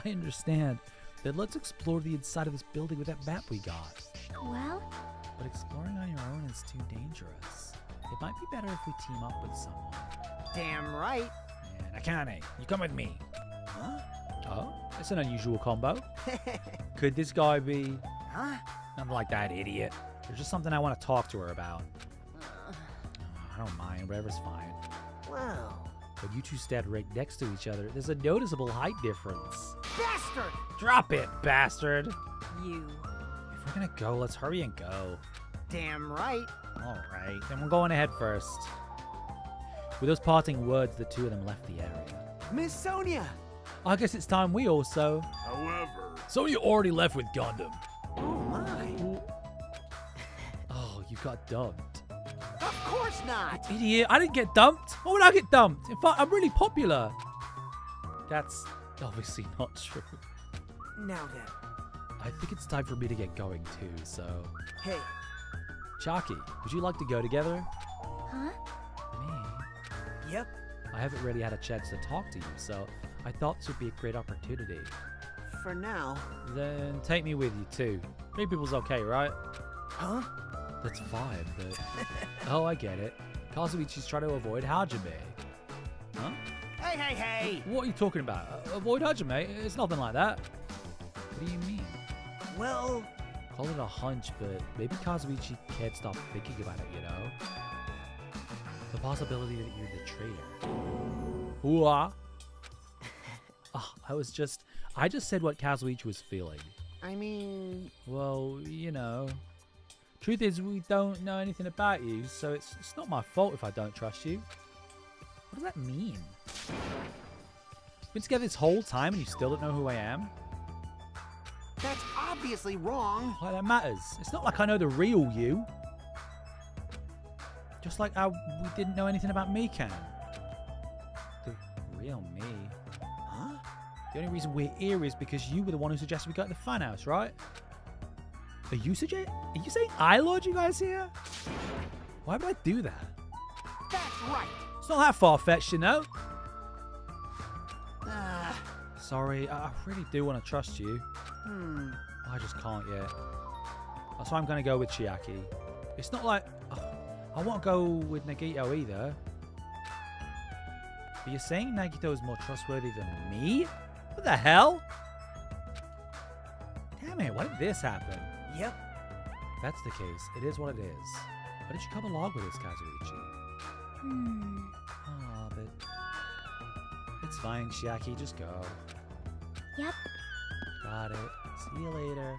I understand. Then let's explore the inside of this building with that map we got. Well, But exploring on your own is too dangerous. It might be better if we team up with someone. Damn right! And Akane, you come with me. Huh? Oh, it's an unusual combo. Could this guy be... Huh? Nothing like that, idiot. There's just something I want to talk to her about. I don't mind, whatever's fine. Wow. But you two stand right next to each other. There's a noticeable height difference. Bastard! Drop it, bastard! You. If we're gonna go, let's hurry and go. Damn right. Alright, then we're going ahead first. With those parting words, the two of them left the area. Miss Sonia! I guess it's time we also... However, Sonya already left with Gundam. Oh my. Oh, you got dumped. Of course not! Idiot, I didn't get dumped. Why would I get dumped? In fact, I'm really popular. That's obviously not true. Now then. I think it's time for me to get going too, so... Hey. Chaki, would you like to go together? huh? Me? Yep. I haven't really had a chance to talk to you, so I thought this would be a great opportunity. For now. Then take me with you too. 3 people's okay, right? Huh? That's fine, but... Oh, I get it. Kazuichi's trying to avoid Hajime. Huh? Hey! What are you talking about? Avoid Hajime? It's nothing like that. What do you mean? Well... Call it a hunch, but maybe Kazuichi can't stop thinking about it, you know? The possibility that you're the traitor. Hooah! Oh, I just said what Kazuichi was feeling. I mean... Well, you know. Truth is, we don't know anything about you, so it's not my fault if I don't trust you. What does that mean? We've been together this whole time and you still don't know who I am? That's obviously wrong. Why that matters? It's not like I know the real you. Just like how we didn't know anything about Mikan. The real me. Huh? The only reason we're here is because you were the one who suggested we go to the fun house, right? Are you saying I lured you guys here? Why would I do that? That's right. It's not that far-fetched, you know? Ah. Sorry, I really do want to trust you. I just can't yet. That's why I'm going to go with Chiaki. It's not like... I want to go with Nagito either. But you're saying Nagito is more trustworthy than me? What the hell? Damn it, why did this happen? Yep. If that's the case, it is what it is. Why did you come along with this, Kazuichi? Oh, but... It's fine, Chiaki, just go. Yep. Got it. See you later.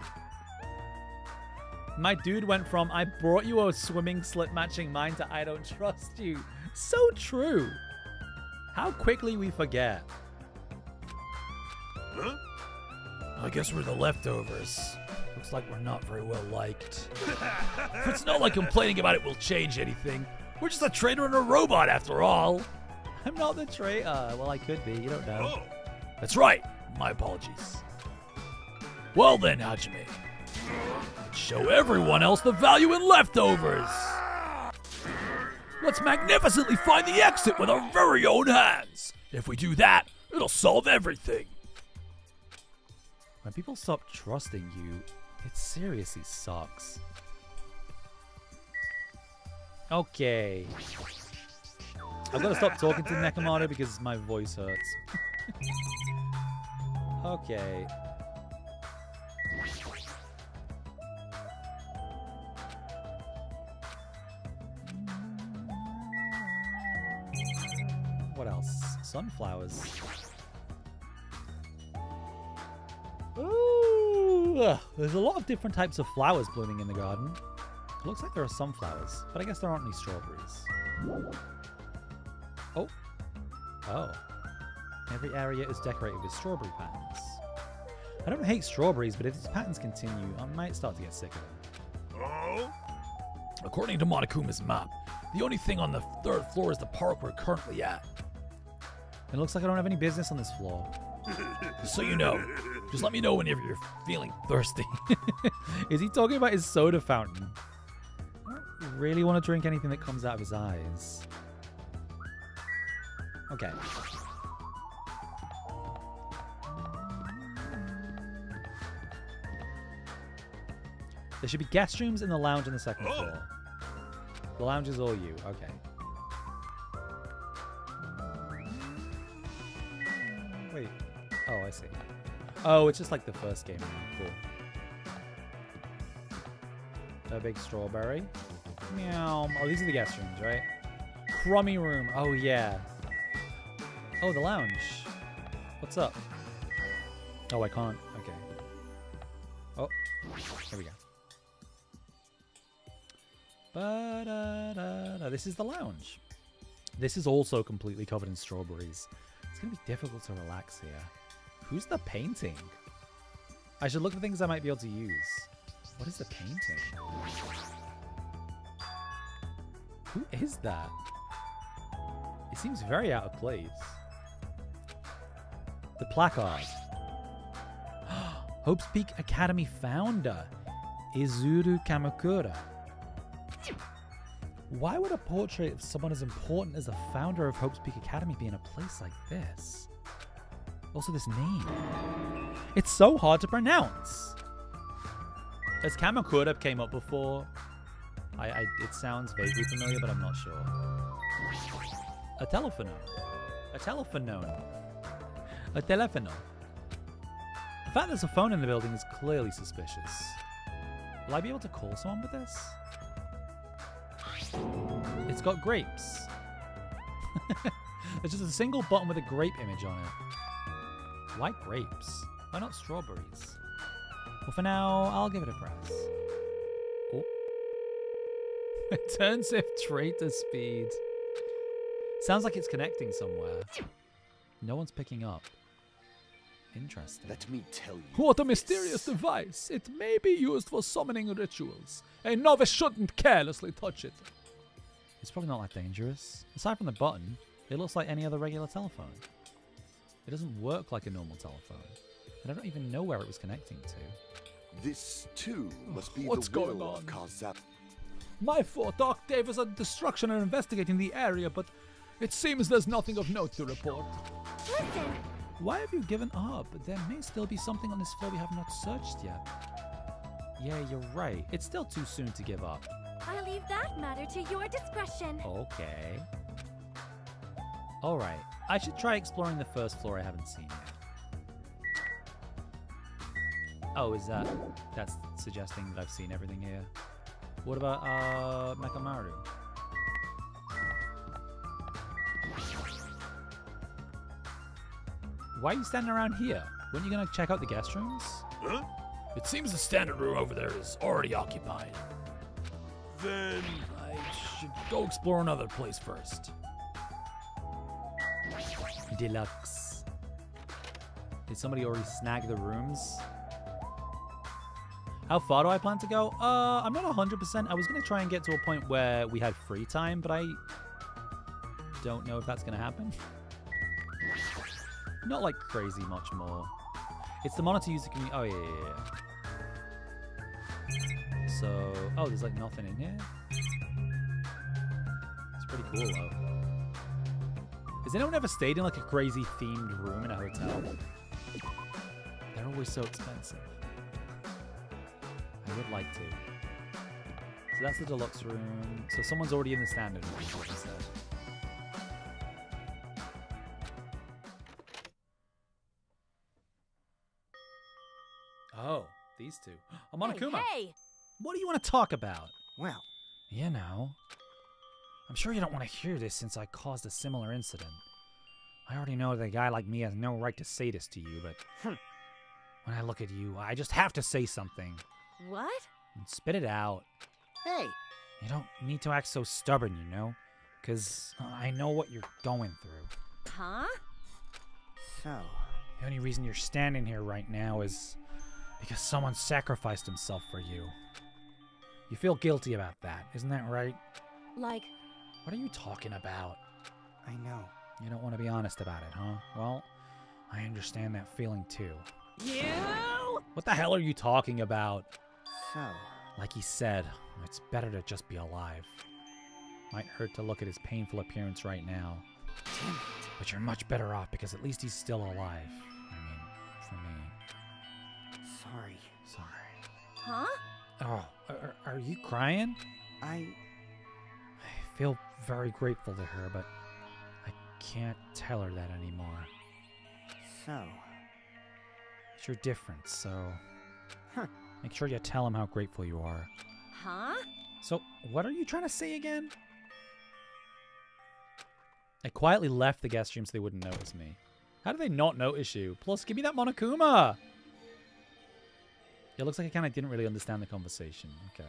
My dude went from, I brought you a swimming slip matching mine to I don't trust you. So true. How quickly we forget. huh? I guess we're the leftovers. Looks like we're not very well liked. It's not like complaining about it will change anything. We're just a trainer and a robot after all. I'm not the traitor. Well, I could be. You don't know. Oh. That's right. My apologies. Well then, Hajime. Let's show everyone else the value in leftovers. Let's magnificently find the exit with our very own hands. If we do that, it'll solve everything. When people stop trusting you, it seriously sucks. Okay. I've got to stop talking to Nekomaru because my voice hurts. Okay. What else? Sunflowers. Ooh! There's a lot of different types of flowers blooming in the garden. It looks like there are sunflowers, but I guess there aren't any strawberries. Oh. Oh. Every area is decorated with strawberry patterns. I don't hate strawberries, but if these patterns continue, I might start to get sick of them. Oh? According to Monokuma's map, the only thing on the 3rd floor is the park we're currently at. It looks like I don't have any business on this floor. Just so you know, just let me know whenever you're feeling thirsty. Is he talking about his soda fountain? I don't really want to drink anything that comes out of his eyes. Okay. There should be guest rooms in the lounge on the 2nd floor. The lounge is all you. Okay. Wait. Oh, I see. Oh, it's just like the first game. Cool. A big strawberry. Meow. Oh, these are the guest rooms, right? Crummy room. Oh, yeah. Oh, the lounge. What's up? Oh, I can't. Okay. Oh, here we go. Ba-da-da-da. This is the lounge. This is also completely covered in strawberries. It's going to be difficult to relax here. Who's the painting? I should look for things I might be able to use. What is the painting? Who is that? It seems very out of place. The placard. Hope's Peak Academy founder, Izuru Kamakura. Why would a portrait of someone as important as the founder of Hope's Peak Academy be in a place like this? Also, this name. It's so hard to pronounce. Has Kamakura came up before? It sounds vaguely familiar, but I'm not sure. A telephone. A telephone. A telephone. The fact there's a phone in the building is clearly suspicious. Will I be able to call someone with this? It's got grapes. There's just a single button with a grape image on it. Why grapes? Why not strawberries? Well, for now, I'll give it a press. Oh. Intensive traitor speed. Sounds like it's connecting somewhere. No one's picking up. Interesting. Let me tell you. What a mysterious device. It may be used for summoning rituals. A novice shouldn't carelessly touch it. It's probably not that dangerous. Aside from the button, it looks like any other regular telephone. It doesn't work like a normal telephone. And I don't even know where it was connecting to. This, too, must be What's the will going on? of Kazap. My thought Octave is at destruction and investigating the area, but it seems there's nothing of note to report. Listen! Why have you given up? There may still be something on this floor we have not searched yet. Yeah, you're right. It's still too soon to give up. I'll leave that matter to your discretion. Okay. Alright. I should try exploring the first floor I haven't seen yet. Oh, that's suggesting that I've seen everything here. What about, Mekamaru? Why are you standing around here? Weren't you gonna check out the guest rooms? Huh? It seems the standard room over there is already occupied. Then I should go explore another place first. Deluxe. Did somebody already snag the rooms? How far do I plan to go? I'm not 100%. I was going to try and get to a point where we had free time, but I don't know if that's going to happen. Not like crazy much more. It's the monitor user community. Oh, yeah. So, oh, there's like nothing in here. It's pretty cool, though. Has anyone ever stayed in like a crazy themed room in a hotel? They're always so expensive. I would like to. So that's the deluxe room. So someone's already in the standard room, is what he said. Oh, these two. I'm on Akuma. Hey! What do you want to talk about? Well, You know. I'm sure you don't want to hear this since I caused a similar incident. I already know that a guy like me has no right to say this to you, but when I look at you, I just have to say something. What? And spit it out. hey, You don't need to act so stubborn, you know? Because I know what you're going through. Huh? so, The only reason you're standing here right now is because someone sacrificed himself for you. You feel guilty about that, isn't that right? Like, What are you talking about? I know. You don't want to be honest about it, huh? Well, I understand that feeling too. you? What the hell are you talking about? So, Like he said, it's better to just be alive. Might hurt to look at his painful appearance right now. But you're much better off because at least he's still alive. I mean, for me. sorry. Sorry. Huh? Oh, are you crying? I feel very grateful to her, but I can't tell her that anymore. So, It's your difference, so make sure you tell him how grateful you are. Huh? So, what are you trying to say again? I quietly left the guest room so they wouldn't notice me. How do they not notice you? Plus, give me that Monokuma! It looks like I kind of didn't really understand the conversation. Okay.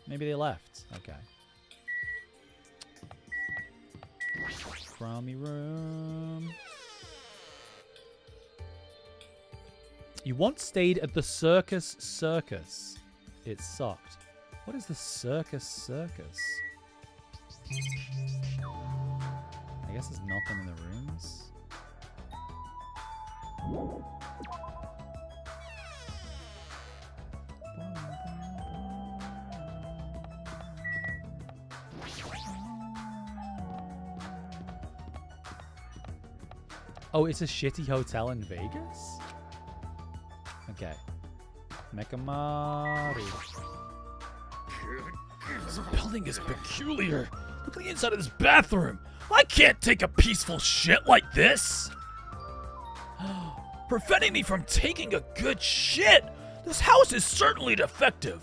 Maybe they left. Okay. Crummy room. You once stayed at the Circus Circus. It sucked. What is the Circus Circus? I guess there's nothing in the rooms. Oh, it's a shitty hotel in Vegas? Okay. Mekamaru. This building is peculiar. Look at the inside of this bathroom. I can't take a peaceful shit like this. Preventing me from taking a good shit. This house is certainly defective.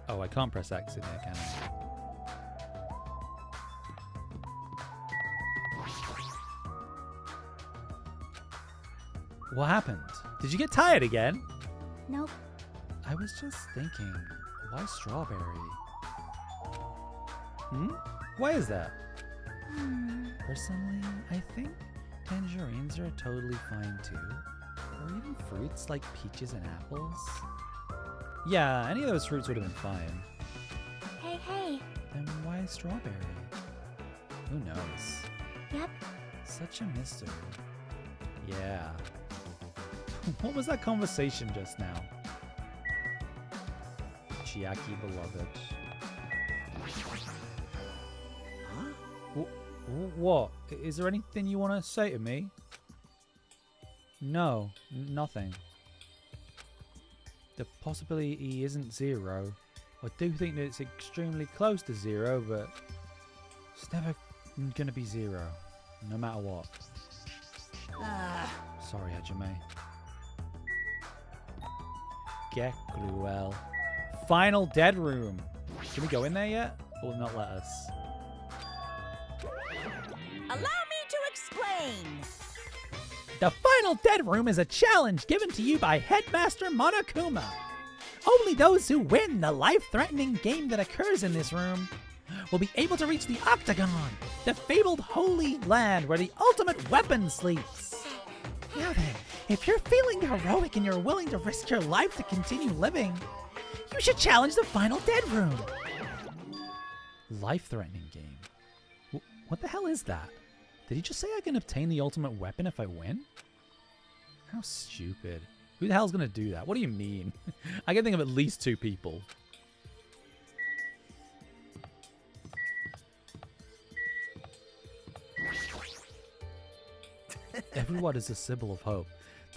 Oh, I can't press X in here, can I? What happened? Did you get tired again? Nope. I was just thinking, why strawberry? Why is that? Personally, I think tangerines are totally fine too. Or even fruits like peaches and apples. Yeah, any of those fruits would have been fine. Hey. Then why strawberry? Who knows? Yep. Such a mystery. Yeah. What was that conversation just now? Chiaki beloved. Huh? What? Is there anything you want to say to me? No, nothing. The possibility he isn't zero. I do think that it's extremely close to zero, but it's never going to be zero, no matter what. Sorry, Hajime. Get Gluel. Final dead room. Can we go in there yet? Or will not let us? Allow me to explain. The final dead room is a challenge given to you by Headmaster Monokuma. Only those who win the life-threatening game that occurs in this room will be able to reach the Octagon, the fabled holy land where the ultimate weapon sleeps. Now then, if you're feeling heroic and you're willing to risk your life to continue living, you should challenge the final dead room. Life-threatening game. What the hell is that? Did he just say I can obtain the ultimate weapon if I win? How stupid. Who the hell's gonna do that? What do you mean? I can think of at least 2 people. Everyone is a symbol of hope.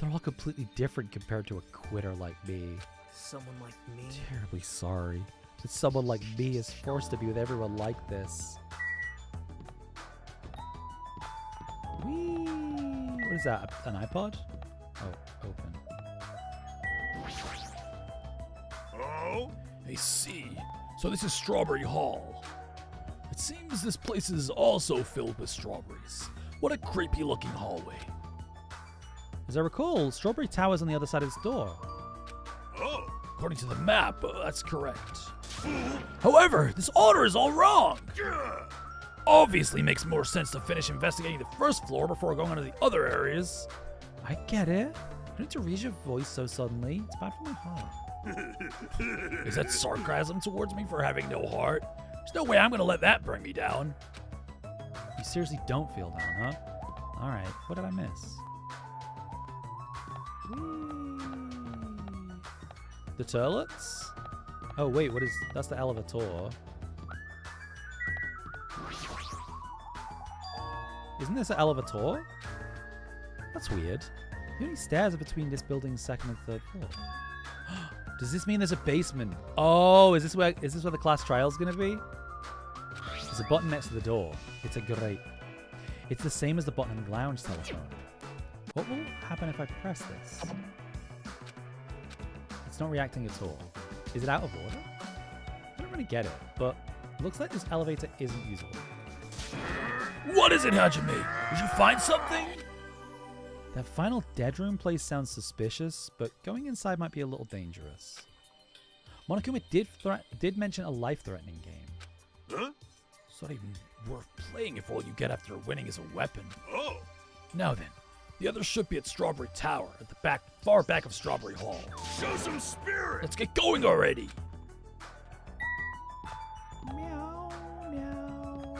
They're all completely different compared to a quitter like me. Someone like me? Terribly sorry that someone like me is forced to be with everyone like this. Whee! What is that? An iPod? Oh, open. Oh? I see. So this is Strawberry Hall. It seems this place is also filled with strawberries. What a creepy looking hallway. As I recall, Strawberry Tower's on the other side of this door. Oh, according to the map, that's correct. However, this order is all wrong. Obviously makes more sense to finish investigating the first floor before going on to the other areas. I get it. I need to raise your voice so suddenly. It's bad for my heart. Is that sarcasm towards me for having no heart? There's no way I'm gonna let that bring me down. You seriously don't feel down, huh? Alright, what did I miss? Whee. The toilets? Oh wait, what is... That's the elevator. Isn't this an elevator? That's weird. The only stairs are between this building's 2nd and 3rd floor. Does this mean there's a basement? Oh, is this where the class trial's gonna be? There's a button next to the door. It's a grate. It's the same as the button in the lounge telephone. What will happen if I press this? It's not reacting at all. Is it out of order? I don't really get it, but it looks like this elevator isn't usable. What is it, Hajime? Did you find something? That final dead room place sounds suspicious, but going inside might be a little dangerous. Monokuma did mention a life-threatening game. Huh? It's not even worth playing if all you get after winning is a weapon. Oh. Now then, the others should be at Strawberry Tower, at the far back of Strawberry Hall. Show some spirit! Let's get going already! Meow, meow.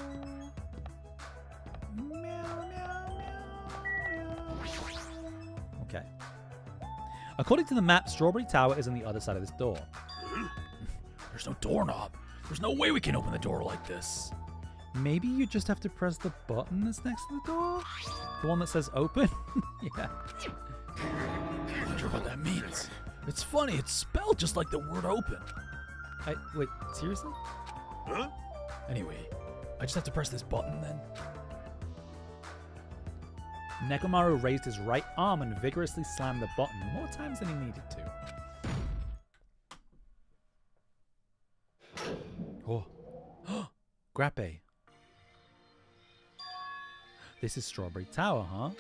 Meow, meow, meow, meow. Okay. According to the map, Strawberry Tower is on the other side of this door. There's no doorknob. There's no way we can open the door like this. Maybe you just have to press the button that's next to the door? The one that says open? Yeah. I wonder what that means. It's funny, it's spelled just like the word open. Wait, seriously? Huh? Anyway, I just have to press this button then. Nekomaru raised his right arm and vigorously slammed the button more times than he needed to. Oh. Grappe. This is Strawberry Tower, huh?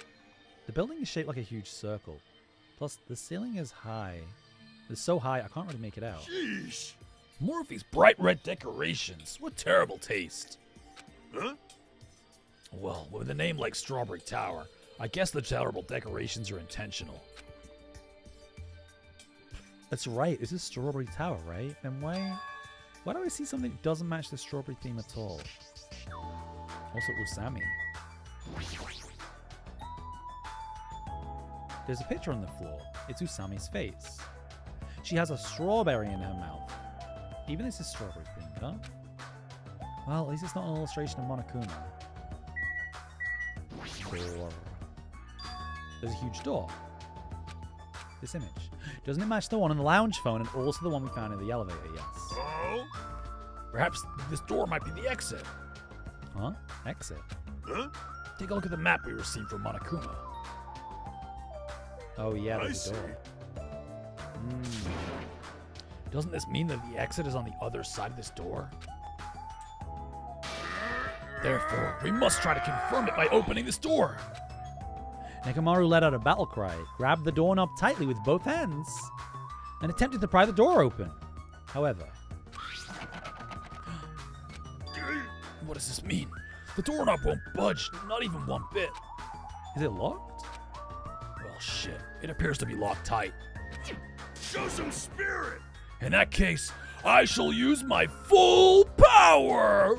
The building is shaped like a huge circle. Plus, the ceiling is high. It's so high, I can't really make it out. Sheesh. More of these bright red decorations. What terrible taste. Huh? Well, with a name like Strawberry Tower, I guess the terrible decorations are intentional. That's right, this is Strawberry Tower, right? And why do I see something that doesn't match the strawberry theme at all? Also, Usami. There's a picture on the floor. It's Usami's face. She has a strawberry in her mouth. Even this is strawberry themed, huh? Well, at least it's not an illustration of Monokuma. Door. There's a huge door. This image. Doesn't it match the one on the lounge phone and also the one we found in the elevator? Yes. Oh? Perhaps this door might be the exit. Huh? Exit? Huh? Take a look at the map we received from Monokuma. Oh yeah, there's a door. Doesn't this mean that the exit is on the other side of this door? Therefore, we must try to confirm it by opening this door. Nekomaru let out a battle cry, grabbed the doorknob tightly with both hands, and attempted to pry the door open. However... What does this mean? The doorknob won't budge, not even one bit. Is it locked? Well, shit. It appears to be locked tight. Show some spirit! In that case, I shall use my full power!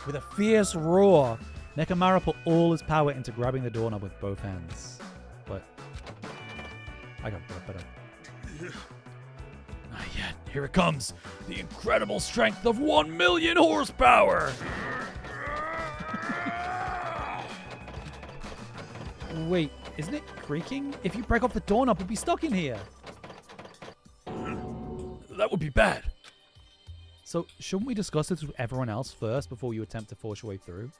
With a fierce roar, Nekomaru put all his power into grabbing the doorknob with both hands. But I got better. Not yet. Here it comes. The incredible strength of 1,000,000 horsepower! Wait, isn't it creaking? If you break off the doorknob, we'd be stuck in here. That would be bad. So, shouldn't we discuss this with everyone else first before you attempt to force your way through?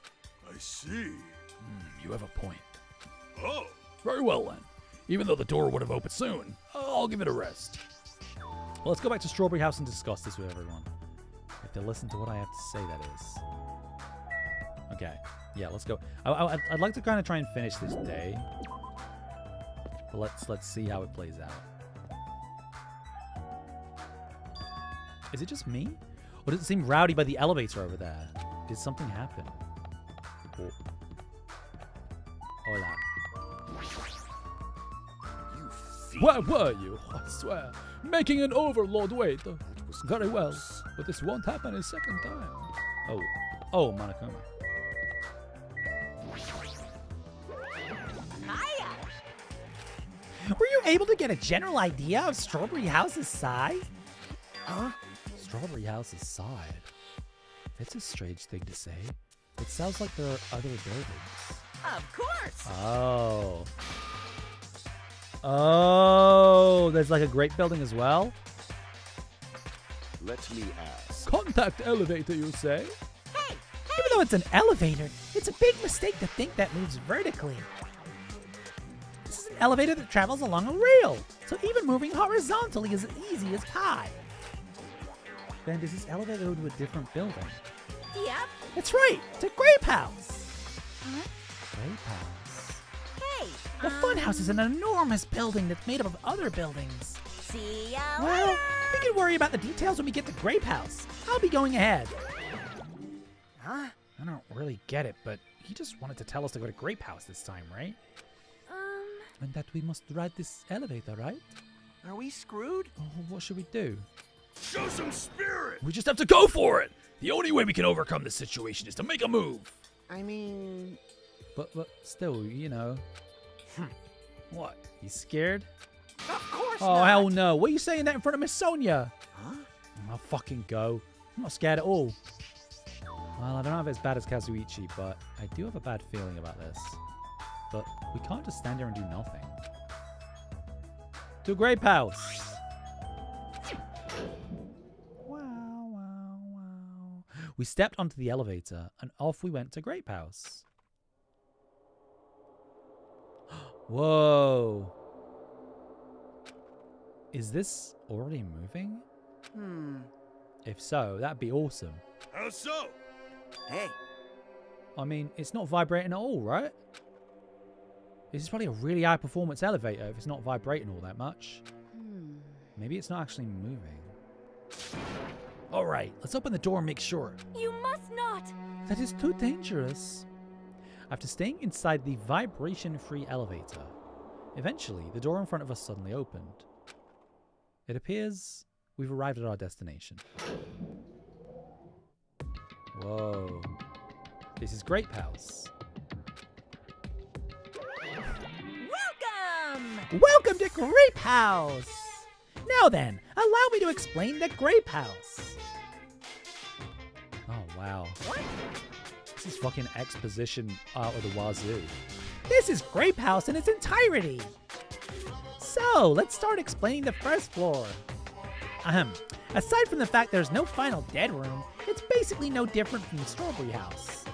I see. You have a point. Oh. Very well then. Even though the door would have opened soon, I'll give it a rest. Well, let's go back to Strawberry House and discuss this with everyone. If they listen to what I have to say, that is. Okay. Yeah, let's go. I'd like to kind of try and finish this day. But let's see how it plays out. Is it just me? Or does it seem rowdy by the elevator over there? Did something happen? Oh. Hola. Where were you? I swear. Making an overlord wait. Very well. But this won't happen a second time. Oh, Monokuma. Hiya! Were you able to get a general idea of Strawberry House's size? Huh? Strawberry House's side? It's a strange thing to say. It sounds like there are other buildings. Of course! Oh, there's like a great building as well? Let me ask. Contact elevator, you say? Even though it's an elevator, it's a big mistake to think that moves vertically. This is an elevator that travels along a rail, so even moving horizontally is as easy as pie. Then does this elevator go to a different building? Yep. That's right, to Grape House. Huh? Grape House. Hey, The Fun House is an enormous building that's made up of other buildings. see ya Well, later. we can worry about the details when we get to Grape House. I'll be going ahead. Huh? I don't really get it, but he just wanted to tell us to go to Grape House this time, right? And that we must ride this elevator, right? Are we screwed? Oh, what should we do? Show some spirit! We just have to go for it! The only way we can overcome this situation is to make a move. I mean... But still, you know. What? You scared? Of course Oh, not! hell no. What are you saying that in front of Miss Sonia? Huh? I'll fucking go. I'm not scared at all. Well, I don't know if it's bad as Kazuichi, but I do have a bad feeling about this. But we can't just stand here and do nothing. To Grape House! Wow. We stepped onto the elevator, and off we went to Grape House. Whoa! Is this already moving? If so, that'd be awesome. How so? Hey. I mean, it's not vibrating at all, right? This is probably a really high performance elevator if it's not vibrating all that much. Maybe it's not actually moving. Alright, let's open the door and make sure. You must not! That is too dangerous. After staying inside the vibration-free elevator, eventually the door in front of us suddenly opened. It appears we've arrived at our destination. Whoa. This is Grape House. Welcome! Welcome to Grape House! Now then, allow me to explain the Grape House. Oh, wow. This is fucking exposition out of the wazoo. This is Grape House in its entirety. So, let's start explaining the first floor. Aside from the fact there's no final dead room, it's basically no different from the Strawberry House.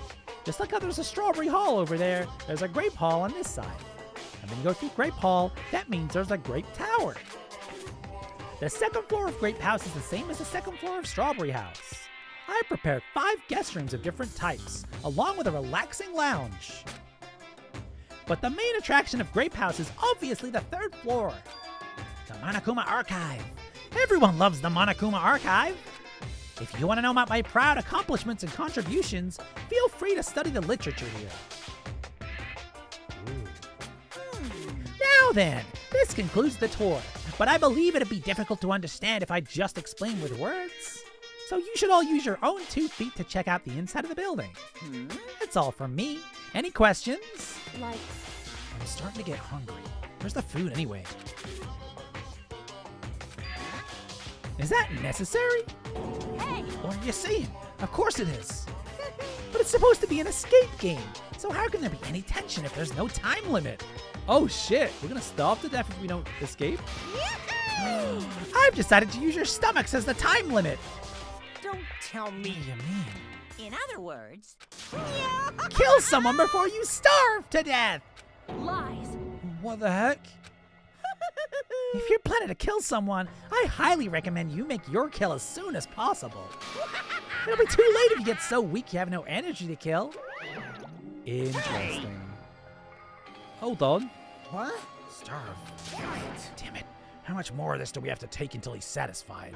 Just like how there's a Strawberry Hall over there, there's a Grape Hall on this side. And when you go through Grape Hall, that means there's a Grape Tower. The second floor of Grape House is the same as the second floor of Strawberry House. I prepared 5 guest rooms of different types, along with a relaxing lounge. But the main attraction of Grape House is obviously the third floor, the Monokuma Archive. Everyone loves the Monokuma Archive. If you want to know about my proud accomplishments and contributions, feel free to study the literature here. Now then, this concludes the tour, but I believe it'd be difficult to understand if I just explained with words. So you should all use your own 2 feet to check out the inside of the building. That's all from me. Any questions? Like, I'm starting to get hungry. Where's the food anyway? Is that necessary? hey! What are you saying? Of course it is. But it's supposed to be an escape game. So how can there be any tension if there's no time limit? Oh shit, we're gonna starve to death if we don't escape? I've decided to use your stomachs as the time limit. Don't tell me. What do you mean? In other words, Kill someone before you starve to death. Lies! What the heck? If you're planning to kill someone, I highly recommend you make your kill as soon as possible. It'll be too late if you get so weak you have no energy to kill. Interesting. Hold on. What? Starve. Damn it. How much more of this do we have to take until he's satisfied?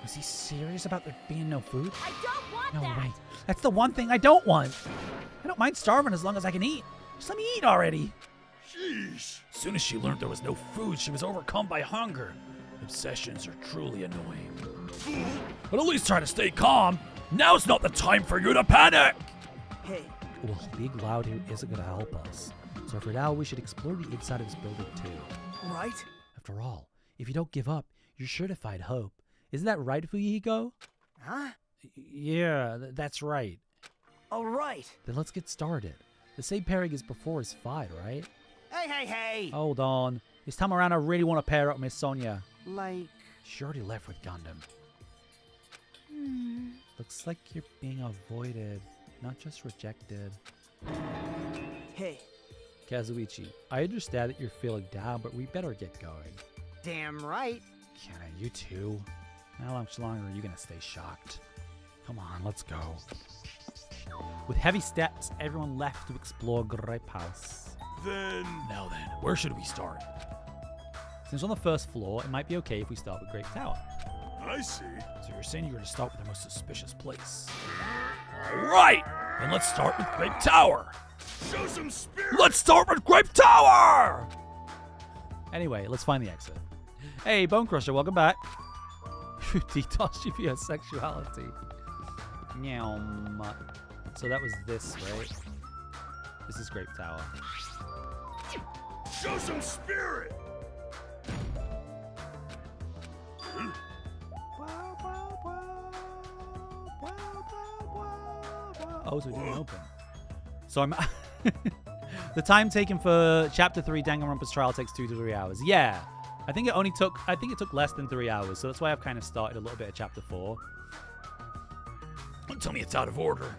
Was he serious about there being no food? I don't want No that! way. That's the one thing I don't want. I don't mind starving as long as I can eat. Just let me eat already. Sheesh. As soon as she learned there was no food, she was overcome by hunger. Obsessions are truly annoying. But at least try to stay calm. Now's not the time for you to panic! Hey, Well, Big Loud here isn't gonna help us. So for now, we should explore the inside of this building too. right? After all, if you don't give up, you're sure to find hope. Isn't that right, Fuyuhiko? Huh? Yeah, that's right. All right. Then let's get started. The same pairing as before is fine, right? Hey! Hold on. This time around, I really want to pair up with Sonia. Like, She already left with Gundam. Looks like you're being avoided, not just rejected. Hey, Kazuichi, I understand that you're feeling down, but we better get going. damn right. Kenna, you too? How much longer are you gonna stay shocked? Come on, let's go. With heavy steps, everyone left to explore Grape House. Now then, where should we start? Since we're on the first floor, it might be okay if we start with Grape Tower. I see. So you're saying you're going to start with the most suspicious place? All right, then let's start with Grape Tower. Show some spirit. Let's start with Grape Tower. Anyway, let's find the exit. Hey, Bone Crusher, welcome back. Detossed you for your sexuality. Meow. So that was this, right? This is Grape Tower. Show some spirit. Oh, so it didn't open. So I'm... The time taken for Chapter 3 Danganronpa's trial takes 2 to 3 hours. Yeah. I think it took less than 3 hours, so that's why I've kind of started a little bit of Chapter 4. Don't tell me it's out of order.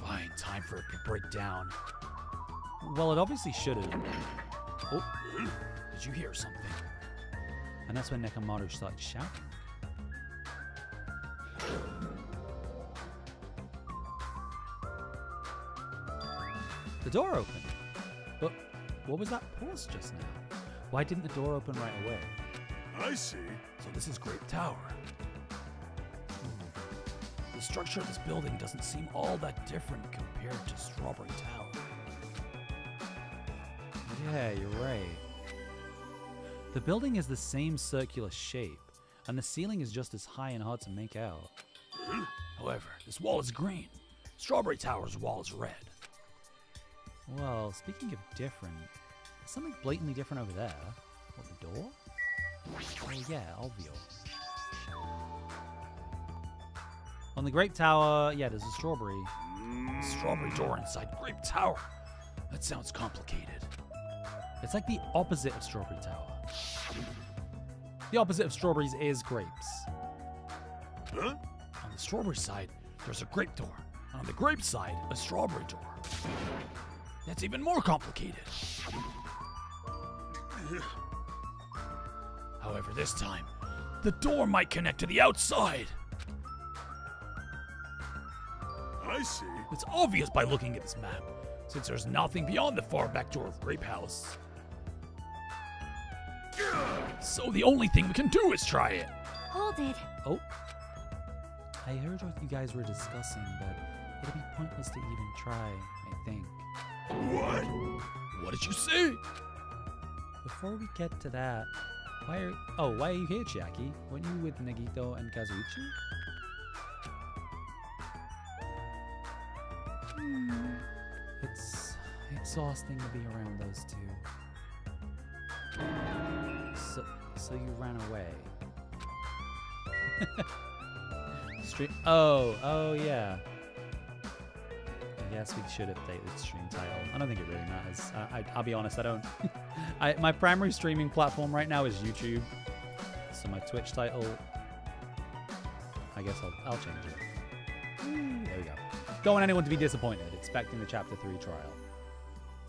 Fine, time for it to break down. Well, it obviously shouldn't. Oh, Did you hear something? and that's when Nekomaru started shouting. The door opened. But what was that pause just now? Why didn't the door open right away? I see. So this is Grape Tower. The structure of this building doesn't seem all that different compared to Strawberry Tower. Yeah, you're right. The building is the same circular shape, and the ceiling is just as high and hard to make out. However, this wall is green. Strawberry Tower's wall is red. Well, speaking of different, there's something blatantly different over there. What, the door? Oh yeah, obvious. On the Grape Tower, yeah, there's a strawberry. Strawberry door inside Grape Tower. That sounds complicated. It's like the opposite of Strawberry Tower. The opposite of strawberries is grapes. Huh? On the strawberry side, there's a grape door. And on the grape side, a strawberry door. That's even more complicated. However, this time, the door might connect to the outside. I see. It's obvious by looking at this map, since there's nothing beyond the far back door of Grape House. So the only thing we can do is try it. Hold it. Oh. I heard what you guys were discussing, but it'll be pointless to even try, I think. What? What did you say? Before we get to that, why are you here, Chiaki? Weren't you with Nagito and Kazuichi? It's exhausting to be around those two. So you ran away. Oh yeah. I guess we should update the stream title. I don't think it really matters. I'll be honest, I don't. My primary streaming platform right now is YouTube. So my Twitch title, I guess I'll change it. There we go. Don't want anyone to be disappointed. Expecting the Chapter 3 trial.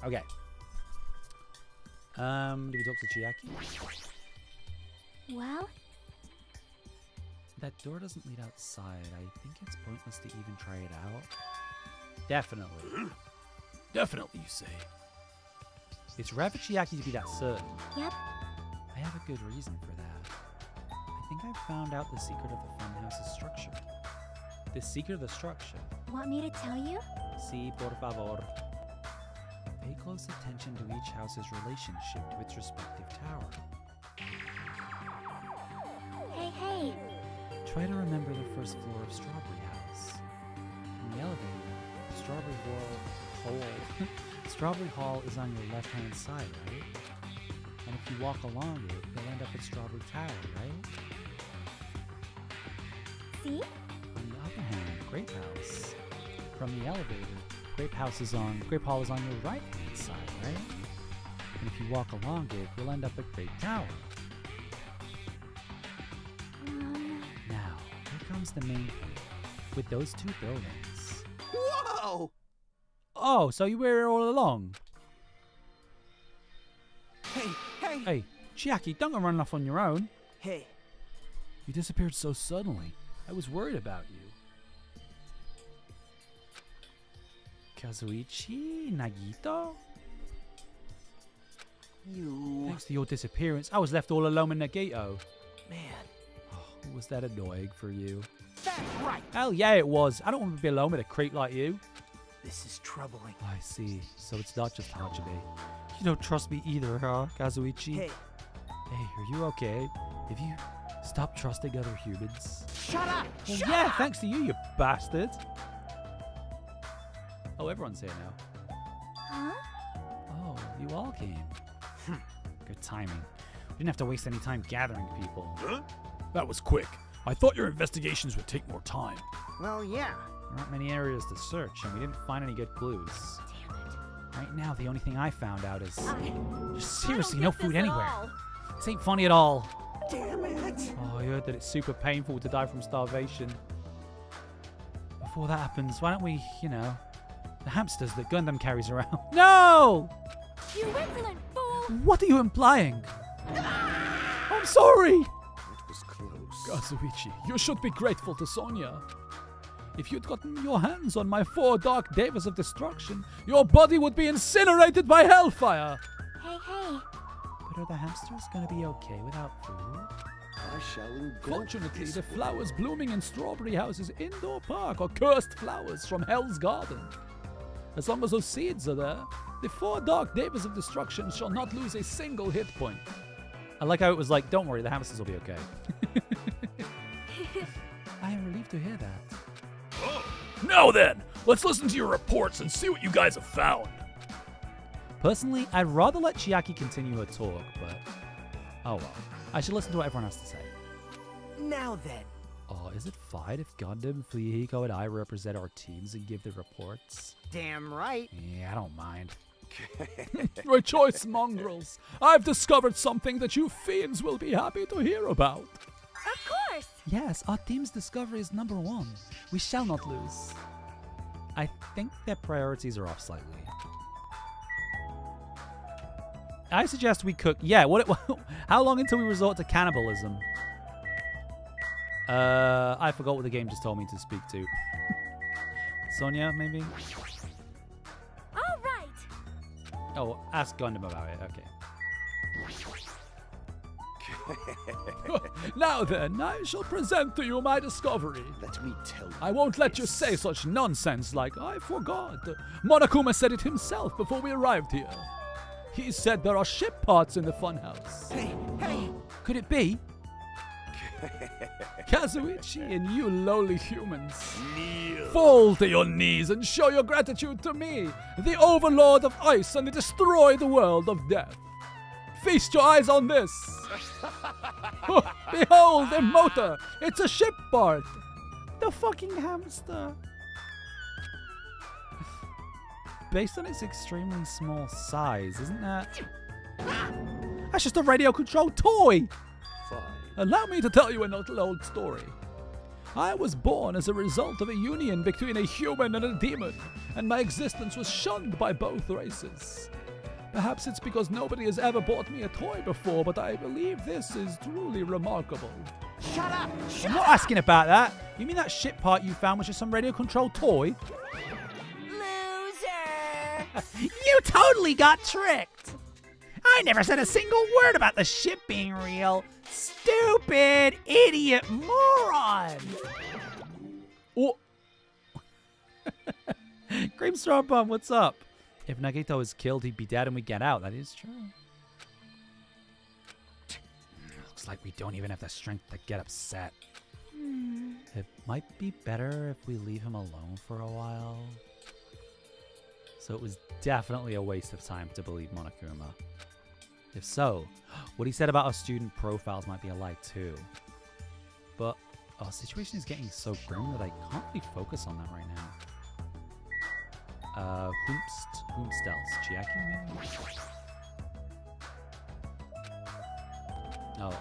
Okay. Do we talk to Chiaki? Well? That door doesn't lead outside. I think it's pointless to even try it out. Definitely. Definitely, you say. It's rare for Chiaki to be that certain. Yep. I have a good reason for that. I think I've found out the secret of the funhouse's structure. The secret of the structure. Want me to tell you? Si, por favor. Pay close attention to each house's relationship to its respective tower. Hey. Try to remember the first floor of Strawberry House. In the elevator, Strawberry Hall is on your left-hand side, right? And if you walk along it, you'll end up at Strawberry Tower, right? See? On the other hand, Grape House. From the elevator, Grape Hall is on your right-hand side, right? And if you walk along it, you'll end up at Grape Tower. Now, here comes the main point. With those two buildings. Whoa! Oh, so you were here all along? Hey! Hey, Chiaki, don't go running off on your own. Hey. You disappeared so suddenly. I was worried about you. Kazuichi? Nagito? You... Thanks to your disappearance, I was left all alone in Nagito. Man. Oh, was that annoying for you? That's right! Hell yeah, it was. I don't want to be alone with a creep like you. This is troubling. I see. So it's not just Hajime. You don't trust me either, huh, Kazuichi? Hey. Hey, are you okay? Have you stopped trusting other humans? Shut up! Well, Shut yeah, up! thanks to you, you bastard. Oh, everyone's here now. Huh? Oh, you all came. Good timing. We didn't have to waste any time gathering people. Huh? That was quick. I thought your investigations would take more time. Well, yeah. There aren't many areas to search, and we didn't find any good clues. Damn it. Right now, the only thing I found out is there's seriously I no don't get food this at anywhere. all. This ain't funny at all. Damn it! Oh, I heard that it's super painful to die from starvation. Before that happens, why don't we, the hamsters that Gundam carries around? No! You insolent fool! What are you implying? I'm sorry! It was close. Kazuichi, you should be grateful to Sonia. If you'd gotten your hands on my 4 Dark Devas of Destruction, your body would be incinerated by hellfire! Hey. But are the hamsters gonna be okay without food? I shall engulf Fortunately, this the one. flowers blooming in Strawberry House's indoor park are cursed flowers from Hell's Garden. As long as those seeds are there, the 4 Dark Devas of Destruction shall not lose a single hit point. I like how it was like, don't worry, the hamsters will be okay. I am relieved to hear that. Oh. Now then, let's listen to your reports and see what you guys have found. Personally, I'd rather let Chiaki continue her talk, but oh well. I should listen to what everyone has to say. Now then. Oh, is it fine if Gundam, Fuyuhiko, and I represent our teams and give the reports? Damn right. Yeah, I don't mind. Rejoice, mongrels! I've discovered something that you fiends will be happy to hear about. Of course! Yes, our team's discovery is number 1. We shall not lose. I think their priorities are off slightly. I suggest we cook. Yeah, how long until we resort to cannibalism? I forgot what the game just told me to speak to. Sonia, maybe? All right! Oh, ask Gundam about it. Okay. Now then, I shall present to you my discovery. Let me tell you. I won't let you say such nonsense like, I forgot. Monokuma said it himself before we arrived here. He said there are ship parts in the funhouse. Hey! Could it be? Kazuichi and you lowly humans. Kneel. Fall to your knees and show your gratitude to me, the overlord of ice and the destroy the world of death. Feast your eyes on this. Behold, a motor. It's a ship part. The fucking hamster. Based on its extremely small size, isn't that? That's just a radio-controlled toy. Fine. Allow me to tell you a little old story. I was born as a result of a union between a human and a demon, and my existence was shunned by both races. Perhaps it's because nobody has ever bought me a toy before, but I believe this is truly remarkable. Shut up! I'm not asking about that. You mean that ship part you found was just some radio-controlled toy? Loser! You totally got tricked. I never said a single word about the ship being real. Stupid, idiot, moron. Oh. Cream Straw Bum, what's up? If Nagito is killed, he'd be dead and we get out. That is true. Looks like we don't even have the strength to get upset. It might be better if we leave him alone for a while. So it was definitely a waste of time to believe Monokuma. If so, what he said about our student profiles might be a lie too. But our situation is getting so grim that I can't really focus on that right now. Hoomstels. Chiaki, maybe?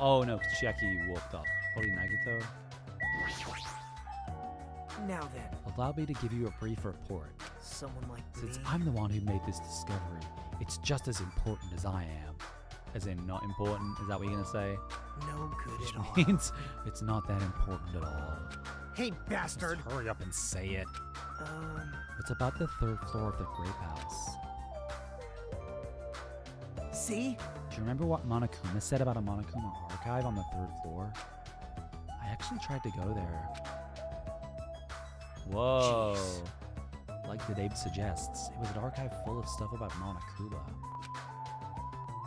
Oh no, because Chiaki walked off. Probably Nagito. Now then, Allow me to give you a brief report. someone like Since me. I'm the one who made this discovery, it's just as important as I am. As in, not important? Is that what you're going to say? No good Which at all. means it's not that important at all. Hey, bastard! Just hurry up and say it. Um, It's about the 3rd floor of the Grape House. see? Do you remember what Monokuma said about a Monokuma archive on the 3rd floor? I actually tried to go there. Whoa. Like the name suggests, it was an archive full of stuff about Monokuma.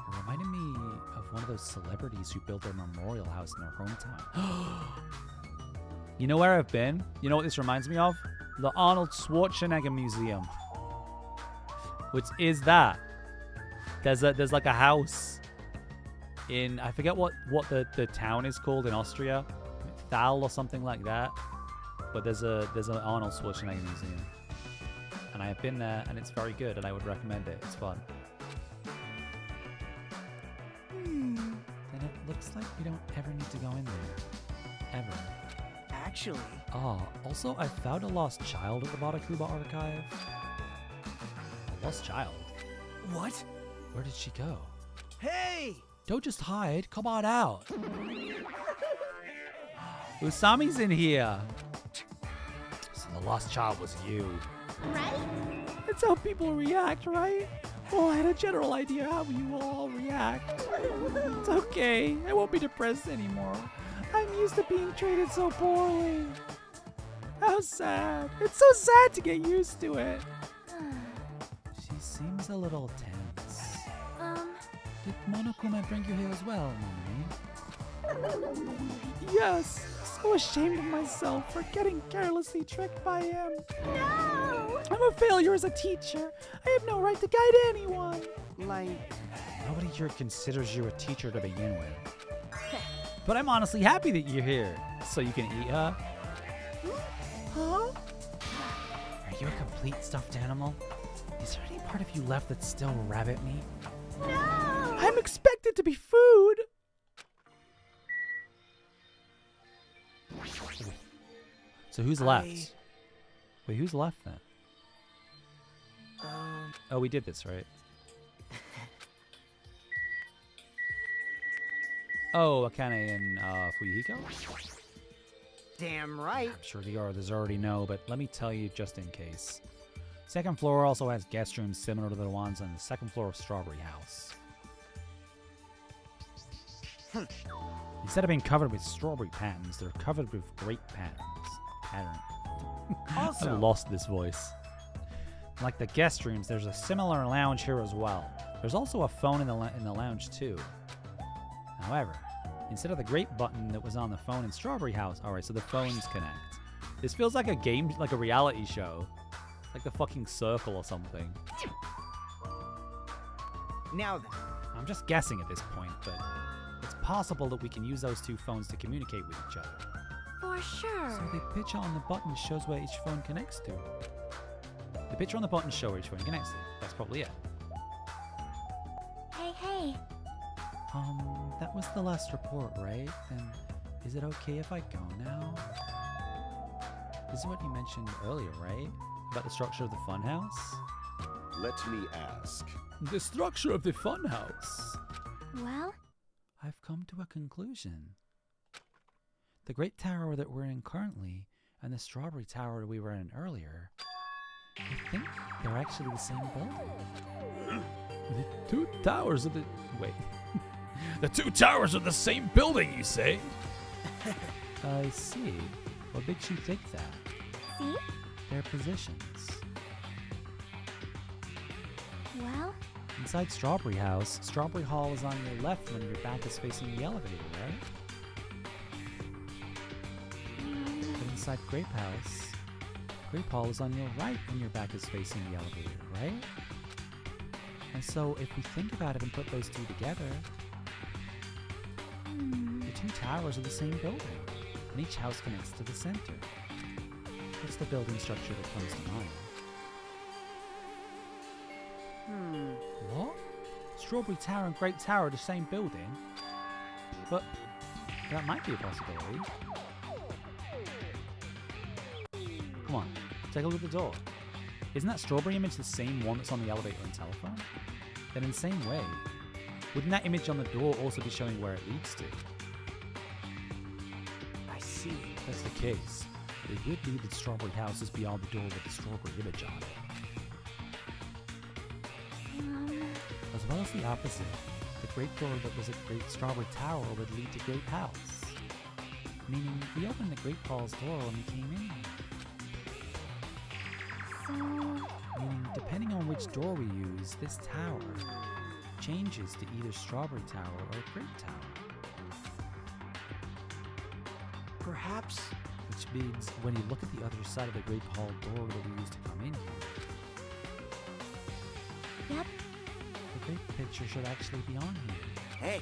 It reminded me of one of those celebrities who built their memorial house in their hometown. You know where I've been? You know what this reminds me of? The Arnold Schwarzenegger Museum. Which is that. There's like a house in, I forget what the town is called in Austria. Thal or something like that. But there's an Arnold Schwarzenegger museum. And I have been there and it's very good and I would recommend it. It's fun. Then it looks like we don't ever need to go in there. Ever. Actually, Also I found a lost child at the Monokuma archive. A lost child? what? Where did she go? Hey! Don't just hide. Come on out. Usami's in here. So the lost child was you. Right? That's how people react, right? Well, I had a general idea how you will all react. It's okay. I won't be depressed anymore. I'm used to being treated so poorly. How sad. It's so sad to get used to it. She seems a little tense. Did Monokuma bring you here as well, Mommy? Yes. So ashamed of myself for getting carelessly tricked by him. No! I'm a failure as a teacher. I have no right to guide anyone. Like, Nobody here considers you a teacher to begin with. But I'm honestly happy that you're here, so you can eat her. Huh? Are you a complete stuffed animal? Is there any part of you left that's still rabbit meat? No! I'm expected to be food. So who's left? Wait, who's left then? Oh, we did this, right? Oh, Akane and Fuyuhiko? damn right. I'm sure the others already know, but let me tell you just in case. Second floor also has guest rooms similar to the ones on the second floor of Strawberry House. Instead of being covered with strawberry patterns, they're covered with grape patterns. Also, I lost this voice. Like the guest rooms, there's a similar lounge here as well. There's also a phone in the lounge too. However, instead of the grape button that was on the phone in Strawberry House, alright, so the phones connect. This feels like a game, like a reality show. Like the fucking Circle or something. now then. I'm just guessing at this point, but it's possible that we can use those two phones to communicate with each other. For sure. So the picture on the button shows where each phone connects to. The picture on the button shows where each phone connects to. That's probably it. Hey. That was the last report, right? Then is it okay if I go now? This is what you mentioned earlier, right? About the structure of the funhouse? Let me ask. The structure of the funhouse. Well? I've come to a conclusion. The Great Tower that we're in currently and the Strawberry Tower we were in earlier, I think they're actually the same building. The two towers of the... Wait. The two towers are the same building, you say? I see. What makes you think that? See? Their positions. Well? Inside Strawberry House, Strawberry Hall is on your left when your back is facing the elevator, right? But inside Grape House, Grape Hall is on your right when your back is facing the elevator, right? And so if we think about it and put those two together, the two towers are the same building, and each house connects to the center. What's the building structure that comes to mind? What? Strawberry Tower and Grape Tower are the same building? But that might be a possibility. Come on, take a look at the door. Isn't that strawberry image the same one that's on the elevator and telephone? Then in the same way, wouldn't that image on the door also be showing where it leads to? I see. If that's the case, it would lead that Strawberry House is beyond the door with the strawberry image on it. As well as the opposite, the Great Door that was at Great Strawberry Tower would lead to Great House. Meaning, we opened the Great Hall's door when we came in here. So... Meaning, depending on which door we use, this tower changes to either Strawberry Tower or Grape Tower. Perhaps. Which means, when you look at the other side of the Great Hall door that we used to come in here, Yep. the Great Picture should actually be on here. Hey.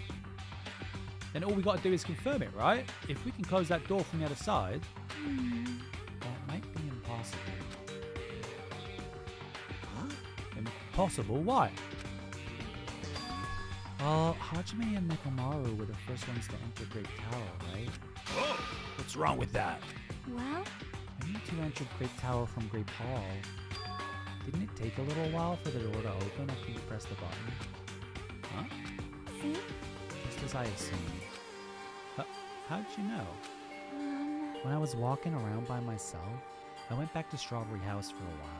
Then all we gotta do is confirm it, right? If we can close that door from the other side... That might be impossible. Impossible? Why? Well, Hajime and Nekomaru were the first ones to enter Great Tower, right? Whoa! What's wrong with that? Well? When you two entered Great Tower from Great Hall, didn't it take a little while for the door to open after you pressed the button? Huh? See? Just as I assumed. How'd you know? When I was walking around by myself, I went back to Strawberry House for a while.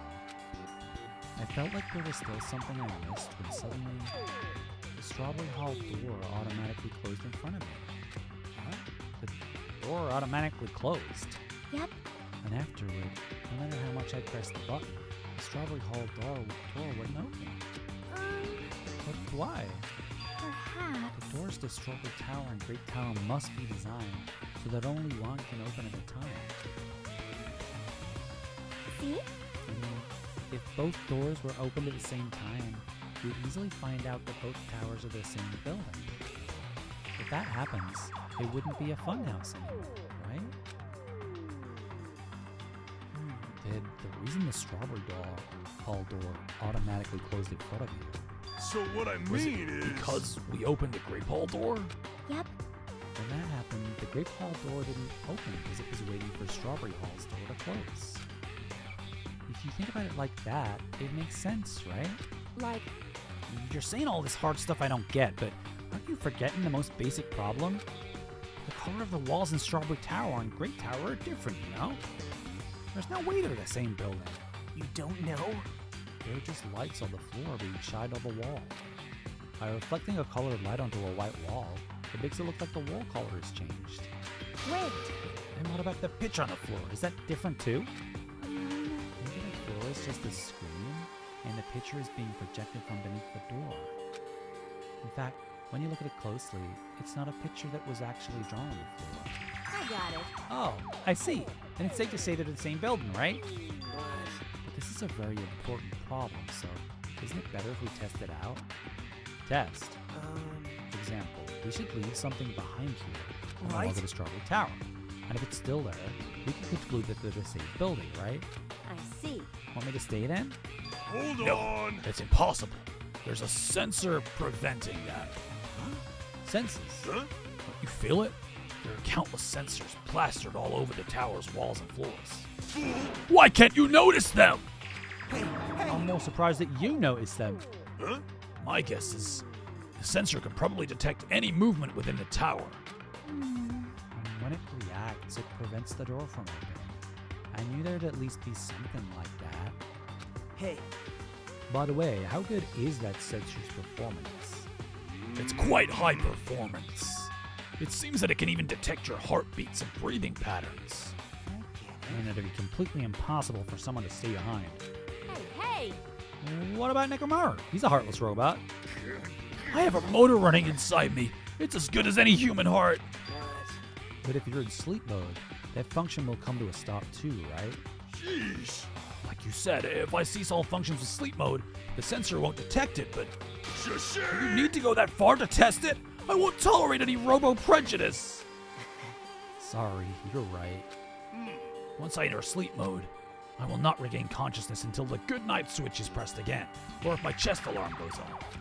I felt like there was still something I missed when suddenly the Strawberry Hall door automatically closed in front of me. Huh? The door automatically closed. Yep. And afterward, no matter how much I pressed the button, the Strawberry Hall door wouldn't open. But why? Perhaps. The doors to Strawberry Tower and Great Tower must be designed so that only one can open at a time. See? I mean, if both doors were opened at the same time, you'd easily find out that both towers are the same building. If that happens, it wouldn't be a funhouse anymore, right? Did the reason the Strawberry Hall door automatically closed in front of you? So what I mean is... Because we opened the Grape Hall door? Yep. When that happened, the Grape Hall door didn't open because it was waiting for Strawberry Hall's door to close. If you think about it like that, it makes sense, right? Like, You're saying all this hard stuff I don't get, but aren't you forgetting the most basic problem? The color of the walls in Strawberry Tower and Great Tower are different, you know? There's no way they're the same building. You don't know? They're just lights on the floor being shined on the wall. By reflecting a colored light onto a white wall, It makes it look like the wall color has changed. Wait. And what about the picture on the floor? Is that different too? Maybe the floor is just a screen, and the picture is being projected from beneath the door. In fact, when you look at it closely, it's not a picture that was actually drawn on the floor. I got it. Oh, I see. And it's safe to say they're the same building, right? But this is a very important problem, so isn't it better if we test it out? Test. For example, we should leave something behind here along with the Strawberry Tower. And if it's still there, we can conclude that they're the same building, right? I see. Want me to stay then? Hold on! It's impossible. There's a sensor preventing that. Sensors? Huh? You feel it? There are countless sensors plastered all over the tower's walls and floors. Why can't you notice them? I'm more surprised that you noticed them. Huh? My guess is the sensor can probably detect any movement within the tower. And when it reacts, it prevents the door from opening. I knew there'd at least be something like that. Hey. By the way, how good is that sensor's performance? It's quite high performance. It seems that it can even detect your heartbeats and breathing patterns. And it'd be completely impossible for someone to stay behind. Hey! What about Nekomaru? He's a heartless robot. I have a motor running inside me. It's as good as any human heart. But if you're in sleep mode, that function will come to a stop too, right? Jeez. Like you said, if I cease all functions with sleep mode, the sensor won't detect it, but you need to go that far to test it? I won't tolerate any robo-prejudice. Sorry, you're right. Once I enter sleep mode, I will not regain consciousness until the good night switch is pressed again, or if my chest alarm goes off.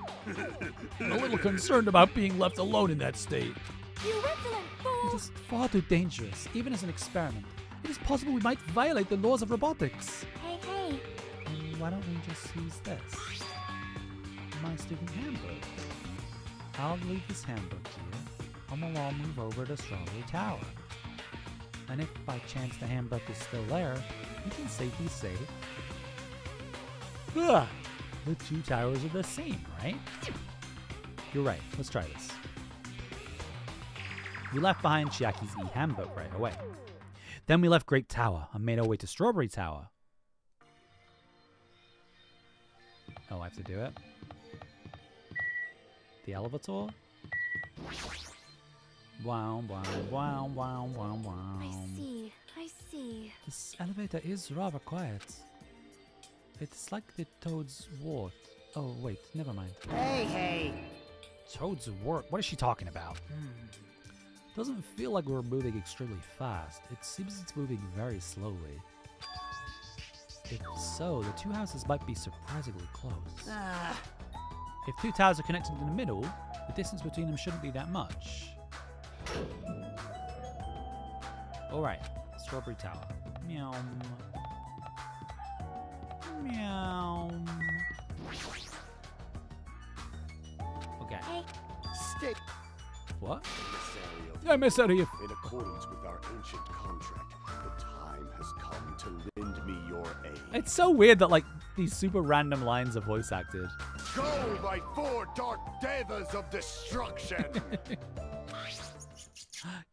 I'm a little concerned about being left alone in that state. You insolent fool! It is far too dangerous, even as an experiment. It is possible we might violate the laws of robotics. Hey. And why don't we just use this? My student handbook. I'll leave this handbook here, and we'll all move over to Strawberry Tower. And if by chance the handbook is still there, we can safely say, the two towers are the same, right? You're right, let's try this. We left behind Chiaki's e-handbook right away. Then we left Great Tower and made our way to Strawberry Tower. Oh, I have to do it? The elevator? Wow, wow, wow, wow, wow, wow. I see. This elevator is rather quiet. It's like the Toad's Wart. Oh, wait, never mind. Hey. Toad's Wart? What is she talking about? Doesn't feel like we're moving extremely fast. It seems it's moving very slowly. If so, the two houses might be surprisingly close. If two towers are connected in the middle, the distance between them shouldn't be that much. Alright, Strawberry Tower. Meow. Meow. Okay. Hey. Stay. What? Emissary. In accordance with our ancient contract, the time has come to lend me your aid. It's so weird that, like, these super random lines are voice acted. Go, my four dark devas of destruction!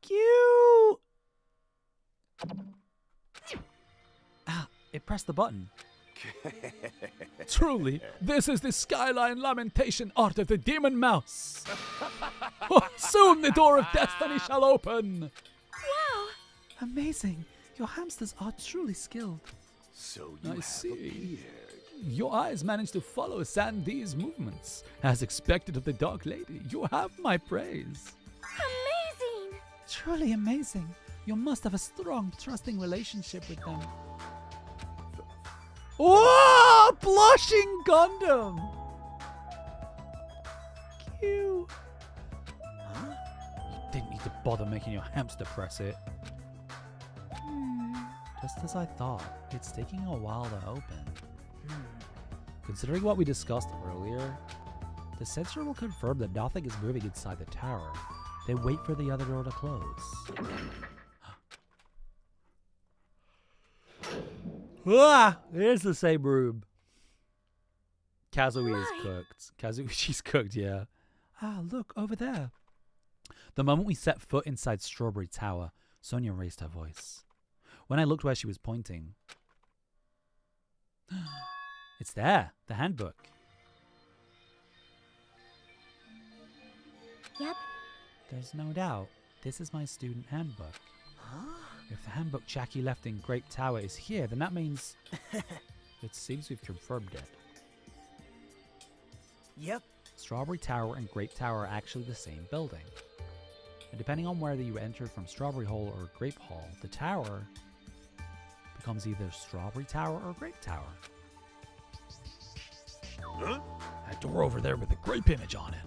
Cute! It pressed the button. Truly, this is the skyline lamentation art of the demon mouse. Oh, soon the door of destiny shall open. Wow! Amazing. Your hamsters are truly skilled. So you have see. appeared. Your eyes managed to follow Sandy's movements. As expected of the Dark Lady, you have my praise. Amazing! Truly amazing. You must have a strong, trusting relationship with them. Whoa! Blushing Gundam! Cute. Huh? You didn't need to bother making your hamster press it. Just as I thought, it's taking a while to open. Considering what we discussed earlier, the sensor will confirm that nothing is moving inside the tower, then wait for the other door to close. There's the same room. Kazui is cooked. Kazui, she's cooked, yeah. Look, over there. The moment we set foot inside Strawberry Tower, Sonia raised her voice. When I looked where she was pointing, it's there, the handbook. Yep. There's no doubt, this is my student handbook. Huh? If the handbook Jackie left in Grape Tower is here, then that means... It seems we've confirmed it. Yep. Strawberry Tower and Grape Tower are actually the same building. And depending on whether you enter from Strawberry Hall or Grape Hall, the tower becomes either Strawberry Tower or Grape Tower. Huh? That door over there with the grape image on it.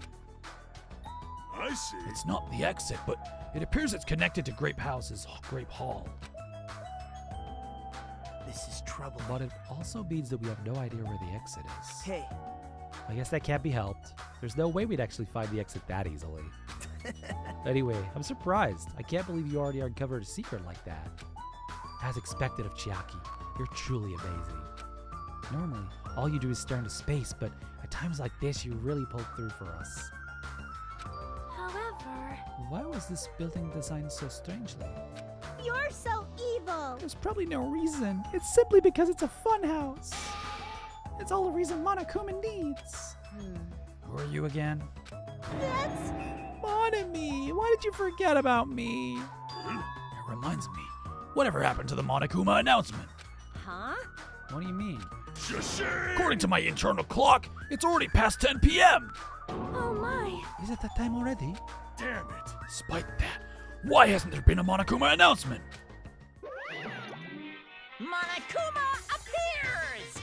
I see. It's not the exit, but it appears it's connected to Grape House's Grape Hall. This is trouble. But it also means that we have no idea where the exit is. Hey. I guess that can't be helped. There's no way we'd actually find the exit that easily. Anyway, I'm surprised. I can't believe you already uncovered a secret like that. As expected of Chiaki, you're truly amazing. Normally, all you do is stare into space, but at times like this, you really pull through for us. However, Why was this building designed so strangely? you're so evil. There's probably no reason. It's simply because it's a fun house. It's all the reason Monokuma needs. Who are you again? That's... Monami, why did you forget about me? It reminds me, whatever happened to the Monokuma announcement? Huh? What do you mean? According to my internal clock, it's already past 10 p.m. Oh my. Is it that time already? Damn it. Despite that, why hasn't there been a Monokuma announcement? Monokuma appears!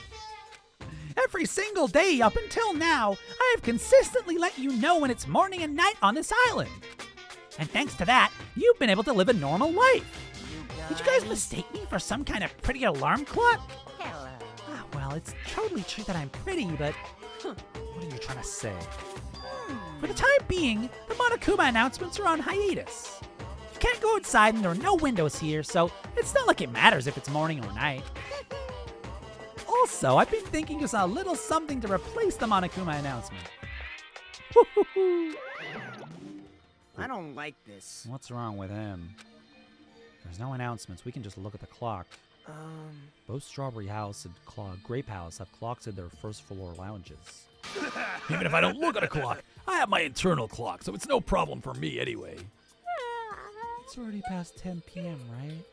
Every single day up until now, I have consistently let you know when it's morning and night on this island. And thanks to that, you've been able to live a normal life. Did you guys mistake me for some kind of pretty alarm clock? Hello. Ah, well, it's totally true that I'm pretty, but What are you trying to say? for the time being, the Monokuma announcements are on hiatus. You can't go outside and there are no windows here, so it's not like it matters if it's morning or night. Also, I've been thinking of a little something to replace the Monokuma announcement. I don't like this. What's wrong with him? There's no announcements. We can just look at the clock. Both Strawberry House and Grape House have clocks in their first floor lounges. Even if I don't look at a clock, I have my internal clock, so it's no problem for me anyway. It's already past 10 p.m., right?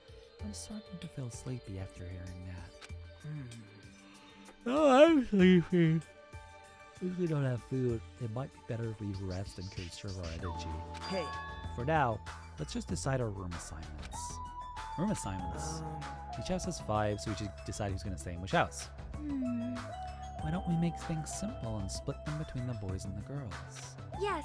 I'm starting to feel sleepy after hearing that. Oh, I'm sleepy. If we don't have food, it might be better if we rest and conserve our energy. Hey. For now, let's just decide our room assignments. Room assignments. Each house has 5, so we should decide who's going to stay in which house. Why don't we make things simple and split them between the boys and the girls? Yes.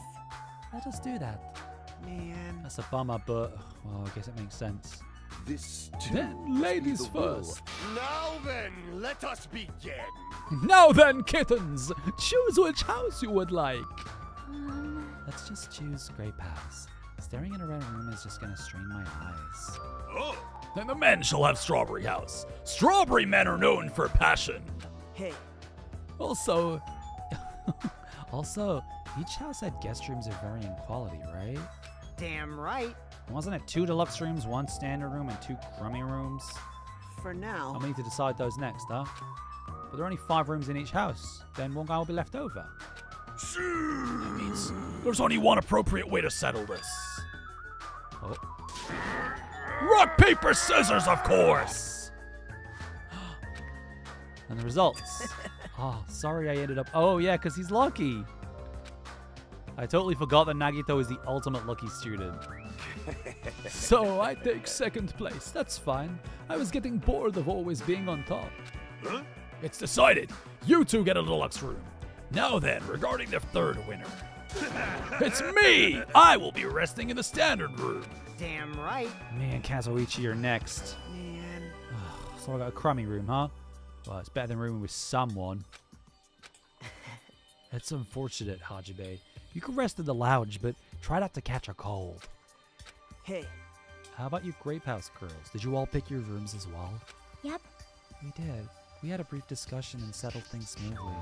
Let us do that. Man. That's a bummer, but well, I guess it makes sense. This too Then, must be ladies the will. first. Now then, let us begin. Now then, kittens, choose which house you would like. Let's just choose Grape House. Staring at a red room is just gonna strain my eyes. Oh, then the men shall have Strawberry House. Strawberry men are known for passion. Hey. Also, each house had guest rooms of varying quality, right? Damn right. Wasn't it 2 deluxe rooms, 1 standard room, and 2 crummy rooms? For now. I need to decide those next, huh? But there are only 5 rooms in each house. Then 1 guy will be left over. That means there's only one appropriate way to settle this. Oh. Rock, paper, scissors, of course! And the results. Oh, sorry I ended up... Oh, yeah, because he's lucky. I totally forgot that Nagito is the ultimate lucky student. So I take 2nd place. That's fine. I was getting bored of always being on top. Huh? It's decided. You 2 get a deluxe room. Now then, regarding the 3rd winner. It's me! I will be resting in the standard room. Damn right. Me and Kazuichi are next. Man. So I got a crummy room, huh? Well, it's better than rooming with someone. It's unfortunate, Hajime. You could rest in the lounge, but try not to catch a cold. Hey. How about you Grape House girls? Did you all pick your rooms as well? Yep. We did. We had a brief discussion and settled things smoothly.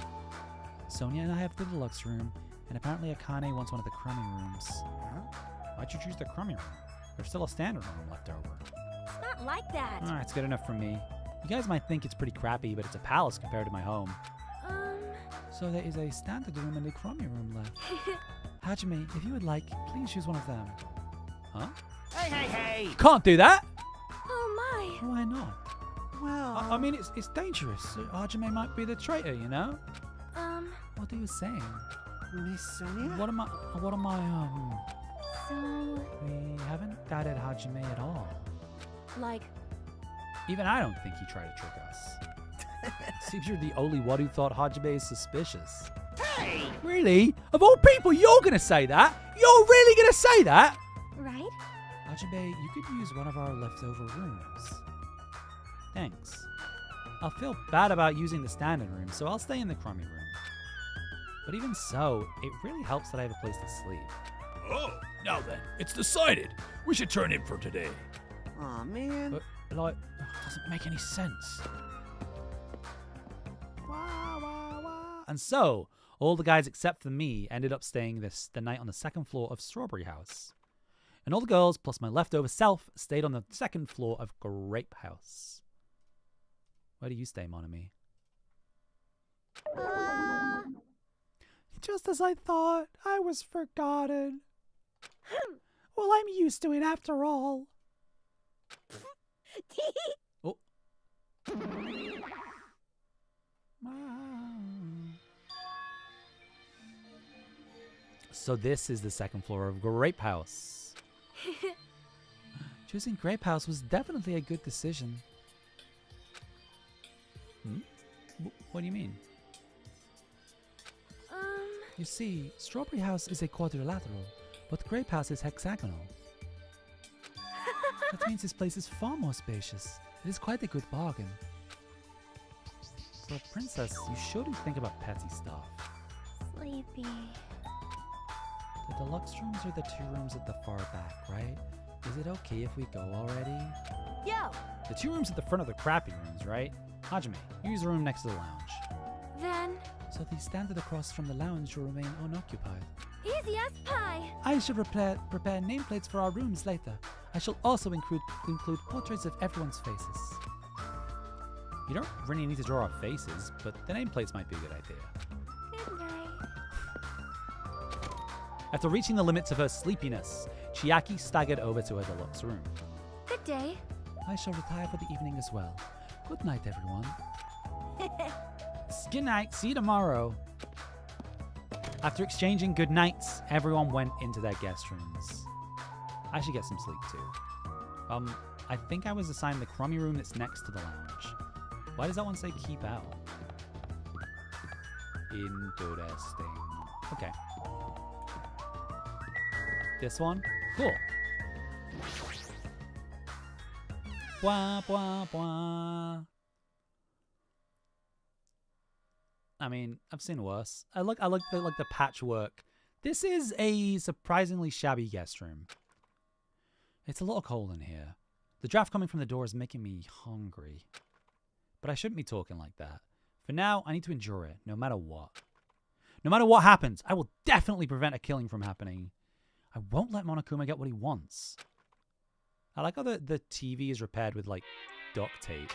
Sonia and I have the deluxe room, and apparently Akane wants one of the crummy rooms. Why'd you choose the crummy room? There's still a standard room left over. It's not like that. Alright, it's good enough for me. You guys might think it's pretty crappy, but it's a palace compared to my home. So there is a standard room and a crummy room left. Hajime, if you would like, please choose one of them. Huh? Hey, hey, hey! You can't do that! Oh my. Why not? Well... I mean, it's dangerous. Hajime might be the traitor, you know? What are you saying? Miss Sonia? What am I, So... We haven't doubted Hajime at all. Like... Even I don't think he tried to trick us. Seems you're the only one who thought Hajime is suspicious. Hey! Really? Of all people, you're gonna say that? You're really gonna say that? Right? Hajime, you could use one of our leftover rooms. Thanks. I'll feel bad about using the standing room, so I'll stay in the crummy room. But even so, it really helps that I have a place to sleep. Oh, now then, it's decided. We should turn in for today. Aw, man. But, like, it doesn't make any sense. Wah, wah, wah. And so, all the guys except for me ended up staying the night on the second floor of Strawberry House. And all the girls, plus my leftover self, stayed on the second floor of Grape House. Where do you stay, mon ami? Just as I thought, I was forgotten. Well, I'm used to it after all. Oh. So this is the second floor of Grape House. Choosing Grape House was definitely a good decision. What do you mean? You see, Strawberry House is a quadrilateral, but Grape House is hexagonal. That means this place is far more spacious. It is quite a good bargain. For a princess, you shouldn't think about petty stuff. Sleepy. The deluxe rooms are the two rooms at the far back, right? Is it okay if we go already? Yo! The two rooms at the front are the crappy rooms, right? Hajime, use the room next to the lounge. Then... So the standard across from the lounge will remain unoccupied. Easy as pie! I should prepare nameplates for our rooms later. I shall also include portraits of everyone's faces. You don't really need to draw our faces, but the nameplates might be a good idea. Good night. After reaching the limits of her sleepiness, Chiaki staggered over to her deluxe room. Good day. I shall retire for the evening as well. Good night, everyone. Good night. See you tomorrow. After exchanging good nights, everyone went into their guest rooms. I should get some sleep too. I think I was assigned the crummy room that's next to the lounge. Why does that one say keep out? Interesting. Okay. This one? Cool. Bwah, bwah, bwah. I mean, I've seen worse. I like the patchwork. This is a surprisingly shabby guest room. It's a little cold in here. The draft coming from the door is making me hungry. But I shouldn't be talking like that. For now, I need to endure it, no matter what. No matter what happens, I will definitely prevent a killing from happening. I won't let Monokuma get what he wants. I like how the TV is repaired with, like, duct tape.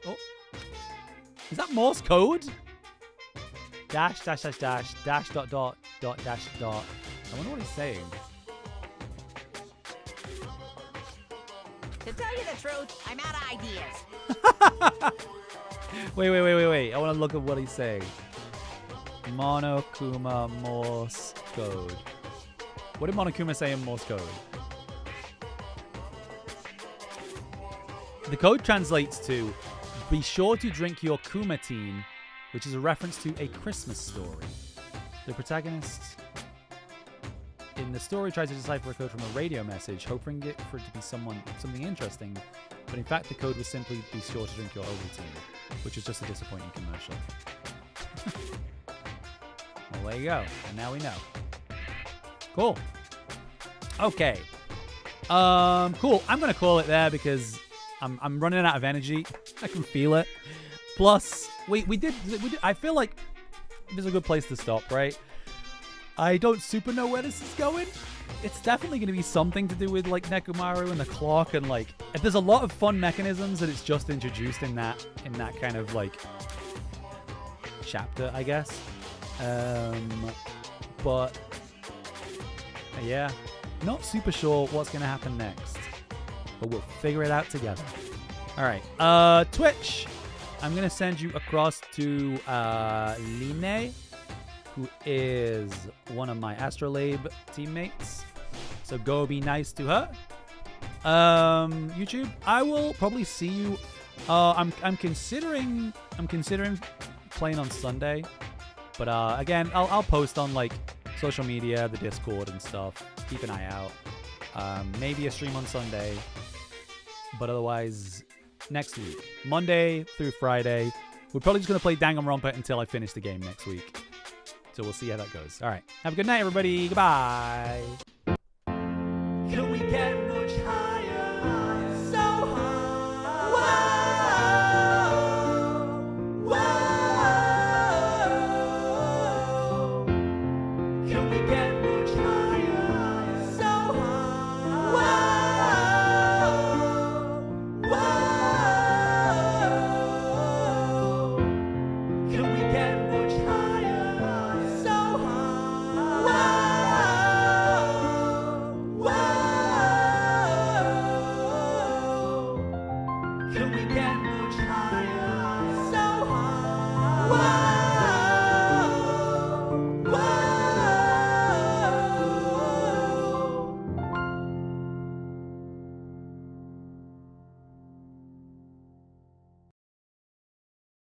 Oh. Is that Morse code? Dash, dash, dash, dash, dash, dot, dot, dot, dash, dot. I wonder what he's saying. To tell you the truth, I'm out of ideas. Wait. I want to look at what he's saying. Monokuma Morse code. What did Monokuma say in Morse code? The code translates to, be sure to drink your Kumatine, which is a reference to a Christmas story. The protagonist in the story tries to decipher a code from a radio message, hoping for it to be something interesting, but in fact the code was simply be sure to drink your Ovaltine, which is just a disappointing commercial. Well, there you go. And now we know. Cool. Okay. Cool. I'm gonna call it there because I'm running out of energy. I can feel it. Plus, we did. I feel like is a good place to stop, right? I don't super know where this is going. It's definitely going to be something to do with like Nekomaru and the clock, and like there's a lot of fun mechanisms that it's just introduced in that kind of like chapter, I guess. But yeah, not super sure what's going to happen next, but we'll figure it out together. All right, Twitch. I'm going to send you across to Line, who is one of my Astrolabe teammates. So go be nice to her. YouTube, I will probably see you. I'm considering playing on Sunday, but again, I'll post on like social media, the Discord and stuff. Keep an eye out. Maybe a stream on Sunday, but otherwise next week, Monday through Friday. We're probably just gonna play Danganronpa until I finish the game next week. So we'll see how that goes. All right, have a good night, everybody. Goodbye. Can we get much higher? So high. Whoa. Whoa. Can we get much higher? So high. Whoa. Whoa. Can we get much higher? So high. Whoa. Can we get